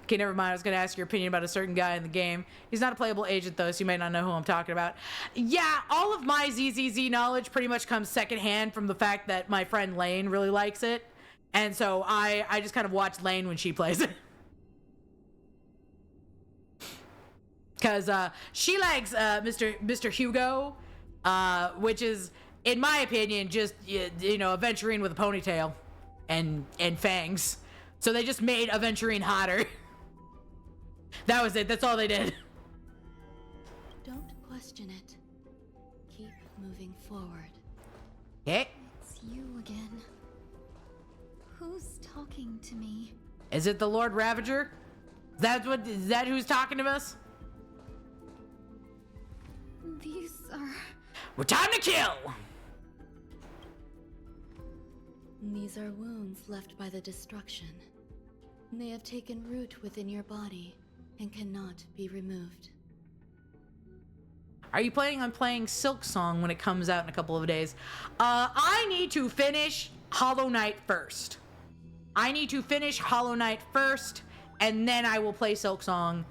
Okay, never mind. I was going to ask your opinion about a certain guy in the game. He's not a playable agent, though, so you may not know who I'm talking about. Yeah, all of my ZZZ knowledge pretty much comes secondhand from the fact that my friend Lane really likes it. And so I just kind of watch Lane when she plays it. Because she likes Mr. Hugo, which is, in my opinion, just, you know, Aventurine with a ponytail and fangs. So they just made Aventurine hotter. That was it. That's all they did. Don't question it. Keep moving forward. Okay. It's you again. Who's talking to me? Is it the Lord Ravager? Is that who's talking to us? These are... Well, time to kill! These are wounds left by the destruction. They have taken root within your body and cannot be removed. Are you planning on playing Silk Song when it comes out in a couple of days? I need to finish Hollow Knight first. And then I will play Silk Song.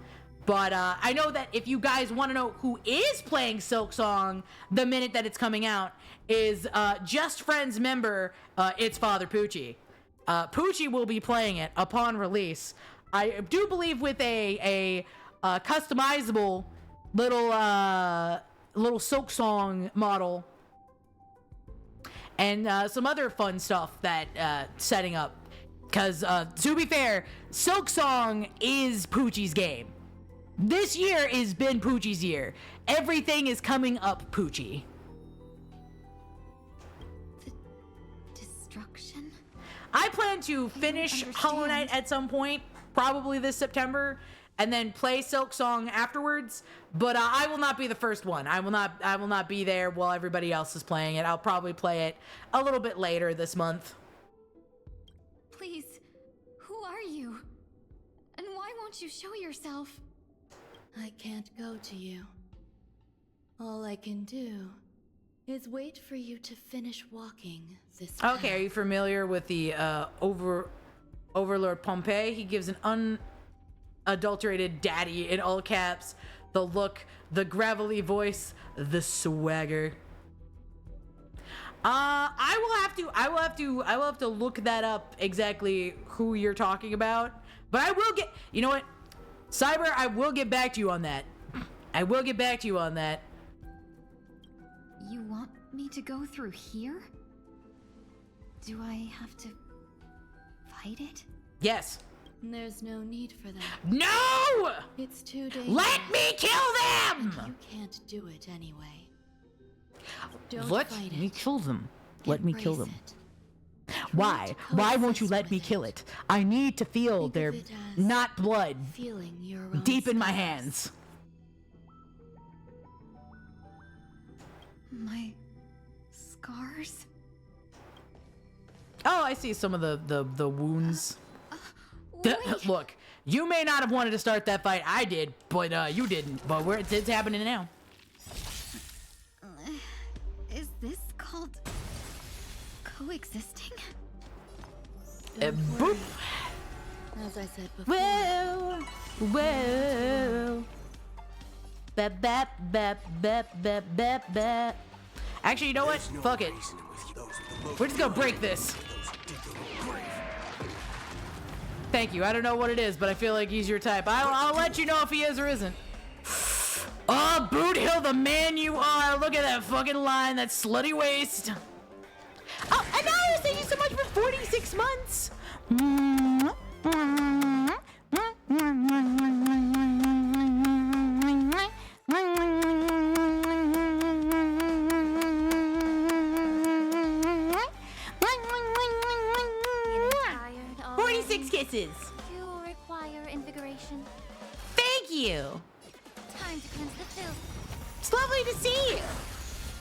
But I know that if you guys want to know who is playing Silk Song the minute that it's coming out, is Just Friends member, It's Father Poochie. Poochie will be playing it upon release. I do believe with a customizable little Silk Song model and some other fun stuff that setting up. Because to be fair, Silk Song is Poochie's game. This year has been Poochie's year. Everything is coming up Poochie. Destruction? I plan to finish Hollow Knight at some point, probably this September, and then play Silk Song afterwards. But I will not be the first one. I will not be there while everybody else is playing it. I'll probably play it a little bit later this month. Please, who are you? And why won't you show yourself? I can't go to you. All I can do is wait for you to finish walking this path. Okay, are you familiar with the Overlord Pompey? He gives an unadulterated daddy in all caps, the look, the gravelly voice, the swagger. I will have to look that up exactly who you're talking about. But I will get, you know what? Cyber, I will get back to you on that. You want me to go through here? Do I have to fight it? Yes. There's no need for that. No! It's too dangerous. Let me kill them! And you can't do it anyway. Don't Let fight me it. kill them. Let me kill them. It. Why? Why won't you let me kill it? I need to feel Think their of it as not blood feeling your own deep in my scars. hands. My scars? Oh, I see some of the wounds. Look, you may not have wanted to start that fight. I did, but you didn't. But it's happening now. Is this called coexisting? Boop. As I said before. Whoa. Bap, bap, bap, bap, bap, bap, bap. Actually, you know what? Fuck it. We're just gonna break this. Thank you. I don't know what it is, but I feel like he's your type. I'll let you know if he is or isn't. Oh, Boot Hill, the man you are. Look at that fucking line, that slutty waist. Oh, and I thank you so much for 46 months. Tired 46 kisses. You require invigoration. Thank you. Time to cleanse the filth. It's lovely to see you.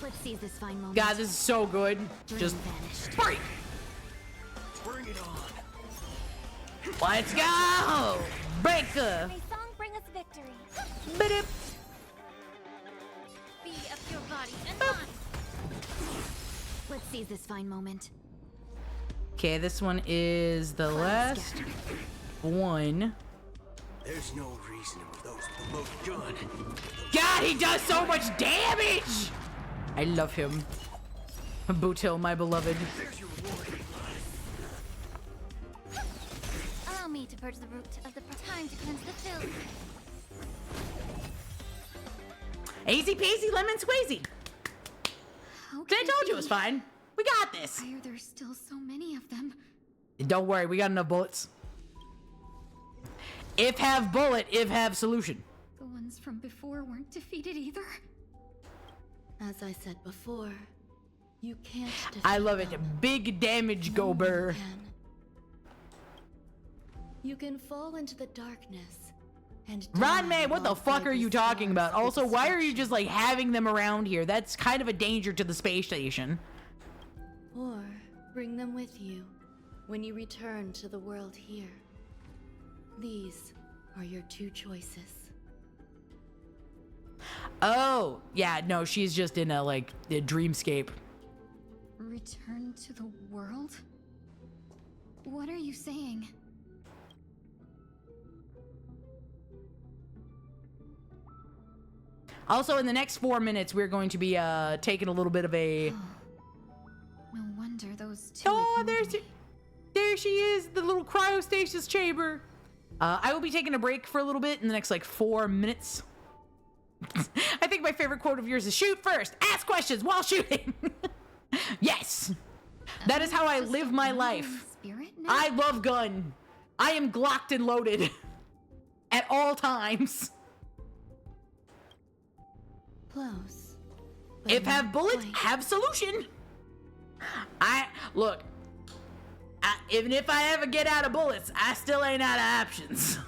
Let's seize this fine moment. God, this is so good. Just break. Bring it on. Let's go. Breaker. May song bring us victory. Ba-dip. Be of your body and mind. Let's seize this fine moment. Okay, this one is the last one. There's no reason with those with the loaded gun. God, he does so much damage. I love him. Boot Hill, my beloved. There's your reward. Allow me to purge the root of the time to cleanse the filth. Easy peasy lemon squeezy. I told you it was fine. We got this. Why are there still so many of them? Don't worry, we got enough bullets. If have bullet, if have solution. The ones from before weren't defeated either. As I said before, you can't defeat I love it. them. Big damage, Gober. You can fall into the darkness and Ron die May, what the while fuck are you fighting talking about? scars of Also, why are you destruction. just like having them around here? That's kind of a danger to the space station. Or bring them with you when you return to the world here. These are your two choices. Oh, yeah, no, she's just in a dreamscape. Return to the world? What are you saying? Also, in the next 4 minutes, we're going to be taking a little bit of a. No wonder those two. Oh, there she is, the little cryostasis chamber. I will be taking a break for a little bit in the next 4 minutes. I think my favorite quote of yours is shoot first, ask questions while shooting. Yes, that is how I live my life. I love gun. I am glocked and loaded at all times. Close. If have bullets, have solution. Look. Even if I ever get out of bullets, I still ain't out of options.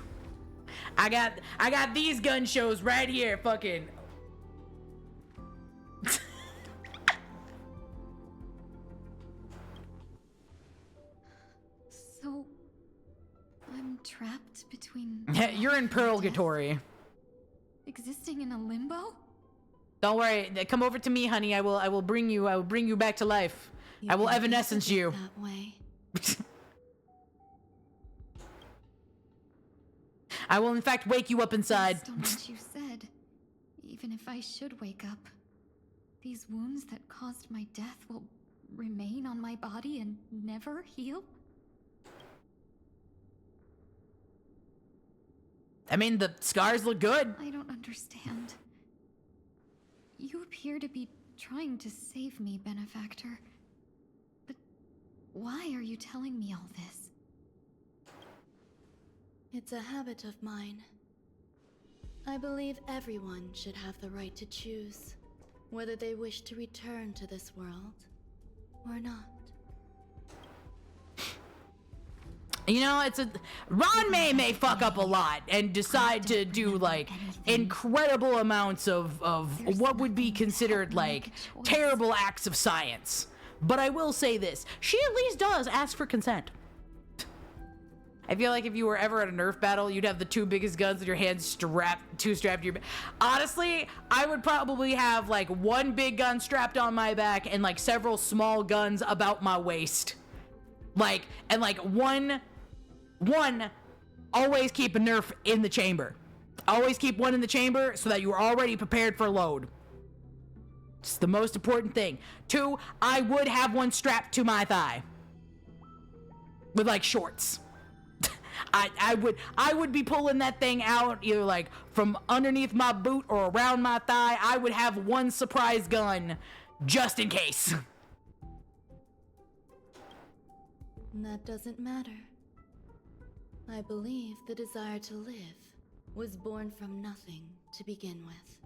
I got these gun shows right here, fucking. So, I'm trapped between. You're in purgatory. Existing in a limbo? Don't worry. Come over to me, honey. I will bring you back to life. I will evanescence you. That way. I will in fact wake you up inside. Based on what you said, even if I should wake up, these wounds that caused my death will remain on my body and never heal? I mean, the scars look good. I don't understand. You appear to be trying to save me, Benefactor. But why are you telling me all this? It's a habit of mine. I believe everyone should have the right to choose whether they wish to return to this world or not. You know, it's a Ron may fuck up a lot and decide to do like incredible amounts of what would be considered like terrible acts of science. But I will say this, she at least does ask for consent. I feel like if you were ever at a Nerf battle, you'd have the two biggest guns with your hands strapped to your back. Honestly, I would probably have like one big gun strapped on my back and like several small guns about my waist. Like, and like one, always keep a Nerf in the chamber. Always keep one in the chamber so that you are already prepared for load. It's the most important thing. 2, I would have one strapped to my thigh. With like shorts. I would be pulling that thing out either like from underneath my boot or around my thigh. I would have one surprise gun just in case. That doesn't matter. I believe the desire to live was born from nothing to begin with.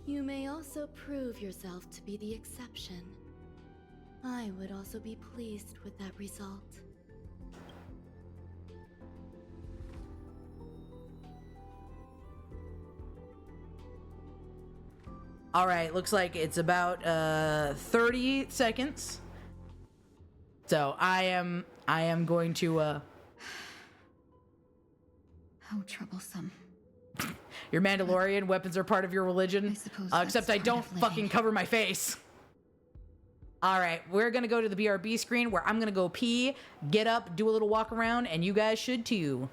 You may also prove yourself to be the exception. I would also be pleased with that result. All right, looks like it's about 30 seconds. So I am going to How troublesome. Your Mandalorian weapons are part of your religion. Except I don't fucking cover my face. All right, we're gonna go to the BRB screen where I'm gonna go pee, get up, do a little walk around, and you guys should too.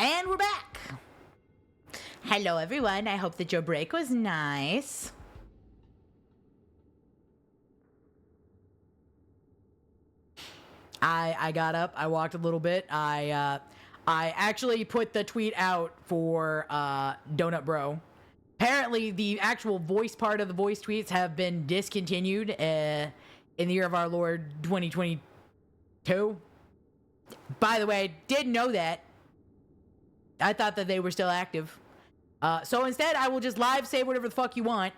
And we're back. Hello, everyone. I hope that your break was nice. I got up. I walked a little bit. I actually put the tweet out for Donut Bro. Apparently, the actual voice part of the voice tweets have been discontinued in the year of our Lord 2022. By the way, didn't know that. I thought that they were still active. So instead, I will just live say whatever the fuck you want.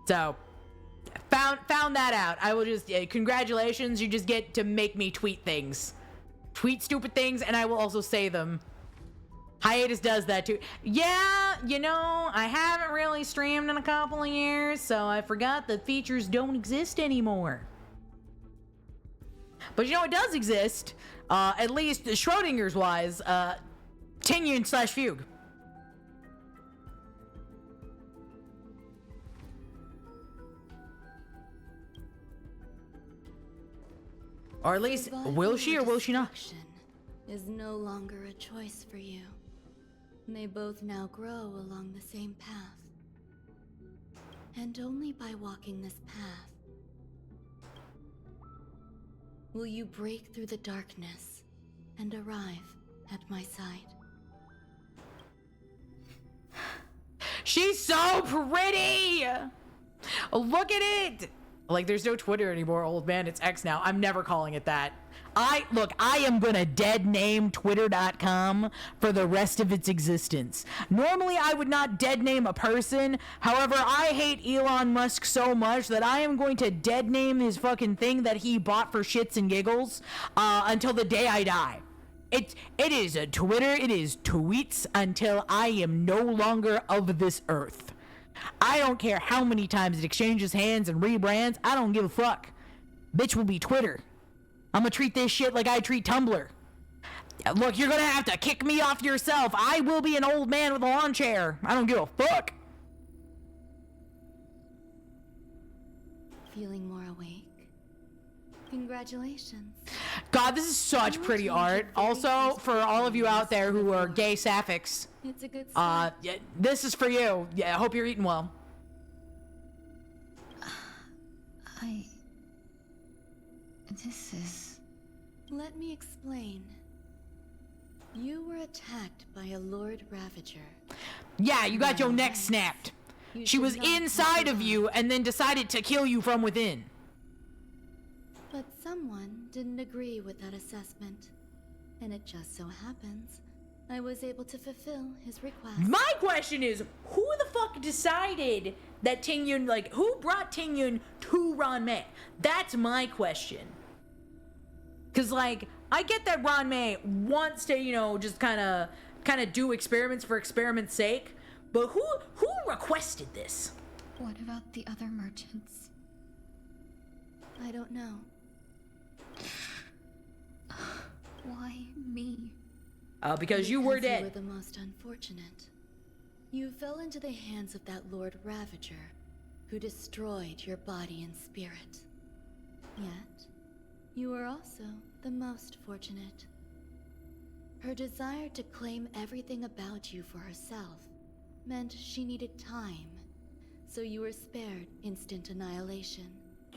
So, found that out. I will just, congratulations, you just get to make me tweet things. Tweet stupid things, and I will also say them. Hiatus does that too. Yeah, you know, I haven't really streamed in a couple of years, so I forgot that features don't exist anymore. But you know it does exist, at least Schrodinger's wise, Tingyun/Fugue. Or at least, will she or will she not? Is no longer a choice for you. They both now grow along the same path. And only by walking this path will you break through the darkness and arrive at my side. She's so pretty! Look at it! Like, there's no Twitter anymore, old man. It's X now. I'm never calling it that. I am gonna dead name Twitter.com for the rest of its existence. Normally, I would not dead name a person. However, I hate Elon Musk so much that I am going to dead name his fucking thing that he bought for shits and giggles until the day I die. It is a Twitter. It is tweets until I am no longer of this earth. I don't care how many times it exchanges hands and rebrands. I don't give a fuck. Bitch will be Twitter. I'm gonna treat this shit like I treat Tumblr. Look, you're gonna have to kick me off yourself. I will be an old man with a lawn chair. I don't give a fuck. Feeling more awake? Congratulations. God, this is such pretty art. Also, for all of you out there who are gay sapphics, it's a good start. Yeah, this is for you. Yeah, I hope you're eating well. This is... Let me explain. You were attacked by a Lord Ravager. Yeah, you got your neck snapped. She was inside of you and then decided to kill you from within. But someone didn't agree with that assessment. And it just so happens I was able to fulfill his request. My question is, who the fuck decided that Tingyun, like, who brought Tingyun to Ranmei? That's my question. Because, like, I get that Ranmei wants to, you know, just kind of do experiments for experiment's sake, but who requested this? What about the other merchants? I don't know. Why me? Because you were dead. You were the most unfortunate. You fell into the hands of that Lord Ravager, who destroyed your body and spirit. Yet, you were also the most fortunate. Her desire to claim everything about you for herself meant she needed time, so you were spared instant annihilation.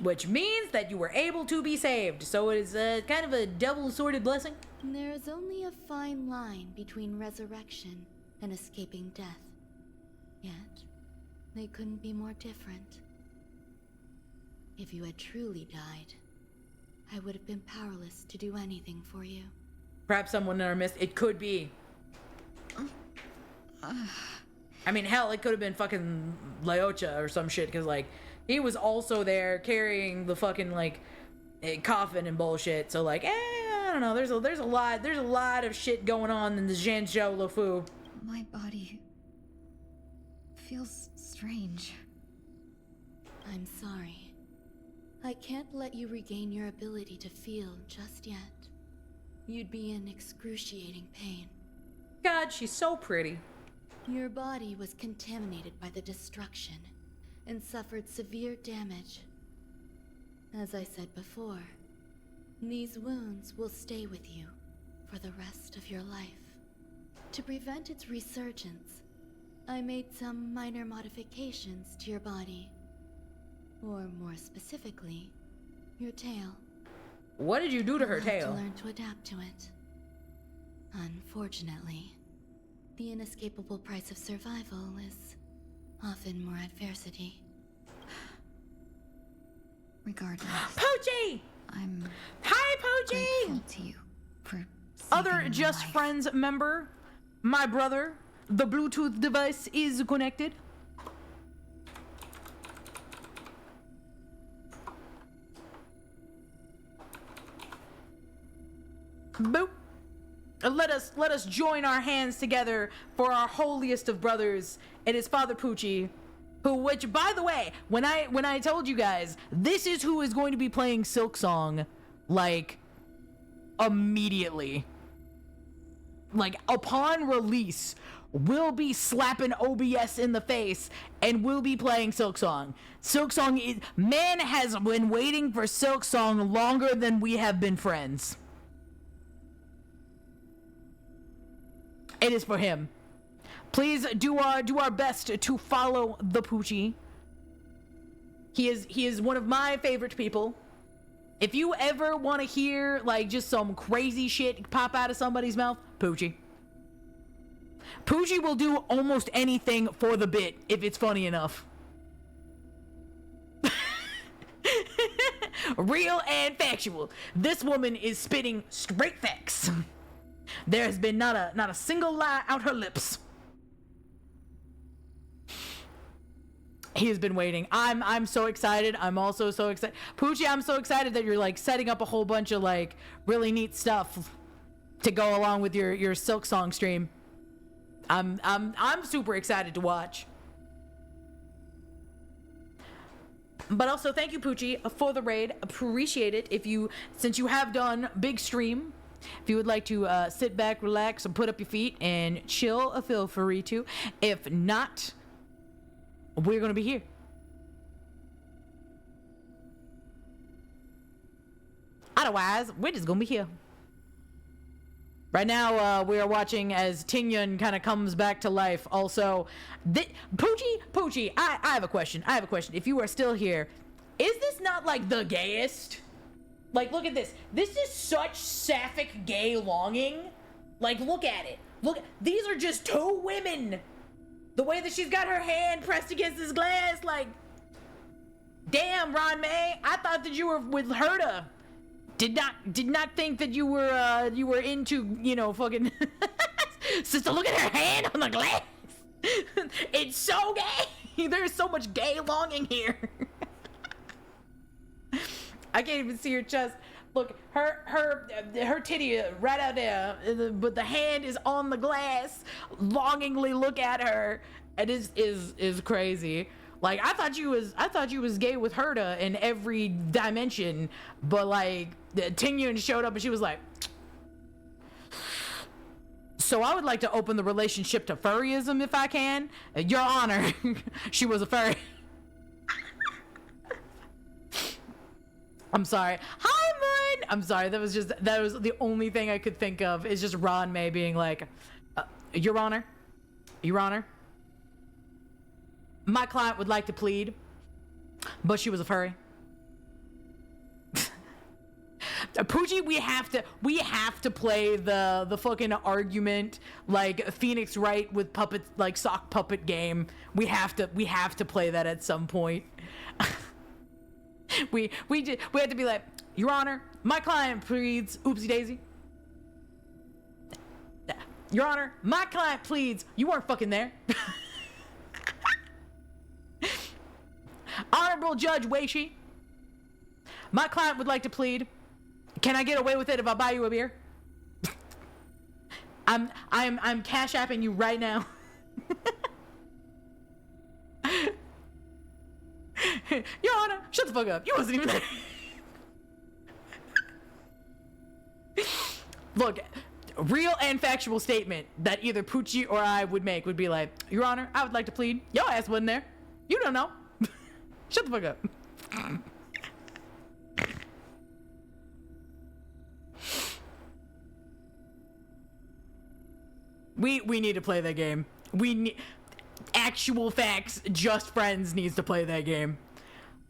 Which means that you were able to be saved, so it is kind of a double-sworded blessing. There is only a fine line between resurrection and escaping death. Yet, they couldn't be more different. If you had truly died, I would have been powerless to do anything for you. Perhaps someone in our midst, it could be. I mean, hell, it could have been fucking Leocha or some shit, because, like, he was also there carrying the fucking, like, coffin and bullshit. So, like, I don't know. There's a lot of shit going on in the Zhanzhou Lufu. My body feels strange. I'm sorry. I can't let you regain your ability to feel just yet. You'd be in excruciating pain. God, she's so pretty. Your body was contaminated by the destruction and suffered severe damage. As I said before, These wounds will stay with you for the rest of your life. To prevent its resurgence, I made some minor modifications to your body. Or more specifically, your tail. What did you do to her You'll have tail? to learn to adapt to it. Unfortunately, the inescapable price of survival is often more adversity. Regardless, Poochie! Hi, Poochie! grateful to you for Other saving my Just life. Friends member, my brother, the Bluetooth device is connected. Boop. Let us join our hands together for our holiest of brothers and his father Poochie, which by the way, when I told you guys, this is who is going to be playing Silk Song, like, immediately. Like, upon release, we'll be slapping OBS in the face and we'll be playing Silk Song. Silk Song is, man has been waiting for Silk Song longer than we have been friends. It is for him. Please do our best to follow the Poochie. He is one of my favorite people. If you ever want to hear like just some crazy shit pop out of somebody's mouth, Poochie. Poochie will do almost anything for the bit if it's funny enough. Real and factual. This woman is spitting straight facts. There has been not a single lie out her lips. He has been waiting. I'm so excited. I'm also so excited. Poochie, I'm so excited that you're like setting up a whole bunch of like really neat stuff to go along with your Silk Song stream. I'm super excited to watch. But also thank you, Poochie, for the raid. Appreciate it. Since you have done big stream, if you would like to sit back, relax, and put up your feet and chill, feel free to. If not, we're gonna be here. Otherwise, we're just gonna be here. Right now, we are watching as Tingyun kind of comes back to life. Also, Poochie, I have a question. If you are still here, is this not like the gayest? Like, look at this. This is such sapphic gay longing. Like, look at it. These are just two women. The way that she's got her hand pressed against this glass, like, damn, Ron May, I thought that you were with Herta. Did not think that you were into, fucking sister, look at her hand on the glass. It's so gay. There's so much gay longing here. I can't even see her chest. Look, her titty right out there, but the hand is on the glass. Longingly look at her. It is crazy. Like I thought you was gay with Herta in every dimension, but like Tingyun showed up and she was like, so I would like to open the relationship to furryism if I can. Your Honor, she was a furry. I'm sorry. Hi, Moon! I'm sorry, that was the only thing I could think of is just Ron May being like, Your Honor, my client would like to plead, but she was a furry. Poochie, we have to play the fucking argument like Phoenix Wright with puppets, like sock puppet game. We have to play that at some point. We have to be like, Your Honor, my client pleads, oopsie daisy. Your Honor, my client pleads, you weren't fucking there. Honorable Judge Weishi, my client would like to plead. Can I get away with it if I buy you a beer? I'm cash apping you right now. Your Honor, shut the fuck up. You wasn't even there. Look, real and factual statement that either Poochie or I would make would be like, Your Honor, I would like to plead. Your ass wasn't there. You don't know. Shut the fuck up. We need to play that game. We need actual facts. Just Friends needs to play that game.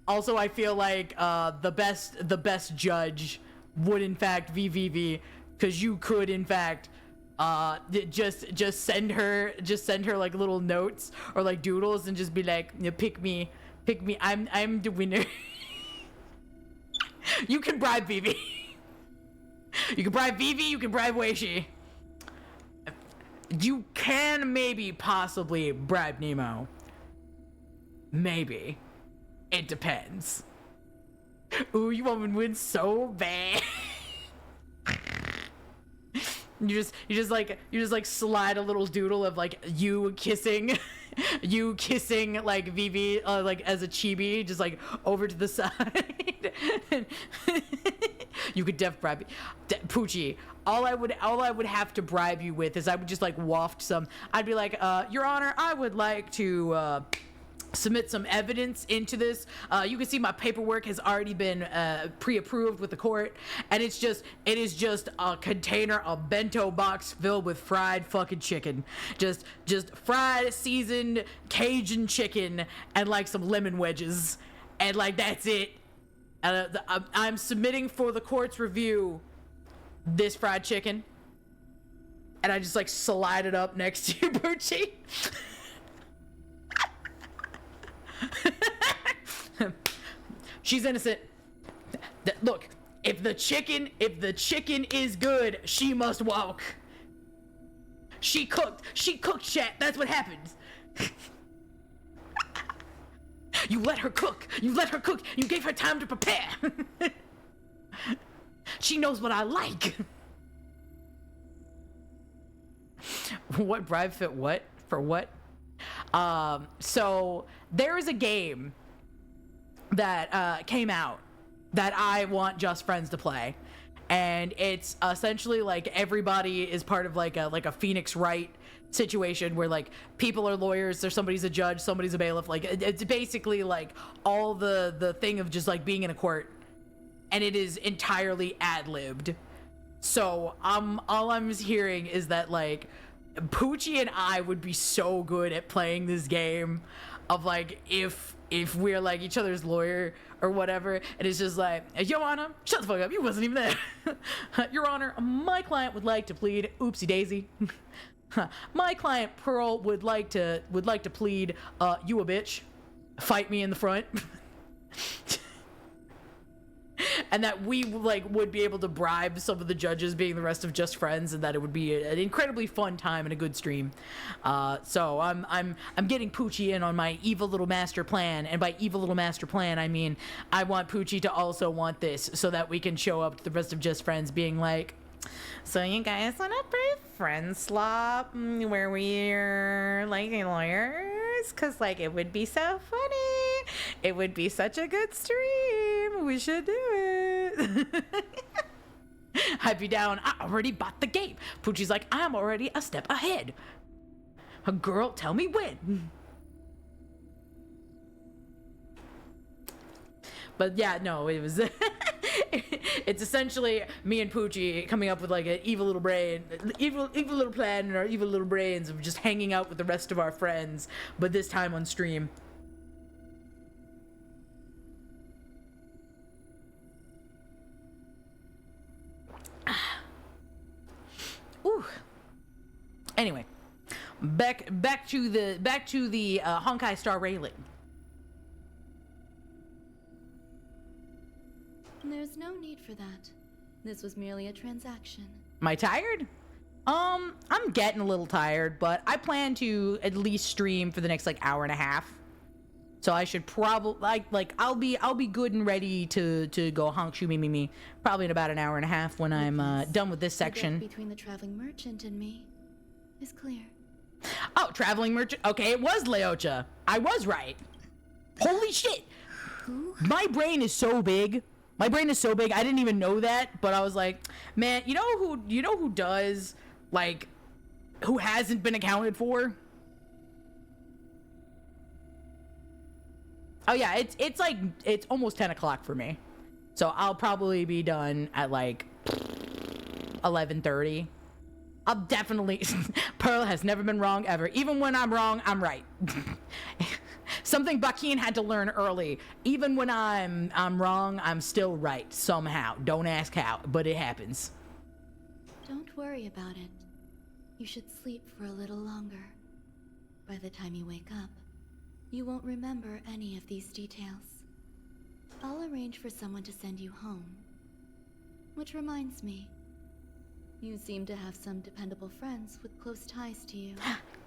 Also, I feel like the best judge would in fact be Vivi, because you could in fact just send her like little notes or like doodles and just be like, pick me, I'm the winner. You can bribe Vivi. You can bribe Vivi, you can bribe Weishi. You can maybe possibly bribe Nemo. Maybe. It depends. Ooh, you want me to win so bad. You just like slide a little doodle of like you kissing like Vivi like as a chibi, just like over to the side. You could bribe Poochie. All I would have to bribe you with is I would just like waft some. I'd be like, Your Honor, I would like to submit some evidence into this. You can see my paperwork has already been pre-approved with the court, and it is just a container, a bento box filled with fried fucking chicken, just fried seasoned Cajun chicken and like some lemon wedges, and like that's it. I'm submitting for the court's review this fried chicken, and I just like slide it up next to you, Poochie. She's innocent. Look, if the chicken is good, she must walk. She cooked, chat. That's what happens. You let her cook. You gave her time to prepare. She knows what I like. What bribe fit what? For what? So there is a game that came out that I want Just Friends to play, and it's essentially like everybody is part of like a Phoenix Wright situation where like people are lawyers, there's somebody's a judge, somebody's a bailiff, like it's basically like all the thing of just like being in a court, and it is entirely ad-libbed. So all I'm hearing is that like Poochie and I would be so good at playing this game of like if we're like each other's lawyer or whatever, and it's just like, Your Honor, shut the fuck up, you wasn't even there. Your Honor, my client would like to plead oopsie daisy. My client Pearl would like to plead you a bitch, fight me in the front. And that we like would be able to bribe some of the judges, being the rest of Just Friends, and that it would be an incredibly fun time and a good stream. So I'm getting Poochie in on my evil little master plan, and by evil little master plan I mean I want Poochie to also want this, so that we can show up to the rest of Just Friends being like, so you guys want to play Friend Slop where we're like lawyers? Cause like it would be so funny. It would be such a good stream. We should do it. I'd be down. I already bought the game. Poochie's like, I'm already a step ahead. Girl, tell me when. But yeah, no, it was it's essentially me and Poochie coming up with like an evil little little plan in our evil little brains of just hanging out with the rest of our friends, but this time on stream. Ooh. Anyway, back to the Honkai Star railing. There's no need for that. This was merely a transaction. Am I tired? I'm getting a little tired, but I plan to at least stream for the next like hour and a half. So I should probably like I'll be good and ready to go honk shoo me probably in about an hour and a half when I'm done with this section. The gap between the traveling merchant and me is clear. Oh, traveling merchant. Okay, it was Leocha. I was right. Holy shit. Who? My brain is so big. I didn't even know that, but I was like, man, you know who does, like, who hasn't been accounted for? Oh yeah, it's almost 10 o'clock for me. So I'll probably be done at like 11:30. I'll definitely. Pearl has never been wrong ever. Even when I'm wrong, I'm right. Something Bakeen had to learn early. Even when I'm wrong, I'm still right somehow. Don't ask how, but it happens. Don't worry about it. You should sleep for a little longer. By the time you wake up, you won't remember any of these details. I'll arrange for someone to send you home. Which reminds me, you seem to have some dependable friends with close ties to you.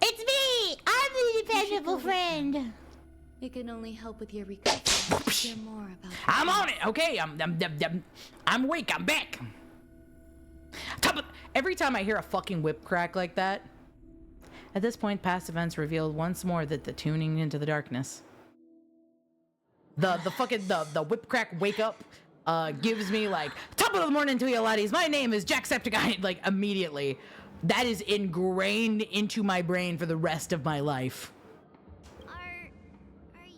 It's me! I'm the dependable friend! It can only help with your recovery to hear more about I'm on it. Okay, I'm awake. I'm back. Every time I hear a fucking whip crack like that. At this point, past events revealed once more that the tuning into the darkness. The whip crack wake up gives me like top of the morning to you laddies. My name is Jacksepticeye. Like immediately, that is ingrained into my brain for the rest of my life. Are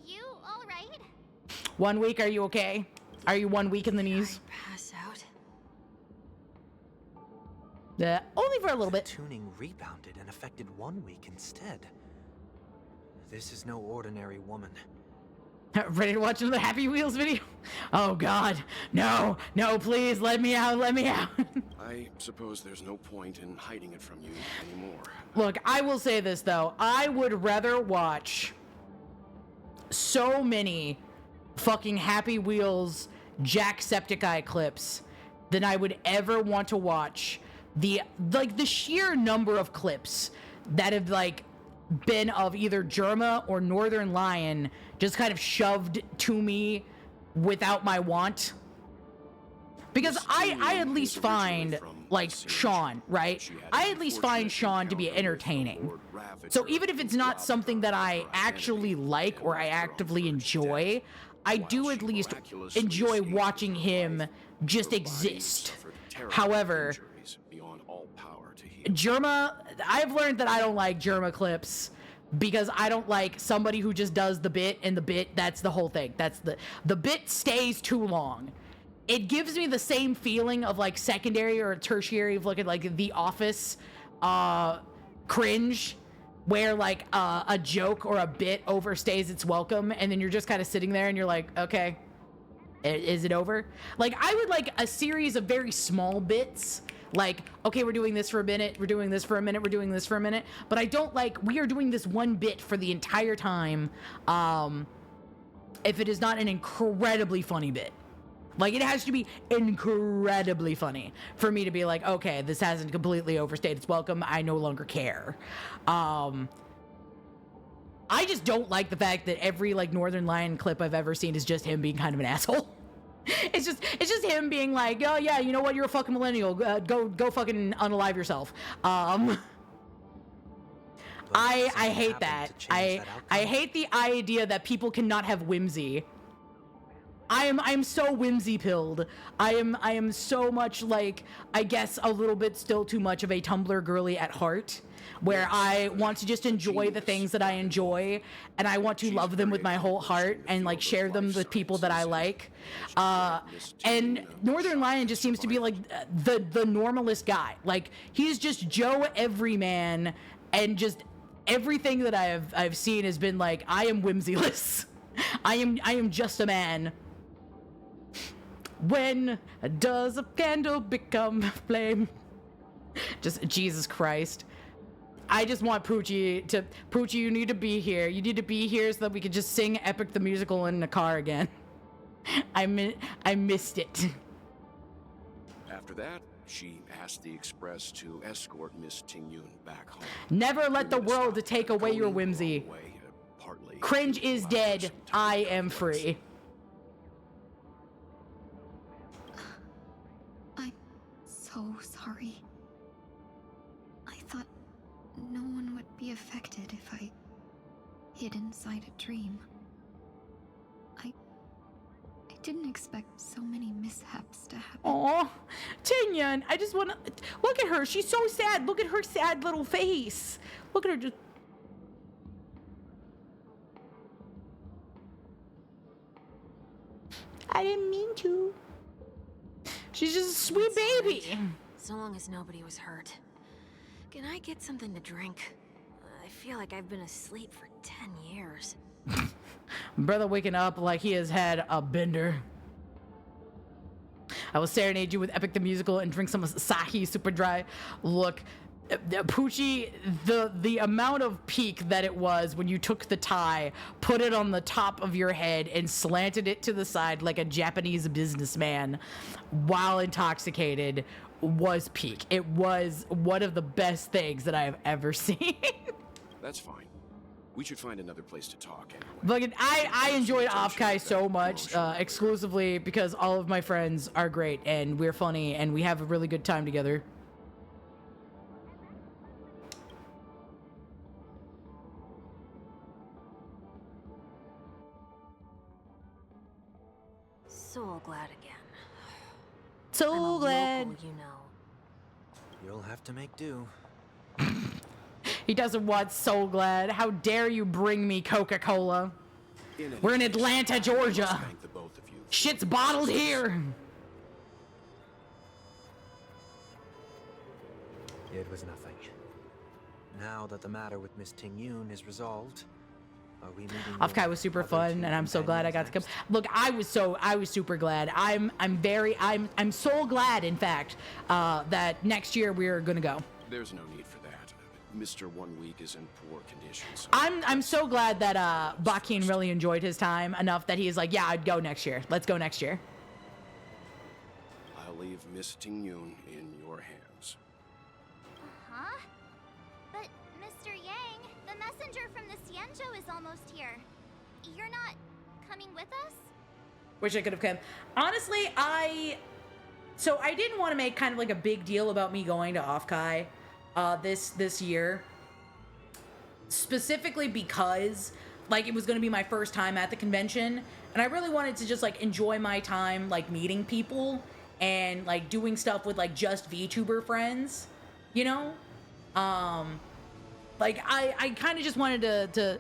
you all right? 1 week, are you okay? Are you 1 week in the knees? Pass out. Only for a little bit. The tuning rebounded and affected 1 week instead. This is no ordinary woman. Ready to watch another Happy Wheels video? Oh God, no, please let me out, I suppose there's no point in hiding it from you anymore. Look, I will say this though, I would rather watch so many fucking Happy Wheels Jacksepticeye clips than I would ever want to watch the sheer number of clips that have been of either Germa or Northern Lion just kind of shoved to me without my want. Because I at least find Sean, right? I at least find Sean to be entertaining. So even if it's not something that I actually like or I actively enjoy, I do at least enjoy watching him just exist. However, Germa, I've learned that I don't like Germa clips because I don't like somebody who just does the bit and the bit, that's the whole thing. That's the bit stays too long. It gives me the same feeling of secondary or tertiary of looking like The Office cringe, where a joke or a bit overstays its welcome and then you're just kind of sitting there and you're like, okay, is it over? I would like a series of very small bits. Okay, we're doing this for a minute, we're doing this for a minute, we're doing this for a minute. But I don't we are doing this one bit for the entire time if it is not an incredibly funny bit. It has to be incredibly funny for me to be like, okay, this hasn't completely overstayed its welcome, I no longer care. I just don't like the fact that every Northern Lion clip I've ever seen is just him being kind of an asshole. It's just him being like, oh yeah, you know what, you're a fucking millennial, go fucking unalive yourself. I hate that. I hate the idea that people cannot have whimsy. I am so whimsy pilled. I am so much I guess a little bit still too much of a Tumblr girly at heart, where I want to just enjoy the things that I enjoy and I want to love them with my whole heart and share them with people that I like. And Northern Lion just seems to be the normalist guy. He's just Joe Everyman, and just everything that I've seen has been I am whimsyless. I am just a man. When does a candle become flame? Just Jesus Christ. I just want Poochie, you need to be here. You need to be here so that we could just sing Epic the Musical in the car again. I missed it. After that, she asked the Express to escort Miss Ting-Yun back home. Never let the world take away your whimsy. Cringe is dead. I am free. So sorry. I thought no one would be affected if I hid inside a dream. I didn't expect so many mishaps to happen. Aw, Ting-Yun, I just want to look at her. She's so sad. Look at her sad little face. Look at her just. I didn't mean to. She's just a sweet baby. So long as nobody was hurt. Can I get something to drink? I feel like I've been asleep for 10 years. Brother waking up like he has had a bender. I will serenade you with Epic the Musical and drink some Asahi super dry. Look, Poochie, the amount of peak that it was when you took the tie, put it on the top of your head, and slanted it to the side like a Japanese businessman while intoxicated was peak. It was one of the best things that I have ever seen. That's fine. We should find another place to talk anyway. Look, I enjoyed Offkai so much, exclusively because all of my friends are great and we're funny and we have a really good time together. So glad again. So I'm a glad. Local, you know. You'll have to make do. He doesn't want so glad. How dare you bring me Coca-Cola? We're in Atlanta, Georgia. Shit's bottled here. It was nothing. Now that the matter with Miss Ting Yun is resolved, are we meeting? Offkai was super fun, and I'm so glad I got to come. Look, I was super glad. I'm so glad, in fact, that next year we're gonna go. There's no need for that. Mr. 1 week is in poor condition. So I'm so glad that Bakin really enjoyed his time enough that he's like, yeah, I'd go next year. Let's go next year. I'll leave Miss Ting Yun in your hands. Huh? But, Mr. Yang, the messenger from the Xianzhou is almost here. You're not coming with us? Wish I could have come. Honestly, I didn't want to make kind of like a big deal about me going to Offkai this year, specifically because like it was going to be my first time at the convention, and I really wanted to just like enjoy my time like meeting people and like doing stuff with like just VTuber friends, you know. Like I kind of just wanted to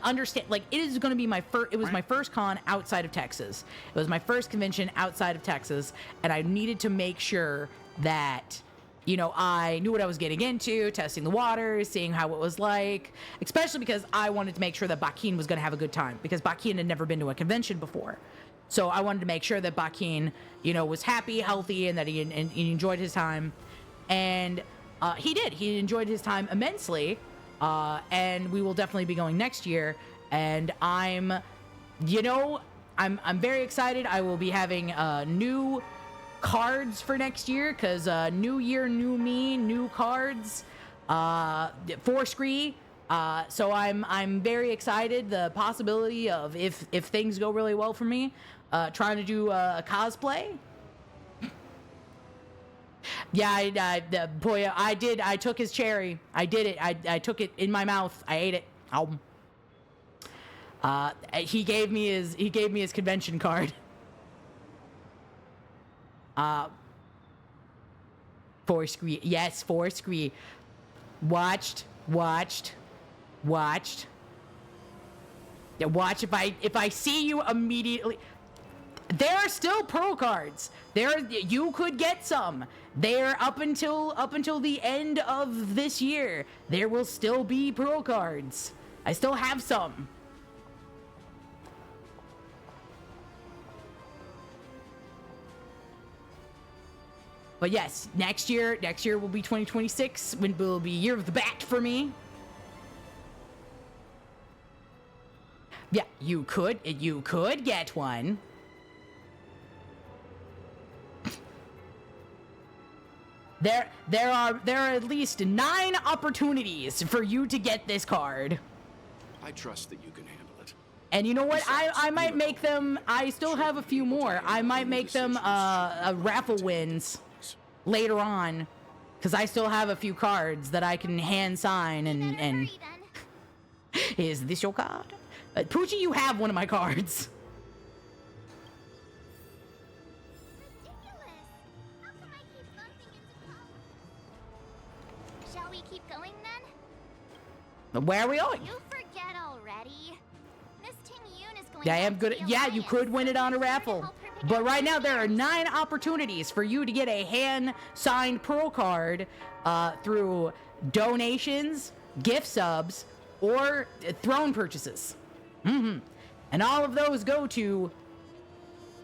understand, like, it is going to be my first. It was my first con outside of Texas. It was my first convention outside of Texas, and I needed to make sure that, you know, I knew what I was getting into, testing the waters, seeing how it was like, especially because I wanted to make sure that Bakin was going to have a good time, because Bakin had never been to a convention before. So I wanted to make sure that Bakin, you know, was happy, healthy, and that he enjoyed his time. And he did. He enjoyed his time immensely. And we will definitely be going next year. And I'm very excited. I will be having new cards for next year, because new year, new me, new cards, for Scree. So I'm very excited. The possibility of, if things go really well for me, trying to do a cosplay. Yeah, I did. I took his cherry. I did it. I took it in my mouth. I ate it. He gave me his convention card. For Scree. Yes, for Scree. Watched. Yeah, watch if I see you immediately. There are still pro cards. You could get some. There up until the end of this year. There will still be pro cards. I still have some. But yes, next year will be 2026, when will be year of the bat for me. Yeah, you could get one. There are at least 9 opportunities for you to get this card. I trust that you can handle it. And you know what? I might make them. I still have a few more. I might make them raffle wins later on, because I still have a few cards that I can hand sign and. Is this your card? Poochie, you have one of my cards. Shall we keep going then? Where are we going? You forget already. Miss Ting Yun is going. Yeah, I am good. Yeah, you could win it on a raffle. But right now there are 9 opportunities for you to get a hand-signed pro card through donations, gift subs, or throne purchases. And all of those go to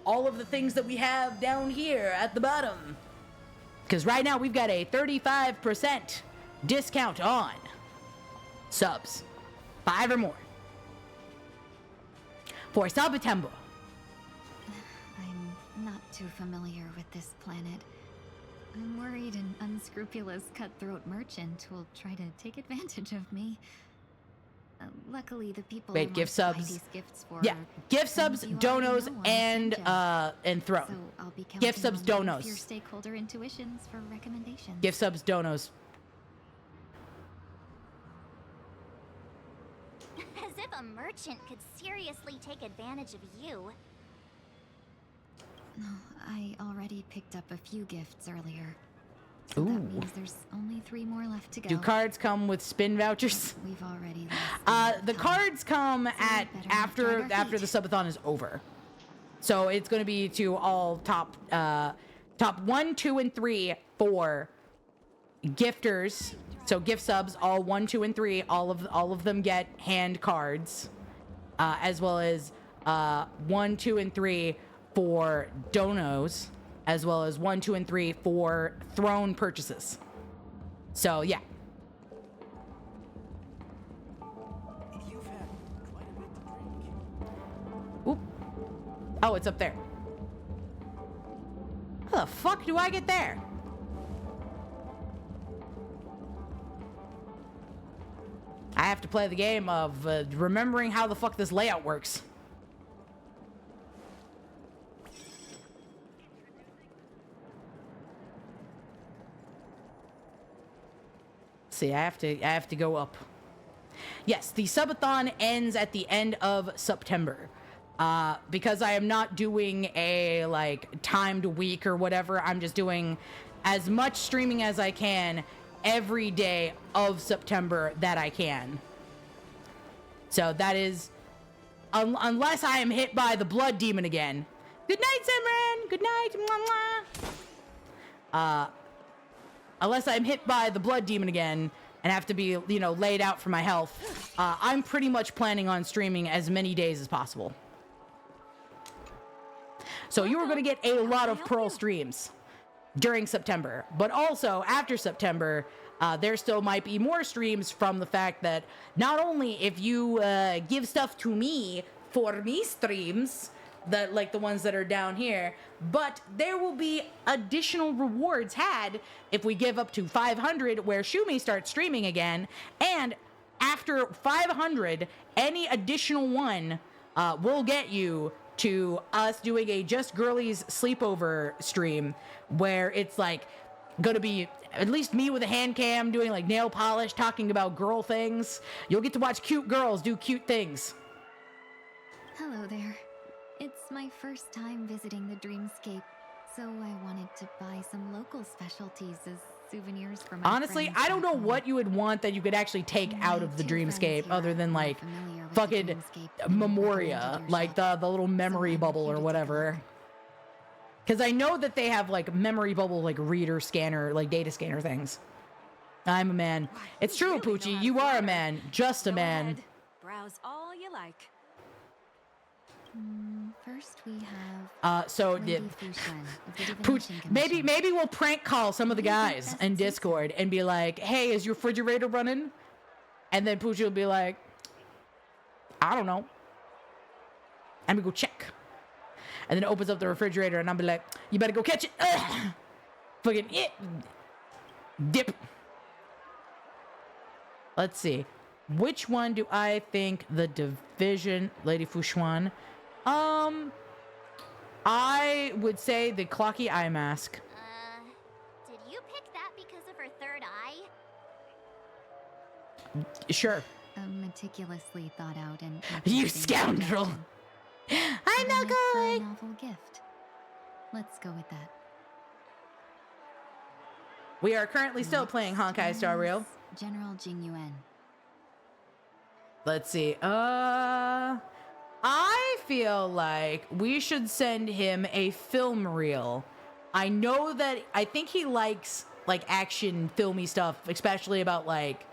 all of the things that we have down here at the bottom. Because right now we've got a 35% discount on subs. 5 or more. For September. I'm not too familiar with this planet. I'm worried an unscrupulous cutthroat merchant will try to take advantage of me. Luckily, the people I Wait, want gift to buy subs. these gifts for Yeah, are gift friends subs, you already donos, know on and Messenger. throne. So I'll be counting Gift subs, on your donos. stakeholder intuitions for recommendations. Gift subs, donos. As if a merchant could seriously take advantage of you. No, I already picked up a few gifts earlier. So that means there's only 3 more left to go. Do cards come with spin vouchers? We've already The cards come at after the subathon is over. So it's going to be to all top 1, 2, and 3 for gifters. So gift subs, all 1, 2, and 3, all of them get hand cards, as well as 1, 2, and 3 for donos, as well as 1, 2, and 3 for throne purchases. So yeah. Oop. Oh, it's up there. How the fuck do I get there? I have to play the game of remembering how the fuck this layout works. See, I have to go up. Yes, the subathon ends at the end of September. Because I am not doing a like timed week or whatever. I'm just doing as much streaming as I can every day of September that I can. So that is unless I am hit by the blood demon again. Good night, Simran. Good night. Mwah, mwah. Unless I'm hit by the blood demon again and have to be, laid out for my health, I'm pretty much planning on streaming as many days as possible. So you are going to get a lot of Pearl streams during September, but also after September, there still might be more streams from the fact that not only if you give stuff to me for me streams, that like the ones that are down here, but there will be additional rewards had if we give up to 500 where Shumi starts streaming again, and after 500 any additional one will get you to us doing a Just Girlies sleepover stream where it's like gonna be at least me with a hand cam doing like nail polish, talking about girl things. You'll get to watch cute girls do cute things. Hello there. It's my first time visiting the Dreamscape, so I wanted to buy some local specialties as souvenirs for my Honestly, friends I don't know back home. what you would want that you could actually take out of the Dreamscape other than like fucking Memoria, like the little memory bubble or whatever. Because I know that they have like memory bubble, like reader scanner, like data scanner things. I'm a man. It's true, Poochie. You are a man. Just a man. Browse all you like. First we have So Lady yeah, Fushan of the Pooch, Divination maybe Commission. we'll prank call some of the guys in Discord and be like, "Hey, is your refrigerator running?" And then Poochie will be like, "I don't know." And we go check. And then it opens up the refrigerator and I'll be like, "You better go catch it." Ugh. Fucking dip. Let's see. Which one do I think the division, Lady Fushan? I would say the clocky eye mask. Did you pick that because of her third eye? Sure. A meticulously thought out and You scoundrel! I'm not good! A novel gift. Let's go with that. We are currently still playing Honk Star Rail. General Jing Yuan. Let's see. I feel like we should send him a film reel. I know that I think he likes like action filmy stuff, especially about like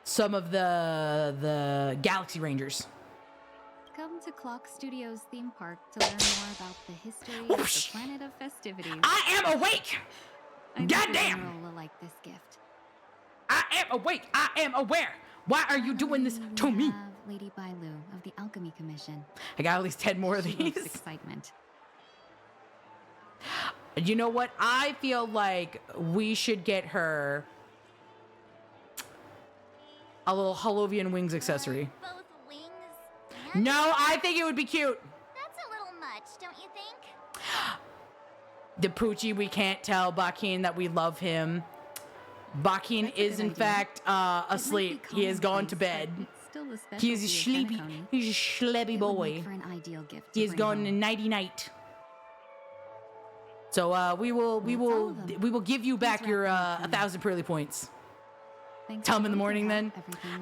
some of the Galaxy Rangers. Come to Clock Studios theme park to learn more about the history of the planet of festivities. I am awake! Goddamn! Will like this gift. I am awake! I am aware! Why are you doing this to me? Lady Bailu of the Alchemy Commission. I got at least 10 more of She these. loves excitement. You know what? I feel like we should get her a little Holovian wings accessory. Both wings. No, I think it would be cute. That's a little much, don't you think? The Poochie, we can't tell Bakin that we love him. Bakin is in fact asleep. He has gone to bed. He is a sleepy. He's a schlebby boy. He is gone in nighty night. So we will give you back your 1,000 pearly points. Tell him in the morning then.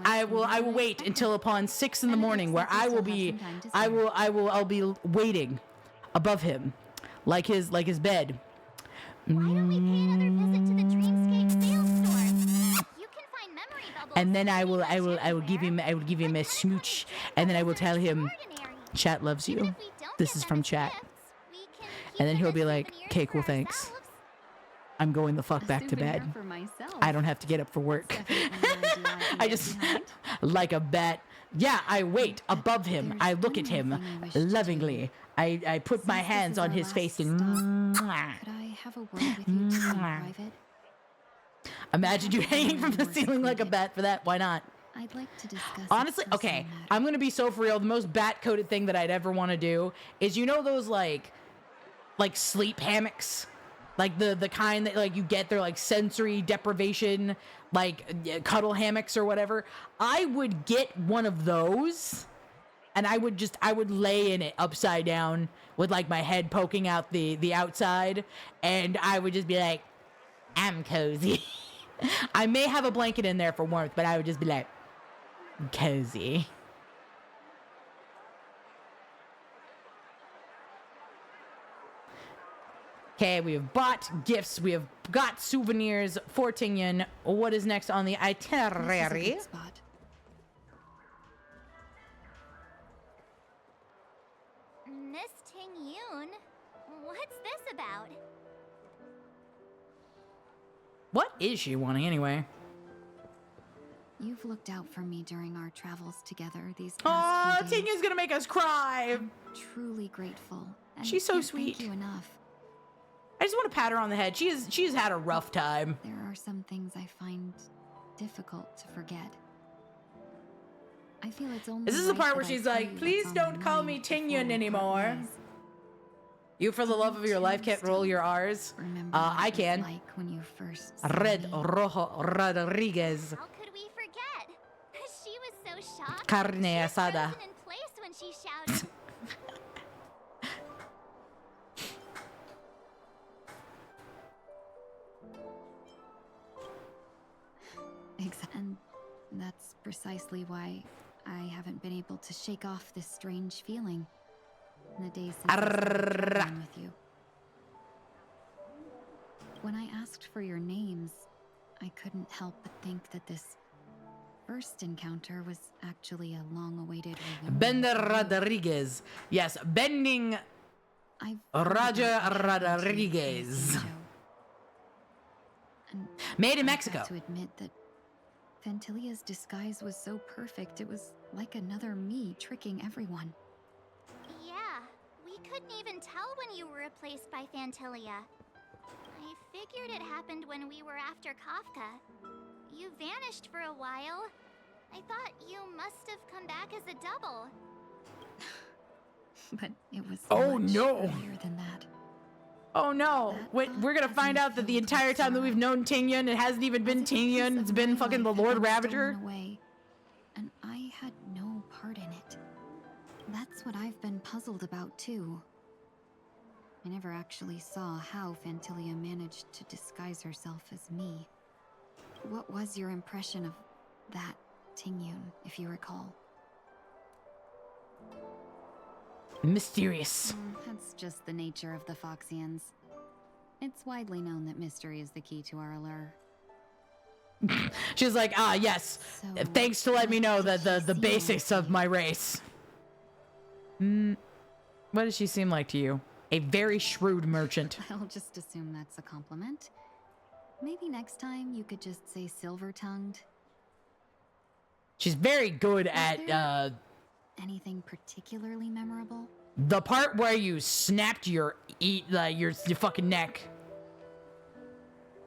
I will wait until upon 6 in the morning where I'll be waiting above him like his bed. Why don't we pay another visit to the Dreamscape sales store? You can find memory bubbles. And then I will give him a smooch, and then I will tell him, chat loves you. This is from chat. And then he'll be like, okay, cool, thanks. I'm going the fuck back to bed. I don't have to get up for work. I just, like a bat. Yeah, I wait above him. I look at him lovingly. I put my hands on his face and Could I have a word with you in private? Imagine you hanging from the ceiling like a bat for that. Why not? I'd like to discuss. Honestly, okay, I'm gonna be so for real. The most bat-coded thing that I'd ever want to do is, you know, those like sleep hammocks, like the kind that like you get, they're like sensory deprivation, like cuddle hammocks or whatever. I would get one of those, and I would lay in it upside down with like my head poking out the outside, and I would just be like, I'm cozy. I may have a blanket in there for warmth, but I would just be like, cozy. Okay, we have bought gifts. We have got souvenirs for Tingyan. What is next on the itinerary? Miss Ting Yoon, what's this about? What is she wanting anyway? You've looked out for me during our travels together these Oh, past few days. Tingyan's gonna make us cry. I'm truly grateful. And She's so can't sweet. Thank you enough. I just want to pat her on the head. She has had a rough time. There are some things I find difficult to forget. I feel it's only. This is the right part where that I she's tell like, you please what's on don't my call mind me before Tingyan we anymore. part ways. You, for the love of your life, can't roll your R's. I can. Like when you first Red Rojo Rodriguez. How could we forget? She was so shocked. Carne She was asada. frozen in place when she shouted. And that's precisely why I haven't been able to shake off this strange feeling in the days since I started traveling with you. When I asked for your names, I couldn't help but think that this first encounter was actually a long-awaited reunion. Bender Rodriguez. Yes, Bending Roger Rodriguez. Made in Mexico. I have to admit that Fantilia's disguise was so perfect, it was like another me tricking everyone. Yeah, we couldn't even tell when you were replaced by Fantilia. I figured it happened when we were after Kafka. You vanished for a while. I thought you must have come back as a double. But it was Oh, much no. earlier than that. Oh no! Wait, we're gonna find out that the entire time that we've known Tingyan, it hasn't even been Tingyan. It's been fucking the Lord Ravager. Away, and I had no part in it. That's what I've been puzzled about too. I never actually saw how Fantilia managed to disguise herself as me. What was your impression of that Tingyun, if you recall? Mysterious. That's just the nature of the Foxians. It's widely known that mystery is the key to our allure. She's like, ah, yes. Thanks to let me know that the basics of my race. What does she seem like to you? A very shrewd merchant. I'll just assume that's a compliment. Maybe next time you could just say silver-tongued. She's very good at Anything particularly memorable? the part where you snapped your fucking neck.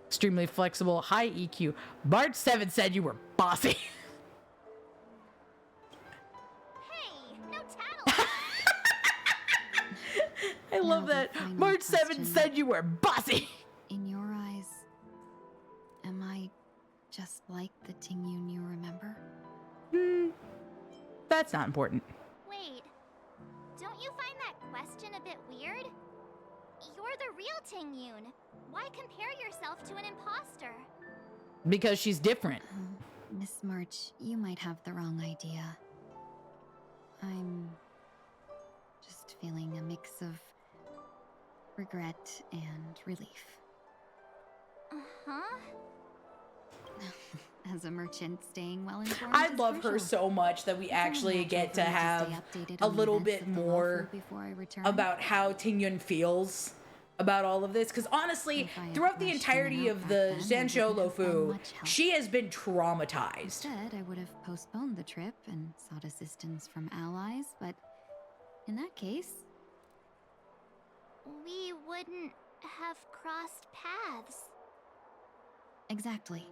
Extremely flexible, high EQ. March 7 said you were bossy. Hey, no tattle. I love that. March 7 said you were bossy. In your eyes, am I just like the Tingyun you remember? That's not important. Wait, don't you find that question a bit weird? You're the real Tingyun. Why compare yourself to an imposter? Because she's different. Miss March, you might have the wrong idea. I'm just feeling a mix of regret and relief. Uh-huh. As a merchant staying well informed. I love her so much that we actually get to have a little bit more about how Tingyun feels about all of this. Because honestly, throughout the entirety of the Zansho Lofu, she has been traumatized. Instead, I would have postponed the trip and sought assistance from allies, but in that case, We wouldn't have crossed paths. exactly.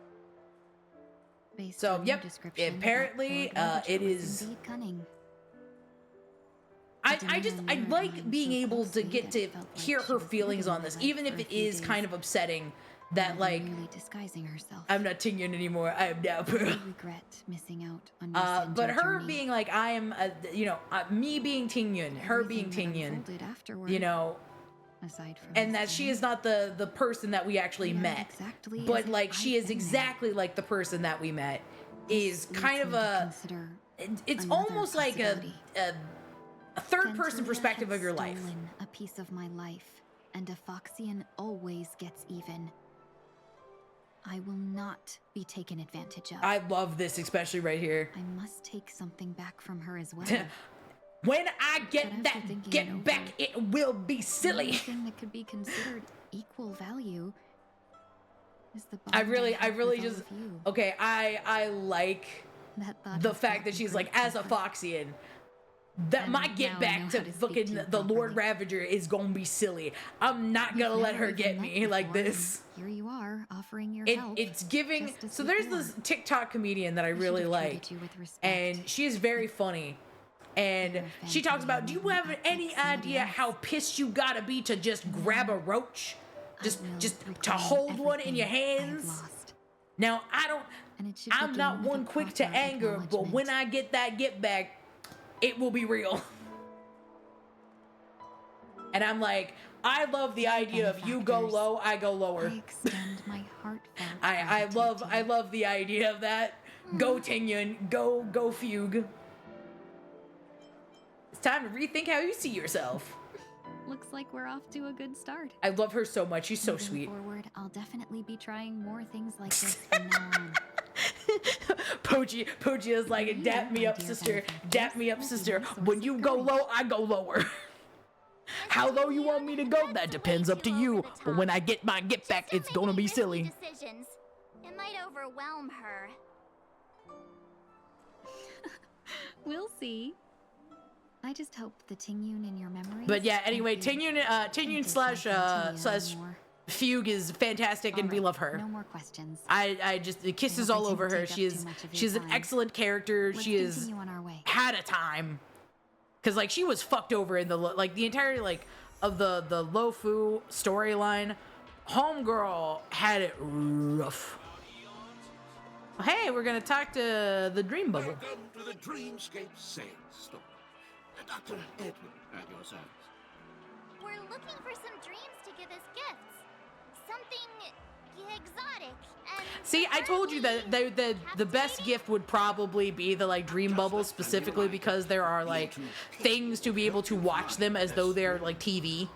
Based So, on your yep, description, apparently, that it poor was is... indeed cunning. I like being able to get to hear her feelings on this, even if it is kind of upsetting that, like, disguising herself. I'm not Tingyun anymore, I am now Pearl. I regret missing out on your Sanjo But her journey. being like, I am, me being Tingyun, her being Tingyun, unfolded afterward, you know, aside from and that she is not the person that we actually met, but like she is exactly like the person that we met, is kind of a, it's almost like a third person perspective of your life. Stolen a piece of my life, and a Foxian always gets even. I will not be taken advantage of. I love this, especially right here. I must take something back from her as well. When I get back, it will be silly. Anything that could be considered equal value is the I bond really have just, with all of you. okay, I like That thought the has fact brought that me she's great like, as a comfort. Foxian, that And my now get I back know to how to speak fucking to you the Lord properly. Ravager is gonna be silly. I'm not gonna let her get me like this. Here you are, offering your It, help. it's giving. just as So there's before. this TikTok comedian that I should really have like, treated you with respect. and she is very funny. And she talks about, do you have any idea how pissed you gotta be to just grab a roach, just to hold one in your hands? Now I'm not one quick to anger, but when I get that get back, it will be real. And I'm like, I love the idea of you go low, I go lower. I extend my heartfelt I love the idea of that. Go Tingyun, go Fugue. It's time to rethink how you see yourself. Looks like we're off to a good start. I love her so much. She's so Moving sweet. Forward, I'll definitely be trying more things like this from now on. Poji is like, dap me up, sister. Dap me up, sister. When you go low, I go lower. How low you want me to go? That depends up to you. But when I get my get back, it's gonna be silly. Decisions. It might overwhelm her. We'll see. I just hope the Tingyun in your memory. But yeah, anyway, Tingyun slash Fugue is fantastic, and we love her. No more questions. I just, the kisses all over her. She's an excellent character. She is Continue on our way. had a time, because like she was fucked over in the the entire of the Lofu storyline. Homegirl had it rough. Hey, we're gonna talk to the Dream Bubble. Welcome to the Dreamscape Sales Store. Dr. Edwin at your service. We're looking for some dreams to give as gifts. Something exotic and See, I told you that the best gift would probably be the Dream Bubble, specifically because there are things to be able to watch them as though they're TV.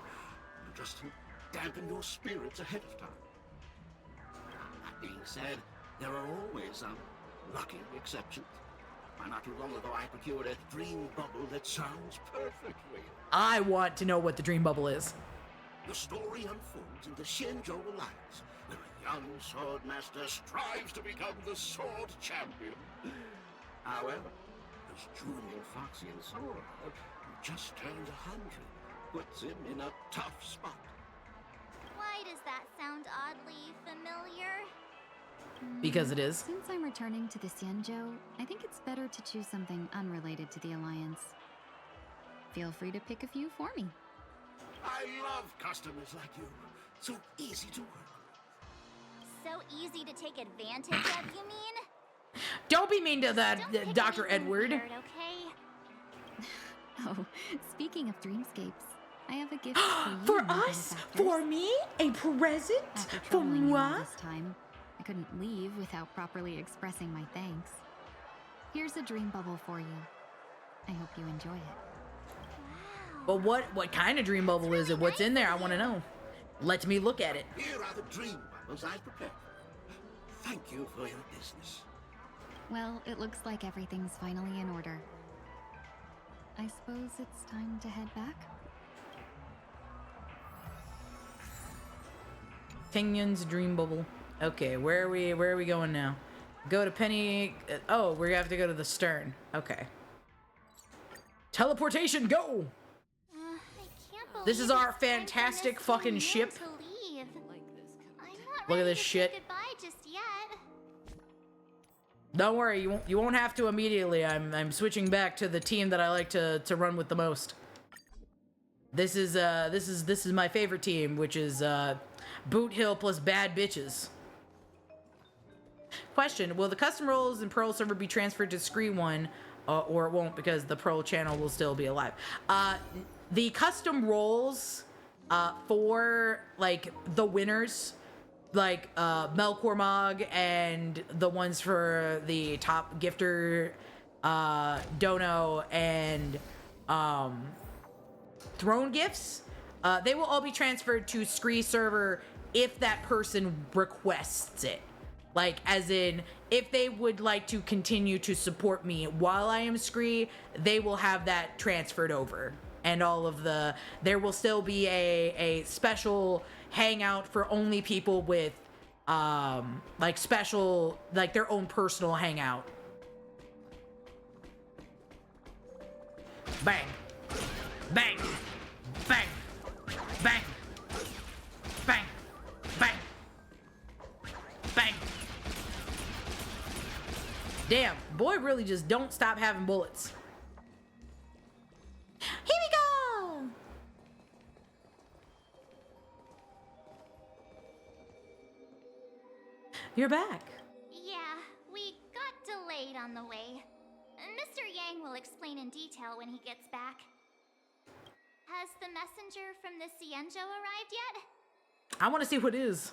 Just dampen your spirits ahead of time. That being said, there are always some lucky exceptions. Not too long ago, I procured a dream bubble that sounds perfect for you. I want to know what the dream bubble is. The story unfolds in the Xianzhou Alliance, where a young sword master strives to become the sword champion. However, this junior foxy and sword who just turned 100 puts him in a tough spot. Why does that sound oddly familiar? Because it is. Since I'm returning to the Xianzhou, I think it's better to choose something unrelated to the Alliance. Feel free to pick a few for me. I love customers like you. So easy to work with. So easy to take advantage of, you mean? Don't be mean to that, Dr. Edward. Weird, okay? Oh, speaking of dreamscapes, I have a gift for you. For us? For me? A present? After For troubling you all moi? this time, I couldn't leave without properly expressing my thanks. Here's a dream bubble for you. I hope you enjoy it. But what kind of dream bubble is it? What's in there? I want to know. Let me look at it. Here are the dream bubbles I prepared. Thank you for your business. Well, it looks like everything's finally in order. I suppose it's time to head back? Tingyun's dream bubble. Okay, where are we going now? Go to Penny. Oh, we have to go to the stern. Okay. Teleportation, go! This is our fantastic fucking ship. Look at this shit. Goodbye just yet. Don't worry, you won't have to immediately. I'm switching back to the team that I like to run with the most. This is my favorite team, which is Boot Hill plus Bad Bitches. Question: will the custom roles in Pearl server be transferred to Scree 1, or it won't because the Pearl channel will still be alive? The custom roles for like the winners, like Melkormog, and the ones for the top gifter, Dono, and Throne gifts, they will all be transferred to Scree server if that person requests it. Like, as in, if they would like to continue to support me while I am Scree, they will have that transferred over. And all of the, there will still be a special hangout for only people with, like special, like their own personal hangout. Bang. Bang. Bang. Bang. Bang. Bang. Bang. Damn, boy really just don't stop having bullets. Here we go! You're back. Yeah, we got delayed on the way. Mr. Yang will explain in detail when he gets back. Has the messenger from the Xianzhou arrived yet? I want to see what it is.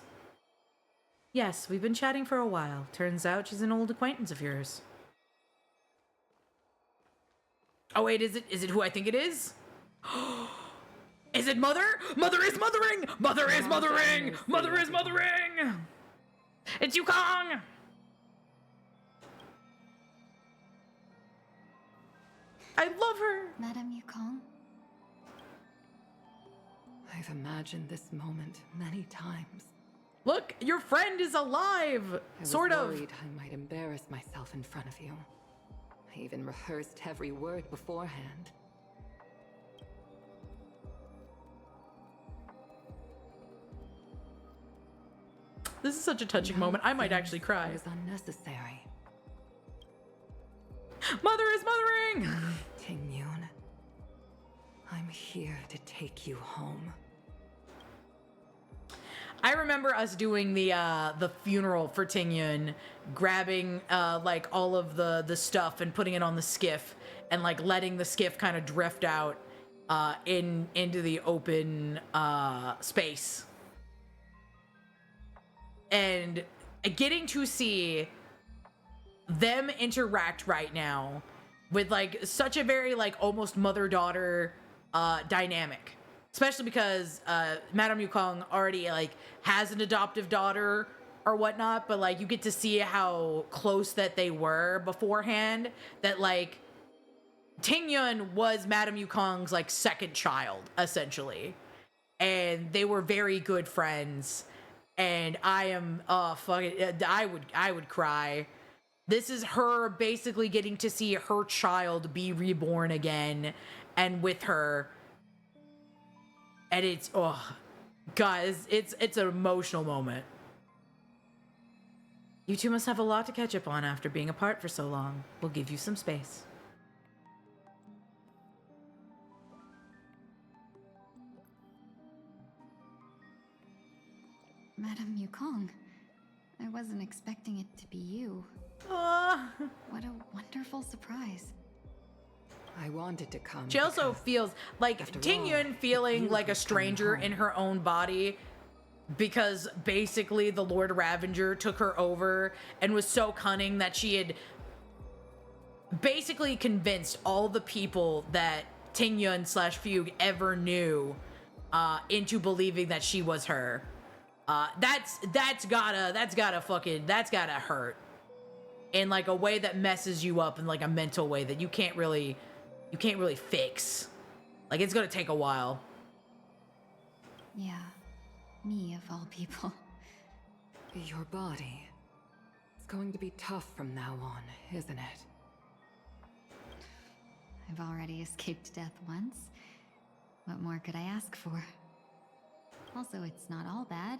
Yes, we've been chatting for a while. Turns out she's an old acquaintance of yours. Oh wait, is it who I think it is? Is it Mother? Mother is mothering! Mother is mothering! Mother is mothering! It's Yukong! I love her! Madame Yukong? I've imagined this moment many times. Look, your friend is alive! Sort of. I was worried I might embarrass myself in front of you. I even rehearsed every word beforehand. This is such a touching moment. I might actually cry. It was unnecessary. Mother is mothering! Tingyun, I'm here to take you home. I remember us doing the funeral for Tingyun, grabbing like all of the stuff and putting it on the skiff, and like letting the skiff kind of drift out into the open space, and getting to see them interact right now with like such a very like almost mother-daughter dynamic especially because Madame Yukong already like has an adoptive daughter or whatnot, but like you get to see how close that they were beforehand, that like Ting Yun was Madame Yukong's like second child essentially, and they were very good friends. And I am I would cry. This is her basically getting to see her child be reborn again and with her, and it's guys, it's an emotional moment. You two must have a lot to catch up on after being apart for so long. We'll give you some space. Madame Yukong, I wasn't expecting it to be you. What a wonderful surprise. I wanted to come. She also feels like Ting Yun feeling like a stranger in her own body, because basically the Lord Ravager took her over and was so cunning that she had basically convinced all the people that Ting Yun / Fugue ever knew into believing that she was her. That's gotta hurt in like a way that messes you up in like a mental way that you can't really fix. Like, it's gonna take a while. Yeah, me of all people. Your body. It's going to be tough from now on, isn't it? I've already escaped death once. What more could I ask for? Also, it's not all bad.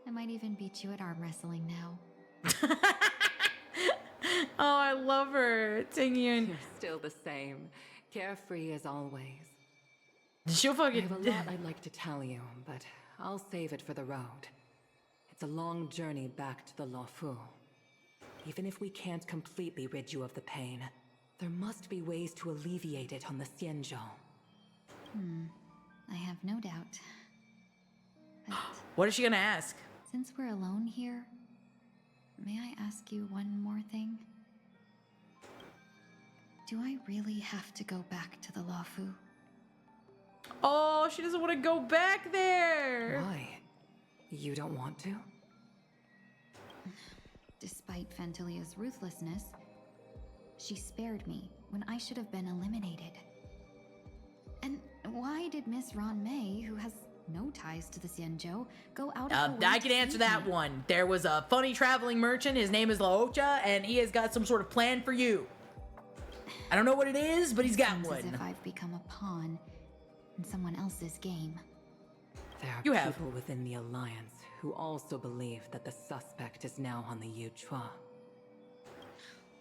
I might even beat you at arm wrestling now. Oh, I love her. Ting Yun. You're still the same. Carefree as always. She'll fucking... I have a lot I'd like to tell you, but I'll save it for the road. It's a long journey back to the Luofu. Even if we can't completely rid you of the pain, there must be ways to alleviate it on the Xianzhou. I have no doubt. But what is she gonna ask? since we're alone here, may I ask you one more thing? Do I really have to go back to the Luofu? Oh, she doesn't want to go back there. Why? You don't want to? Despite Fantilia's ruthlessness, she spared me when I should have been eliminated. And why did Miss Ron Mei, who has no ties to the Xianzhou, go out of her way I to can answer save that me? one. There was a funny traveling merchant. His name is Laocha, and he has got some sort of plan for you. I don't know what it is, but he's got Seems one. as if I've become a pawn in someone else's game. There are You have. people within the Alliance who also believe that the suspect is now on the Yuchua.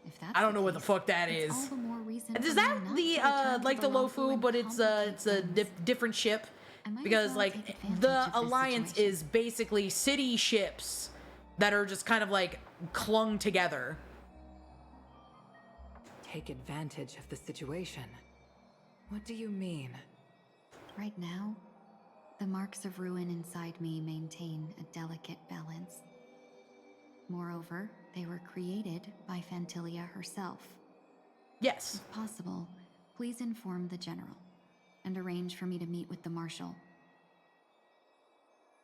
If that's I don't the know what the case, fuck that it's is. all the more reason Is for that me not the to return to like the Luofu Luofu, and but it's a complicate different ship? might as Because well like take advantage the of this Alliance situation. is basically city ships that are just kind of like clung together. Take advantage of the situation. What do you mean? Right now, the marks of ruin inside me maintain a delicate balance. Moreover, they were created by Fantilia herself. Yes. If possible, please inform the General and arrange for me to meet with the Marshal.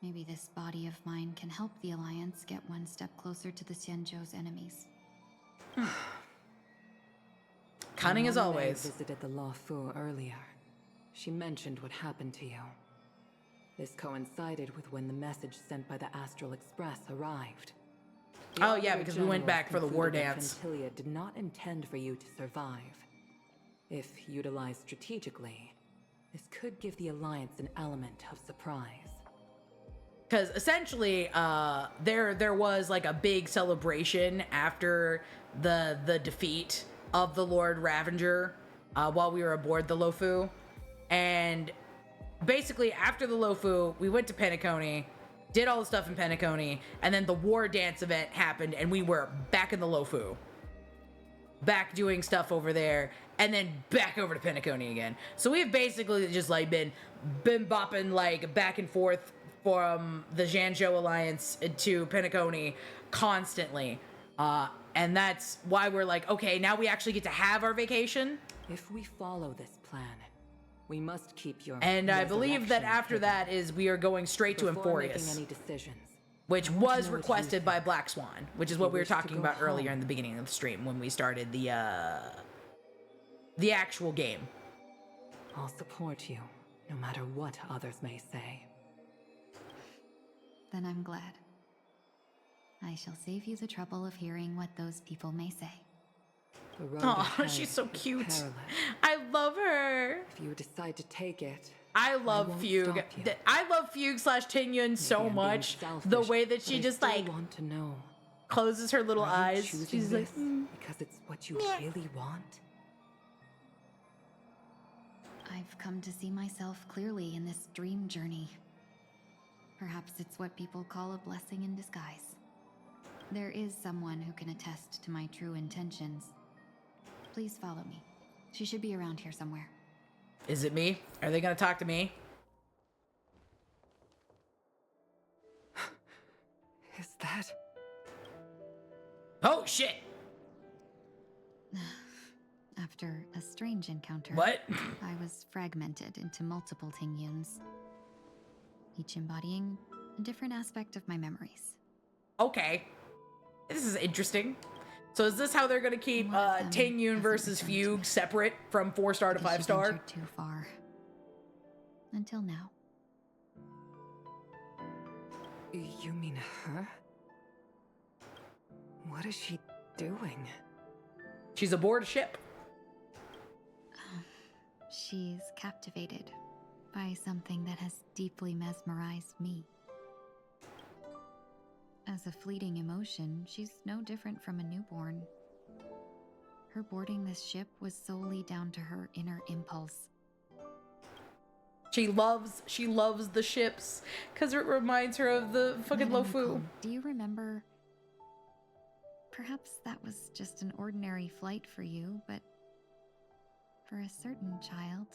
Maybe this body of mine can help the Alliance get one step closer to the Xianzhou's enemies. Cunning as When Mei always. visited the Luofu earlier. She mentioned what happened to you. This coincided with when the message sent by the Astral Express arrived. The Oh, yeah, other because we went generals back for the war concluded that dance. Fantilia did not intend for you to survive. If utilized strategically, this could give the Alliance an element of surprise. Because essentially, there was like a big celebration after the defeat of the Lord Ravager while we were aboard the Luofu, and basically after the Luofu, we went to Penecony, did all the stuff in Penecony, and then the war dance event happened, and we were back in the Luofu, back doing stuff over there, and then back over to Penecony again. So we've basically just like been bopping like back and forth from the Xianzhou Alliance to Penecony constantly. And that's why we're like, okay, now we actually get to have our vacation. If we follow this plan, We must keep your And I believe that resurrection after hidden. that is we are going straight to Before making Emphorius, any decisions, which I want to was know what you requested by Black Swan, which is If what you we were wish to talking go about earlier home. in the beginning of the stream when we started the actual game. I'll support you, no matter what others may say. Then I'm glad. I shall save you the trouble of hearing what those people may say. The road Oh, ahead she's so is cute. perilous. I love her. If you decide to take it, I love won't Fugue. stop you. I love Fugue slash Tinyun so Maybe I'm being much. selfish, The way that but she I just still like want to know. closes her little Are you eyes. choosing She's like, this because it's what you really want. I've come to see myself clearly in this dream journey. Perhaps it's what people call a blessing in disguise. There is someone who can attest to my true intentions. Please follow me. She should be around here somewhere. is it me? Are they gonna talk to me? Is that? Oh shit! After a strange encounter, What? I was fragmented into multiple Tingyuns, each embodying a different aspect of my memories. Okay, this is interesting. So is this how they're gonna keep Tinyun versus Fugue separate from 4-star to 5-star? Ventured too far. Until now. You mean her? What is she doing? She's aboard a ship. She's captivated by something that has deeply mesmerized me. As a fleeting emotion, she's no different from a newborn. Her boarding this ship was solely down to her inner impulse. She loves the ships because it reminds her of the fucking Madame Lofu. Nicole, do you remember? Perhaps that was just an ordinary flight for you, but for a certain child,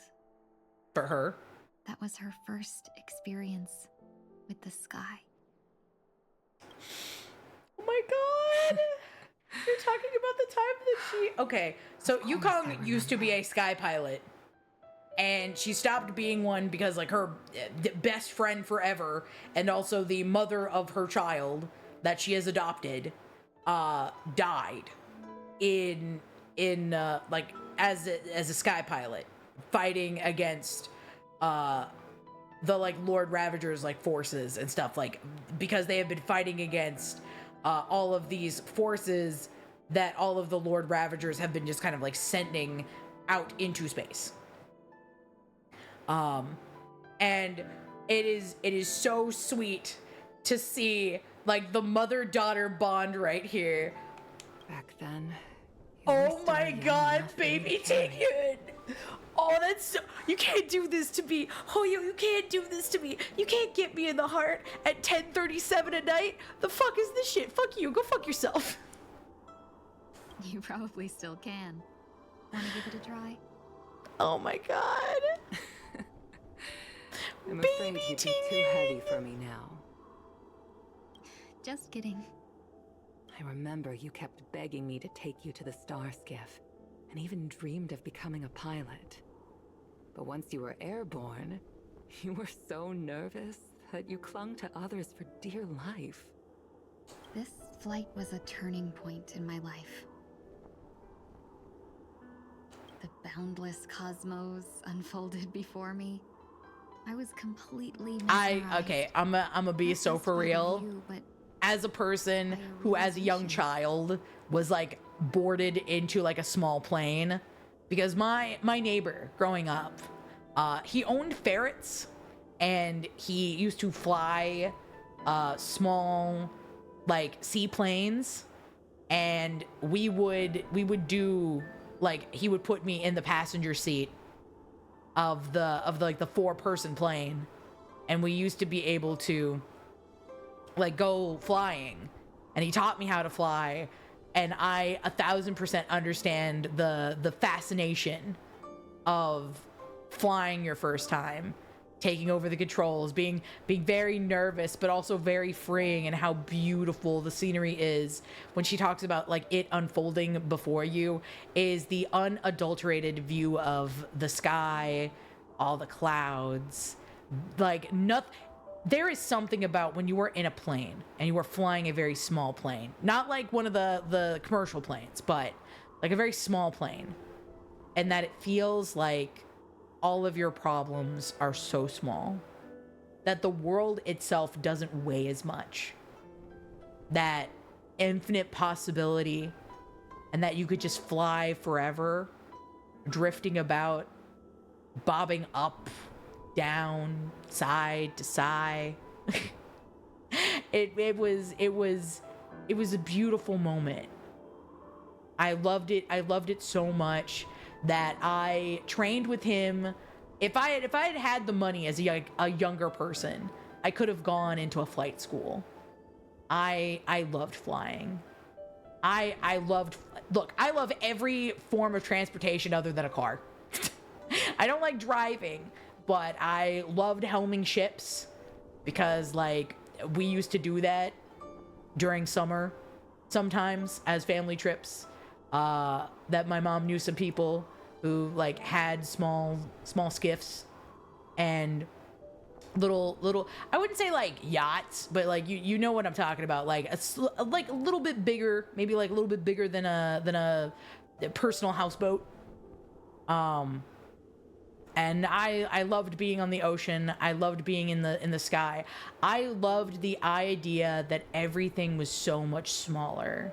For her. that was her first experience with the sky. Oh my god! You're talking about the time that she... Okay, so Yukong used to be a sky pilot. And she stopped being one because, like, her best friend forever, and also the mother of her child that she has adopted, died in like, as a sky pilot, fighting against, the, like, Lord Ravager's, like, forces and stuff, like, because they have been fighting against all of these forces that all of the Lord Ravagers have been just kind of, like, sending out into space. And it is so sweet to see, like, the mother-daughter bond right here. Back then. Oh my god, baby Tinyun! Oh, that's so... You can't do this to me. Oh, you can't do this to me. You can't get me in the heart at 10:37 at night. The fuck is this shit? Fuck you. Go fuck yourself. You probably still can. Wanna give it a try? Oh my god. I'm afraid you'd be too heavy for me now. Just kidding. I remember you kept begging me to take you to the star skiff, and even dreamed of becoming a pilot. But once you were airborne, you were so nervous that you clung to others for dear life. This flight was a turning point in my life. The boundless cosmos unfolded before me. I was completely mesmerized. Okay, I'm a be so for real. As a person who, as a young child, was, like, boarded into, like, a small plane, because my neighbor growing up, he owned ferrets, and he used to fly small, like, seaplanes, and we would do, like, he would put me in the passenger seat of the like the 4-person plane, and we used to be able to, like, go flying, and he taught me how to fly, and I 1000% understand the fascination of flying your first time, taking over the controls, being very nervous but also very freeing, and how beautiful the scenery is. When she talks about, like, it unfolding before you, is the unadulterated view of the sky, all the clouds, like nothing. There is something about when you are in a plane and you are flying a very small plane, not like one of the commercial planes, but like a very small plane, and that it feels like all of your problems are so small that the world itself doesn't weigh as much. That infinite possibility, and that you could just fly forever, drifting about, bobbing up, down, side to side. It was a beautiful moment. I loved it so much that I trained with him. If I had had the money as a younger person, I could have gone into a flight school. I loved flying. I love every form of transportation other than a car. I don't like driving, but I loved helming ships because like we used to do that during summer sometimes as family trips. That my mom knew some people who like had small skiffs and little I wouldn't say like yachts, but like you know what I'm talking about, like a little bit bigger, maybe like a little bit bigger than a personal houseboat. And I loved being on the ocean. I loved being in the sky. I loved the idea that everything was so much smaller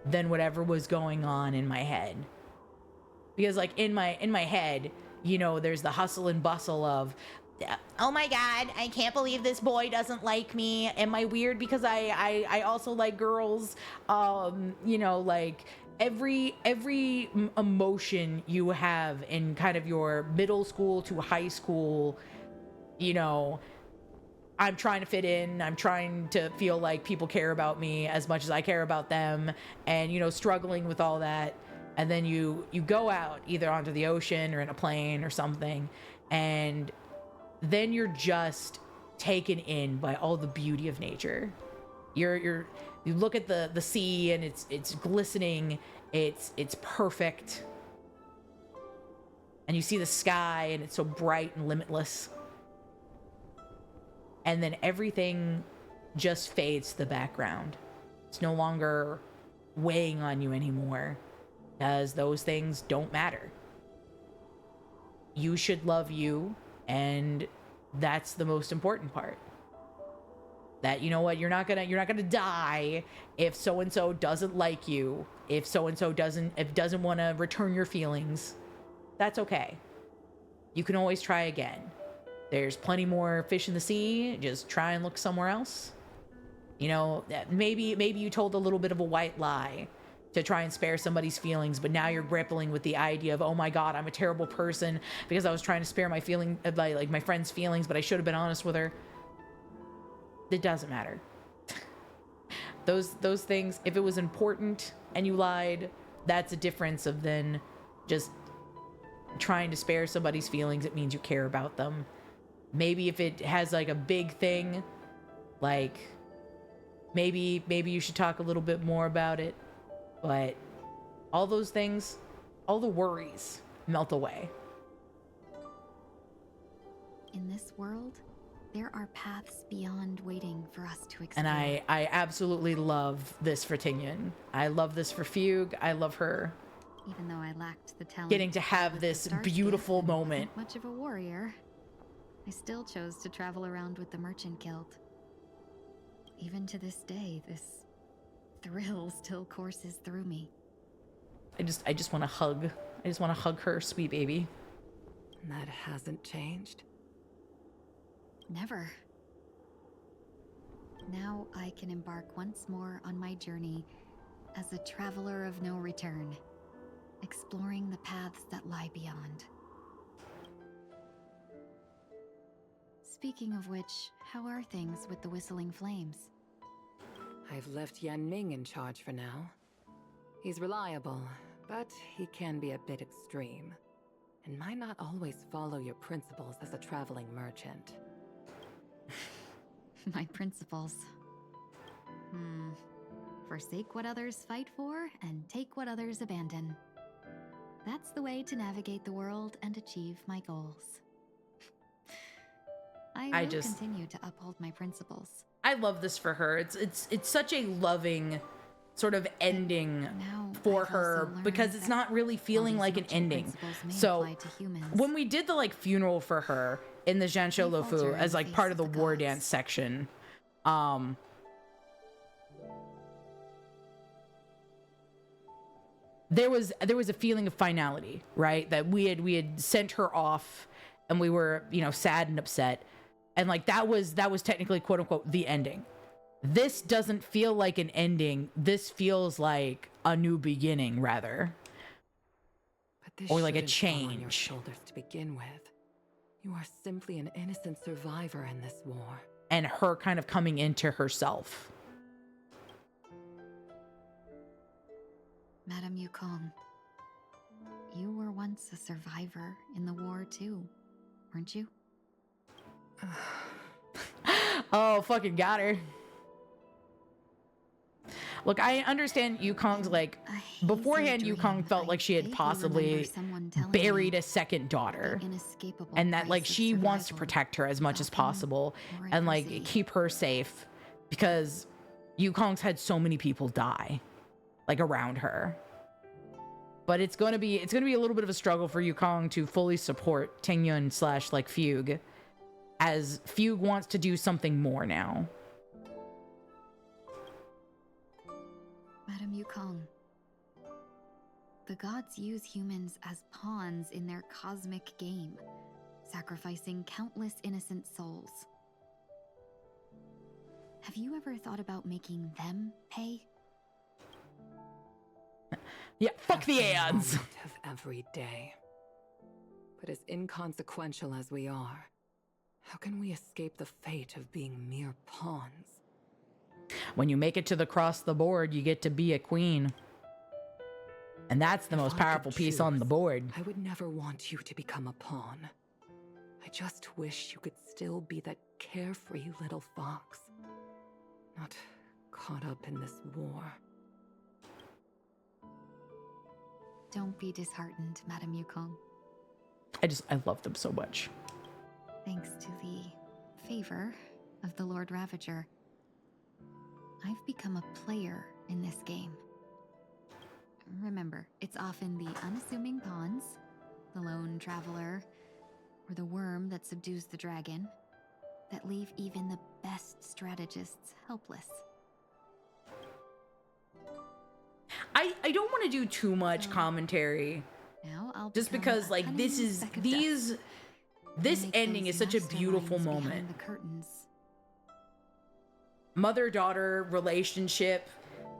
than whatever was going on in my head. Because like in my head, you know, there's the hustle and bustle of, oh my god, I can't believe this boy doesn't like me. Am I weird because I also like girls? You know, like every emotion you have in kind of your middle school to high school, you know, I'm trying to fit in. I'm trying to feel like people care about me as much as I care about them, and, you know, struggling with all that. And then you go out either onto the ocean or in a plane or something, and then you're just taken in by all the beauty of nature. You look at the sea and it's glistening, it's perfect. And you see the sky and it's so bright and limitless. And then everything just fades to the background. It's no longer weighing on you anymore, because those things don't matter. You should love you, and that's the most important part. That, you know what, you're not gonna die if so and so doesn't like you, if so and so doesn't want to return your feelings. That's okay. You can always try again. There's plenty more fish in the sea. Just try and look somewhere else. You know, maybe you told a little bit of a white lie to try and spare somebody's feelings, but now you're grappling with the idea of, oh my god, I'm a terrible person because I was trying to spare my my friend's feelings, but I should have been honest with her. It doesn't matter. Those things, if it was important and you lied, that's a difference of then just trying to spare somebody's feelings. It means you care about them. Maybe if it has like a big thing, like maybe you should talk a little bit more about it. But all those things, all the worries melt away. In this world, there are paths beyond waiting for us to explore. And I absolutely love this for Tingyan. I love this for Fugue. I love her. Even though I lacked the talent getting to have this beautiful moment. Much of a warrior, I still chose to travel around with the Merchant Guild. Even to this day, this thrill still courses through me. I just want to hug. I just want to hug her, sweet baby. That hasn't changed? Never. Now I can embark once more on my journey as a traveler of no return, exploring the paths that lie beyond. Speaking of which, how are things with the Whistling Flames? I've left Yan Ming in charge for now. He's reliable, but he can be a bit extreme, and might not always follow your principles as a traveling merchant. My principles. Forsake what others fight for, and take what others abandon. That's the way to navigate the world and achieve my goals. I will just continue to uphold my principles. I love this for her. It's such a loving sort of ending for her because it's not really feeling like an ending. So when we did the like funeral for her in the Jansho Lofu as like part of the war dance section, there was a feeling of finality, right? That we had sent her off and we were, you know, sad and upset. And like that was technically quote unquote the ending. This doesn't feel like an ending. This feels like a new beginning rather. But this or like a shouldn't fall on your change. shoulders to begin with. You are simply an innocent survivor in this war. And her kind of coming into herself. Madame Yukong, you were once a survivor in the war too, weren't you? Oh, fucking got her. Look, I understand Yukong's like, beforehand Yukong felt like she had possibly buried a second daughter. And that like she wants to protect her as much as possible and like keep her safe because Yukong's had so many people die like around her. But it's gonna be a little bit of a struggle for Yukong to fully support Tingyun / like Fugue, as Fugue wants to do something more now. Madame Yukong, the gods use humans as pawns in their cosmic game, sacrificing countless innocent souls. Have you ever thought about making them pay? Yeah, fuck the ads. Of every day. But as inconsequential as we are, how can we escape the fate of being mere pawns? When you make it to the cross the board, you get to be a queen. And that's the most powerful piece on the board. I would never want you to become a pawn. I just wish you could still be that carefree little fox. Not caught up in this war. Don't be disheartened, Madame Yukong. I love them so much. Thanks to the favor of the Lord Ravager, I've become a player in this game. Remember, it's often the unassuming pawns, the lone traveler, or the worm that subdues the dragon, that leave even the best strategists helpless. I don't want to do too much commentary. Now I'll just because like this ending is such a beautiful moment. Mother-daughter relationship,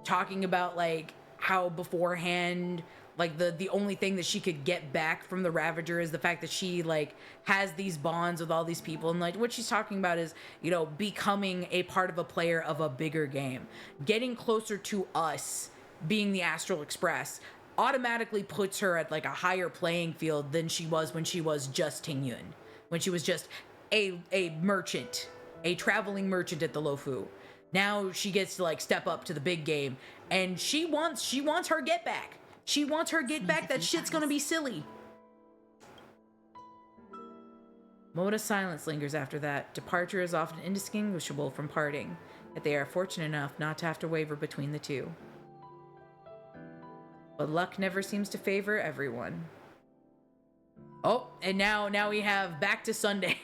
talking about like how beforehand like the only thing that she could get back from the Ravager is the fact that she like has these bonds with all these people, and like what she's talking about is, you know, becoming a part of a player of a bigger game, getting closer to us, being the Astral Express automatically puts her at like a higher playing field than she was when she was just Tingyun, when she was just a merchant, a traveling merchant at the Lofu. Now she gets to like step up to the big game, and she wants her get back. She wants her get back. That shit's gonna be silly. Moment of silence lingers after that. Departure is often indistinguishable from parting, yet they are fortunate enough not to have to waver between the two. But luck never seems to favor everyone. Oh, and now we have back to Sunday.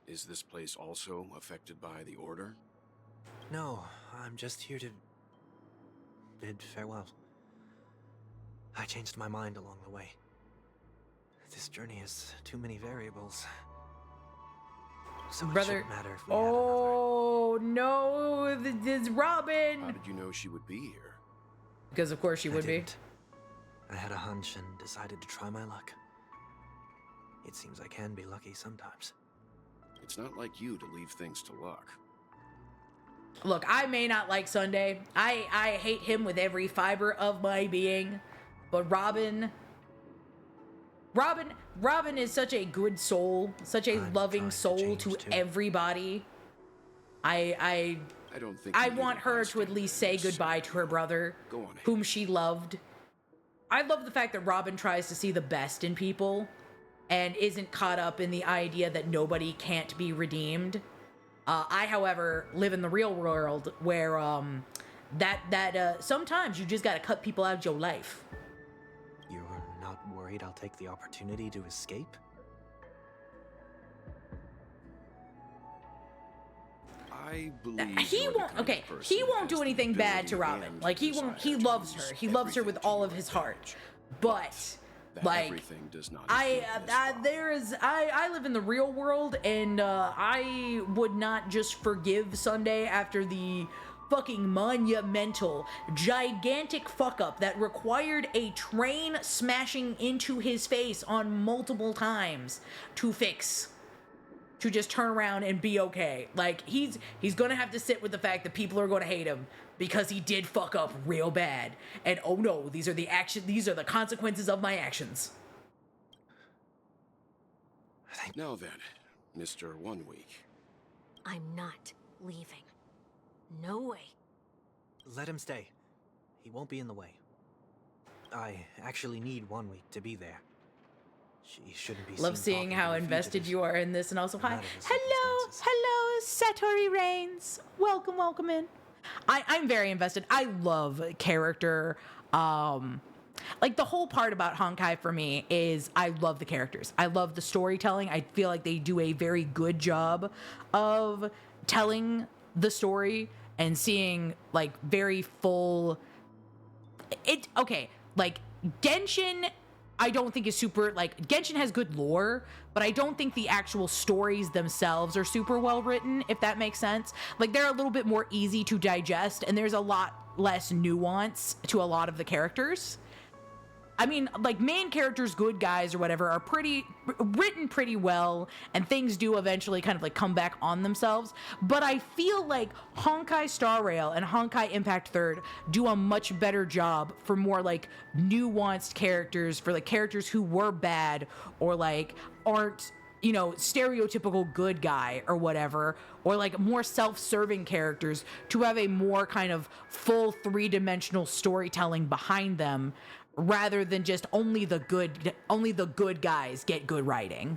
Is this place also affected by the Order? No, I'm just here to bid farewell. I changed my mind along the way. This journey has too many variables. So Brother, it shouldn't matter if we oh no, this Robin. How did you know she would be here? Because of course she would be. I had a hunch and decided to try my luck. It seems I can be lucky sometimes. It's not like you to leave things to luck. Look, I may not like Sunday. I hate him with every fiber of my being. But Robin is such a good soul, such a loving soul to everybody. I don't think I want her to at least say goodbye to her brother, whom she loved. I love the fact that Robin tries to see the best in people. and isn't caught up in the idea that nobody can't be redeemed. I, however, live in the real world where sometimes you just gotta cut people out of your life. You're not worried I'll take the opportunity to escape? I believe He you're the won't. kind of Okay, person he who won't has do the anything bad to ability Robin. and Like he won't. He desire to loves use her. He loves her with all of his heart. But that like everything does not I live in the real world, and I would not just forgive Sunday after the fucking monumental, gigantic fuck up that required a train smashing into his face on multiple times to fix. To just turn around and be okay. Like he's gonna have to sit with the fact that people are gonna hate him because he did fuck up real bad. And oh no, these are the consequences of my actions. Now then, Mr. 1 Week. I'm not leaving. No way. Let him stay. He won't be in the way. I actually need 1 week to be there. She shouldn't be Love seen seeing talking how to the invested fugitives. you are in this, and also hi. None of the Hello, Satori Reigns. Welcome in. I'm very invested. I love character. Like the whole part about Honkai for me is I love the characters. I love the storytelling. I feel like they do a very good job of telling the story and seeing like very full. Like Genshin, I don't think is super, like, Genshin has good lore, but I don't think the actual stories themselves are super well written, if that makes sense. Like, they're a little bit more easy to digest, and there's a lot less nuance to a lot of the characters. I mean, like, main characters, good guys or whatever, are written pretty well, and things do eventually kind of like come back on themselves. But I feel like Honkai Star Rail and Honkai Impact Third do a much better job for more like nuanced characters, for like characters who were bad or like aren't, you know, stereotypical good guy or whatever, or like more self-serving characters to have a more kind of full three-dimensional storytelling behind them, rather than just only the good guys get good writing.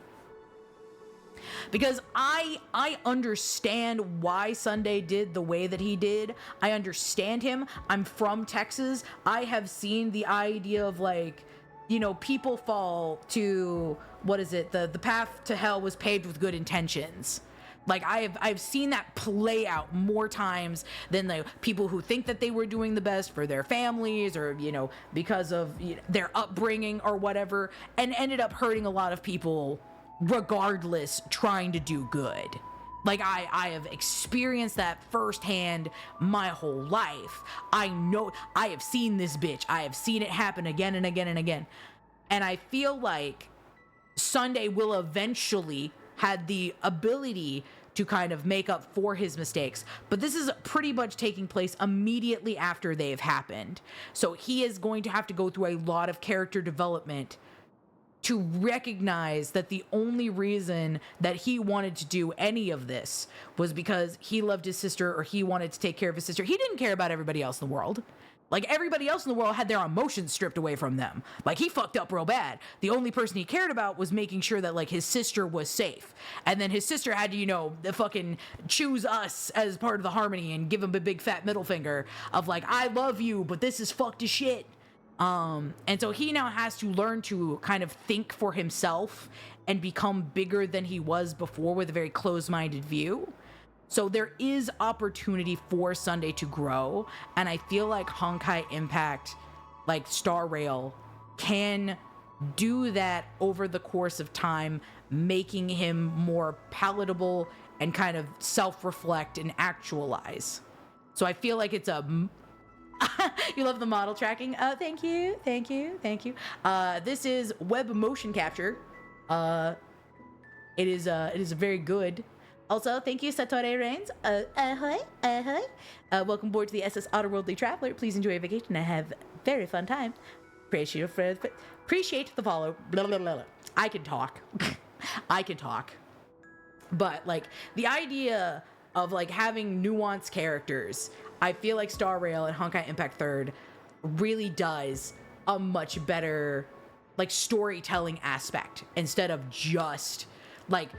Because I understand why Sunday did the way that he did. I understand him. I'm from Texas. I have seen the idea of like, you know, people fall to, what is it? The path to hell was paved with good intentions. Like I've seen that play out more times than the people who think that they were doing the best for their families or, you know, because of their upbringing or whatever, and ended up hurting a lot of people regardless trying to do good. Like I have experienced that firsthand my whole life. I know, I have seen this bitch. I have seen it happen again and again and again. And I feel like Sunday will eventually had the ability to kind of make up for his mistakes. But this is pretty much taking place immediately after they've happened. So he is going to have to go through a lot of character development to recognize that the only reason that he wanted to do any of this was because he loved his sister or he wanted to take care of his sister. He didn't care about everybody else in the world. Like, everybody else in the world had their emotions stripped away from them. Like, he fucked up real bad. The only person he cared about was making sure that, like, his sister was safe. And then his sister had to, you know, fucking choose us as part of the harmony and give him a big fat middle finger of, like, I love you, but this is fucked as shit. And so he now has to learn to kind of think for himself and become bigger than he was before with a very closed-minded view. So there is opportunity for Sunday to grow, and I feel like Honkai Impact, like Star Rail, can do that over the course of time, making him more palatable and kind of self-reflect and actualize. So I feel like it's a... You love the model tracking? Thank you. This is web motion capture. It is very good. Also, thank you, Satori Reigns. Ahoy. Welcome aboard to the SS Otterworldly Traveler. Please enjoy your vacation and have very fun time. Appreciate the follow. Blah, blah, blah, blah. I can talk. But, like, the idea of, like, having nuanced characters, I feel like Star Rail and Honkai Impact Third really does a much better like storytelling aspect instead of just like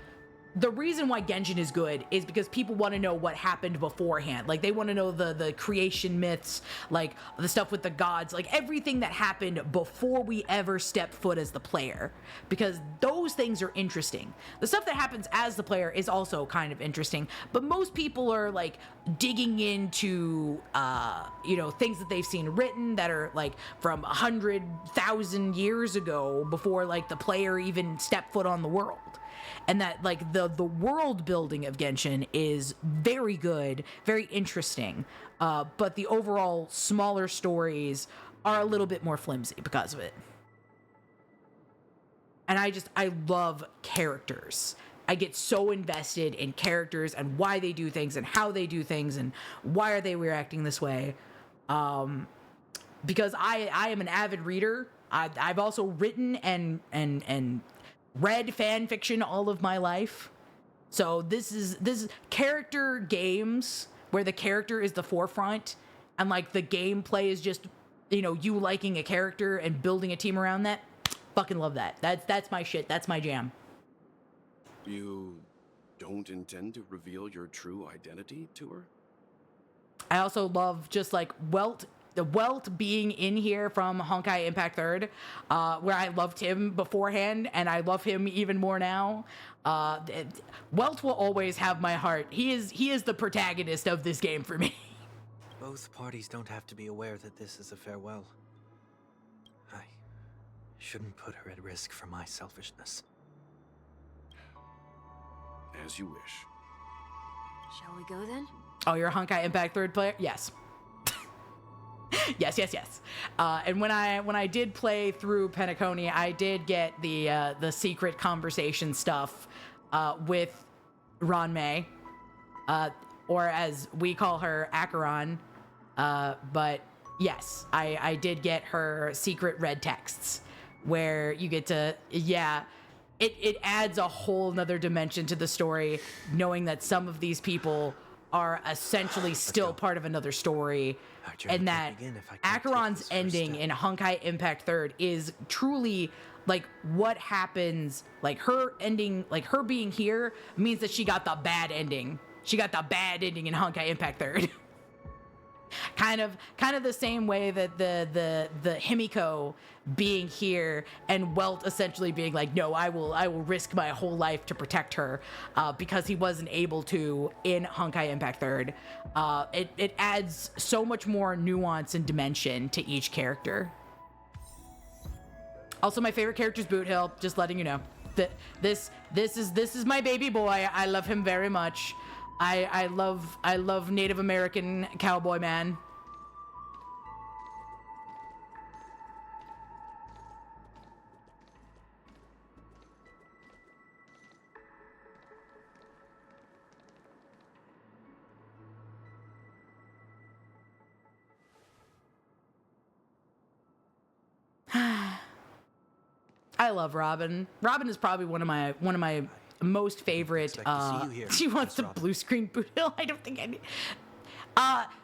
the reason why Genshin is good is because people want to know what happened beforehand. Like they want to know the creation myths, like the stuff with the gods, like everything that happened before we ever step foot as the player, because those things are interesting. The stuff that happens as the player is also kind of interesting, but most people are like digging into you know, things that they've seen written that are like from 100,000 years ago before like the player even stepped foot on the world. And that like the world building of Genshin is very good, very interesting, but the overall smaller stories are a little bit more flimsy because of it. And I love characters. I get so invested in characters and why they do things and how they do things and why are they reacting this way, because I am an avid reader. I've also written and read fan fiction all of my life. So this is character games where the character is the forefront and like the gameplay is just, you know, you liking a character and building a team around that. Fucking love that. That's my shit. That's my jam. You don't intend to reveal your true identity to her? I also love just like Welt being in here from Honkai Impact Third, where I loved him beforehand and I love him even more now. Welt will always have my heart. He is the protagonist of this game for me. Both parties don't have to be aware that this is a farewell. I shouldn't put her at risk for my selfishness. As you wish. Shall we go then? Oh, you're a Honkai Impact Third player? Yes. yes. And when I did play through Penecony, I did get the secret conversation stuff with Ranmei, or as we call her, Acheron. But yes, I did get her secret red texts where you get to, yeah, it adds a whole nother dimension to the story, knowing that some of these people are essentially still part of another story, and that Acheron's ending in Honkai Impact Third is truly like what happens, like her ending, like her being here means that she got the bad ending. She got the bad ending in Honkai Impact Third. kind of the same way that the Himiko being here and Welt essentially being like, no, I will risk my whole life to protect her, because he wasn't able to in Honkai Impact Third. It adds so much more nuance and dimension to each character. Also, my favorite character is Boot Hill, just letting you know. This is my baby boy. I love him very much. I love Native American cowboy man. I love Robin. Robin is probably one of my most favorite. She wants to blue screen Boot Hill. I don't think I need.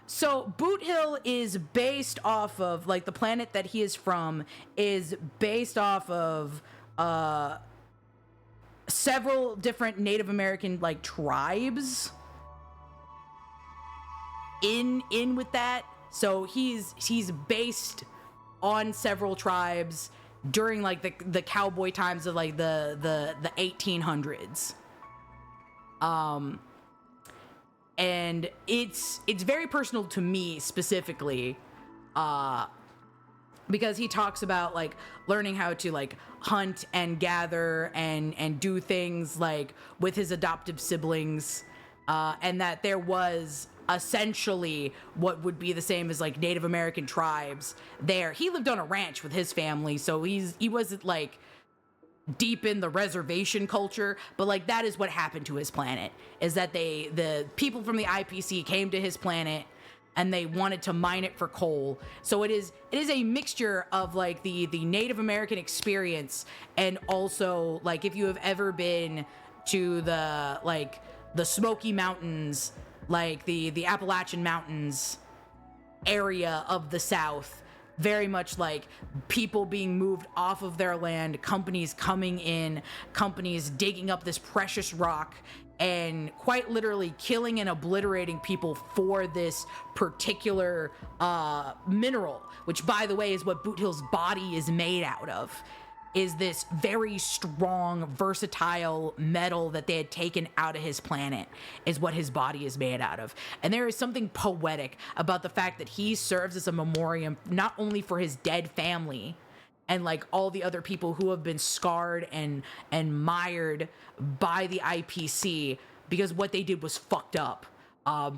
So Boot Hill is based off of, like, the planet that he is from is based off of several different Native American like tribes in with that. So he's based on several tribes during like the cowboy times of like the 1800s. And it's very personal to me specifically, because he talks about like learning how to like hunt and gather and do things like with his adoptive siblings, and that there was essentially what would be the same as like Native American tribes there. He lived on a ranch with his family, so he wasn't like deep in the reservation culture, but like that is what happened to his planet, is that the people from the IPC came to his planet and they wanted to mine it for coal. So it is a mixture of like the Native American experience, and also like if you have ever been to the Smoky Mountains, like the Appalachian Mountains area of the South, very much like people being moved off of their land, companies coming in, companies digging up this precious rock and quite literally killing and obliterating people for this particular mineral, which by the way is what Boot Hill's body is made out of, is this very strong, versatile metal that they had taken out of his planet, is what his body is made out of. And there is something poetic about the fact that he serves as a memoriam, not only for his dead family and like all the other people who have been scarred and mired by the IPC, because what they did was fucked up.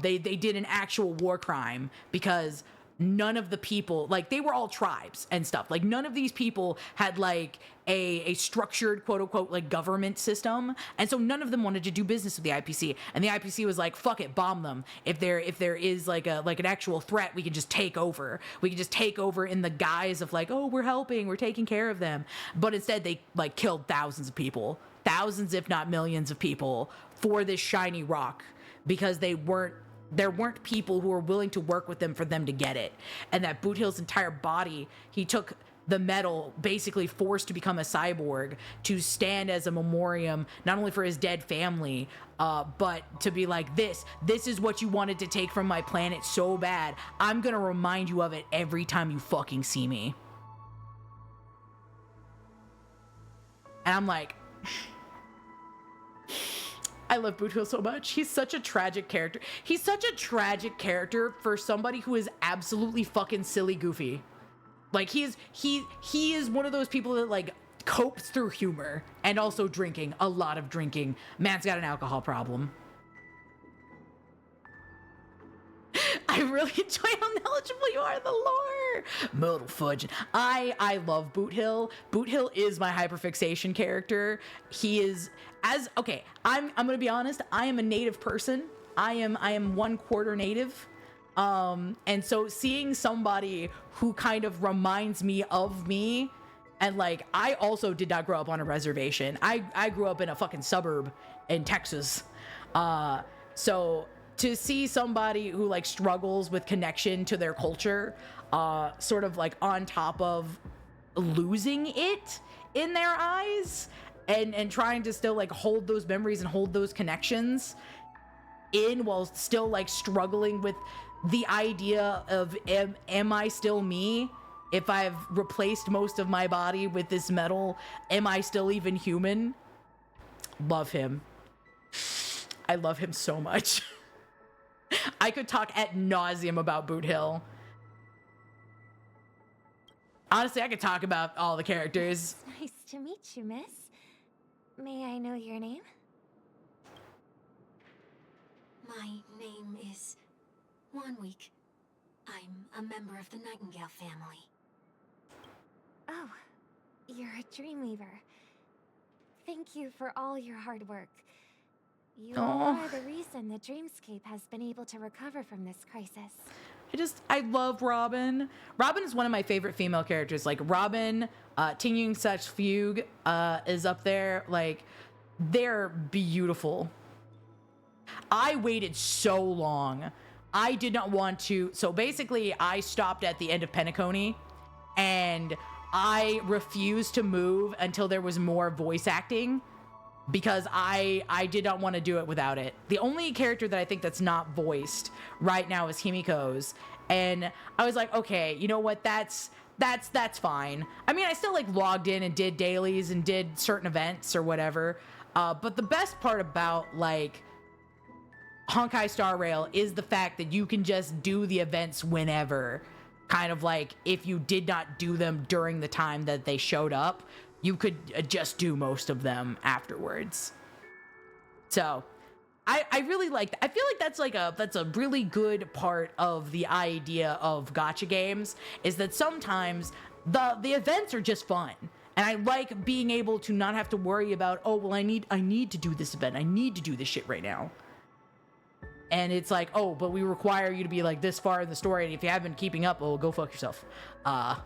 They did an actual war crime, because none of the people, like, they were all tribes and stuff. Like, none of these people had like a structured quote unquote like government system, and so none of them wanted to do business with the IPC. And the IPC was like, fuck it, bomb them. If there is like an actual threat, we can just take over. We can just take over in the guise of like, oh, we're helping, we're taking care of them. But instead they like killed thousands of people, thousands if not millions of people, for this shiny rock, because there weren't people who were willing to work with them for them to get it. And that Boot Hill's entire body, he took the metal, basically forced to become a cyborg, to stand as a memoriam, not only for his dead family, but to be like, this is what you wanted to take from my planet so bad. I'm gonna remind you of it every time you fucking see me. And I'm like, I love Boot Hill so much. He's such a tragic character. He's such a tragic character for somebody who is absolutely fucking silly goofy. Like, he is one of those people that like copes through humor and also drinking, a lot of drinking. Man's got an alcohol problem. I really enjoy how knowledgeable you are in the lore. Modal fudge. I love Boot Hill. Boot Hill is my hyperfixation character. He is okay. I'm gonna be honest. I am a native person. I am 1/4 native. And so seeing somebody who kind of reminds me of me, and like, I also did not grow up on a reservation. I grew up in a fucking suburb in Texas. So to see somebody who like struggles with connection to their culture, sort of like on top of losing it in their eyes, and trying to still like hold those memories and hold those connections in, while still like struggling with the idea of am I still me? If I've replaced most of my body with this metal, am I still even human? Love him. I love him so much. I could talk ad nauseum about Boot Hill. Honestly, I could talk about all the characters. It's nice to meet you, miss. May I know your name? My name is Wanweek. I'm a member of the Nightingale family. Oh, you're a Dreamweaver. Thank you for all your hard work. You are the reason the Dreamscape has been able to recover from this crisis. I love Robin. Robin is one of my favorite female characters. Like, Robin, Ting Yung Such Fugue is up there. Like, they're beautiful. I waited so long. I did not want to. So basically, I stopped at the end of Penecony, and I refused to move until there was more voice acting, because I did not want to do it without it. The only character that I think that's not voiced right now is Himiko's, and I was like, okay, you know what? That's fine. I mean, I still like logged in and did dailies and did certain events or whatever. But the best part about like Honkai Star Rail is the fact that you can just do the events whenever. Kind of like if you did not do them during the time that they showed up, you could just do most of them afterwards. So I really like that. I feel like that's a really good part of the idea of gacha games, is that sometimes the events are just fun. And I like being able to not have to worry about, oh, well, I need to do this event. I need to do this shit right now. And it's like, oh, but we require you to be like this far in the story, and if you haven't been keeping up, well, go fuck yourself. And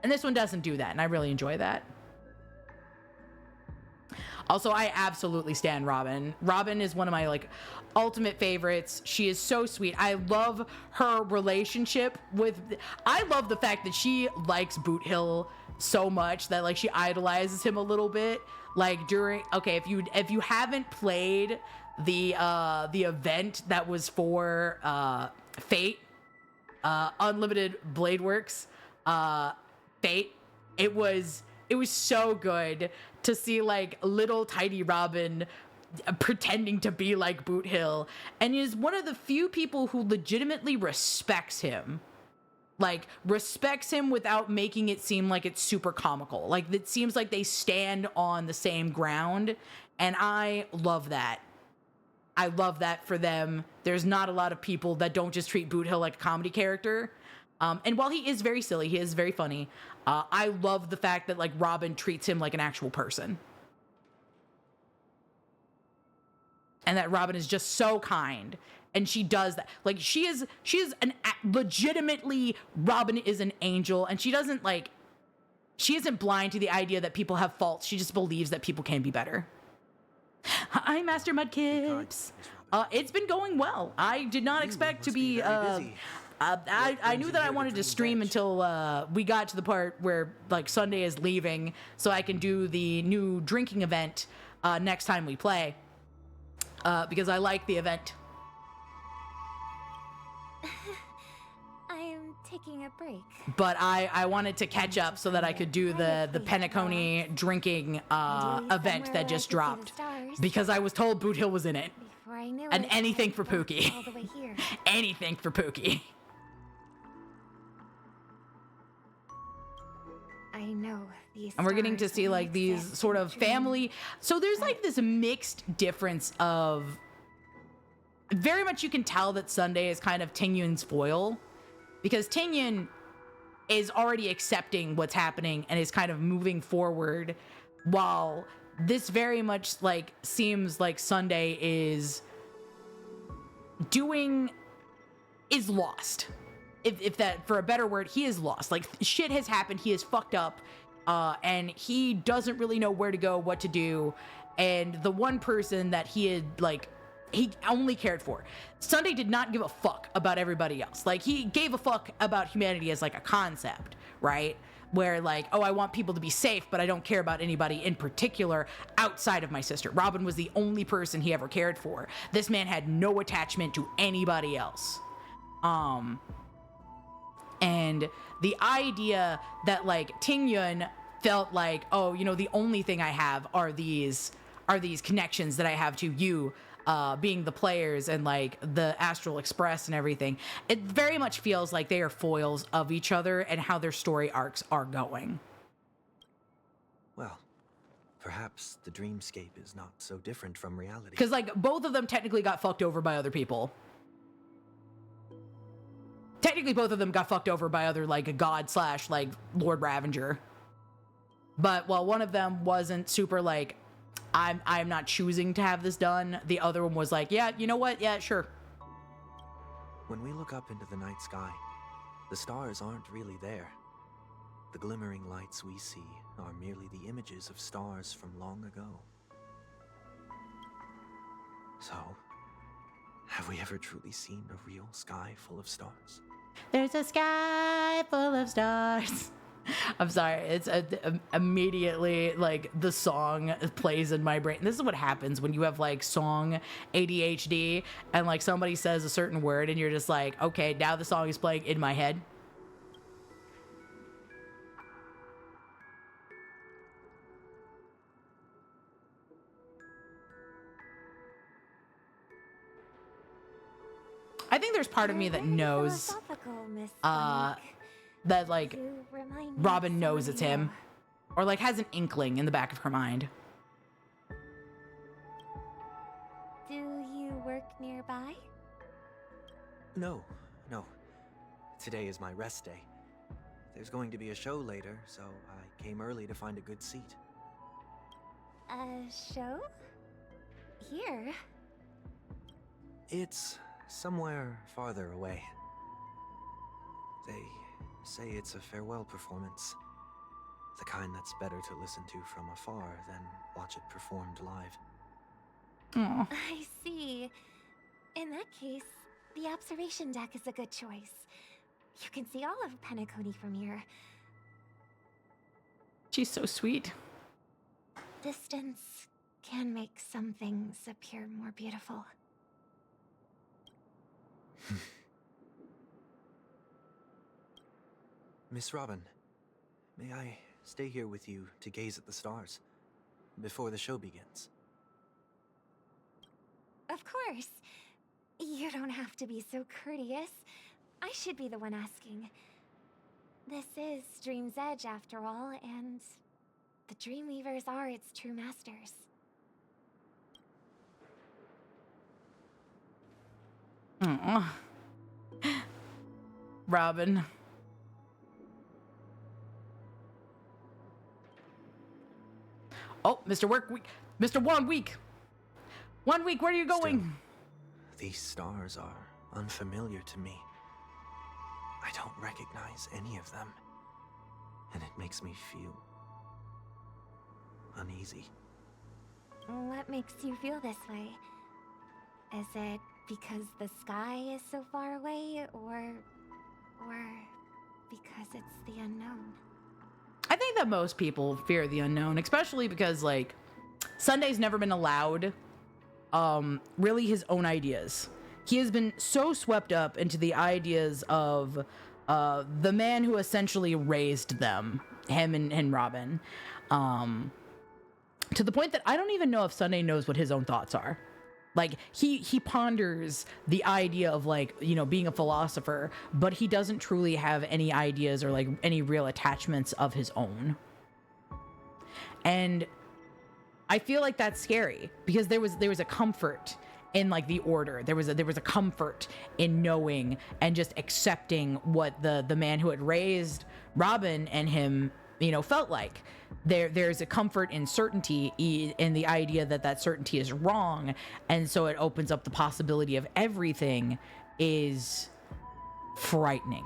this one doesn't do that, and I really enjoy that. Also, I absolutely stan Robin. Robin is one of my like ultimate favorites. She is so sweet. I love her relationship with, I love the fact that she likes Boot Hill so much that like she idolizes him a little bit. Like during, okay, if you haven't played the event that was for Fate, Unlimited Blade Works, Fate, it was so good to see like little tiny Robin pretending to be like Boot Hill, and is one of the few people who legitimately respects him. Like, respects him without making it seem like it's super comical. Like, it seems like they stand on the same ground, and I love that. I love that for them. There's not a lot of people that don't just treat Boot Hill like a comedy character. And while he is very silly, he is very funny, I love the fact that, like, Robin treats him like an actual person. And that Robin is just so kind. And she does that. Like, she is legitimately, Robin is an angel. And she doesn't, like, she isn't blind to the idea that people have faults. She just believes that people can be better. Hi, Master Mudkips. It's been going well. I did not expect to be I knew that I wanted to stream until we got to the part where like Sunday is leaving, so I can do the new drinking event next time we play, because I like the event. I'm taking a break. But I wanted to catch up so that I could do the Penecony drinking event that just dropped, because I was told Boot Hill was in it. Before I knew And it, anything for I walked Pookie. all the way here. Anything for Pookie. I know these. And we're getting to stars see will like make these sense sort in of a dream. family. So there's like this mixed difference of, very much you can tell that Sunday is kind of Tingyun's foil, because Tingyun is already accepting what's happening and is kind of moving forward, while this very much like seems like Sunday is lost. If that, for a better word, he is lost. Like, shit has happened, he is fucked up, and he doesn't really know where to go, what to do, and the one person that he had, like, he only cared for. Sunday did not give a fuck about everybody else. Like, he gave a fuck about humanity as, like, a concept, right? Where, like, oh, I want people to be safe, but I don't care about anybody in particular outside of my sister. Robin was the only person he ever cared for. This man had no attachment to anybody else. And the idea that like Tingyun felt like, oh, you know, the only thing I have are these connections that I have to you, being the players and like the Astral Express and everything. It very much feels like they are foils of each other and how their story arcs are going. Well, perhaps the dreamscape is not so different from reality. Because like both of them technically got fucked over by other people. Technically, both of them got fucked over by other, like, a god / like, Lord Ravager. But while one of them wasn't super, like, I'm not choosing to have this done, the other one was like, yeah, you know what? Yeah, sure. When we look up into the night sky, the stars aren't really there. The glimmering lights we see are merely the images of stars from long ago. So, have we ever truly seen a real sky full of stars? There's a sky full of stars. I'm sorry, it's immediately like the song plays in my brain. This is what happens when you have like song ADHD and like somebody says a certain word and you're just like, okay, now the song is playing in my head. I think there's part of me that knows that like Robin knows it's him, or like has an inkling in the back of her mind. Do you work nearby? No. Today is my rest day. There's going to be a show later, so I came early to find a good seat. A show? Here? It's somewhere farther away. They say it's a farewell performance. The kind that's better to listen to from afar than watch it performed live. Aw. I see. In that case, the observation deck is a good choice. You can see all of Penecony from here. She's so sweet. Distance can make some things appear more beautiful. Miss Robin, may I stay here with you to gaze at the stars before the show begins? Of course. You don't have to be so courteous. I should be the one asking. This is Dream's Edge, after all, and the Dreamweavers are its true masters. Aw. Robin. Oh, Mr. Work Week. Mr. 1 week. 1 week, where are you going? These stars are unfamiliar to me. I don't recognize any of them. And it makes me feel uneasy. What makes you feel this way? Is it because the sky is so far away, or because it's the unknown? I think that most people fear the unknown, especially because, like, Sunday's never been allowed really his own ideas. He has been so swept up into the ideas of the man who essentially raised them, him and Robin, to the point that I don't even know if Sunday knows what his own thoughts are. Like, he ponders the idea of, like, you know, being a philosopher, but he doesn't truly have any ideas or, like, any real attachments of his own. And I feel like that's scary because there was a comfort in, like, the order. There was a comfort in knowing and just accepting what the man who had raised Robin and him, you know, felt like. There's a comfort in certainty, in the idea that certainty is wrong, and so it opens up the possibility of everything is frightening.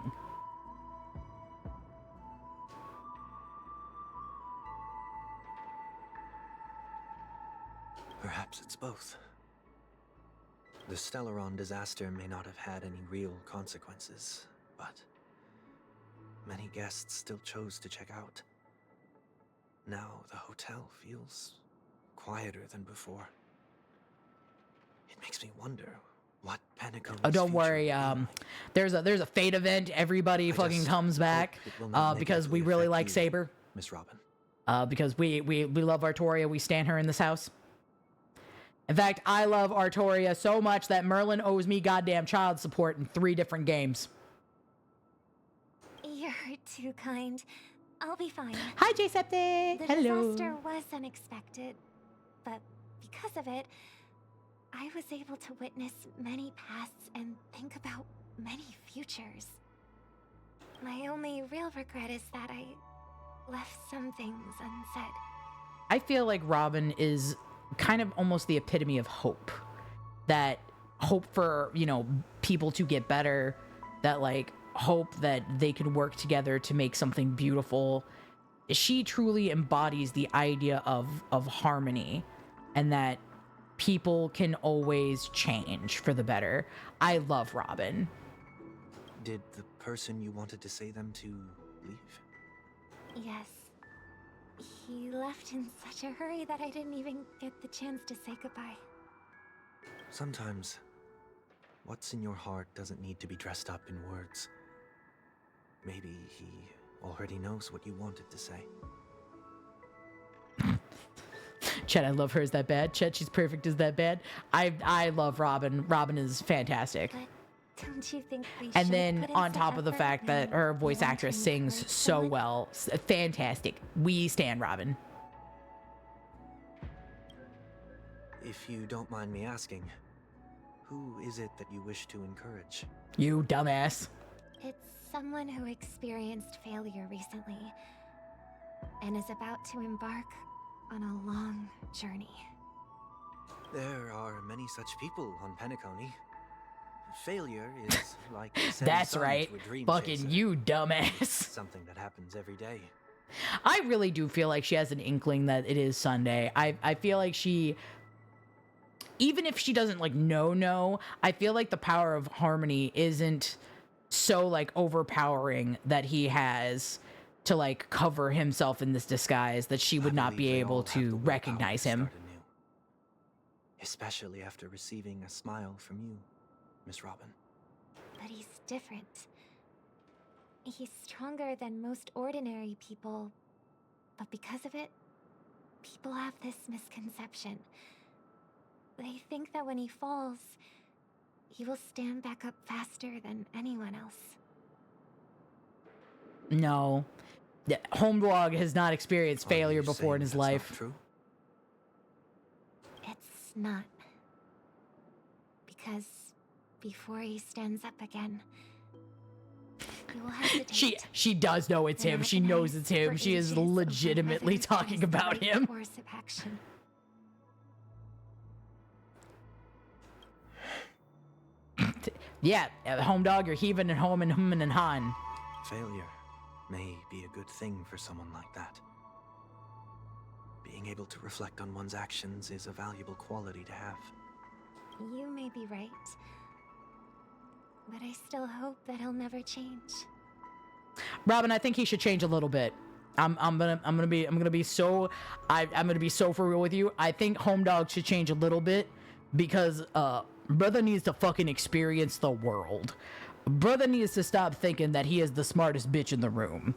Perhaps it's both. The Stellaron disaster may not have had any real consequences, but many guests still chose to check out. Now the hotel feels quieter than before. It makes me wonder what Penecony. Oh, don't worry. There's a fate event. Everybody fucking comes back because we really like Saber, Miss Robin. Because we love Artoria. We stand her in this house. In fact, I love Artoria so much that Merlin owes me goddamn child support in 3 different games. You're too kind. I'll be fine. Hi, J-Septe. The Hello. disaster was unexpected, but because of it, I was able to witness many pasts and think about many futures. My only real regret is that I left some things unsaid. I feel like Robin is kind of almost the epitome of hope. That hope for, you know, people to get better, that, like, hope that they could work together to make something beautiful. She truly embodies the idea of harmony, and that people can always change for the better. I love Robin. Did the person you wanted to say them to leave? Yes. He left in such a hurry that I didn't even get the chance to say goodbye. Sometimes, what's in your heart doesn't need to be dressed up in words. Maybe he already knows what you wanted to say. Chet, I love her. Is that bad? Chet, she's perfect. Is that bad? I love Robin. Robin is fantastic. But don't you think we And should then put in on some top of the effort fact that now? her voice Want actress to sings encourage so someone? well. Fantastic. We stand Robin. If you don't mind me asking, who is it that you wish to encourage? You dumbass. It's someone who experienced failure recently and is about to embark on a long journey. There are many such people on Penecony. Failure is like setting That's sun right. to a dream Fucking chaser. you, dumbass. Something that happens every day. I really do feel like she has an inkling that it is Sunday. I feel like she, even if she doesn't like know, I feel like the power of harmony isn't so like overpowering that he has to like cover himself in this disguise that she would not be able to recognize him. Especially after receiving a smile from you, Miss Robin. But he's different. He's stronger than most ordinary people, but because of it, people have this misconception. They think that when he falls, he will stand back up faster than anyone else. No. Homedog has not experienced failure before in his life. True. It's not. Because before he stands up again, he will hesitate. She does know it's him. She knows it's him. She is legitimately talking about him. Course of action. Yeah, Homedog, you're heaving and home and humming and han. Failure may be a good thing for someone like that. Being able to reflect on one's actions is a valuable quality to have. You may be right, but I still hope that he'll never change. Robin, I think he should change a little bit. I'm gonna be so for real with you. I think Homedog should change a little bit because brother needs to fucking experience the world. Brother needs to stop thinking that he is the smartest bitch in the room.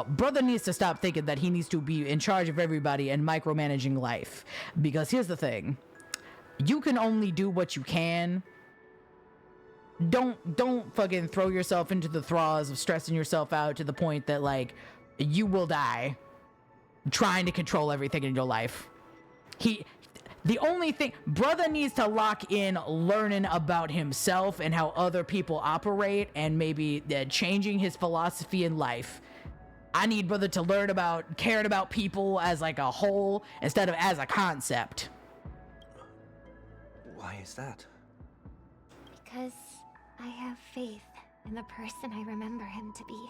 Brother needs to stop thinking that he needs to be in charge of everybody and micromanaging life. Because here's the thing. You can only do what you can. Don't fucking throw yourself into the thaws of stressing yourself out to the point that, like, you will die trying to control everything in your life. The only thing, brother needs to lock in learning about himself and how other people operate and maybe changing his philosophy in life. I need brother to learn about caring about people as like a whole instead of as a concept. Why is that? Because I have faith in the person I remember him to be.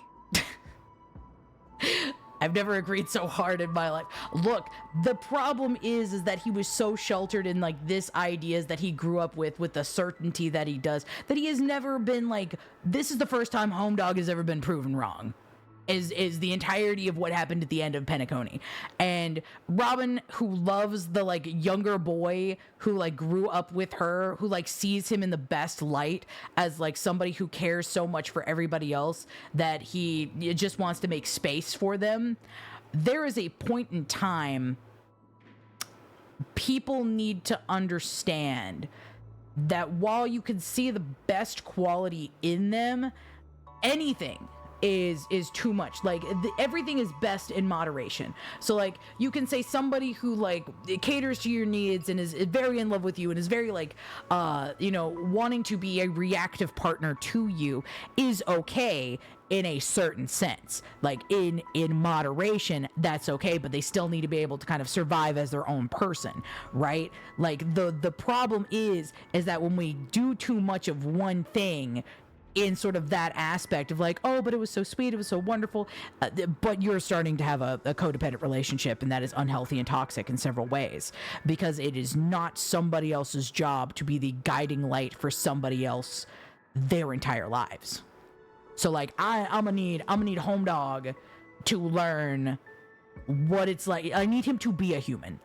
I've never agreed so hard in my life. Look, the problem is that he was so sheltered in like this ideas that he grew up with the certainty that he does, that he has never been like, this is the first time Homedog has ever been proven wrong. Is the entirety of what happened at the end of Penecony. And Robin, who loves the like younger boy who like grew up with her, who like sees him in the best light as like somebody who cares so much for everybody else that he just wants to make space for them. There is a point in time people need to understand that while you can see the best quality in them, anything is too much. Like everything is best in moderation. So like you can say somebody who like caters to your needs and is very in love with you and is very like wanting to be a reactive partner to you is okay in a certain sense. Like in moderation, that's okay, but they still need to be able to kind of survive as their own person, right? Like the problem is that when we do too much of one thing in sort of that aspect of like, oh, but it was so sweet, it was so wonderful, but you're starting to have a codependent relationship, and that is unhealthy and toxic in several ways, because it is not somebody else's job to be the guiding light for somebody else their entire lives. So like I'm gonna need Homedog to learn what it's like. I need him to be a human.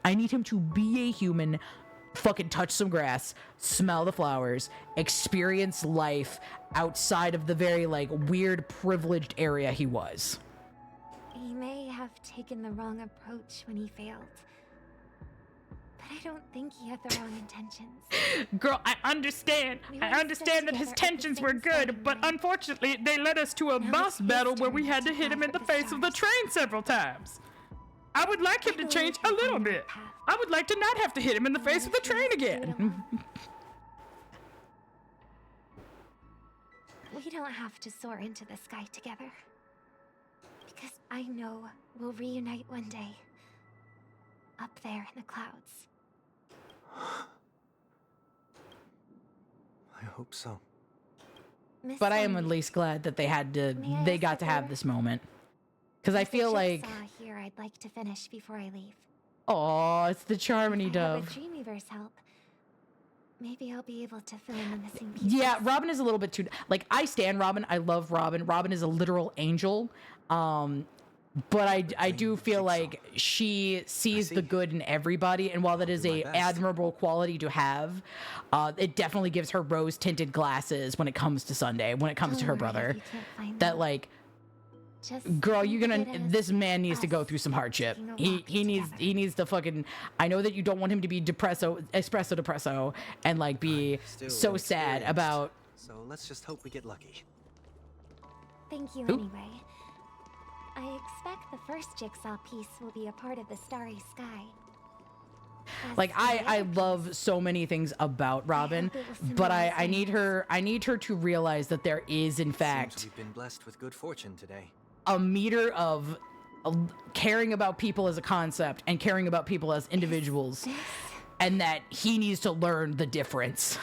Fucking touch some grass, smell the flowers, experience life outside of the very like weird privileged area he was. He may have taken the wrong approach when he failed, but I don't think he had the wrong intentions. Girl, I understand that his intentions were good, but unfortunately they led us to a boss battle where we had to hit him in the face of the train several times. I would like him to change a little bit. I would like to not have to hit him in the face with the train again. We don't have to soar into the sky together. Because I know we'll reunite one day. Up there in the clouds. I hope so. But I am at least glad that they got to have this moment. Because I feel like, here I'd like to finish before I leave. oh, it's the Charmony If I have Dove. a Dreamweaver's help, maybe I'll be able to fill in the missing pieces. Yeah, Robin is a little bit too, like, I stan Robin. I love Robin. Robin is a literal angel. But I do feel like she sees the good in everybody, and while that is a admirable quality to have, it definitely gives her rose-tinted glasses when it comes to Sunday, when it comes to her brother. That, like, girl, this man needs to go through some hardship. He needs to fucking, I know that you don't want him to be espresso depresso and like be so sad about. So let's just hope we get lucky. Thank you anyway. I expect the first jigsaw piece will be a part of the starry sky. Like I love so many things about Robin, but I need her to realize that there is in fact We've been blessed with good fortune today. a meter of caring about people as a concept and caring about people as individuals, and that he needs to learn the difference.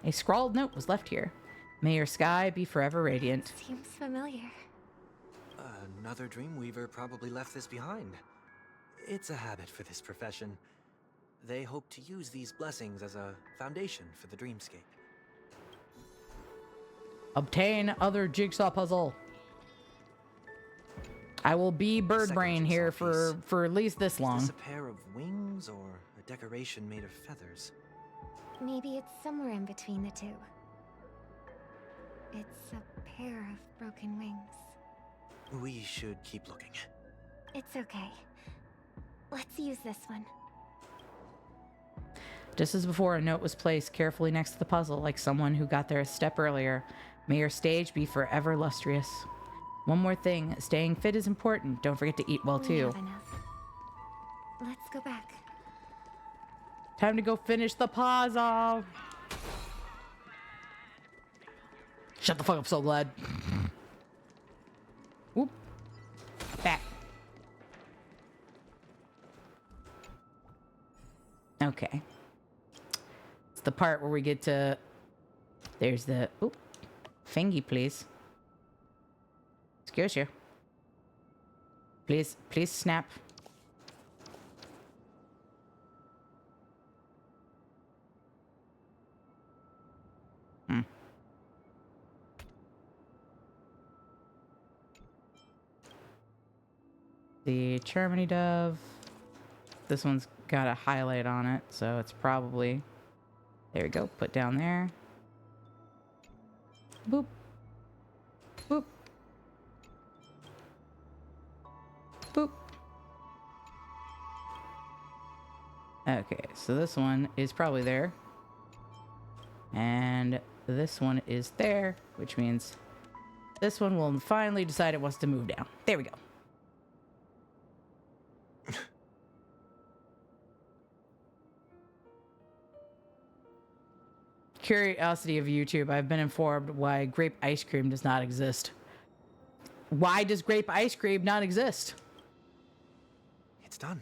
A scrawled note was left here. May your sky be forever radiant. Seems familiar. Another Dreamweaver probably left this behind. It's a habit for this profession. They hope to use these blessings as a foundation for the dreamscape. Obtain other jigsaw puzzle. I will be bird brain here for at least this long. Is this a pair of wings or a decoration made of feathers? Maybe it's somewhere in between the two. It's a pair of broken wings. We should keep looking. It's okay. Let's use this one. Just as before, a note was placed carefully next to the puzzle, like someone who got there a step earlier. May your stage be forever lustrous. One more thing, staying fit is important. Don't forget to eat well, We too. have enough. Let's go back. Time to go finish the puzzle. Shut the fuck up, so glad. Whoop. Back. Okay. It's the part where we get to... There's the... Oop. Fingy, please. Excuse you. Please snap. The Charmony Dove. This one's got a highlight on it, so it's probably... There we go. Put down there. Boop. Boop. Boop. Okay, so this one is probably there. And this one is there, which means this one will finally decide it wants to move down. There we go. Curiosity of YouTube, I've been informed why grape ice cream does not exist. Why does grape ice cream not exist? It's done.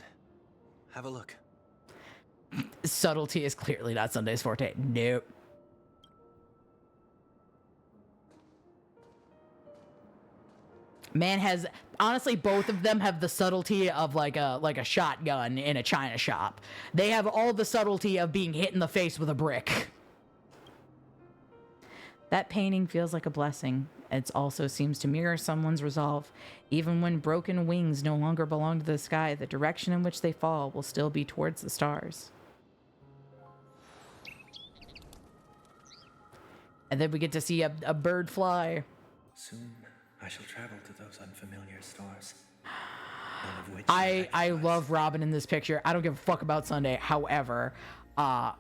Have a look. Subtlety is clearly not Sunday's forte. Nope. Man has, honestly, both of them have the subtlety of like a shotgun in a china shop. They have all the subtlety of being hit in the face with a brick. That painting feels like a blessing. It also seems to mirror someone's resolve. Even when broken wings no longer belong to the sky, the direction in which they fall will still be towards the stars. And then we get to see a bird fly. Soon I shall travel to those unfamiliar stars. None of which I love Robin in this picture. I don't give a fuck about Sunday. However, the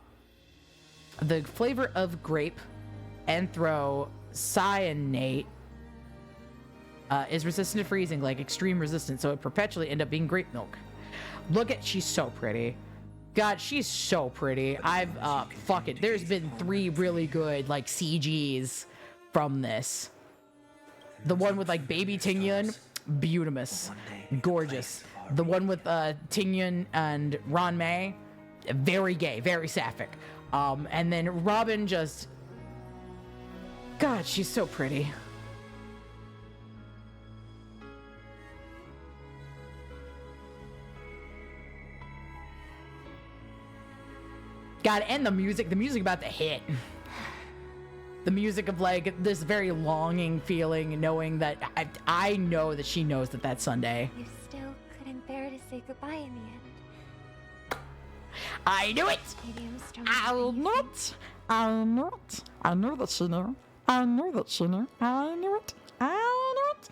flavor of grape anthocyanate is resistant to freezing, like extreme resistant, so it perpetually end up being grape milk. Look at, she's so pretty. God, she's so pretty. I've fuck it. There's been 3 really good like CGs from this. The one with like baby Tingyun, beautimous, gorgeous. The one with Tingyun and Ron May, very gay, very sapphic. And then Robin just, God, she's so pretty. God, and the music about to hit. The music of like this very longing feeling, knowing that I know that she knows that that's Sunday. You still couldn't bear to say goodbye in the end. I knew it! Maybe I'm stronger I'll than you not. I'll not. I know that she knew. I know that she knew. I knew it. I knew it.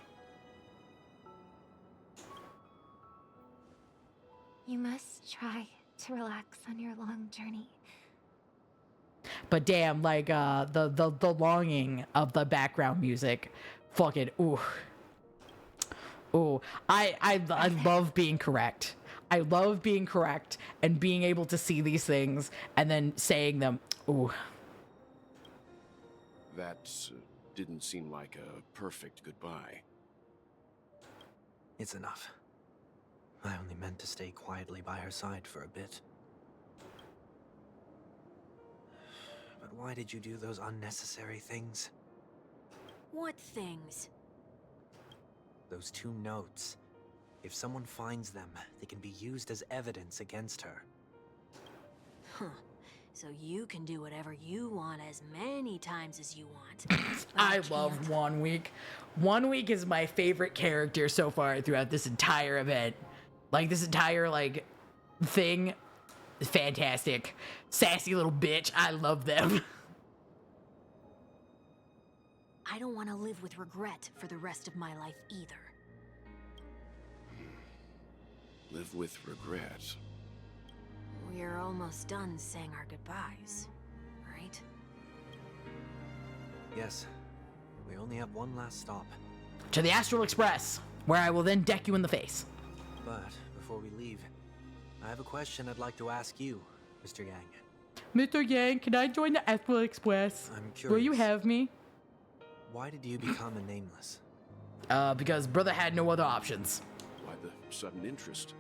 You must try to relax on your long journey. But damn, like the longing of the background music, fucking ooh. I love being correct. I love being correct and being able to see these things and then saying them. Ooh. That didn't seem like a perfect goodbye. It's enough. I only meant to stay quietly by her side for a bit. But why did you do those unnecessary things? What things? Those 2 notes. If someone finds them, they can be used as evidence against her. Huh. So you can do whatever you want as many times as you want. I love 1 week. 1 week is my favorite character so far throughout this entire event. Like this entire like thing is fantastic. Sassy little bitch. I love them. I don't want to live with regret for the rest of my life either. Live with regret. We're almost done saying our goodbyes, right? Yes. We only have one last stop. To the Astral Express, where I will then deck you in the face. But before we leave, I have a question I'd like to ask you, Mr. Yang. Mr. Yang, can I join the Astral Express? I'm curious. Will you have me? Why did you become a nameless? Because brother had no other options. Why the sudden interest?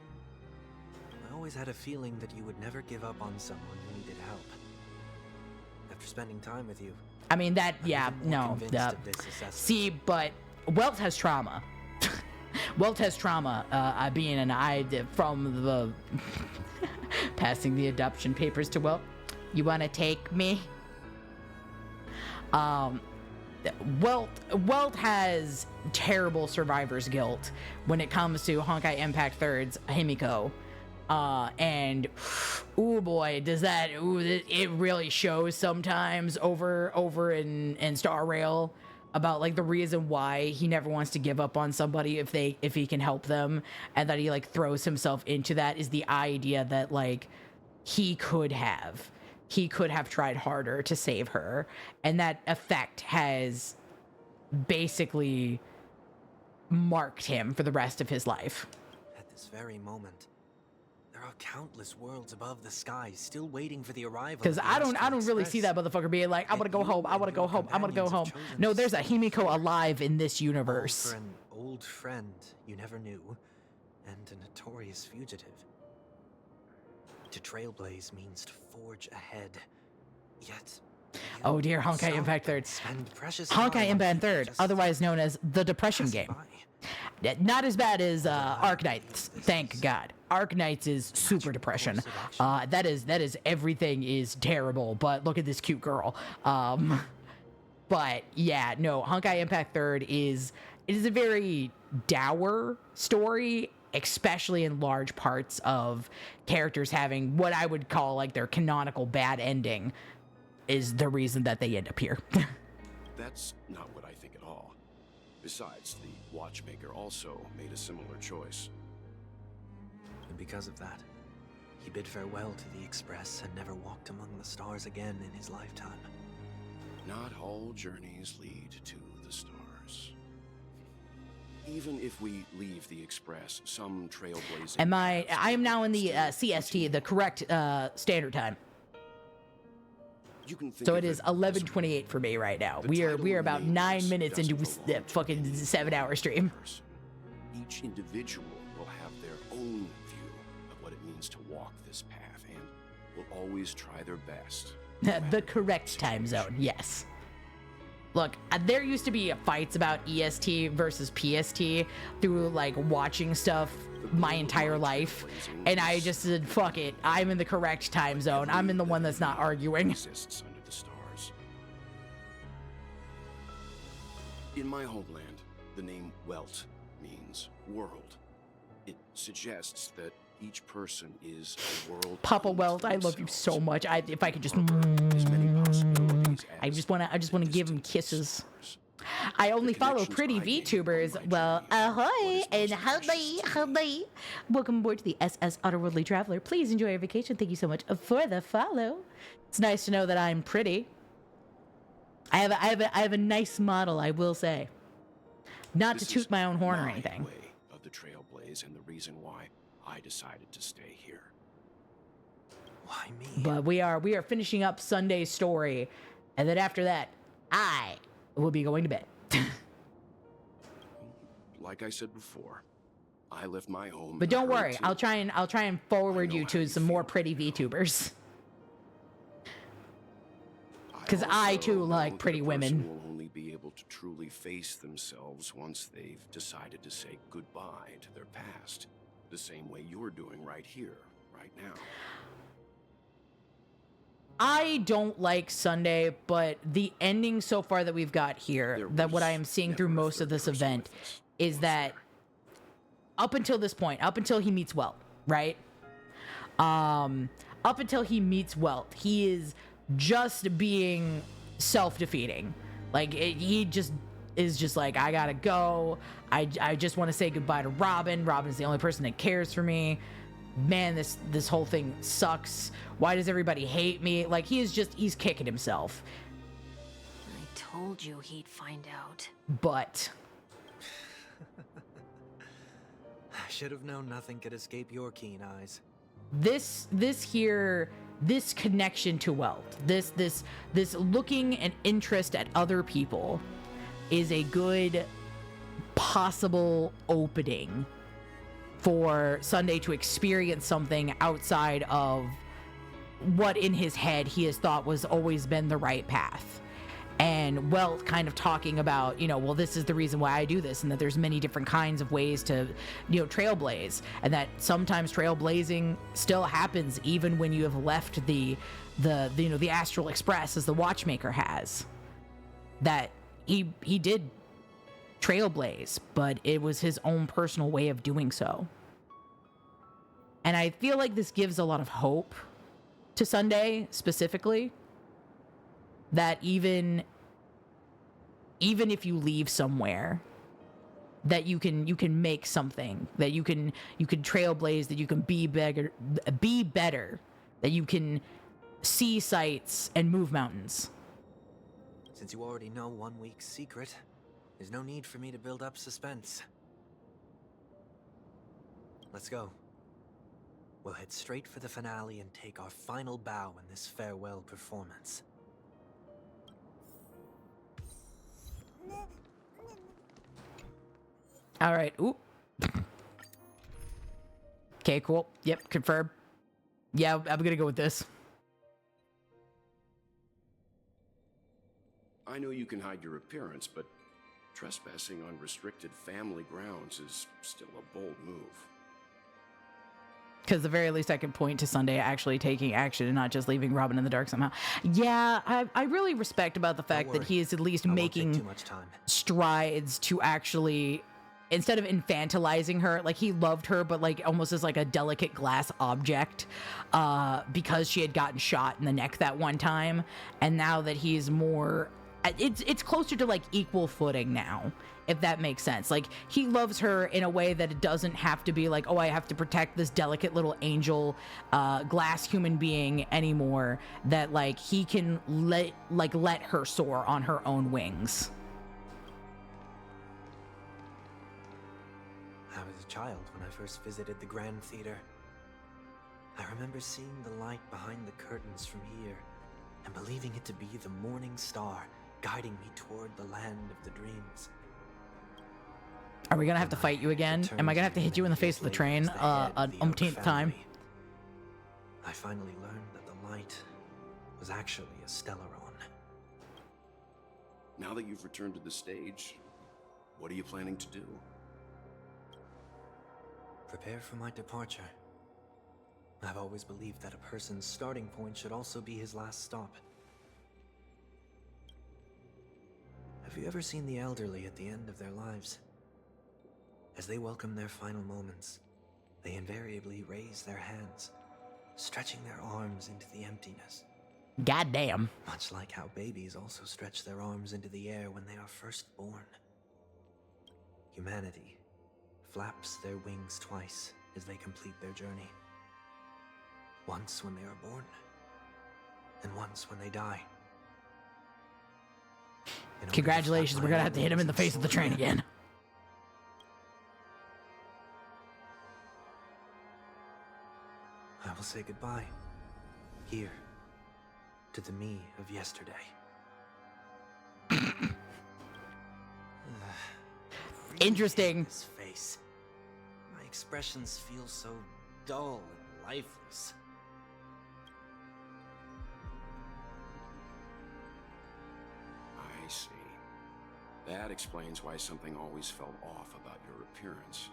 I always had a feeling that you would never give up on someone who needed help. After spending time with you. I mean, that, yeah, I'm no. convinced of this assessment. See, but Welt has trauma. Welt has trauma, being an I from the passing the adoption papers to Welt. You want to take me? Welt has terrible survivor's guilt when it comes to Honkai Impact 3's Himiko. And ooh boy, does that it really shows sometimes over in Star Rail about like the reason why he never wants to give up on somebody if he can help them, and that he like throws himself into that is the idea that like he could have tried harder to save her, and that effect has basically marked him for the rest of his life. At this very moment, there are countless worlds above the sky still waiting for the arrival. Because I don't really see that motherfucker being like, I want to go home, I want to go home, I want to go home. No, there's a Himiko alive in this universe. For an old friend you never knew, and a notorious fugitive. To trailblaze means to forge ahead. Yet. Oh dear, Honkai Impact 3rd. Precious Honkai Impact 3rd, otherwise known as the Depression game. Not as bad as Arknights, thank God. Arknights is super depression. That is everything is terrible, but look at this cute girl. But yeah, no, Honkai Impact 3rd is a very dour story, especially in large parts of characters having what I would call like their canonical bad ending is the reason that they end up here. That's not what I think at all. Besides, the watchmaker also made a similar choice. And because of that, he bid farewell to the Express and never walked among the stars again in his lifetime. Not all journeys lead to the stars. Even if we leave the Express, some trailblazing... I am now in the CST, the correct standard time. So it is 11:28 for me right now. We are about 9 minutes into the fucking 7-hour stream. Each individual will have their own view of what it means to walk this path, and will always try their best. The correct time zone, yes. Look, there used to be fights about EST versus PST through like watching stuff my entire life, and I just said, fuck it, I'm in the correct time zone. I'm in the one that's not arguing. Exists under the stars. In my homeland, the name Welt means world. It suggests that each person is a world. Papa Welt, I love you so much. If I could just, I just want to give him kisses. I only follow pretty VTubers. Well, ahoy and howdy. Welcome aboard to the SS Otterworldly Traveler. Please enjoy your vacation. Thank you so much for the follow. It's nice to know that I'm pretty. I have a nice model, I will say. Not to toot my own horn or anything. Way of the Trailblaze and the reason why I decided to stay here. Why me? But we are finishing up Sunday's story, and then after that, I will be going to bed. Like I said before, I left my home. But don't worry, I'll try and forward you to some more pretty VTubers. Because I too like pretty women. Will only be able to truly face themselves once they've decided to say goodbye to their past, the same way you're doing right here, right now. I don't like Sunday, but the ending so far that we've got here, that what I am seeing through most of this event, is that up until this point, up until he meets Welt, right? Up until he meets Welt, he is just being self-defeating. Like, he just is just like, I gotta go. I just want to say goodbye to Robin. Robin's the only person that cares for me. Man, this whole thing sucks. Why does everybody hate me? Like, he's kicking himself. I told you he'd find out. But I should have known nothing could escape your keen eyes. this connection to Welt, this looking and interest at other people is a good possible opening for Sunday to experience something outside of what in his head he has thought was always been the right path. And Welt kind of talking about, well, this is the reason why I do this, and that there's many different kinds of ways to, trailblaze, and that sometimes trailblazing still happens even when you have left the Astral Express, as the Watchmaker has. That he did trailblaze, but it was his own personal way of doing so. And I feel like this gives a lot of hope to Sunday specifically, that even if you leave somewhere, that you can make something, that you can trailblaze, that you can be better, that you can see sights and move mountains. Since you already know 1 week's secret, there's no need for me to build up suspense. Let's go. We'll head straight for the finale and take our final bow in this farewell performance. All right. Ooh. Okay, cool. Yep, confirm. Yeah, I'm gonna go with this. I know you can hide your appearance, but trespassing on restricted family grounds is still a bold move. Because the very least I can point to Sunday actually taking action and not just leaving Robin in the dark somehow. Yeah, I really respect about the fact that he is at least making strides to actually, instead of infantilizing her, like, he loved her, but like almost as like a delicate glass object, because she had gotten shot in the neck that one time. And now that he's more, it's closer to like equal footing now, if that makes sense. Like, he loves her in a way that it doesn't have to be like, oh, I have to protect this delicate little angel glass human being anymore, that like he can let her soar on her own wings. I was a child when I first visited the Grand Theater. I remember seeing the light behind the curtains from here and believing it to be the morning star guiding me toward the land of the dreams. Are we gonna have to fight you again? Am I gonna have to hit you in the face with the train an umpteenth time? I finally learned that the light was actually a Stellaron. Now that you've returned to the stage, what are you planning to do? Prepare for my departure. I've always believed that a person's starting point should also be his last stop. Have you ever seen the elderly at the end of their lives? As they welcome their final moments, they invariably raise their hands, stretching their arms into the emptiness. Goddamn. Much like how babies also stretch their arms into the air when they are first born. Humanity flaps their wings twice as they complete their journey. Once when they are born, and once when they die. Congratulations, we're gonna have to hit him in the face of the train again. I will say goodbye. Here. To the me of yesterday. Interesting. This face. My expressions feel so dull and lifeless. I see. That explains why something always felt off about your appearance.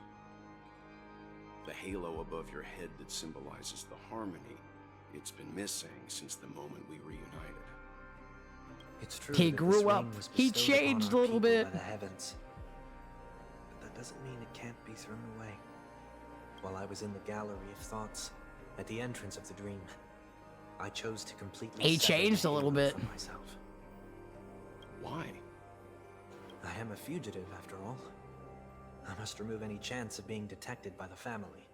The halo above your head that symbolizes the harmony, it's been missing since the moment we reunited. It's true. He that grew this up. ring was He bestowed upon changed our a little people bit. by the heavens. But that doesn't mean it can't be thrown away. While I was in the gallery of thoughts, at the entrance of the dream, I chose to completely He sever changed the a little halo bit. from myself. Why? I am a fugitive, after all. I must remove any chance of being detected by the family.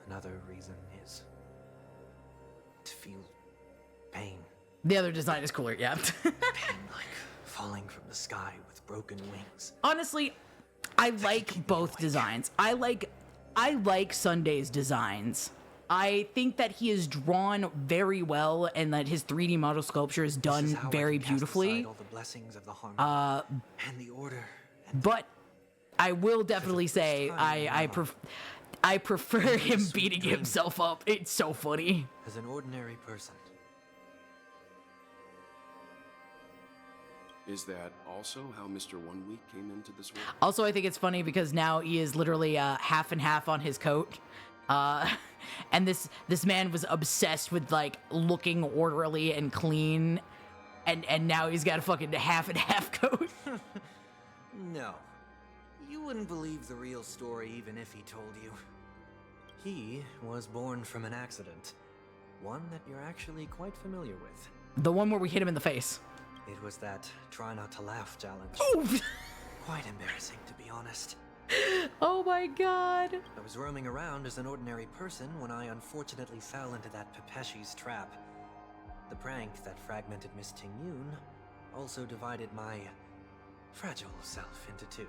Another reason is to feel pain. The other design is cooler, yeah. Pain like falling from the sky with broken wings. Honestly, I like both designs. I like Sunday's designs. I think that he is drawn very well and that his 3D model sculpture is done very beautifully. All the blessings of the harmony and the order. But I will definitely say I prefer him beating himself up. It's so funny. As an ordinary person. Is that also how Mr. 1 Week came into this world? Also, I think it's funny because now he is literally half and half on his coat. And this man was obsessed with like looking orderly and clean, and now he's got a fucking half and half coat. No. You wouldn't believe the real story even if he told you. He was born from an accident. One that you're actually quite familiar with. The one where we hit him in the face. It was that try not to laugh challenge. Oh! Quite embarrassing, to be honest. Oh my god. I was roaming around as an ordinary person when I unfortunately fell into that Pepeshi's trap. The prank that fragmented Miss Ting-Yun also divided my fragile self into two.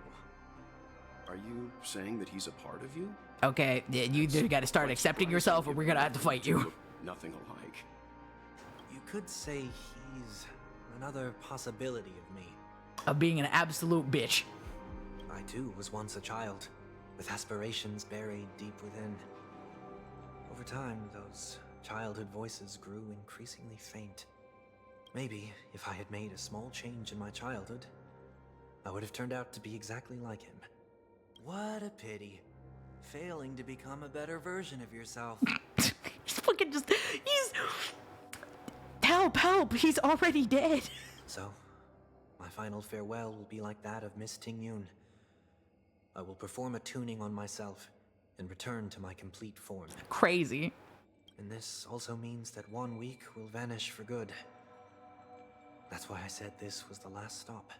Are you saying that he's a part of you? Okay, you either got to start accepting yourself or we're gonna have to fight you. Nothing alike. You could say he's another possibility of me. Of being an absolute bitch. I too was once a child, with aspirations buried deep within. Over time, those childhood voices grew increasingly faint. Maybe if I had made a small change in my childhood, I would have turned out to be exactly like him. What a pity. Failing to become a better version of yourself. He's fucking just... He's... Help! He's already dead. So, my final farewell will be like that of Miss Ting-Yun. I will perform a tuning on myself and return to my complete form. Crazy. And this also means that 1 week will vanish for good. That's why I said this was the last stop.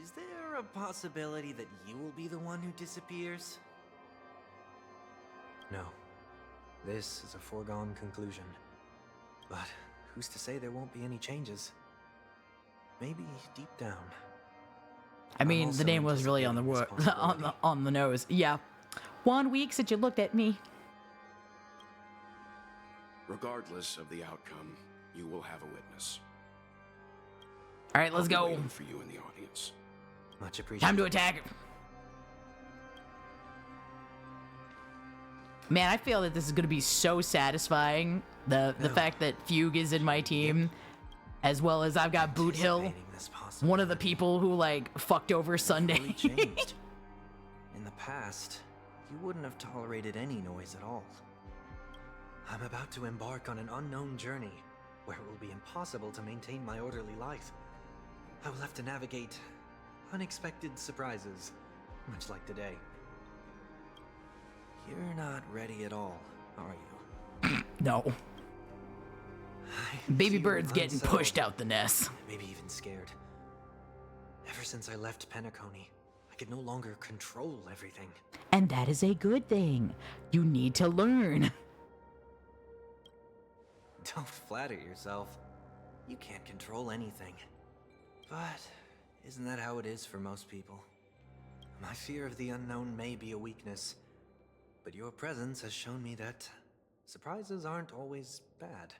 Is there a possibility that you will be the one who disappears? No. This is a foregone conclusion. But who's to say there won't be any changes? Maybe deep down. I mean, the name was really on the nose. Yeah. 1 week since you looked at me. Regardless of the outcome, you will have a witness. All right, let's go. Waiting for you in the audience. Much appreciated. Time to attack. Man, I feel that this is going to be so satisfying. The fact that Fugue is in my team. as well as I've got Boot Hill, one of the people who like fucked over Sunday. Really changed. In the past, you wouldn't have tolerated any noise at all. I'm about to embark on an unknown journey where it will be impossible to maintain my orderly life. I will have to navigate unexpected surprises, much like today. You're not ready at all, are you? No. Baby bird's getting pushed out the nest. Maybe even scared. Ever since I left Penecony, I could no longer control everything. And that is a good thing. You need to learn. Don't flatter yourself. You can't control anything. But isn't that how it is for most people? My fear of the unknown may be a weakness, but your presence has shown me that surprises aren't always bad.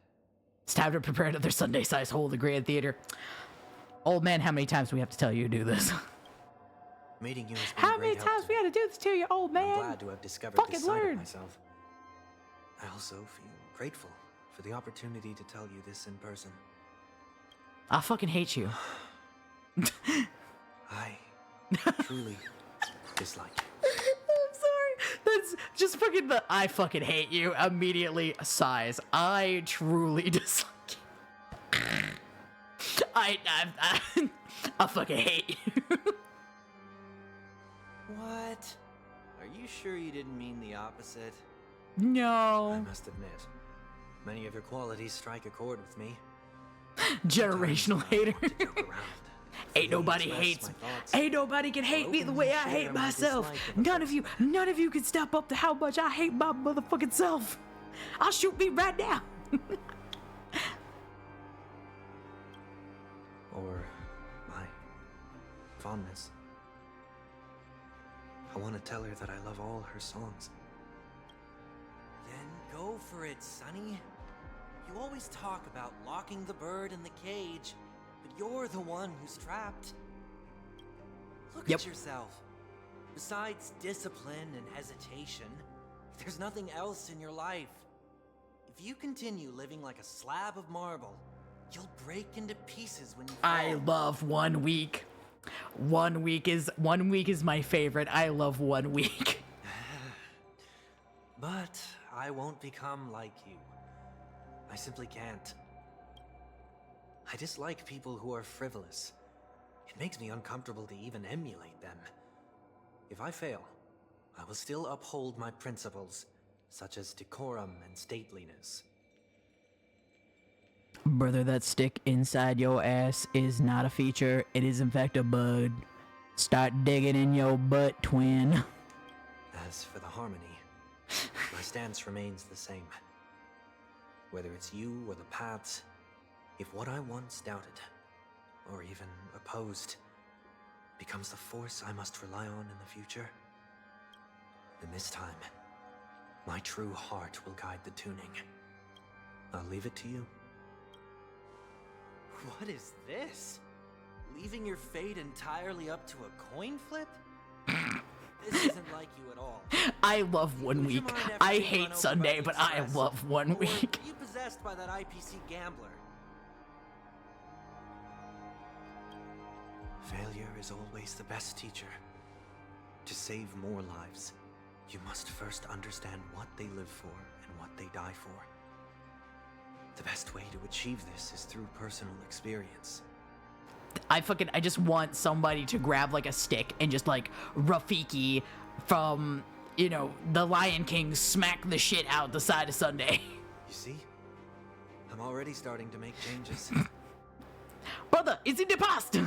It's time to prepare another Sunday-sized hole in the Grand Theater. Old man, how many times do we have to tell you to do this? Meeting you has been How a many great help times we gotta do this to you, old man? I'm glad to have discovered Fucking this side learn. of myself. I also feel grateful for the opportunity to tell you this in person. I fucking hate you. I truly dislike you. I'm sorry. That's just fucking the I fucking hate you immediately sighs. I truly dislike you. I fucking hate you. What? Are you sure you didn't mean the opposite? No. I must admit, many of your qualities strike a chord with me. Generational hater. Ain't nobody can hate me the way I hate myself. None of you can step up to how much I hate my motherfucking self. I'll shoot me right now. Or my fondness. I want to tell her that I love all her songs. Then go for it, Sonny. You always talk about locking the bird in the cage, but you're the one who's trapped. Look at yourself. Besides discipline and hesitation, there's nothing else in your life. If you continue living like a slab of marble, you'll break into pieces when you fall. I love 1 week. 1 week is my favorite. I love 1 week. But I won't become like you. I simply can't. I dislike people who are frivolous. It makes me uncomfortable to even emulate them. If I fail, I will still uphold my principles, such as decorum and stateliness. Brother, that stick inside your ass is not a feature. It is in fact a bud. Start digging in your butt, twin. As for the harmony, my stance remains the same. Whether it's you or the paths, if what I once doubted, or even opposed, becomes the force I must rely on in the future, then this time, my true heart will guide the tuning. I'll leave it to you. What is this? Leaving your fate entirely up to a coin flip? This isn't like you at all. I love 1 week. I hate Sunday, but I love 1 week. Are you possessed by that IPC gambler? Failure is always the best teacher. To save more lives, you must first understand what they live for and what they die for. The best way to achieve this is through personal experience. I just want somebody to grab like a stick and just like Rafiki from, you know, The Lion King smack the shit out the side of Sunday. You see? I'm already starting to make changes. Brother, it's in the past.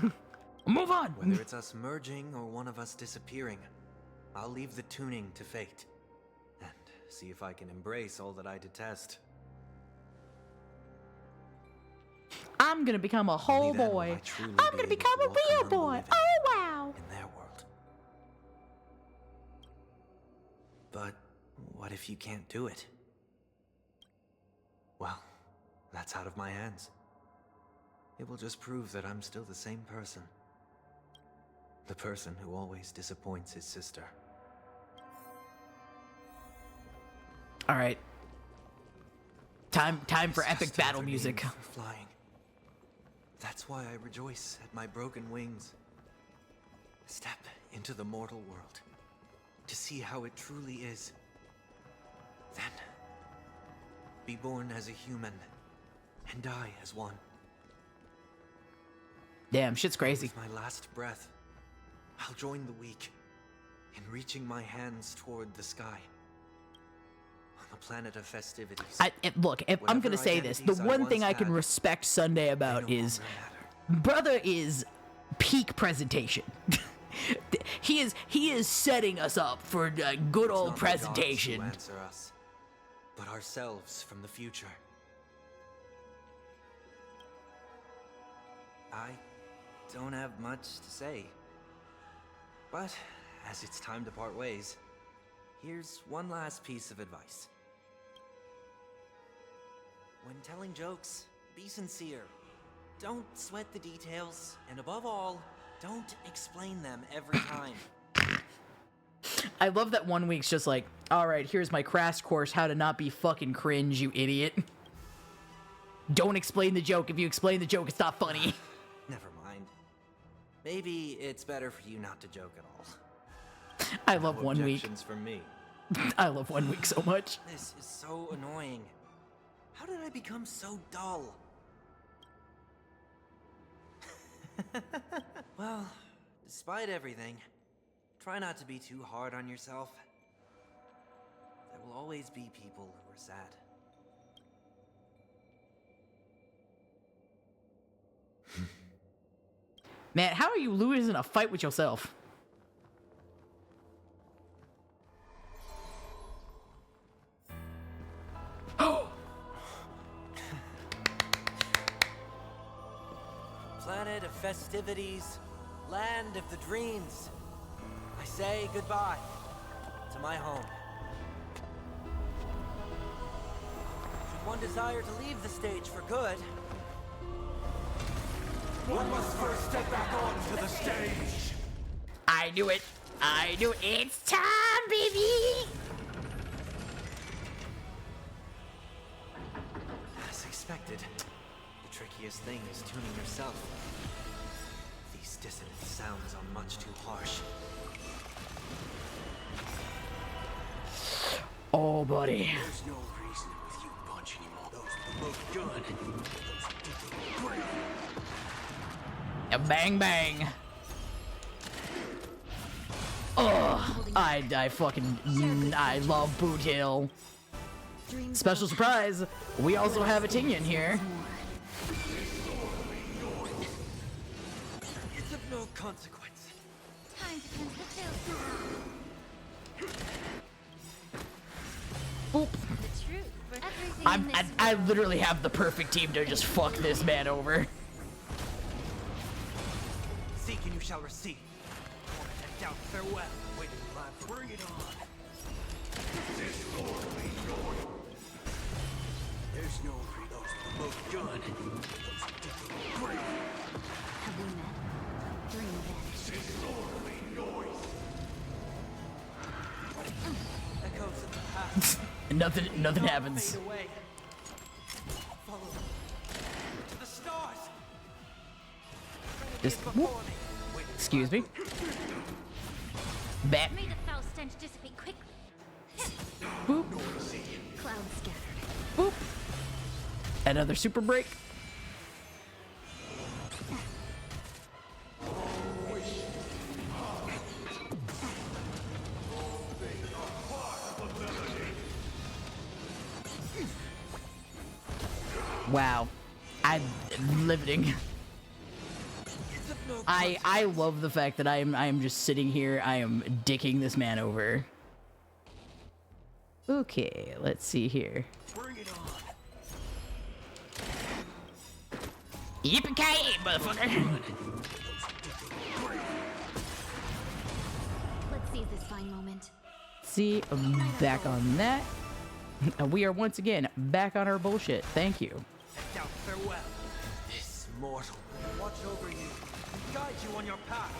Move on. Whether it's us merging or one of us disappearing, I'll leave the tuning to fate. And see if I can embrace all that I detest. I'm gonna become a whole boy. I'm gonna become a real boy. Oh wow. In their world. But what if you can't do it? Well, that's out of my hands. It will just prove that I'm still the same person. The person who always disappoints his sister. All right. Time for epic battle music. Flying. That's why I rejoice at my broken wings. Step into the mortal world to see how it truly is. Then, be born as a human and die as one. Damn, shit's crazy. With my last breath, I'll join the weak in reaching my hands toward the sky. On the planet of festivities. Look, if I'm gonna say this, the one thing I can respect Sunday about is brother is peak presentation. he is setting us up for a good old presentation. It's not the gods who answer us, but ourselves from the future. I don't have much to say. But, as it's time to part ways, here's one last piece of advice. When telling jokes, be sincere. Don't sweat the details, and above all, don't explain them every time. I love that 1 week's just like, alright, here's my crash course how to not be fucking cringe, you idiot. Don't explain the joke. If you explain the joke, it's not funny. Never mind. Maybe it's better for you not to joke at all. I love 1 week. Objections from me. I love 1 week so much. This is so annoying. How did I become so dull? Well, despite everything, try not to be too hard on yourself. There will always be people who are sad. Man, how are you losing a fight with yourself? Planet of festivities, land of the dreams. I say goodbye to my home. Should one desire to leave the stage for good, One must first step back onto the stage. I knew it. I knew it. It's time, baby. as expected, the trickiest thing is tuning yourself. These dissonant sounds are much too harsh. Oh, buddy. There's no reason with you punch anymore. Those look good. Bang, bang. Oh, I fucking, I love Boot Hill. Special surprise, we also have a Tinyan here. It's of no consequence. Time to cleanse the filth. Boop. The truth. Everything in this I literally have the perfect team to just fuck this man over. Seek and you shall receive. Torment and doubt, farewell. Waiting life, bring it on. There's no free those that look good. Haluna. Dream Echoes of the past. Nothing happens. Fade away. Follow to the stars. Just whoop. Excuse me. Bat. May the foul stench dissipate quickly. Boop. Cloud scattered. Boop. Another super break. Wow. I'm limiting. I love the fact that I am just sitting here. I am dicking this man over. Okay, let's see here. Bring it on. Yippee-ki-yay, motherfucker! Let's seize this fine moment. See, I'm back on that. And we are once again back on our bullshit. Thank you. Doubt, farewell. This mortal will watch over you and guide you on your path.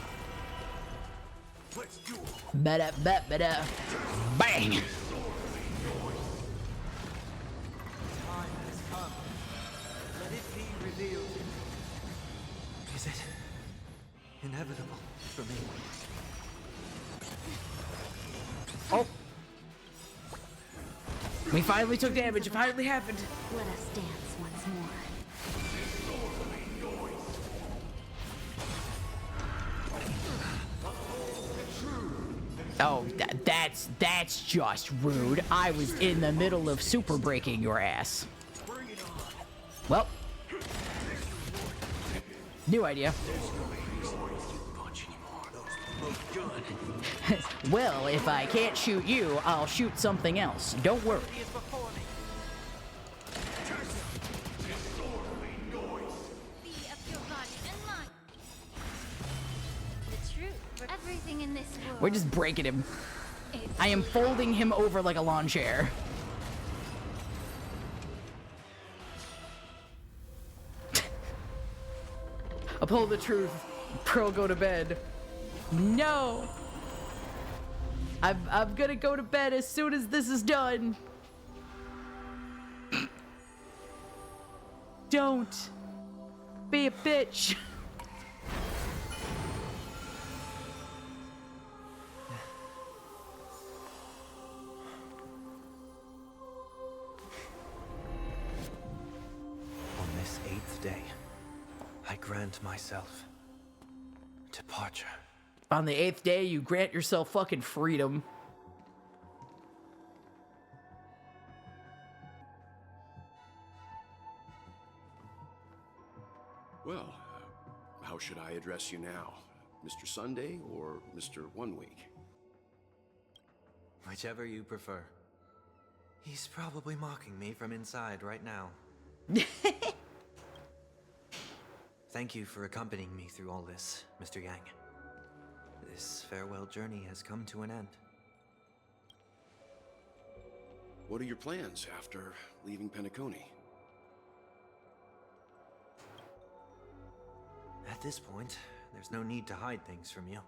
Let's do it. Bada. Bang! Time has come. Let it be revealed. We finally took damage. It finally happened. Let us dance once more. Oh, that's just rude. I was in the middle of super breaking your ass. Well, new idea. Well, if I can't shoot you, I'll shoot something else. Don't worry. Everything in this world. We're just breaking him. I am folding him over like a lawn chair. Uphold the truth. Pearl, go to bed. No. I'm gonna go to bed as soon as this is done. Don't be a bitch. On this 8th day, I grant myself departure. On the 8th day, you grant yourself fucking freedom. Well, how should I address you now? Mr. Sunday or Mr. 1 Week? Whichever you prefer. He's probably mocking me from inside right now. Thank you for accompanying me through all this, Mr. Yang. This farewell journey has come to an end. What are your plans after leaving Penecony? At this point, there's no need to hide things from you.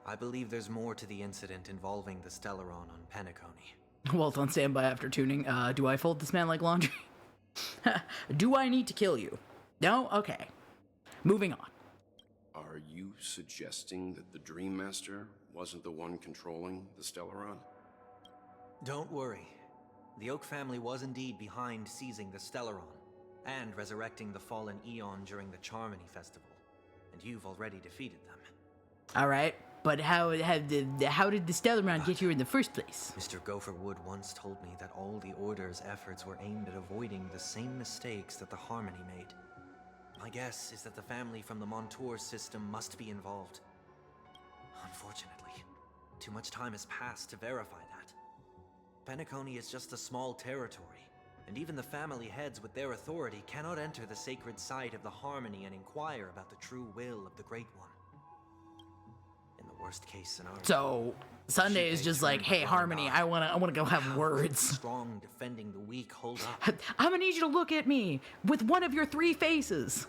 I believe there's more to the incident involving the Stellaron on Penecony. Walt on standby after tuning. Do I fold this man like laundry? Do I need to kill you? No? Okay. Moving on. Are you suggesting that the Dream Master wasn't the one controlling the Stellaron? Don't worry. The Oak family was indeed behind seizing the Stellaron and resurrecting the fallen Eon during the Charmony Festival, and you've already defeated them. All right, but how did the Stellaron get here in the first place? Mr. Gopherwood once told me that all the Order's efforts were aimed at avoiding the same mistakes that the Harmony made. My guess is that the family from the Montour system must be involved. Unfortunately, too much time has passed to verify that. Penecony is just a small territory, and even the family heads with their authority cannot enter the sacred site of the Harmony and inquire about the true will of the Great One. In the worst case scenario... So, Sunday is just like, hey, Harmony, I wanna go have words. Strong defending the weak, hold up. I'm gonna need you to look at me with one of your 3 faces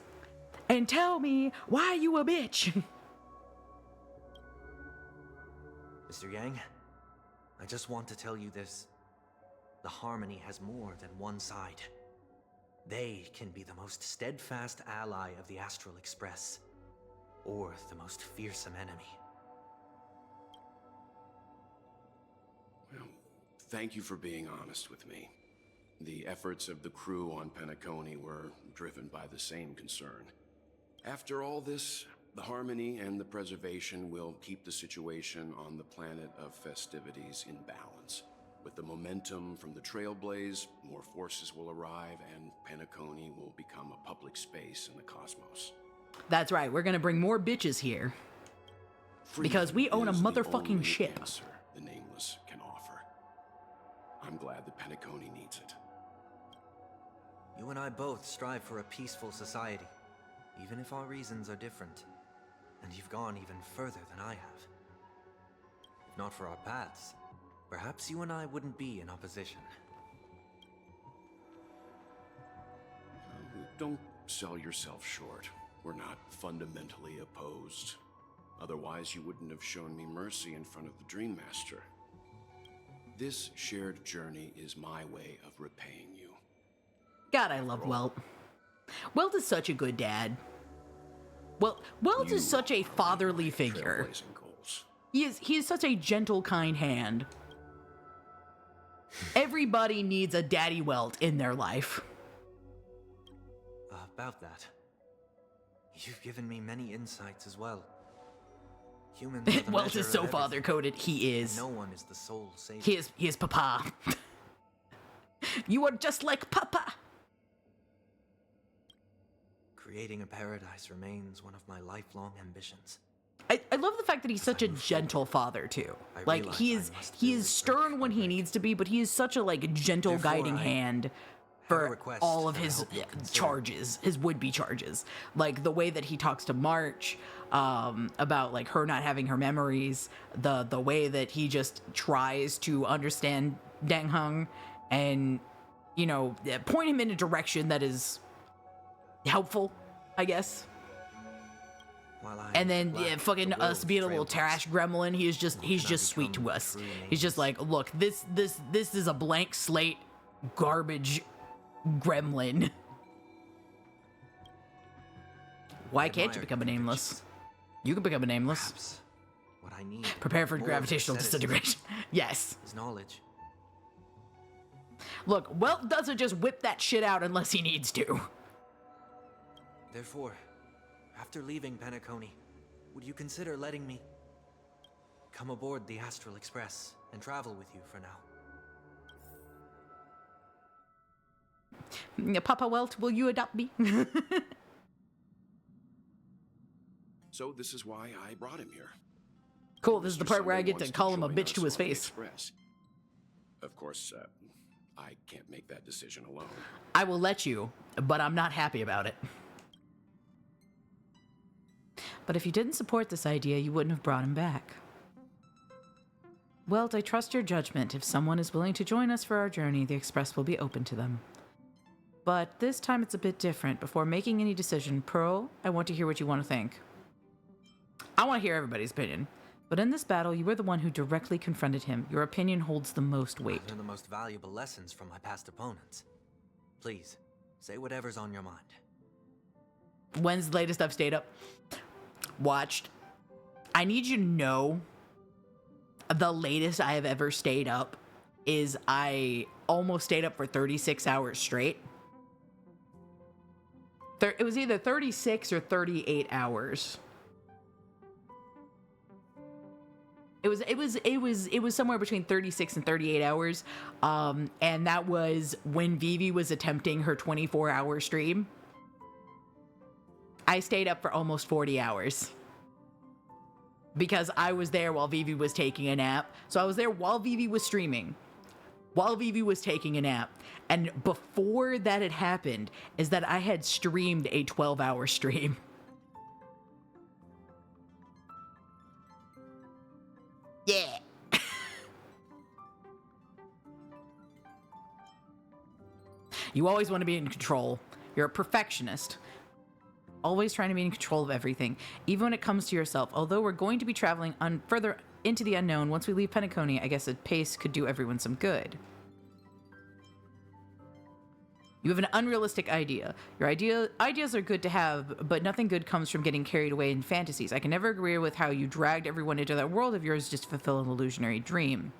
and tell me why you a bitch. Mr. Yang, I just want to tell you this. The Harmony has more than one side. They can be the most steadfast ally of the Astral Express, or the most fearsome enemy. Well, thank you for being honest with me. The efforts of the crew on Penecony were driven by the same concern. After all this, the Harmony and the Preservation will keep the situation on the planet of festivities in balance. With the momentum from the Trailblaze, more forces will arrive and Penecony will become a public space in the cosmos. That's right, we're gonna bring more bitches here. Because we own a motherfucking ship. Answer the Nameless can offer. I'm glad that Penecony needs it. You and I both strive for a peaceful society, even if our reasons are different. And you've gone even further than I have. If not for our paths, perhaps you and I wouldn't be in opposition. Don't sell yourself short. We're not fundamentally opposed. Otherwise, you wouldn't have shown me mercy in front of the Dream Master. This shared journey is my way of repaying you. God, I love Welt. Welt is such a good dad. Welt is such a fatherly figure. He is such a gentle, kind hand. Everybody needs a daddy Welt in their life. About that, you've given me many insights as well. Humans are the Welt measure is so of father coded. He is. No one is the sole savior. He is Papa. You are just like Papa. Creating a paradise remains one of my lifelong ambitions. I love the fact that he's such a gentle father too. Like he is stern when he needs to be, but he is such a like gentle guiding hand for all of his charges, his would-be charges. Like the way that he talks to March about like her not having her memories, the way that he just tries to understand Dang Hung and, you know, point him in a direction that is helpful, I guess. And then fucking us being a little trash gremlin, he's just sweet to us. He's just like, look, this is a blank slate garbage gremlin. Why can't you become a nameless? You can become a nameless. What I need. Prepare for gravitational disintegration. Yes. Is knowledge. Look, Welt doesn't just whip that shit out unless he needs to. Therefore, after leaving Penecony, would you consider letting me come aboard the Astral Express and travel with you for now? Papa Welt, will you adopt me? So this is why I brought him here. Cool, this is the part where I get to Wants call him a join bitch us to his on the face. Express. Of course, I can't make that decision alone. I will let you, but I'm not happy about it. But if you didn't support this idea, you wouldn't have brought him back. Welt, I trust your judgment. If someone is willing to join us for our journey, the Express will be open to them. But this time it's a bit different. Before making any decision, Pearl, I want to hear what you want to think. I want to hear everybody's opinion. But in this battle, you were the one who directly confronted him. Your opinion holds the most weight. I've learned the most valuable lessons from my past opponents. Please, say whatever's on your mind. When's the latest I've stayed up? Watched. I need you to know the latest I have ever stayed up is I almost stayed up for 36 hours straight. It was either 36 or 38 hours. It was somewhere between 36 and 38 hours. And that was when Vivi was attempting her 24-hour stream. I stayed up for almost 40 hours. Because I was there while Vivi was taking a nap. So I was there while Vivi was streaming. While Vivi was taking a nap. And before that had happened, is that I had streamed a 12-hour stream. Yeah. You always want to be in control. You're a perfectionist. Always trying to be in control of everything, even when it comes to yourself. Although we're going to be traveling further into the unknown, once we leave Penecony, I guess a pace could do everyone some good. You have an unrealistic idea. Your ideas are good to have, but nothing good comes from getting carried away in fantasies. I can never agree with how you dragged everyone into that world of yours just to fulfill an illusionary dream.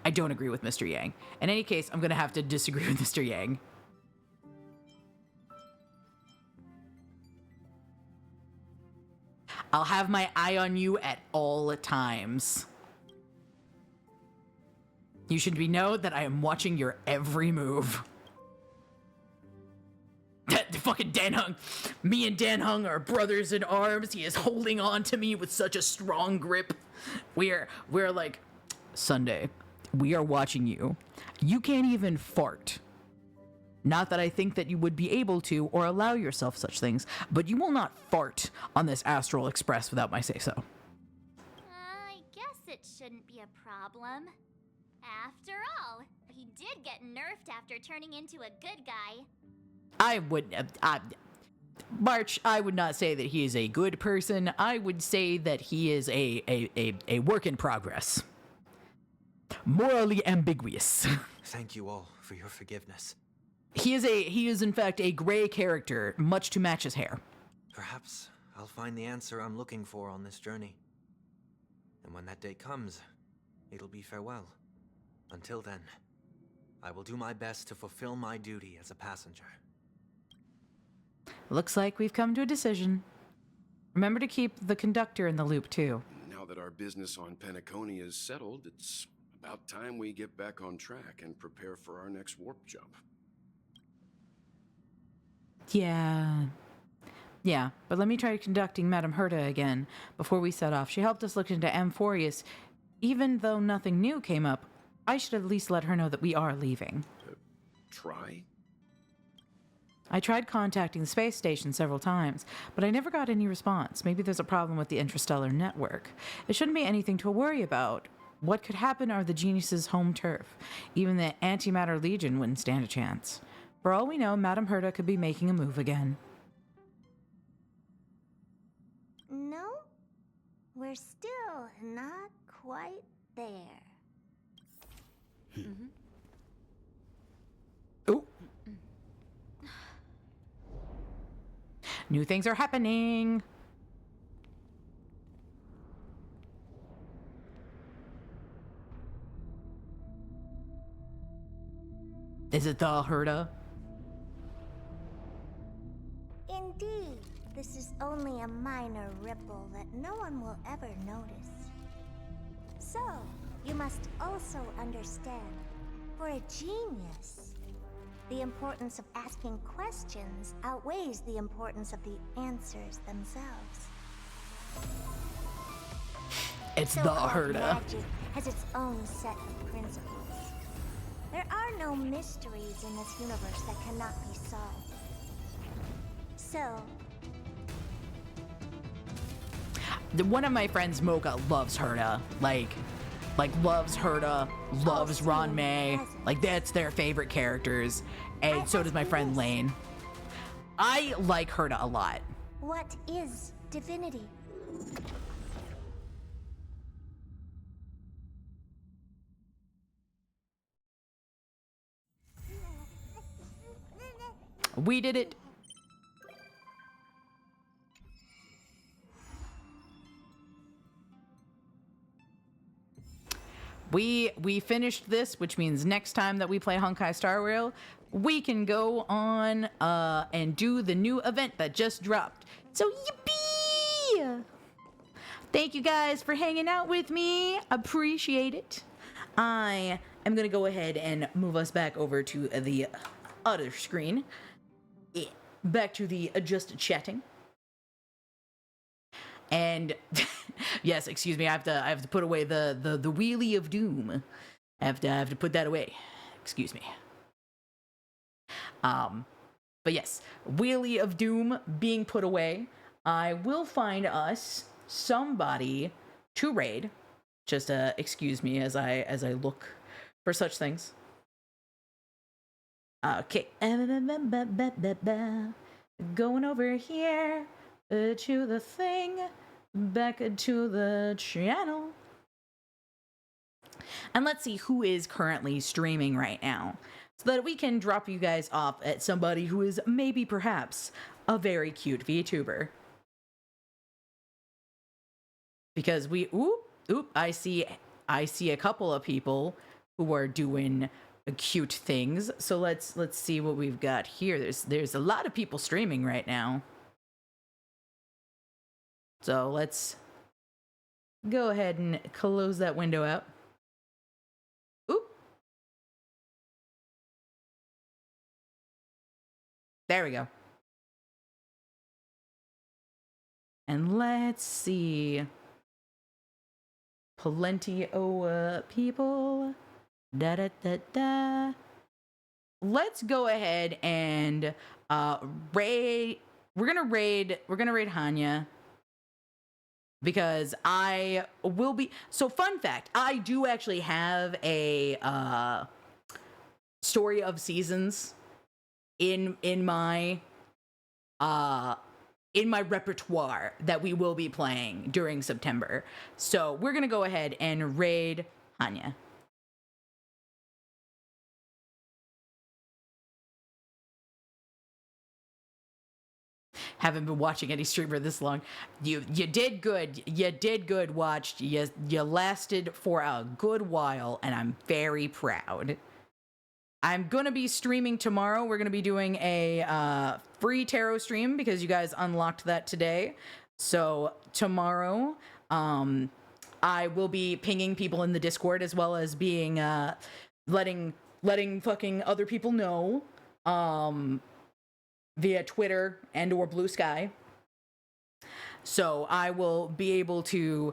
I don't agree with Mr. Yang. In any case, I'm going to have to disagree with Mr. Yang. I'll have my eye on you at all times. You should know that I am watching your every move. Fucking Dan Hung. Me and Dan Hung are brothers in arms. He is holding on to me with such a strong grip. We're like, Sunday, we are watching you. You can't even fart. Not that I think that you would be able to or allow yourself such things, but you will not fart on this Astral Express without my say-so. I guess it shouldn't be a problem. After all, he did get nerfed after turning into a good guy. I would... March, I would not say that he is a good person. I would say that he is a work in progress. Morally ambiguous. Thank you all for your forgiveness. He is in fact a gray character, much to match his hair. Perhaps I'll find the answer I'm looking for on this journey. And when that day comes, it'll be farewell. Until then, I will do my best to fulfill my duty as a passenger. Looks like we've come to a decision. Remember to keep the conductor in the loop, too. Now that our business on Penecony is settled, it's about time we get back on track and prepare for our next warp jump. Yeah. Yeah, but let me try conducting Madame Herta again before we set off. She helped us look into Amphorius. Even though nothing new came up, I should at least let her know that we are leaving. Try? I tried contacting the space station several times, but I never got any response. Maybe there's a problem with the interstellar network. It shouldn't be anything to worry about. What could happen are the geniuses' home turf. Even the Antimatter Legion wouldn't stand a chance. For all we know, Madame Herta could be making a move again. No, we're still not quite there. Ooh. New things are happening. Is it the Herta? Indeed, this is only a minor ripple that no one will ever notice. So, you must also understand, for a genius, the importance of asking questions outweighs the importance of the answers themselves. It's the So-called Herta. magic has its own set of principles. There are no mysteries in this universe that cannot be solved. So, One of my friends, Mocha, loves Herta. Like loves Herta, loves Ron May. Like, that's their favorite characters. And so does my friend Lane. I like Herta a lot. what is divinity? We did it. We finished this, which means next time that we play Honkai Star Rail, we can go on and do the new event that just dropped. So yippee! Thank you guys for hanging out with me. Appreciate it. I am gonna go ahead and move us back over to the other screen. Yeah, back to the just chatting. And yes, excuse me, I have to put away the wheelie of doom. I have to put that away. Excuse me. But yes, wheelie of doom being put away. I will find us somebody to raid. Just excuse me as I look for such things. Okay. Going over here to the thing, back to the channel. And let's see who is currently streaming right now, so that we can drop you guys off at somebody who is maybe perhaps a very cute VTuber. Because I see a couple of people who are doing cute things. So let's see what we've got here. There's a lot of people streaming right now. So let's go ahead and close that window out. Oop. There we go. And let's see. Plenty of people. Da da da da. Let's go ahead and raid. We're gonna raid Hanya. Because I will be. So, fun fact, I do actually have a Story of Seasons in my repertoire that we will be playing during September. So we're gonna go ahead and raid Hanya. haven't been watching any streamer this long. You did good. You did good, Watched. You lasted for a good while, and I'm very proud. I'm going to be streaming tomorrow. We're going to be doing a free tarot stream because you guys unlocked that today. So tomorrow, I will be pinging people in the Discord as well as being letting fucking other people know via Twitter and or Blue Sky. So I will be able to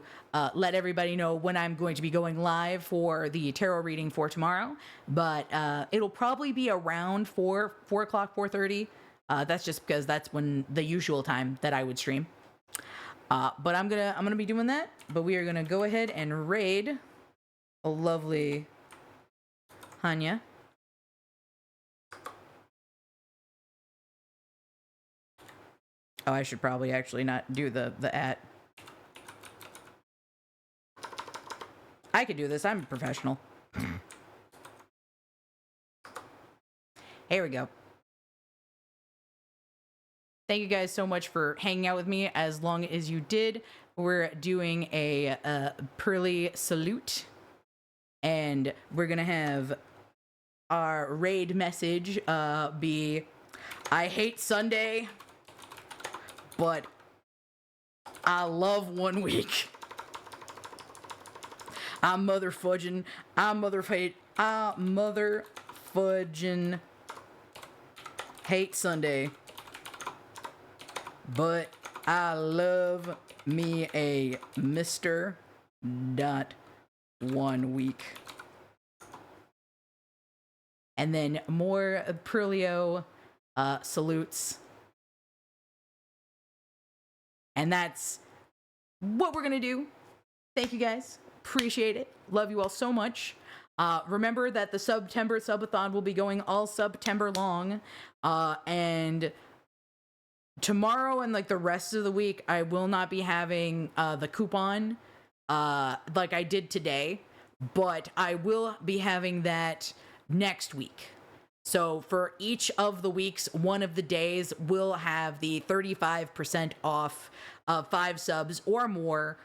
let everybody know when I'm going to be going live for the tarot reading for tomorrow. But it'll probably be around 4 o'clock, 4:30. That's just because that's when the usual time that I would stream. But I'm gonna be doing that. But we are gonna go ahead and raid a lovely Hanya. Oh, I should probably actually not do the @ I could do this. I'm a professional. Here we go. Thank you guys so much for hanging out with me as long as you did. We're doing a Pearly salute. And we're going to have our raid message be, I hate Sunday, but I love 1 week. I mother fudging hate Sunday, but I love me a Mr. 1 week. And then more Pearlio salutes. And that's what we're gonna do. Thank you guys. Appreciate it. Love you all so much. Remember that the September subathon will be going all September long. And tomorrow and like the rest of the week, I will not be having the coupon like I did today. But I will be having that next week. So for each of the weeks, one of the days will have the 35% off of 5 subs or more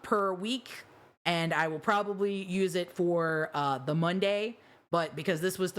per week. And I will probably use it for the Monday, but because this was the